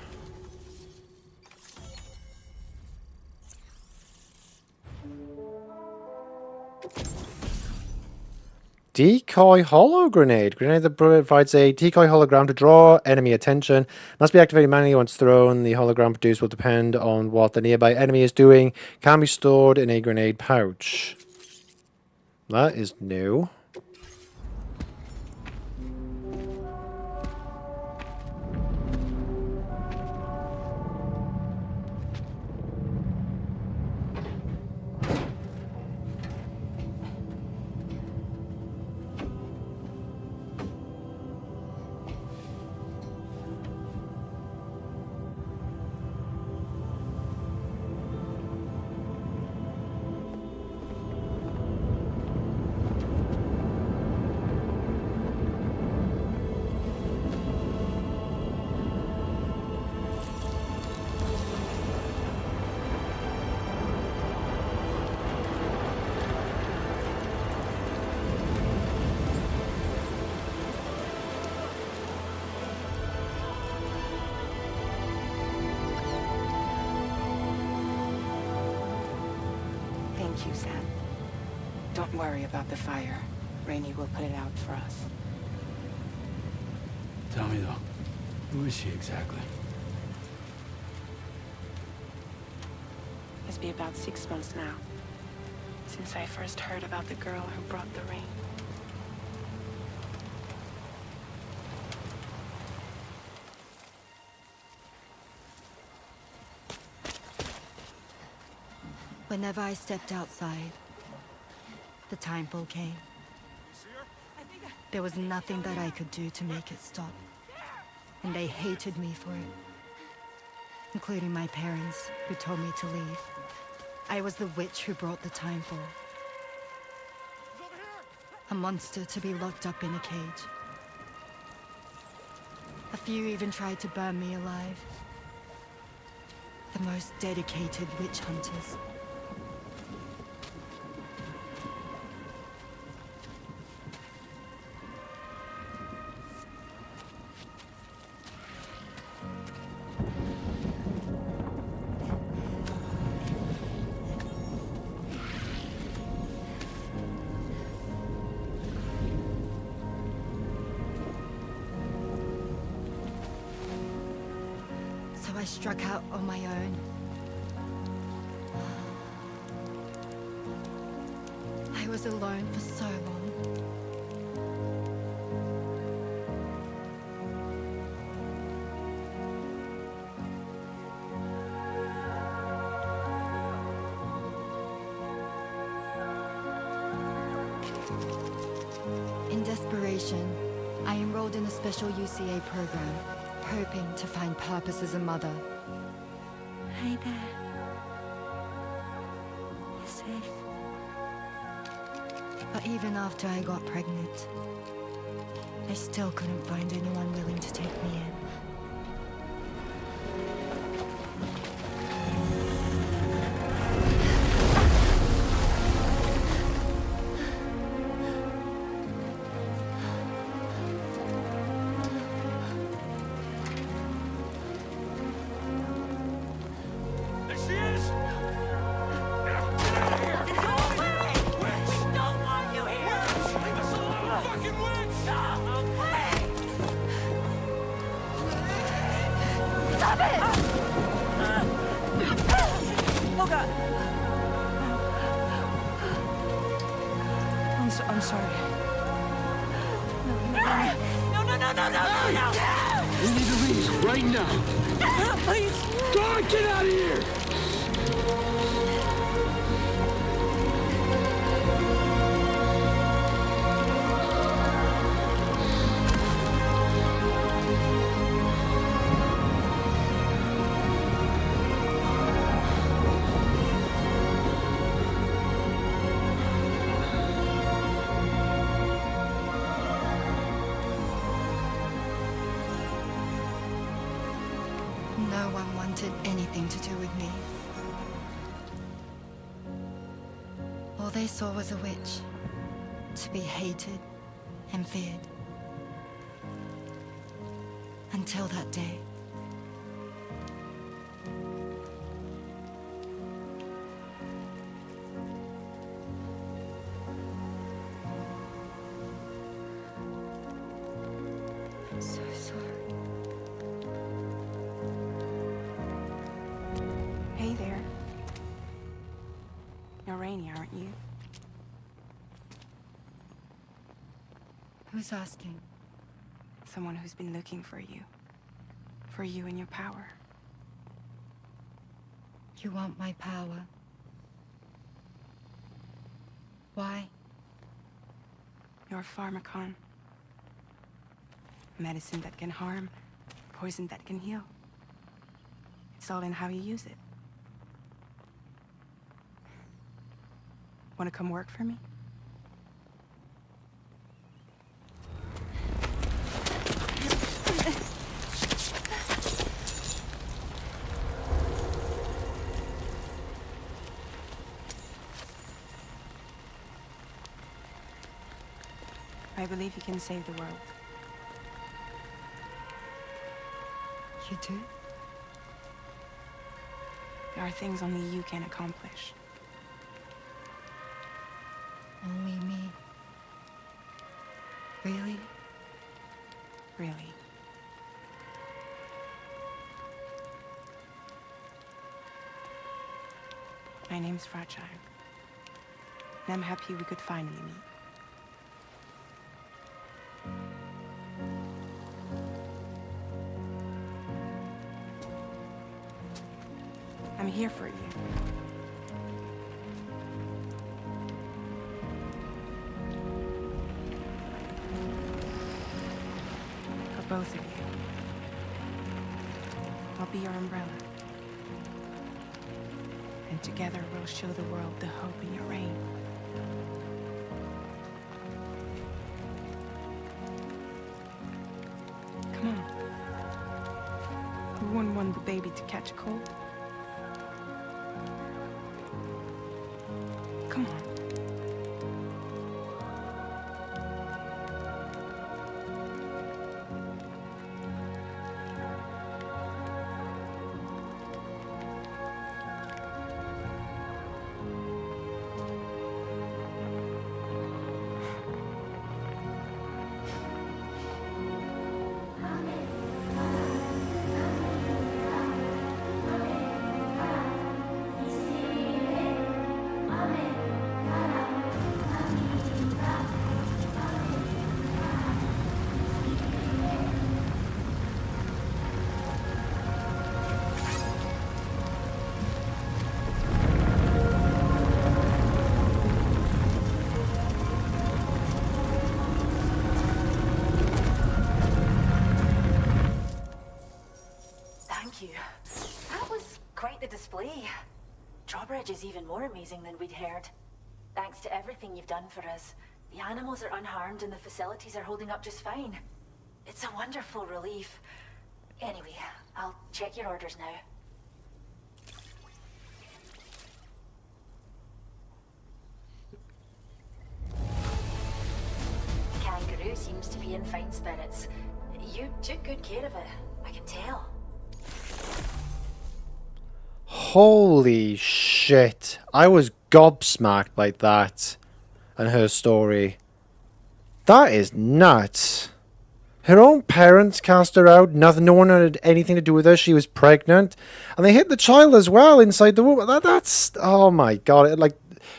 S1: Decoy holo grenade. Grenade that provides a decoy hologram to draw enemy attention. Must be activated manually once thrown. The hologram produced will depend on what the nearby enemy is doing. Can be stored in a grenade pouch. That is new.
S14: Thank you, Sam. Don't worry about the fire. Rainey will put it out for us.
S13: Tell me though, who is she exactly?
S21: It's been about 6 months now, since I first heard about the girl who brought the ring.
S3: Whenever I stepped outside, the timefall came. There was nothing that I could do to make it stop. And they hated me for it. Including my parents, who told me to leave. I was the witch who brought the timefall. A monster to be locked up in a cage. A few even tried to burn me alive. The most dedicated witch hunters. I struck out on my own. I was alone for so long. In desperation, I enrolled in a special UCA program. Hoping to find purpose as a mother.
S21: Hey there. You're safe.
S3: But even after I got pregnant, I still couldn't find anyone willing to take me in.
S21: I'm sorry.
S19: No! We need to leave right now.
S21: Please.
S19: God, get out of here!
S3: No one wanted anything to do with me. All they saw was a witch, to be hated and feared. Until that day. I'm so sorry.
S21: Hey there. You're Rainy, aren't you?
S3: Who's asking?
S21: Someone who's been looking for you. For you and your power.
S3: You want my power? Why?
S21: You're a pharmacon. Medicine that can harm, poison that can heal. It's all in how you use it. Want to come work for me? I believe you can save the world.
S3: You do?
S21: There are things only you can accomplish.
S3: Only me. Really?
S21: Really.
S14: My name's Fragile. And I'm happy we could finally meet. I'm here for you. For both of you. I'll be your umbrella. And together we'll show the world the hope in your reign. Come on. Who wouldn't want the baby to catch a cold? Come on.
S5: That was quite the display. Drawbridge is even more amazing than we'd heard. Thanks to everything you've done for us, the animals are unharmed and the facilities are holding up just fine. It's a wonderful relief. Anyway, I'll check your orders now. Kangaroo seems to be in fine spirits. You took good care of it, I can tell.
S1: Holy shit. I was gobsmacked by that and her story. That is nuts. Her own parents cast her out. No one had anything to do with her. She was pregnant. And they hit the child as well inside the womb. That's... Oh my god. Like,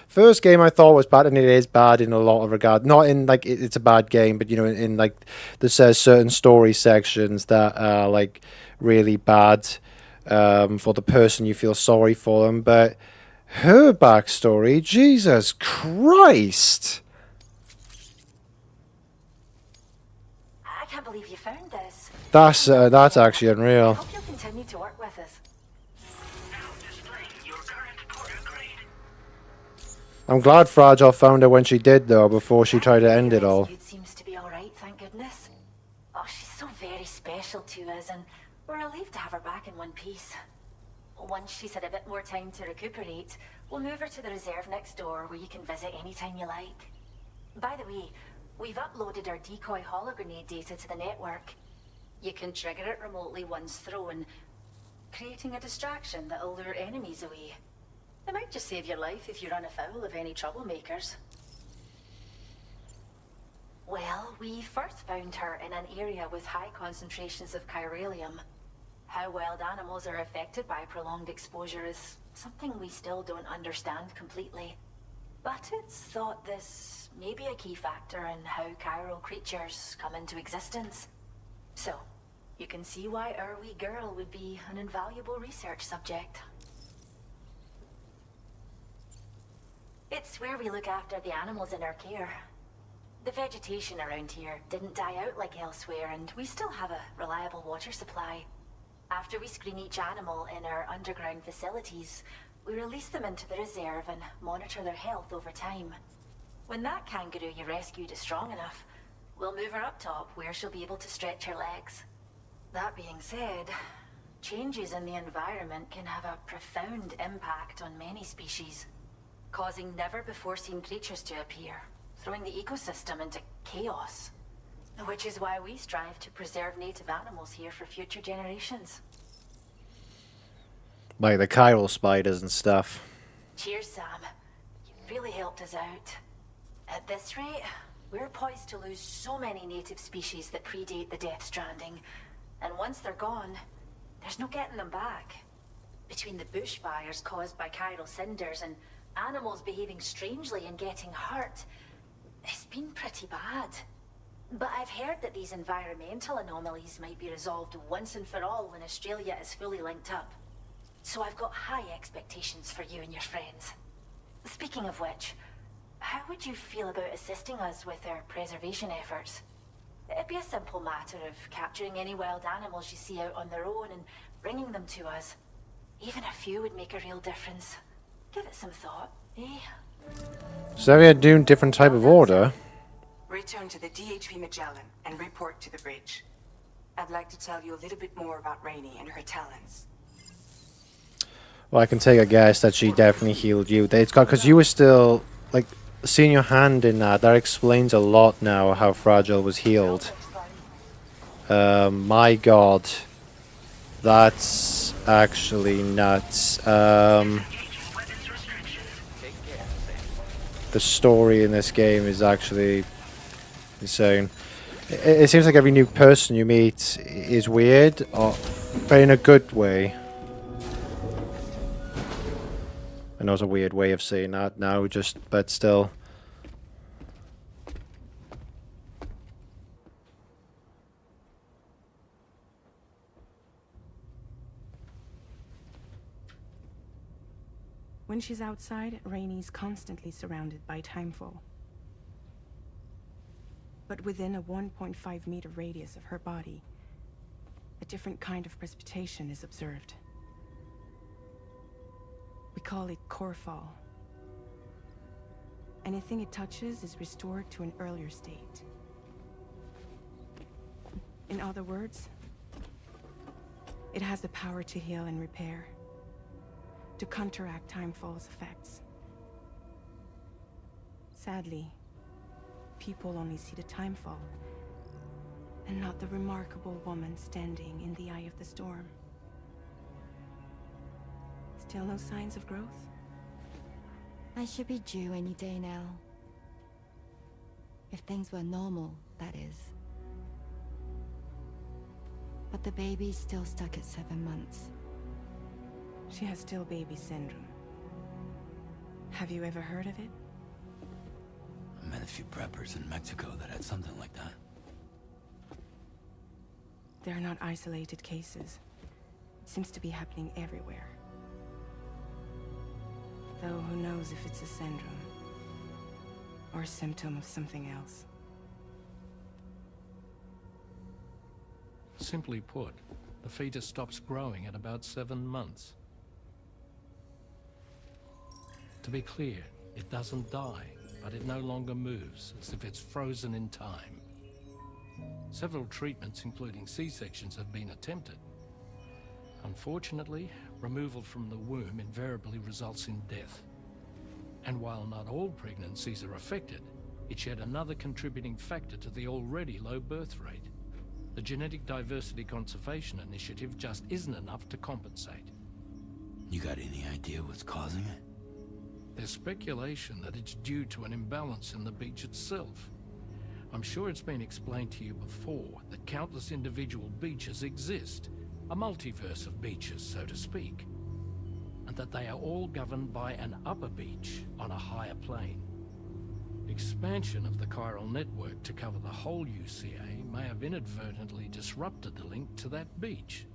S1: first game I thought was bad, and it is bad in a lot of regard. Not in, like, it's a bad game, but, you know, in like, there's certain story sections that are, like, really bad for the person. You feel sorry for them. But her backstory, Jesus Christ.
S5: I can't believe you found this.
S1: That's actually unreal.
S5: I hope you'll continue to work with us.
S1: I'm glad Fragile found her when she did, though, before she tried to end it all.
S5: It seems to be all right, thank goodness. Oh, she's so very special to us, and we're relieved to have her back in one piece. Once she's had a bit more time to recuperate, we'll move her to the reserve next door, where you can visit anytime you like. By the way, we've uploaded our decoy hologrenade data to the network. You can trigger it remotely once thrown, creating a distraction that'll lure enemies away. It might just save your life if you run afoul of any troublemakers. Well, we first found her in an area with high concentrations of chiralium. How wild animals are affected by prolonged exposure is something we still don't understand completely. But it's thought this may be a key factor in how chiral creatures come into existence. So, you can see why our wee girl would be an invaluable research subject. It's where we look after the animals in our care. The vegetation around here didn't die out like elsewhere, and we still have a reliable water supply. After we screen each animal in our underground facilities, we release them into the reserve and monitor their health over time. When that kangaroo you rescued is strong enough, we'll move her up top where she'll be able to stretch her legs. That being said, changes in the environment can have a profound impact on many species, causing never-before-seen creatures to appear, throwing the ecosystem into chaos. Which is why we strive to preserve native animals here for future generations.
S1: Like the chiral spiders and stuff.
S5: Cheers, Sam. You really helped us out. At this rate, we're poised to lose so many native species that predate the Death Stranding. And once they're gone, there's no getting them back. between the bushfires caused by chiral cinders and animals behaving strangely and getting hurt, it's been pretty bad. But I've heard that these environmental anomalies might be resolved once and for all when Australia is fully linked up. So I've got high expectations for you and your friends. Speaking of which, how would you feel about assisting us with our preservation efforts? It'd be a simple matter of capturing any wild animals you see out on their own and bringing them to us. Even a few would make a real difference. Give it some thought, eh?
S1: So we are doing different type of order.
S7: Return to the DHV Magellan and report to the bridge. I'd like to tell you a little bit more about Rainey and her talents.
S1: Well, I can take a guess that she definitely healed you. It's got, because you were still, like, seeing your hand in that explains a lot now how Fragile was healed. My god. That's actually nuts. The story in this game is actually insane. It seems like every new person you meet is weird, but in a good way. I know it's a weird way of saying that now, but still.
S14: When she's outside, Rainey's constantly surrounded by timefall. But within a 1.5 meter radius of her body, a different kind of precipitation is observed. We call it core fall. Anything it touches is restored to an earlier state. In other words, it has the power to heal and repair, to counteract timefall's effects. Sadly, people only see the timefall, and not the remarkable woman standing in the eye of the storm. Still no signs of growth?
S3: I should be due any day now. If things were normal, that is. But the baby's still stuck at 7 months.
S14: She has still baby syndrome. Have you ever heard of it?
S13: I met a few preppers in Mexico that had something like that.
S14: They're not isolated cases. It seems to be happening everywhere. Though who knows if it's a syndrome or a symptom of something else.
S22: Simply put, the fetus stops growing at about 7 months. To be clear, it doesn't die, but it no longer moves, as if it's frozen in time. Several treatments, including C-sections, have been attempted. Unfortunately, removal from the womb invariably results in death. And while not all pregnancies are affected, it's yet another contributing factor to the already low birth rate. The Genetic Diversity Conservation Initiative just isn't enough to compensate.
S13: You got any idea what's causing it?
S22: There's speculation that it's due to an imbalance in the beach itself. I'm sure it's been explained to you before that countless individual beaches exist, a multiverse of beaches, so to speak, and that they are all governed by an upper beach on a higher plane. Expansion of the chiral network to cover the whole UCA may have inadvertently disrupted the link to that beach.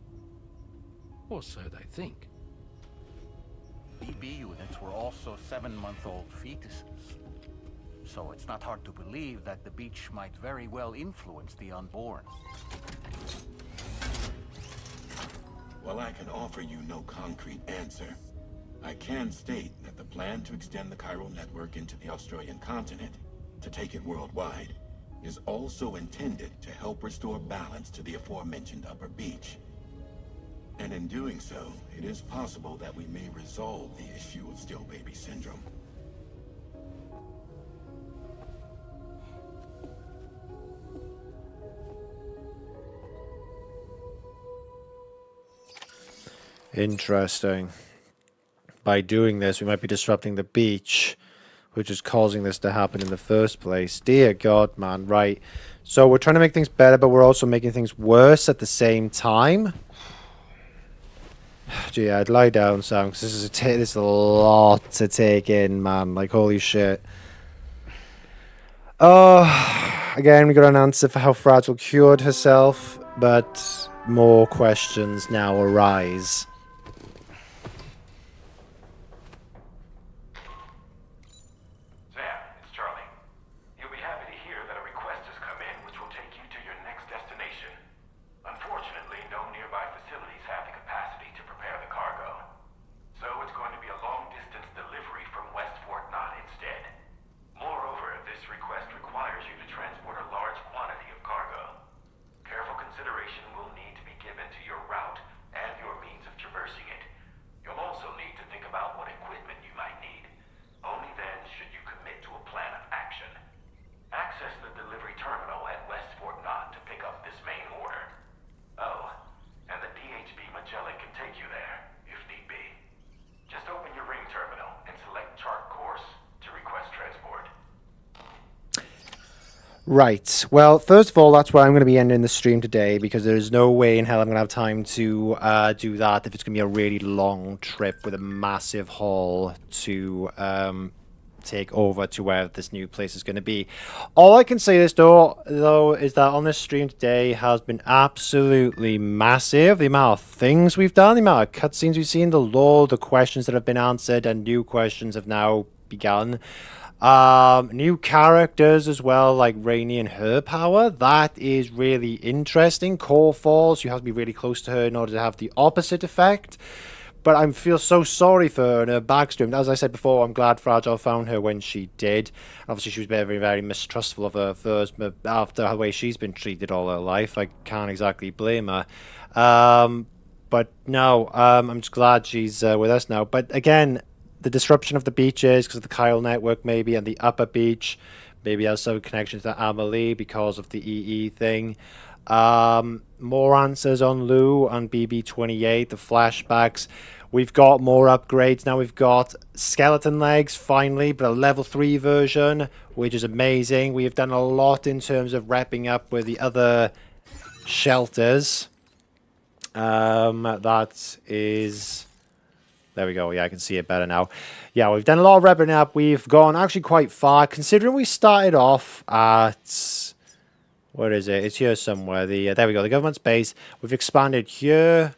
S22: Or so they think.
S4: BB units were also 7-month-old fetuses. So it's not hard to believe that the beach might very well influence the unborn.
S16: While I can offer you no concrete answer, I can state that the plan to extend the chiral network into the Australian continent, to take it worldwide, is also intended to help restore balance to the aforementioned upper beach. And in doing so, it is possible that we may resolve the issue of still baby syndrome.
S1: Interesting. By doing this, we might be disrupting the beach, which is causing this to happen in the first place. Dear God, man. Right. So we're trying to make things better, but we're also making things worse at the same time. Gee, I'd lie down, Sam, because this is a lot to take in, man. Like, holy shit. Again, we got an answer for how Fragile cured herself, but more questions now arise.
S16: Sam, it's Charlie. You'll be happy to hear that a request has come in which will take you to your next destination. Unfortunately, no nearby facilities have the capacity to prepare the cargo. So it's going to be a long-distance delivery from West Fort Knott instead. Moreover, this request requires you to transport a large quantity of cargo. Careful consideration will need to be given to your route and your means of traversing it. You'll also need to think about what equipment you might need. Only then should you commit to a plan of action. Access the delivery terminal at West Fort Knott to pick up this main order. Oh, and the DHB Magellan can take you there, if need be. Just open your ring terminal and select chart course to request transport.
S1: Right. Well, first of all, that's where I'm going to be ending the stream today, because there's no way in hell I'm going to have time to do that if it's going to be a really long trip with a massive haul to take over to where this new place is going to be. All I can say is, though, is that on this stream today has been absolutely massive. The amount of things we've done, the amount of cutscenes we've seen, the lore, the questions that have been answered, and new questions have now begun. New characters as well, like Rainey and her power. That is really interesting. Core Force, you have to be really close to her in order to have the opposite effect. But I feel so sorry for her and her backstory. As I said before, I'm glad Fragile found her when she did. Obviously, she was very, very mistrustful of her first, but after the way she's been treated all her life, I can't exactly blame her. But no, I'm just glad she's with us now. But again, the disruption of the beaches because of the Chiral Network, maybe, and the upper beach maybe has some connections to Amelie because of the EE thing. More answers on Lou and BB-28, the flashbacks. We've got more upgrades now. We've got skeleton legs finally, but a level 3 version, which is amazing. We have done a lot in terms of wrapping up with the other shelters. That is... There we go. Yeah, I can see it better now. Yeah, we've done a lot of wrapping up. We've gone actually quite far, considering we started off at... Where is it? It's here somewhere. There we go. The government's base. We've expanded here.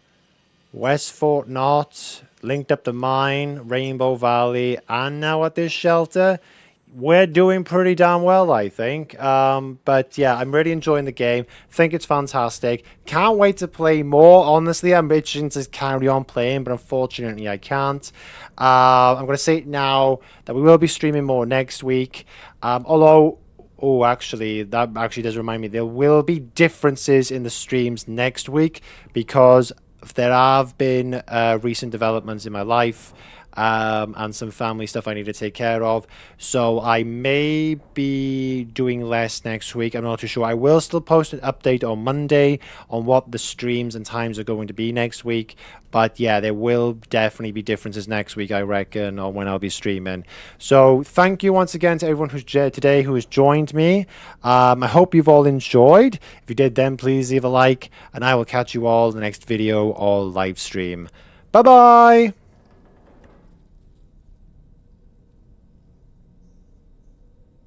S1: West Fort Knott. Linked up the mine. Rainbow Valley. And now at this shelter. We're doing pretty damn well, I think. But yeah, I'm really enjoying the game. Think it's fantastic. Can't wait to play more. Honestly, I'm itching to carry on playing, but unfortunately I can't. I'm going to say it now that we will be streaming more next week. Although... Oh, actually, that actually does remind me. There will be differences in the streams next week because there have been recent developments in my life and some family stuff I need to take care of. So I may be doing less next week. I'm not too sure. I will still post an update on Monday on what the streams and times are going to be next week. But yeah, there will definitely be differences next week, I reckon, on when I'll be streaming. So thank you once again to everyone who's today who has joined me. I hope you've all enjoyed. If you did, then please leave a like, and I will catch you all in the next video or live stream. Bye-bye!